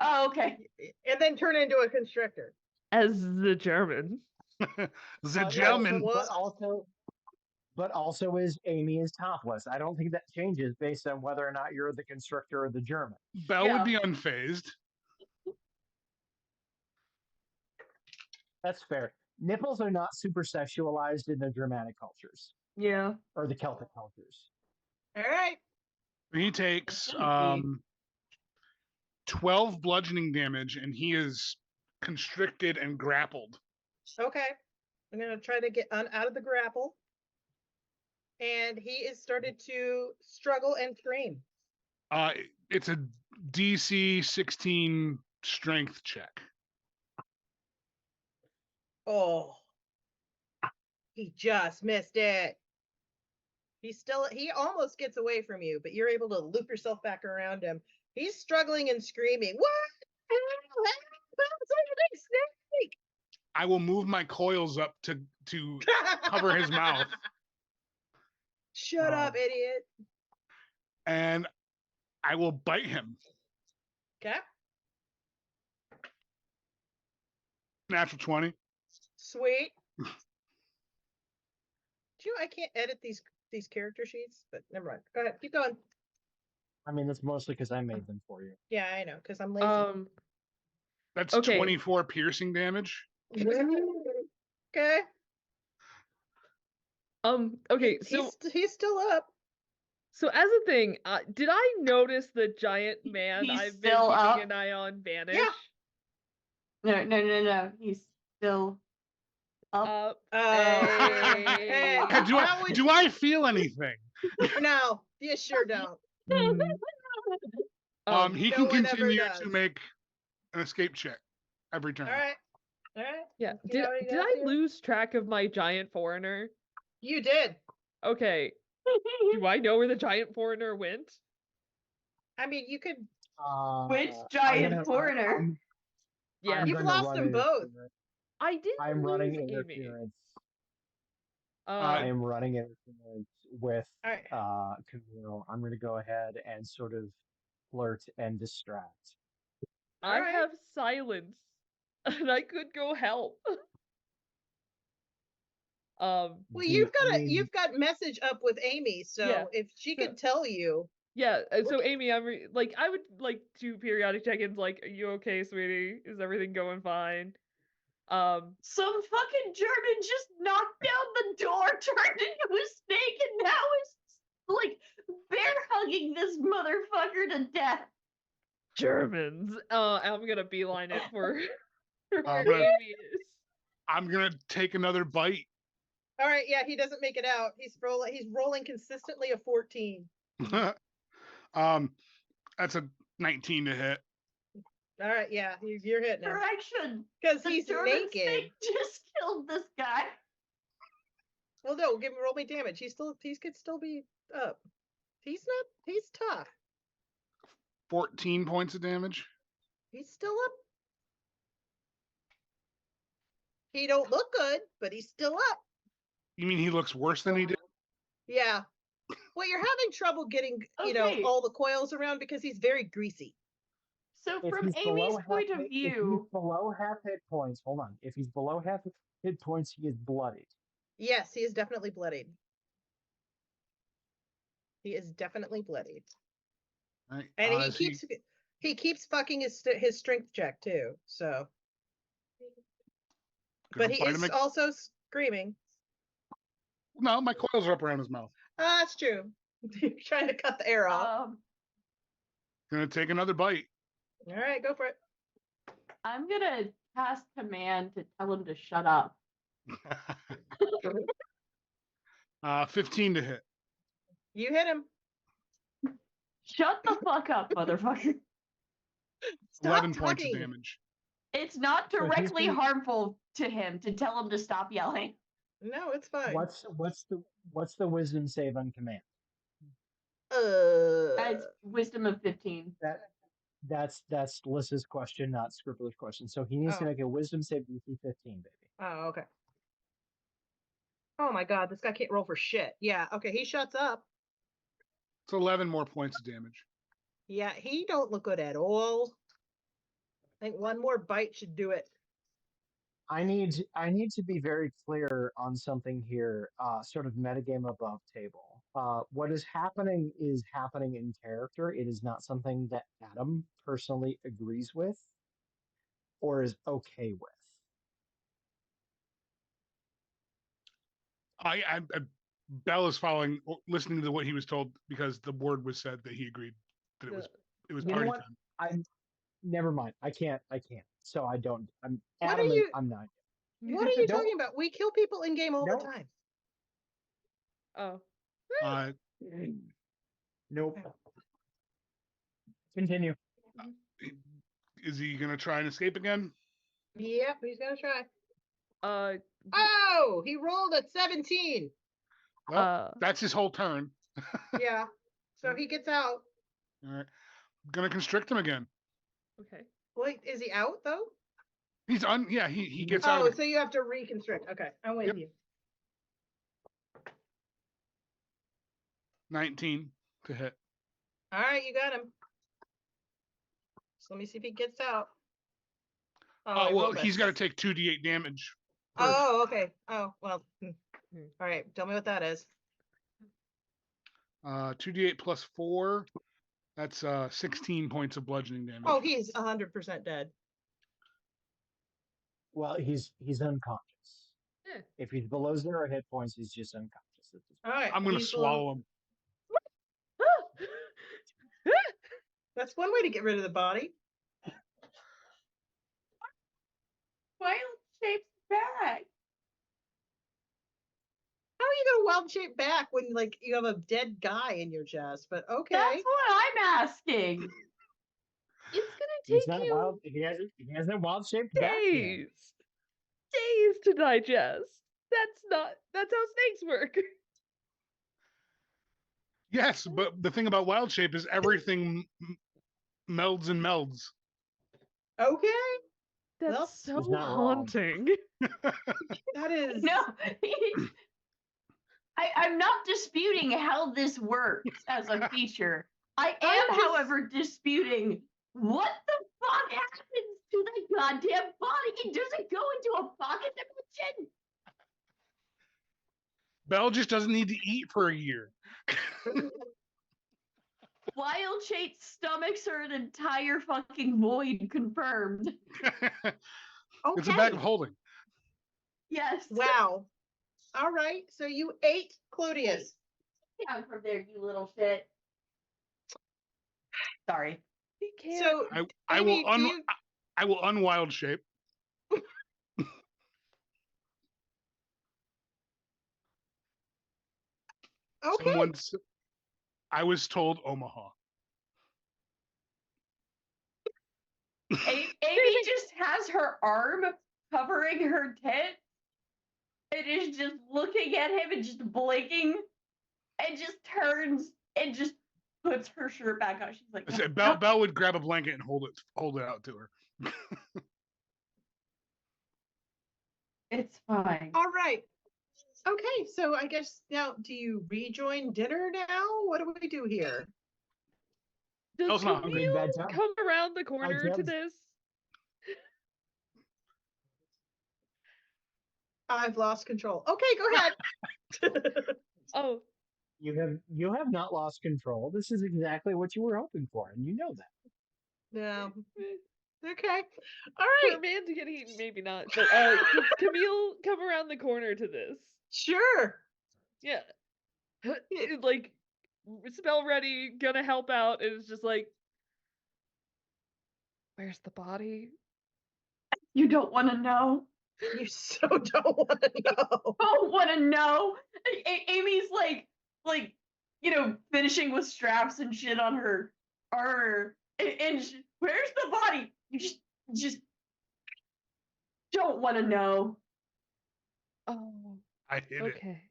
Speaker 3: Oh, okay.
Speaker 6: And then turn into a constrictor.
Speaker 4: As the German.
Speaker 5: The
Speaker 1: Yeah,
Speaker 5: German.
Speaker 1: but also is Amy is topless. I don't think that changes based on whether or not you're the constrictor or the German.
Speaker 5: Belle would
Speaker 3: Yeah.
Speaker 5: be unfazed.
Speaker 1: That's fair. Nipples are not super sexualized in the Germanic cultures
Speaker 3: Yeah.
Speaker 1: or the Celtic cultures.
Speaker 6: All right.
Speaker 5: He takes
Speaker 3: Thank
Speaker 5: 12 bludgeoning damage, and he is constricted and grappled.
Speaker 6: Okay. I'm gonna try to get out of the grapple. And he is started to struggle and scream.
Speaker 5: It's a DC 16 strength check.
Speaker 6: Oh. He just missed it. He almost gets away from you, but you're able to loop yourself back around him. He's struggling and screaming. What? It's like a big snake.
Speaker 5: I will move my coils up to cover his mouth,
Speaker 6: Shut up, idiot.
Speaker 5: and I will bite him.
Speaker 6: Okay.
Speaker 5: Natural 20.
Speaker 6: Sweet. I can't edit these character sheets, but never mind. Go ahead. Keep going.
Speaker 1: I mean, that's mostly because I made them for you.
Speaker 6: Yeah, I know, because I'm lazy.
Speaker 5: That's
Speaker 4: Okay.
Speaker 5: 24 piercing damage.
Speaker 6: Okay.
Speaker 4: Okay, so
Speaker 6: He's still up.
Speaker 4: so as a thing, did I notice the giant man
Speaker 3: He's
Speaker 4: I've been
Speaker 3: still
Speaker 4: keeping
Speaker 3: up.
Speaker 4: an eye on vanish?
Speaker 6: Yeah.
Speaker 3: No. He's still up.
Speaker 4: Hey.
Speaker 5: Okay, do I feel anything?
Speaker 6: No, you sure don't.
Speaker 5: He
Speaker 6: no
Speaker 5: can
Speaker 6: one ever
Speaker 5: continue
Speaker 6: does.
Speaker 5: to make an escape check every turn.
Speaker 6: All right.
Speaker 4: Yeah.
Speaker 6: You know what you
Speaker 4: Did
Speaker 6: gotta
Speaker 4: I
Speaker 6: do?
Speaker 4: lose track of my giant foreigner?
Speaker 6: You did.
Speaker 4: Okay. Do I know where the giant foreigner went?
Speaker 6: I mean, you could.
Speaker 3: Which
Speaker 1: I'm
Speaker 3: giant
Speaker 1: gonna-
Speaker 3: foreigner?
Speaker 1: I'm-
Speaker 4: Yeah.
Speaker 1: I'm
Speaker 6: You've
Speaker 1: gonna
Speaker 6: lost
Speaker 1: run
Speaker 6: them both.
Speaker 1: interference.
Speaker 4: I didn't
Speaker 1: I'm running
Speaker 4: lose Amy.
Speaker 1: interference.
Speaker 4: Um,
Speaker 1: I am running interference with
Speaker 6: All right.
Speaker 1: Camille. I'm going to go ahead and sort of flirt and distract.
Speaker 4: I
Speaker 6: Alright.
Speaker 4: have silence, and I could go help.
Speaker 6: Well,
Speaker 1: Do-
Speaker 6: you've
Speaker 1: I mean,
Speaker 6: got message up with Amy, so
Speaker 4: Yeah,
Speaker 6: if she
Speaker 4: so-
Speaker 6: could tell you.
Speaker 4: Yeah, so Amy, I would like do periodic check-ins, like, are you okay, sweetie? Is everything going fine?
Speaker 3: Some fucking German just knocked down the door, turned into a snake, and now is like bear hugging this motherfucker to death.
Speaker 4: Germans. I'm gonna beeline it for where
Speaker 5: but-
Speaker 4: Amy is.
Speaker 5: I'm gonna take another bite.
Speaker 6: All right, yeah, he doesn't make it out. He's rolling consistently a 14.
Speaker 5: That's a 19 to hit.
Speaker 6: All right, yeah, you're hitting him
Speaker 3: Correction.
Speaker 6: because
Speaker 3: The
Speaker 6: he's
Speaker 3: German
Speaker 6: naked.
Speaker 3: snake just killed this guy.
Speaker 6: Well, no, roll me damage. He could still be up. He's tough.
Speaker 5: 14 points of damage.
Speaker 6: He's still up. He don't look good, but he's still up.
Speaker 5: You mean he looks worse than he did?
Speaker 6: Yeah. Well, you're having trouble getting,
Speaker 3: Okay.
Speaker 6: all the coils around because he's very greasy.
Speaker 3: So
Speaker 1: if
Speaker 3: from
Speaker 1: he's
Speaker 3: Amy's
Speaker 1: below
Speaker 3: point
Speaker 1: half
Speaker 3: of
Speaker 1: hit- if he's
Speaker 3: view,
Speaker 1: below half hit points, hold on. If he's below half hit points, he is bloodied.
Speaker 6: Yes, he is definitely bloodied. He is definitely bloodied.
Speaker 5: Right.
Speaker 6: And
Speaker 5: is
Speaker 6: he keeps fucking his strength check too. So,
Speaker 5: gonna
Speaker 6: but he
Speaker 5: bite
Speaker 6: is
Speaker 5: him
Speaker 6: also screaming.
Speaker 5: No, my coils are up around his mouth.
Speaker 6: That's true. You're trying to cut the air off.
Speaker 5: Gonna take another bite.
Speaker 6: All right, go for it.
Speaker 3: I'm gonna cast command to tell him to shut up.
Speaker 5: 15 to hit.
Speaker 6: You hit him.
Speaker 3: Shut the fuck up, motherfucker.
Speaker 6: Stop
Speaker 5: 11 points of
Speaker 6: talking.
Speaker 5: damage.
Speaker 3: It's not
Speaker 1: So he's
Speaker 3: directly
Speaker 1: been-
Speaker 3: harmful to him to tell him to stop yelling.
Speaker 6: No, it's fine.
Speaker 1: What's the wisdom save on command?
Speaker 3: It's wisdom of 15.
Speaker 1: That's Lissa's question, not Scribbler's question. So he needs to
Speaker 6: Oh.
Speaker 1: make a wisdom save DC 15, baby.
Speaker 6: Oh, okay. Oh my god, this guy can't roll for shit. Yeah, okay, he shuts up.
Speaker 5: It's 11 more points of damage.
Speaker 6: Yeah, he don't look good at all. I think one more bite should do it.
Speaker 1: I need to be very clear on something here, sort of metagame above table. What is happening in character. It is not something that Adam personally agrees with or is okay with.
Speaker 5: Bell is listening to what he was told because the word was said that he agreed that it was
Speaker 1: You know
Speaker 5: party
Speaker 1: what?
Speaker 5: time.
Speaker 1: I'm never mind. I can't. So I don't. I'm
Speaker 6: What are
Speaker 1: adamant.
Speaker 6: you-
Speaker 1: I'm not.
Speaker 6: What are you
Speaker 1: Nope.
Speaker 6: talking about? We kill people in game all
Speaker 1: Nope.
Speaker 6: the time.
Speaker 4: Oh.
Speaker 1: Nope. Continue.
Speaker 5: Is he gonna try and escape again?
Speaker 6: Yep, he's gonna try.
Speaker 4: Uh.
Speaker 6: Oh, he rolled a 17.
Speaker 5: Well, that's his whole turn.
Speaker 6: Yeah, so he gets out.
Speaker 5: All right, gonna constrict him again.
Speaker 4: Okay.
Speaker 6: Wait, is he out though?
Speaker 5: He's yeah, he gets
Speaker 6: Oh,
Speaker 5: out.
Speaker 6: so you have to reconstrict. Okay, I'm with
Speaker 5: Yep.
Speaker 6: you.
Speaker 5: 19 to hit.
Speaker 6: All right, you got him. So let me see if he gets out.
Speaker 5: Oh,
Speaker 6: he
Speaker 5: well,
Speaker 6: rolled a
Speaker 5: he's got to take 2d8 damage.
Speaker 6: Oh, okay. Oh, well.
Speaker 4: Hmm.
Speaker 6: All right, tell me what that is.
Speaker 5: 2d8 plus 4. That's 16 points of bludgeoning damage.
Speaker 6: Oh, he's 100% dead.
Speaker 1: Well, he's unconscious.
Speaker 4: Yeah.
Speaker 1: If he's below 0 hit points, he's just unconscious at this
Speaker 6: All right.
Speaker 5: I'm gonna
Speaker 6: he's
Speaker 5: swallow him.
Speaker 6: That's one way to get rid of the body.
Speaker 3: Wild shapes back.
Speaker 6: How are you gonna wild shape back when like you have a dead guy in your chest? But okay.
Speaker 3: That's what I'm asking.
Speaker 4: It's gonna
Speaker 1: He's
Speaker 4: take
Speaker 1: not
Speaker 4: you
Speaker 1: wild. He hasn't wild shaped back yet.
Speaker 4: days to digest. That's how snakes work.
Speaker 5: Yes, but the thing about wild shape is everything melds and melds.
Speaker 6: Okay.
Speaker 4: That's
Speaker 6: Well,
Speaker 4: so
Speaker 1: he's not wrong.
Speaker 4: haunting.
Speaker 6: That is
Speaker 3: No, I'm not disputing how this works as a feature. I am,
Speaker 6: I'm just-
Speaker 3: however, disputing what the fuck happens to that goddamn body. Does it go into a pocket dimension?
Speaker 5: Belle just doesn't need to eat for a year.
Speaker 3: Wild Shape's stomachs are an entire fucking void confirmed.
Speaker 5: It's a bag
Speaker 6: okay.
Speaker 5: of holding.
Speaker 3: Yes.
Speaker 6: Wow. All right. So you ate Clodius.
Speaker 3: Down from there, you little shit. Sorry.
Speaker 4: He can't.
Speaker 6: So
Speaker 5: I will
Speaker 6: Amy, do you-
Speaker 5: I will unwild shape.
Speaker 6: okay.
Speaker 5: I was told Omaha.
Speaker 3: Amy just has her arm covering her tit and is just looking at him and just blinking and just turns and just puts her shirt back on. She's like,
Speaker 5: I said,
Speaker 3: "No."
Speaker 5: Belle would grab a blanket and hold it out to her.
Speaker 3: It's fine.
Speaker 6: All right. Okay. So I guess now, do you rejoin dinner now? What do we do here?
Speaker 4: Does
Speaker 5: Belle's not hungry.
Speaker 4: Camille
Speaker 1: Bad time.
Speaker 4: come around the corner to
Speaker 1: Jeb's-
Speaker 4: this?
Speaker 6: I've lost control. Okay, go ahead.
Speaker 4: Oh,
Speaker 1: You have not lost control. This is exactly what you were hoping for, and you know that.
Speaker 6: No.
Speaker 4: eh,
Speaker 6: Okay. All
Speaker 4: for
Speaker 6: right.
Speaker 4: a man to get eaten, maybe not. But does Camille come around the corner to this?
Speaker 6: Sure.
Speaker 4: Yeah. Like, spell ready, gonna help out. And it's just like, where's the body?
Speaker 3: You don't want to know.
Speaker 6: You so don't want to know.
Speaker 3: Don't want to know. Amy's like, finishing with straps and shit on her armor. Where's the body? You just don't want to know.
Speaker 4: Oh,
Speaker 5: I hid it.
Speaker 4: okay.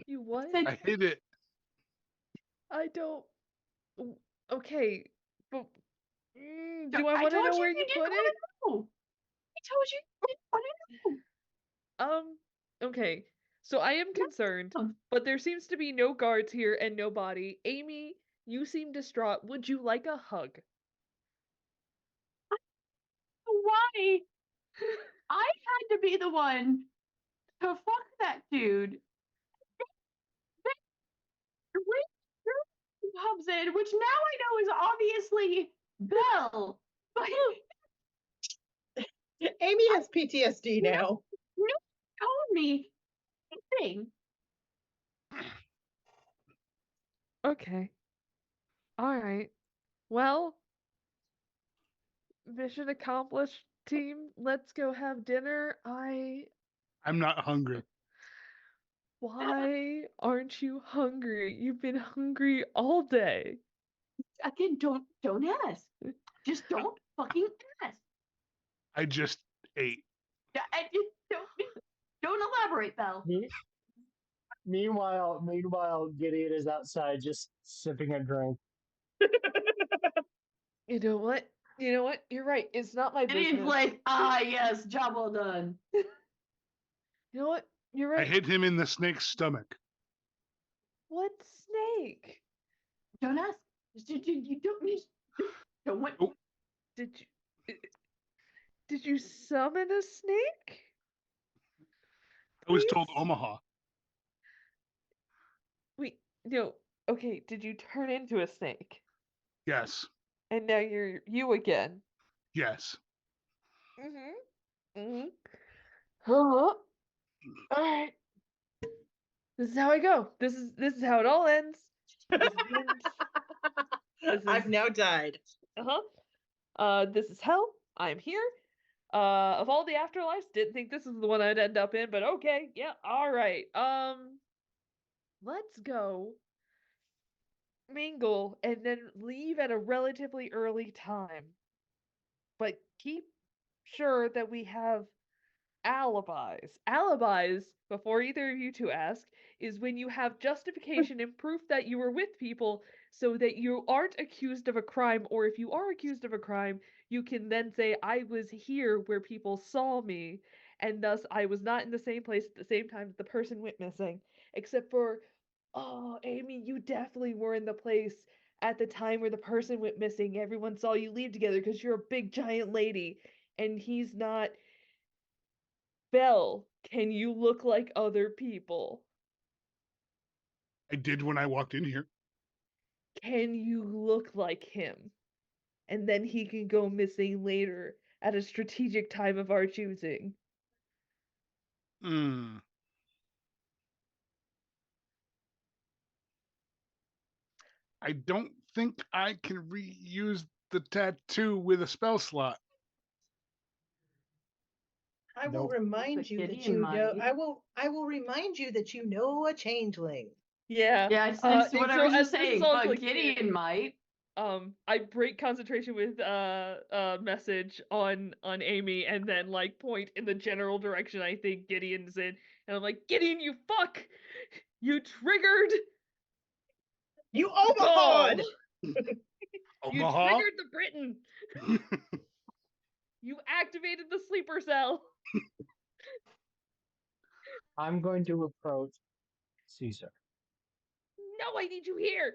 Speaker 4: You what?
Speaker 5: I hid it.
Speaker 4: I don't. Okay, but
Speaker 3: No,
Speaker 4: do I want to
Speaker 3: told
Speaker 4: know
Speaker 3: you
Speaker 4: where
Speaker 3: you
Speaker 4: you
Speaker 3: didn't
Speaker 4: put
Speaker 3: wanna
Speaker 4: it?
Speaker 3: know. I told you you didn't want to know.
Speaker 4: Okay, so I am concerned, but there seems to be no guards here and no body. Amy, you seem distraught. Would you like a hug?
Speaker 3: Why? I had to be the one to fuck that dude. When comes in, which now I know is obviously Belle. But
Speaker 6: Amy has PTSD now.
Speaker 3: no told me anything.
Speaker 4: Okay. All right. Well, mission accomplished, team. Let's go have dinner.
Speaker 5: I'm not hungry.
Speaker 4: Why aren't you hungry? You've been hungry all day.
Speaker 3: Again, don't ask. Just don't fucking ask.
Speaker 5: I just ate.
Speaker 3: Don't elaborate, Belle.
Speaker 1: Meanwhile, Gideon is outside just sipping a drink.
Speaker 4: You know what? You know what? You're right. It's not my
Speaker 3: Gideon's
Speaker 4: business.
Speaker 3: like, yes, job well done.
Speaker 4: You know what? You're
Speaker 5: I
Speaker 4: right.
Speaker 5: hit him in the snake's stomach.
Speaker 4: What snake?
Speaker 3: Don't ask. You don't want.
Speaker 5: Oh.
Speaker 4: Did you summon a snake?
Speaker 5: I was
Speaker 4: Please?
Speaker 5: told Omaha.
Speaker 4: Wait, no. Okay, did you turn into a snake?
Speaker 5: Yes.
Speaker 4: And now you're you again.
Speaker 5: Yes.
Speaker 4: Oh. All right. This is how I go. This is how it all ends. This is the end.
Speaker 6: I've now died.
Speaker 4: This is hell. I'm here. Of all the afterlives, didn't think this is the one I'd end up in, but okay, yeah, all right. Let's go mingle and then leave at a relatively early time. But keep sure that we have alibis. Alibis, before either of you two ask, is when you have justification and proof that you were with people so that you aren't accused of a crime, or if you are accused of a crime, you can then say, I was here where people saw me, and thus I was not in the same place at the same time that the person went missing. Except for, oh, Amy, you definitely were in the place at the time where the person went missing. Everyone saw you leave together because you're a big giant lady, and he's not. Belle, can you look like other people?
Speaker 5: I did when I walked in here.
Speaker 4: Can you look like him? And then he can go missing later at a strategic time of our choosing.
Speaker 5: Hmm. I don't think I can reuse the tattoo with a spell slot.
Speaker 6: I will
Speaker 1: Nope.
Speaker 6: remind
Speaker 3: But
Speaker 6: you that
Speaker 3: Gideon
Speaker 6: you know.
Speaker 3: might.
Speaker 6: I will remind you that you know a changeling.
Speaker 4: Yeah.
Speaker 3: Yeah, it's
Speaker 4: and
Speaker 3: what I was
Speaker 4: as
Speaker 3: just
Speaker 4: this is
Speaker 3: saying.
Speaker 4: all
Speaker 3: But
Speaker 4: clicking in,
Speaker 3: Gideon might.
Speaker 4: I break concentration with message on Amy and then like point in the general direction I think Gideon's in, and I'm like, Gideon, you fuck! You triggered
Speaker 6: You
Speaker 4: the
Speaker 6: Omaha!
Speaker 4: You
Speaker 5: Omaha?
Speaker 4: triggered the Briton! You activated the sleeper cell!
Speaker 1: I'm going to approach Caesar.
Speaker 4: No, I need you here!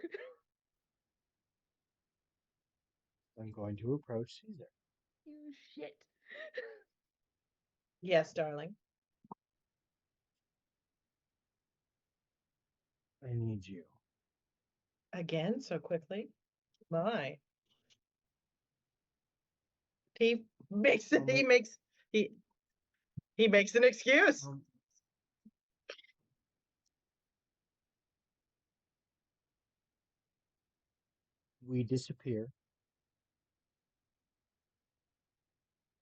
Speaker 1: I'm going to approach Caesar.
Speaker 4: You shit.
Speaker 6: Yes, darling.
Speaker 1: I need you.
Speaker 6: Again, so quickly. My. He makes he makes an excuse.
Speaker 1: We disappear.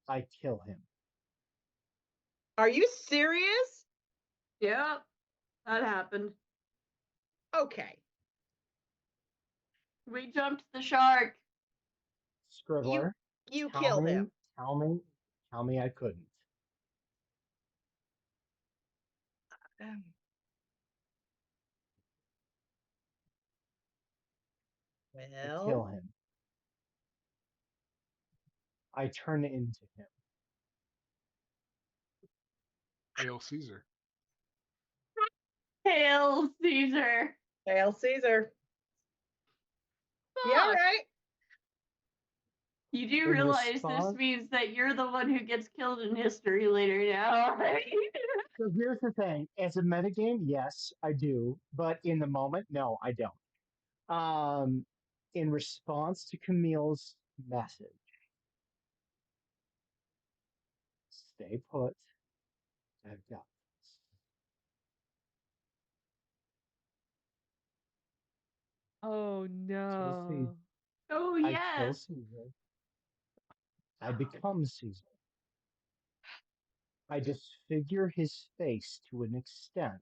Speaker 1: I kill him.
Speaker 6: Are you serious?
Speaker 3: Yep, that happened.
Speaker 6: Okay.
Speaker 3: We jumped the shark.
Speaker 1: Scribbler.
Speaker 6: You
Speaker 1: tell
Speaker 6: killed
Speaker 1: me,
Speaker 6: him.
Speaker 1: Tell me I couldn't. I kill
Speaker 6: Well,
Speaker 1: him. I turn into him.
Speaker 5: Hail Caesar.
Speaker 3: Hail Caesar.
Speaker 6: Hail Caesar. Yeah,
Speaker 4: Fuck.
Speaker 6: right.
Speaker 3: You do
Speaker 1: In
Speaker 3: realize
Speaker 1: response-
Speaker 3: this means that you're the one who gets killed in history later now, right?
Speaker 1: So here's the thing: as a metagame, yes, I do, but in the moment, no, I don't. In response to Camille's message, stay put. I've got this.
Speaker 4: Oh no.
Speaker 3: Oh
Speaker 1: I kill
Speaker 3: yes.
Speaker 1: Caesar. I become Caesar. I disfigure his face to an extent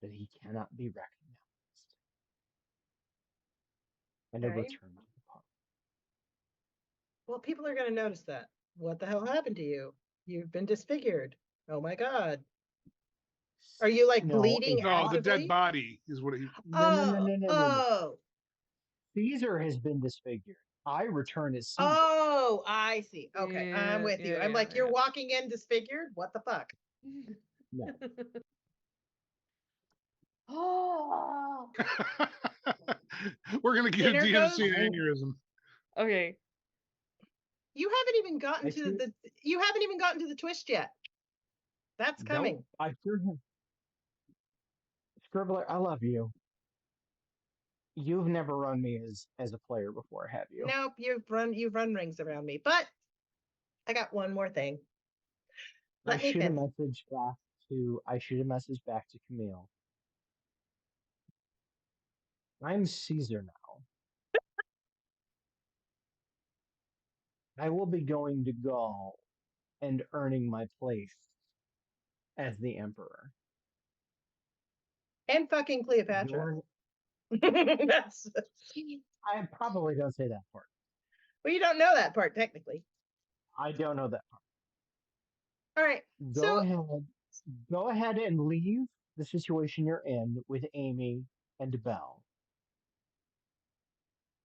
Speaker 1: that he cannot be recognized. And I
Speaker 6: Okay.
Speaker 1: return to the park.
Speaker 6: Well, people are going to notice that. What the hell happened to you? You've been disfigured. Oh my God. Are you like
Speaker 1: No,
Speaker 6: bleeding
Speaker 1: it's
Speaker 5: No,
Speaker 1: not-
Speaker 5: the
Speaker 6: actively?
Speaker 5: dead body is what he.
Speaker 1: No.
Speaker 6: Oh,
Speaker 1: Caesar has been disfigured. I return as Caesar.
Speaker 6: oh, I see. Okay, I'm
Speaker 4: Yeah,
Speaker 6: with you.
Speaker 4: yeah,
Speaker 6: I'm like,
Speaker 4: yeah,
Speaker 6: you're
Speaker 4: yeah.
Speaker 6: walking in disfigured? What the fuck?
Speaker 1: No.
Speaker 3: Oh.
Speaker 5: We're gonna give
Speaker 6: Dinner goes-
Speaker 5: DMC an aneurysm.
Speaker 4: Okay.
Speaker 6: You haven't even gotten
Speaker 1: I
Speaker 6: to
Speaker 1: shoot-
Speaker 6: you haven't even gotten to the twist yet. That's coming.
Speaker 1: Nope, I cure him. Scribbler, I love you. You've never run me as a player before, have you?
Speaker 6: Nope, you've run rings around me. But I got one more thing. Let me
Speaker 1: I shoot a
Speaker 6: finish.
Speaker 1: message back to Camille. I'm Caesar now. I will be going to Gaul and earning my place as the emperor.
Speaker 6: And fucking Cleopatra. That's
Speaker 1: I probably don't say that part.
Speaker 6: well, you don't know that part technically.
Speaker 1: I don't know that part.
Speaker 6: All right.
Speaker 1: Go ahead and leave the situation you're in with Amy and Belle.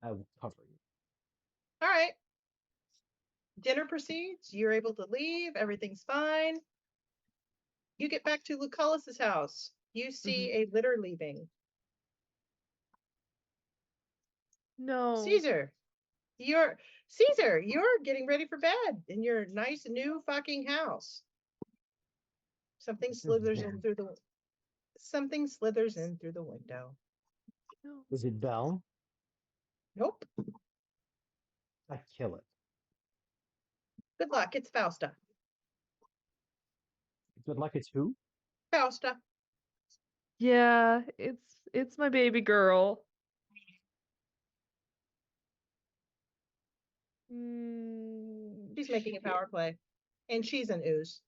Speaker 1: I will cover you.
Speaker 6: All right. Dinner proceeds. You're able to leave. Everything's fine. You get back to Lucullus's house. You see a litter leaving.
Speaker 4: No.
Speaker 6: Caesar, you're getting ready for bed in your nice new fucking house. Something
Speaker 1: This is
Speaker 6: slithers
Speaker 1: weird.
Speaker 6: in through the window.
Speaker 4: No.
Speaker 1: Is it Belle?
Speaker 6: Nope.
Speaker 1: I kill it.
Speaker 6: Good luck. It's Fausta.
Speaker 1: Good luck. It's who?
Speaker 6: Fausta.
Speaker 4: Yeah, it's my baby girl.
Speaker 6: She's making a power play. And she's an ooze.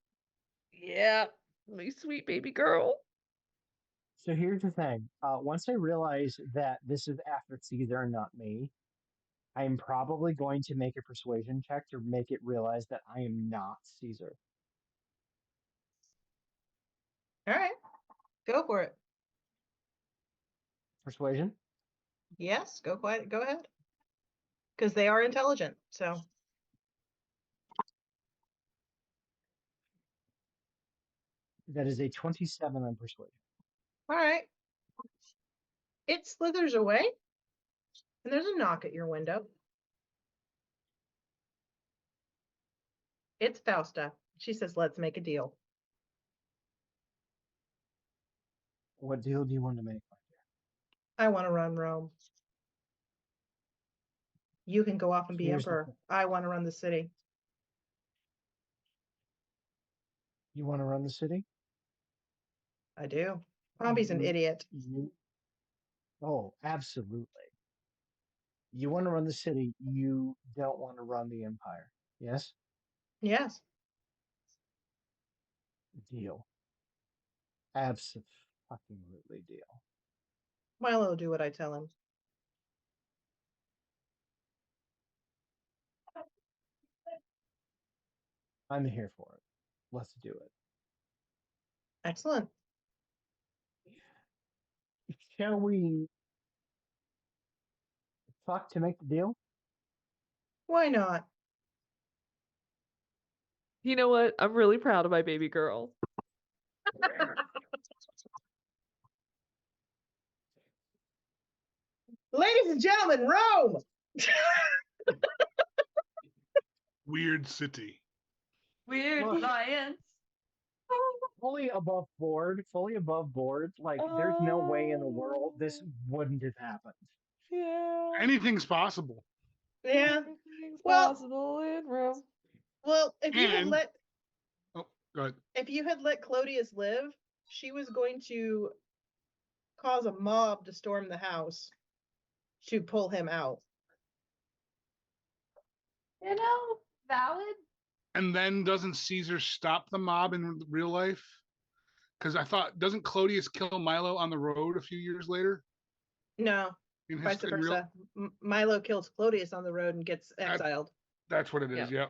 Speaker 4: Yeah, my sweet baby girl.
Speaker 1: So here's the thing. Once I realize that this is after Caesar and not me, I am probably going to make a persuasion check to make it realize that I am not Caesar.
Speaker 6: All right. Go for it.
Speaker 1: Persuasion?
Speaker 6: Yes, go ahead. Because they are intelligent. So
Speaker 1: That is a 27 on persuasion.
Speaker 6: all right. It slithers away. And there's a knock at your window. It's Fausta. She says, let's make a deal.
Speaker 1: What deal do you want to make?
Speaker 6: I want to run Rome. You can go off and be
Speaker 1: Here's the
Speaker 6: emperor.
Speaker 1: thing.
Speaker 6: I want to run the city.
Speaker 1: You want to run the city?
Speaker 6: I do. Pompey's an
Speaker 1: You-
Speaker 6: idiot.
Speaker 1: Oh, absolutely. You want to run the city. You don't want to run the empire. Yes?
Speaker 6: Yes.
Speaker 1: Deal. Absolutely deal.
Speaker 6: Milo will do what I tell him.
Speaker 1: I'm here for it. Let's do it.
Speaker 6: Excellent.
Speaker 1: Shall we fuck to make the deal?
Speaker 6: Why not?
Speaker 4: You know what? I'm really proud of my baby girl.
Speaker 6: Ladies and gentlemen, Rome.
Speaker 5: Weird city.
Speaker 3: Weird
Speaker 1: Look.
Speaker 3: science.
Speaker 1: Fully above board, fully above board. Like, there's no way in the world this wouldn't have happened.
Speaker 4: Yeah.
Speaker 5: Anything's possible.
Speaker 6: Yeah.
Speaker 4: Everything's
Speaker 6: Well-
Speaker 4: possible in Rome.
Speaker 6: Well, if you had
Speaker 5: And-
Speaker 6: let
Speaker 5: Oh, go ahead.
Speaker 6: if you had let Clodius live, she was going to cause a mob to storm the house to pull him out.
Speaker 3: You know, valid.
Speaker 5: And then doesn't Caesar stop the mob in real life? Because I thought, doesn't Clodius kill Milo on the road a few years later?
Speaker 6: No,
Speaker 5: In his
Speaker 6: vice
Speaker 5: in real-
Speaker 6: versa. Milo kills Clodius on the road and gets exiled.
Speaker 5: That's what it is.
Speaker 4: Yeah.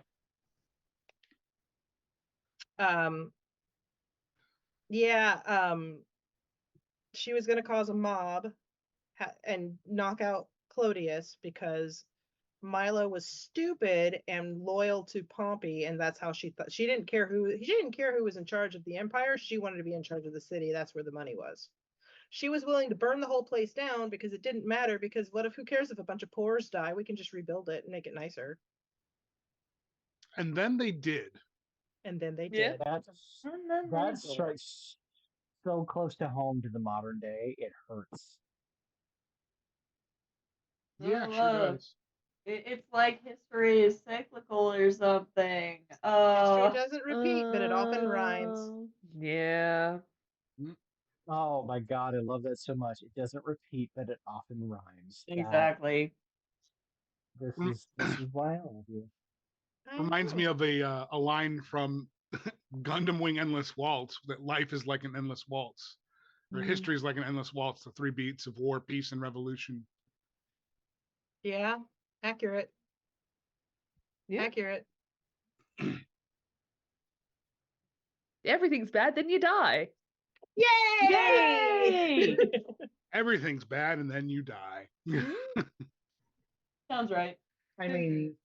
Speaker 5: Yeah.
Speaker 6: She was going to cause a mob and knock out Clodius because Milo was stupid and loyal to Pompey, and that's how she thought. She didn't care who was in charge of the empire. She wanted to be in charge of the city. That's where the money was. She was willing to burn the whole place down because it didn't matter, because who cares if a bunch of poors die? We can just rebuild it and make it nicer.
Speaker 5: And then they did.
Speaker 6: And then they
Speaker 4: Yeah.
Speaker 6: did.
Speaker 1: That strikes so close to home to the modern day. It hurts.
Speaker 5: Yeah,
Speaker 3: Oh,
Speaker 5: sure does.
Speaker 3: It's like history is cyclical or something.
Speaker 6: History doesn't repeat, but it often rhymes.
Speaker 4: Yeah.
Speaker 1: Oh my god, I love that so much. It doesn't repeat, but it often rhymes.
Speaker 3: Exactly.
Speaker 1: This is why I love you.
Speaker 5: Reminds me of a line from Gundam Wing Endless Waltz, that life is like an endless waltz. Or history is like an endless waltz, the 3 beats of war, peace, and revolution.
Speaker 6: Yeah, accurate.
Speaker 4: Yeah.
Speaker 6: Accurate.
Speaker 4: Everything's bad, then you die.
Speaker 6: Yay!
Speaker 5: Everything's bad and then you die.
Speaker 3: Sounds right.
Speaker 1: I mean,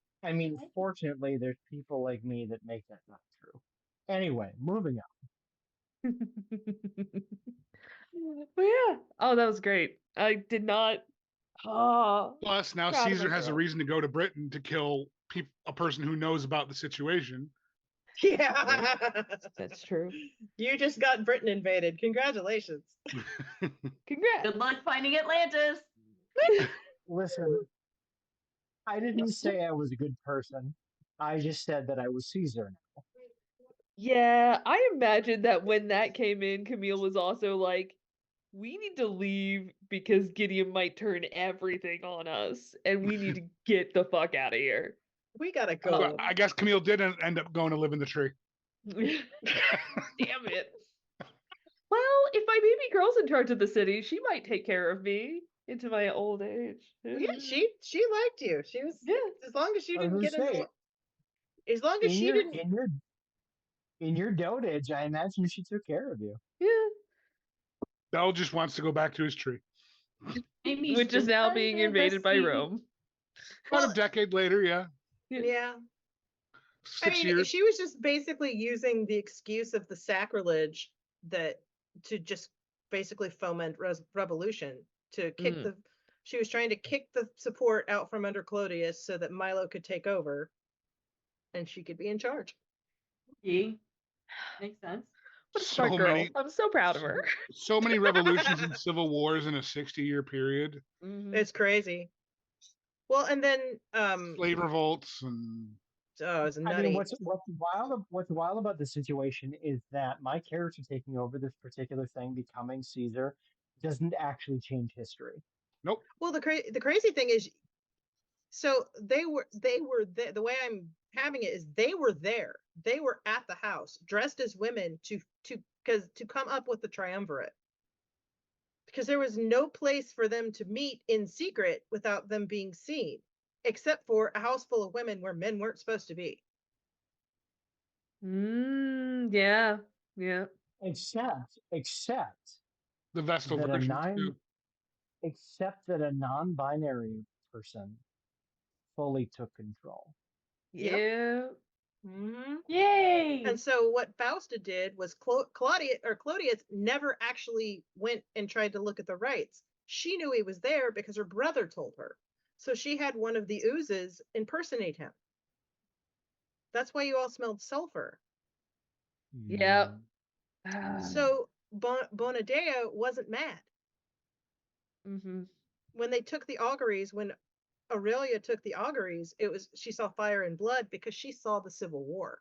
Speaker 1: fortunately, there's people like me that make that not true. Anyway, moving on.
Speaker 4: But yeah. Oh, that was great. I did not. Oh.
Speaker 5: Plus, now
Speaker 4: Proud of
Speaker 5: Caesar has a
Speaker 4: myself.
Speaker 5: reason to go to Britain to kill a person who knows about the situation.
Speaker 6: Yeah.
Speaker 4: That's true.
Speaker 6: You just got Britain invaded. Congratulations.
Speaker 4: Congrats.
Speaker 3: Good luck finding Atlantis.
Speaker 1: Listen, I didn't say I was a good person. I just said that I was Caesar.
Speaker 4: Yeah, I imagine that when that came in, Camille was also like, we need to leave because Gideon might turn everything on us, and we need to get the fuck out of here.
Speaker 6: We gotta go.
Speaker 5: But I guess Camille did end up going to live in the tree.
Speaker 4: Damn it. Well, if my baby girl's in charge of the city, she might take care of me into my old age.
Speaker 6: Yeah, she liked you. She was
Speaker 4: Yeah.
Speaker 6: as long as she
Speaker 1: I was
Speaker 6: didn't
Speaker 1: gonna
Speaker 6: get into
Speaker 1: say,
Speaker 6: as long as she didn't
Speaker 1: in your dotage, I imagine she took care of you.
Speaker 4: Yeah.
Speaker 5: Bell just wants to go back to his tree.
Speaker 3: Maybe
Speaker 4: Which is now
Speaker 3: sometimes
Speaker 4: being
Speaker 3: I
Speaker 4: invaded by
Speaker 3: receive-
Speaker 4: Rome.
Speaker 5: About
Speaker 6: Well,
Speaker 5: a decade later, yeah.
Speaker 6: yeah.
Speaker 5: 6 years.
Speaker 6: She was just basically using the excuse of the sacrilege to just basically foment revolution, to kick she was trying to kick the support out from under Clodius so that Milo could take over and she could be in charge.
Speaker 3: Yeah. Makes sense.
Speaker 4: What a smart girl. I'm so proud of her.
Speaker 5: So many revolutions and civil wars in a 60-year period.
Speaker 4: Mhm.
Speaker 6: It's crazy. Well, and then
Speaker 5: Slave revolts and
Speaker 6: it's
Speaker 1: I
Speaker 6: nutty.
Speaker 1: mean, what's wild about the situation is that my character taking over this particular thing, becoming Caesar, doesn't actually change history.
Speaker 5: nope.
Speaker 6: Well, the crazy thing is, so they were there. The way I'm having it is they were there. They were at the house, dressed as women to come up with the triumvirate. Because there was no place for them to meet in secret without them being seen, except for a house full of women where men weren't supposed to be.
Speaker 4: Yeah. Yeah.
Speaker 1: Except
Speaker 5: The Vestal
Speaker 1: that
Speaker 5: versions too.
Speaker 1: except that a non-binary person fully took control.
Speaker 6: Yep.
Speaker 4: Yeah.
Speaker 6: Mm-hmm.
Speaker 3: Yay!
Speaker 6: And so what Fausta did was Claudius never actually went and tried to look at the rights. She knew he was there because her brother told her. So she had one of the oozes impersonate him. That's why you all smelled sulfur.
Speaker 4: Yep.
Speaker 6: So Bona Dea wasn't mad.
Speaker 4: Mm-hmm.
Speaker 6: When they took the auguries, when Aurelia took the auguries, she saw fire and blood because she saw the Civil War.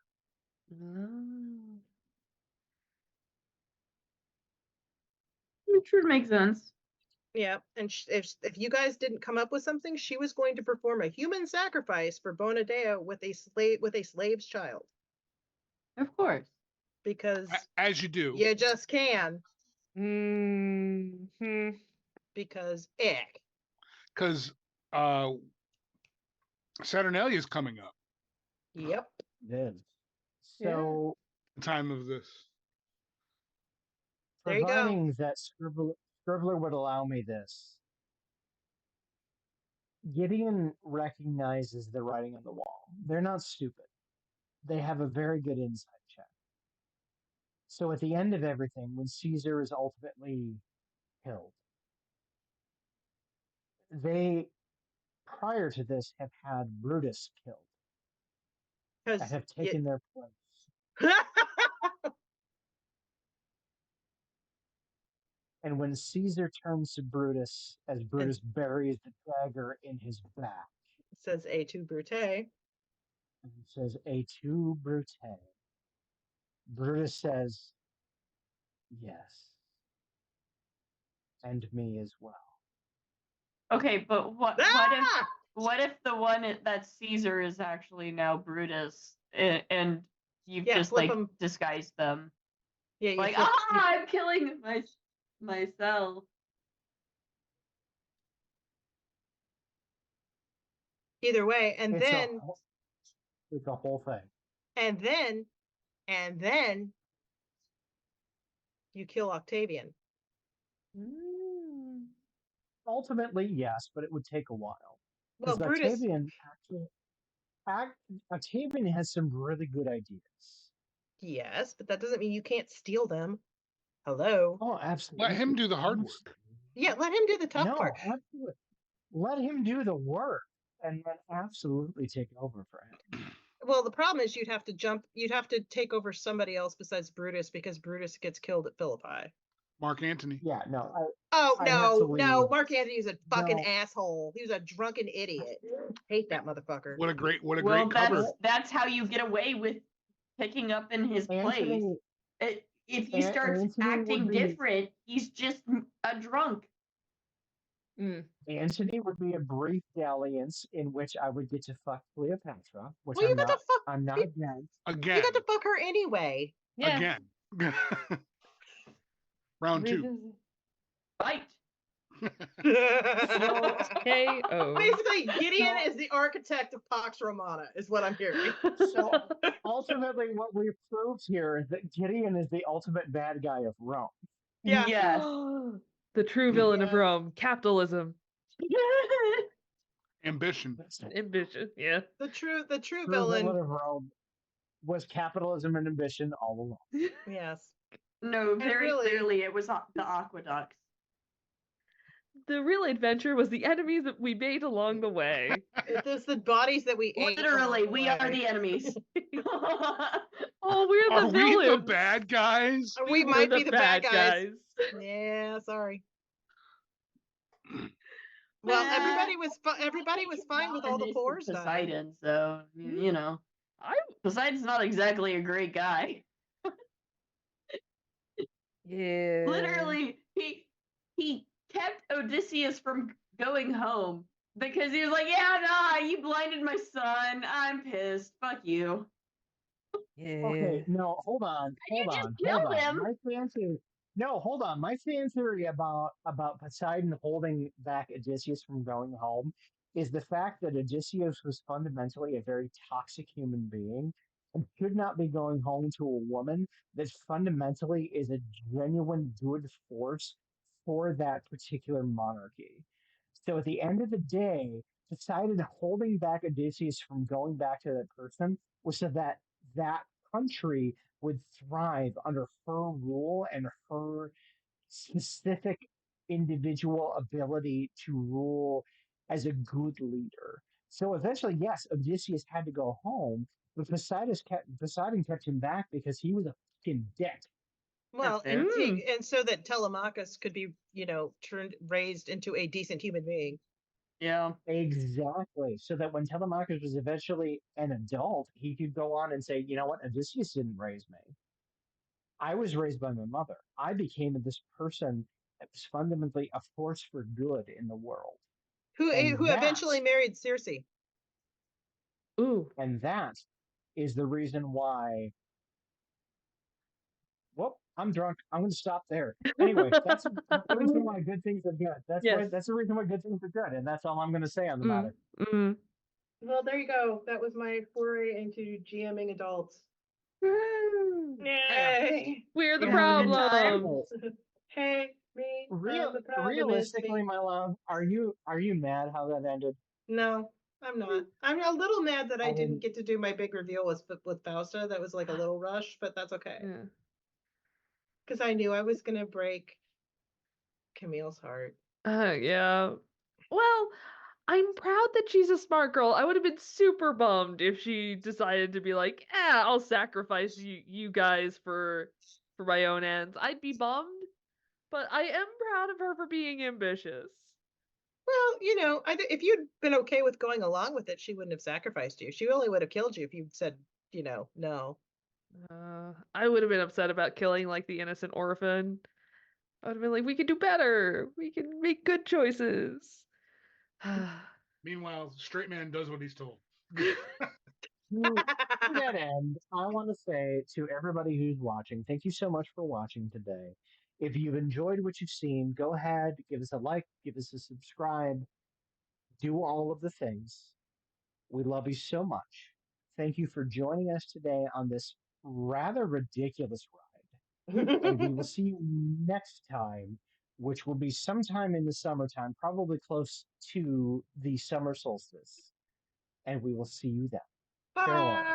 Speaker 3: Which would make sense.
Speaker 6: Yeah, and if you guys didn't come up with something, she was going to perform a human sacrifice for Bona Dea with a slave's child.
Speaker 3: Of course.
Speaker 6: Because
Speaker 5: As you do.
Speaker 6: you just can.
Speaker 4: Mm-hmm.
Speaker 6: Because
Speaker 5: Because Saturnalia is coming up.
Speaker 6: Yep.
Speaker 1: It is. So
Speaker 5: The time of this.
Speaker 6: There you go.
Speaker 1: providing that Scribbler would allow me this, Gideon recognizes the writing on the wall. They're not stupid. They have a very good insight check. So at the end of everything, when Caesar is ultimately killed, they, prior to this, have had Brutus killed and have taken their place. And when Caesar turns to Brutus, as Brutus buries the dagger in his back,
Speaker 6: it says A2 Brute.
Speaker 1: And he says, A2 Brute. Brutus says, yes. And me as well.
Speaker 3: Okay, but what if the one that's Caesar is actually now Brutus, and you've just like disguised them?
Speaker 6: Yeah,
Speaker 3: like I'm killing myself.
Speaker 6: Either way, and then
Speaker 1: it's a whole thing.
Speaker 6: And then you kill Octavian.
Speaker 1: Ultimately, yes, but it would take a while.
Speaker 6: Well, Brutus.
Speaker 1: Octavian has some really good ideas.
Speaker 6: Yes, but that doesn't mean you can't steal them. Hello.
Speaker 1: Oh, absolutely.
Speaker 5: Let him do the hard work.
Speaker 6: Yeah, let him do the tough part.
Speaker 1: Absolutely. Let him do the work and then absolutely take over for him.
Speaker 6: Well, the problem is you'd have to take over somebody else besides Brutus because Brutus gets killed at Philippi.
Speaker 5: Mark Antony.
Speaker 1: Yeah, no.
Speaker 6: No, Mark Antony's a fucking asshole. He was a drunken idiot. Hate that motherfucker.
Speaker 5: What a great cover.
Speaker 3: That's how you get away with picking up in his place. If he starts acting different, he's just a drunk.
Speaker 1: Antony would be a brief dalliance in which I would get to fuck Cleopatra, which I'm not against.
Speaker 5: Again.
Speaker 6: You got to fuck her anyway.
Speaker 3: Yeah.
Speaker 5: Again. Round 2.
Speaker 3: Fight.
Speaker 6: Basically, Gideon is the architect of Pax Romana, is what I'm hearing.
Speaker 1: So ultimately, what we've proved here is that Gideon is the ultimate bad guy of Rome.
Speaker 6: Yeah.
Speaker 3: Yes.
Speaker 4: The true villain of Rome. Capitalism.
Speaker 5: Ambition.
Speaker 4: Yeah.
Speaker 6: The true
Speaker 1: villain of Rome was capitalism and ambition all along.
Speaker 6: Yes.
Speaker 3: No, very clearly it was the aqueducts.
Speaker 4: The real adventure was the enemies that we made along the way.
Speaker 6: It's the bodies that we ate.
Speaker 3: Literally, we are the enemies.
Speaker 4: Oh, we're the villains.
Speaker 5: We the bad guys?
Speaker 6: We might be the bad guys. Yeah, sorry. Well, everybody was fine with all the fours
Speaker 3: Poseidon, so you know. Poseidon's not exactly a great guy.
Speaker 4: Yeah.
Speaker 3: Literally, he kept Odysseus from going home because he was like, "Yeah, nah, you blinded my son. I'm pissed. Fuck you."
Speaker 4: Yeah.
Speaker 1: Okay, no, hold on.
Speaker 3: Killed him.
Speaker 1: Hold on. My fan theory about Poseidon holding back Odysseus from going home is the fact that Odysseus was fundamentally a very toxic human being and should not be going home to a woman that fundamentally is a genuine good force for that particular monarchy. So at the end of the day, Poseidon holding back Odysseus from going back to that person was so that that country would thrive under her rule and her specific individual ability to rule as a good leader. So eventually, yes, Odysseus had to go home, but Poseidon kept him back because he was a fucking dick.
Speaker 6: Well,
Speaker 3: fair.
Speaker 6: and so that Telemachus could be, raised into a decent human being.
Speaker 3: Yeah.
Speaker 1: Exactly. So that when Telemachus was eventually an adult, he could go on and say, you know what, Odysseus didn't raise me. I was raised by my mother. I became this person that was fundamentally a force for good in the world.
Speaker 6: Who
Speaker 1: And
Speaker 6: eventually married Circe.
Speaker 4: Ooh.
Speaker 1: And that is the reason why. Well, I'm drunk. I'm going to stop there. Anyway, that's the reason why good things are good.
Speaker 4: Yes.
Speaker 1: That's the reason why good things are good, and that's all I'm going to say on the matter.
Speaker 4: Mm.
Speaker 6: Well, there you go. That was my foray into GMing adults.
Speaker 4: Woo.
Speaker 6: Yay!
Speaker 4: We're the
Speaker 6: You having a good time?
Speaker 4: problem.
Speaker 6: Hey, me. I'm the problem.
Speaker 1: Realistically,
Speaker 6: Is me.
Speaker 1: my love, are you mad how that ended?
Speaker 6: No, I'm not. I'm a little mad that I
Speaker 1: I mean,
Speaker 6: didn't get to do my big reveal with Fausta. That was like a little rush, but that's okay.
Speaker 4: Yeah.
Speaker 6: Because I knew I was gonna break Camille's heart.
Speaker 4: Yeah. Well, I'm proud that she's a smart girl. I would have been super bummed if she decided to be like, I'll sacrifice you guys for my own ends. I'd be bummed, but I am proud of her for being ambitious.
Speaker 6: Well, if you'd been okay with going along with it, she wouldn't have sacrificed you. She only would have killed you if you'd said, no.
Speaker 4: I would have been upset about killing like the innocent orphan. I would have been like, we can do better. We can make good choices.
Speaker 5: Meanwhile, straight man does what he's told.
Speaker 1: to that end, I want to say to everybody who's watching, thank you so much for watching today. If you've enjoyed what you've seen, go ahead, give us a like, give us a subscribe, do all of the things. We love you so much. Thank you for joining us today on this rather ridiculous ride. And we will see you next time, which will be sometime in the summertime, probably close to the summer solstice. And we will see you then. Farewell.
Speaker 6: Bye.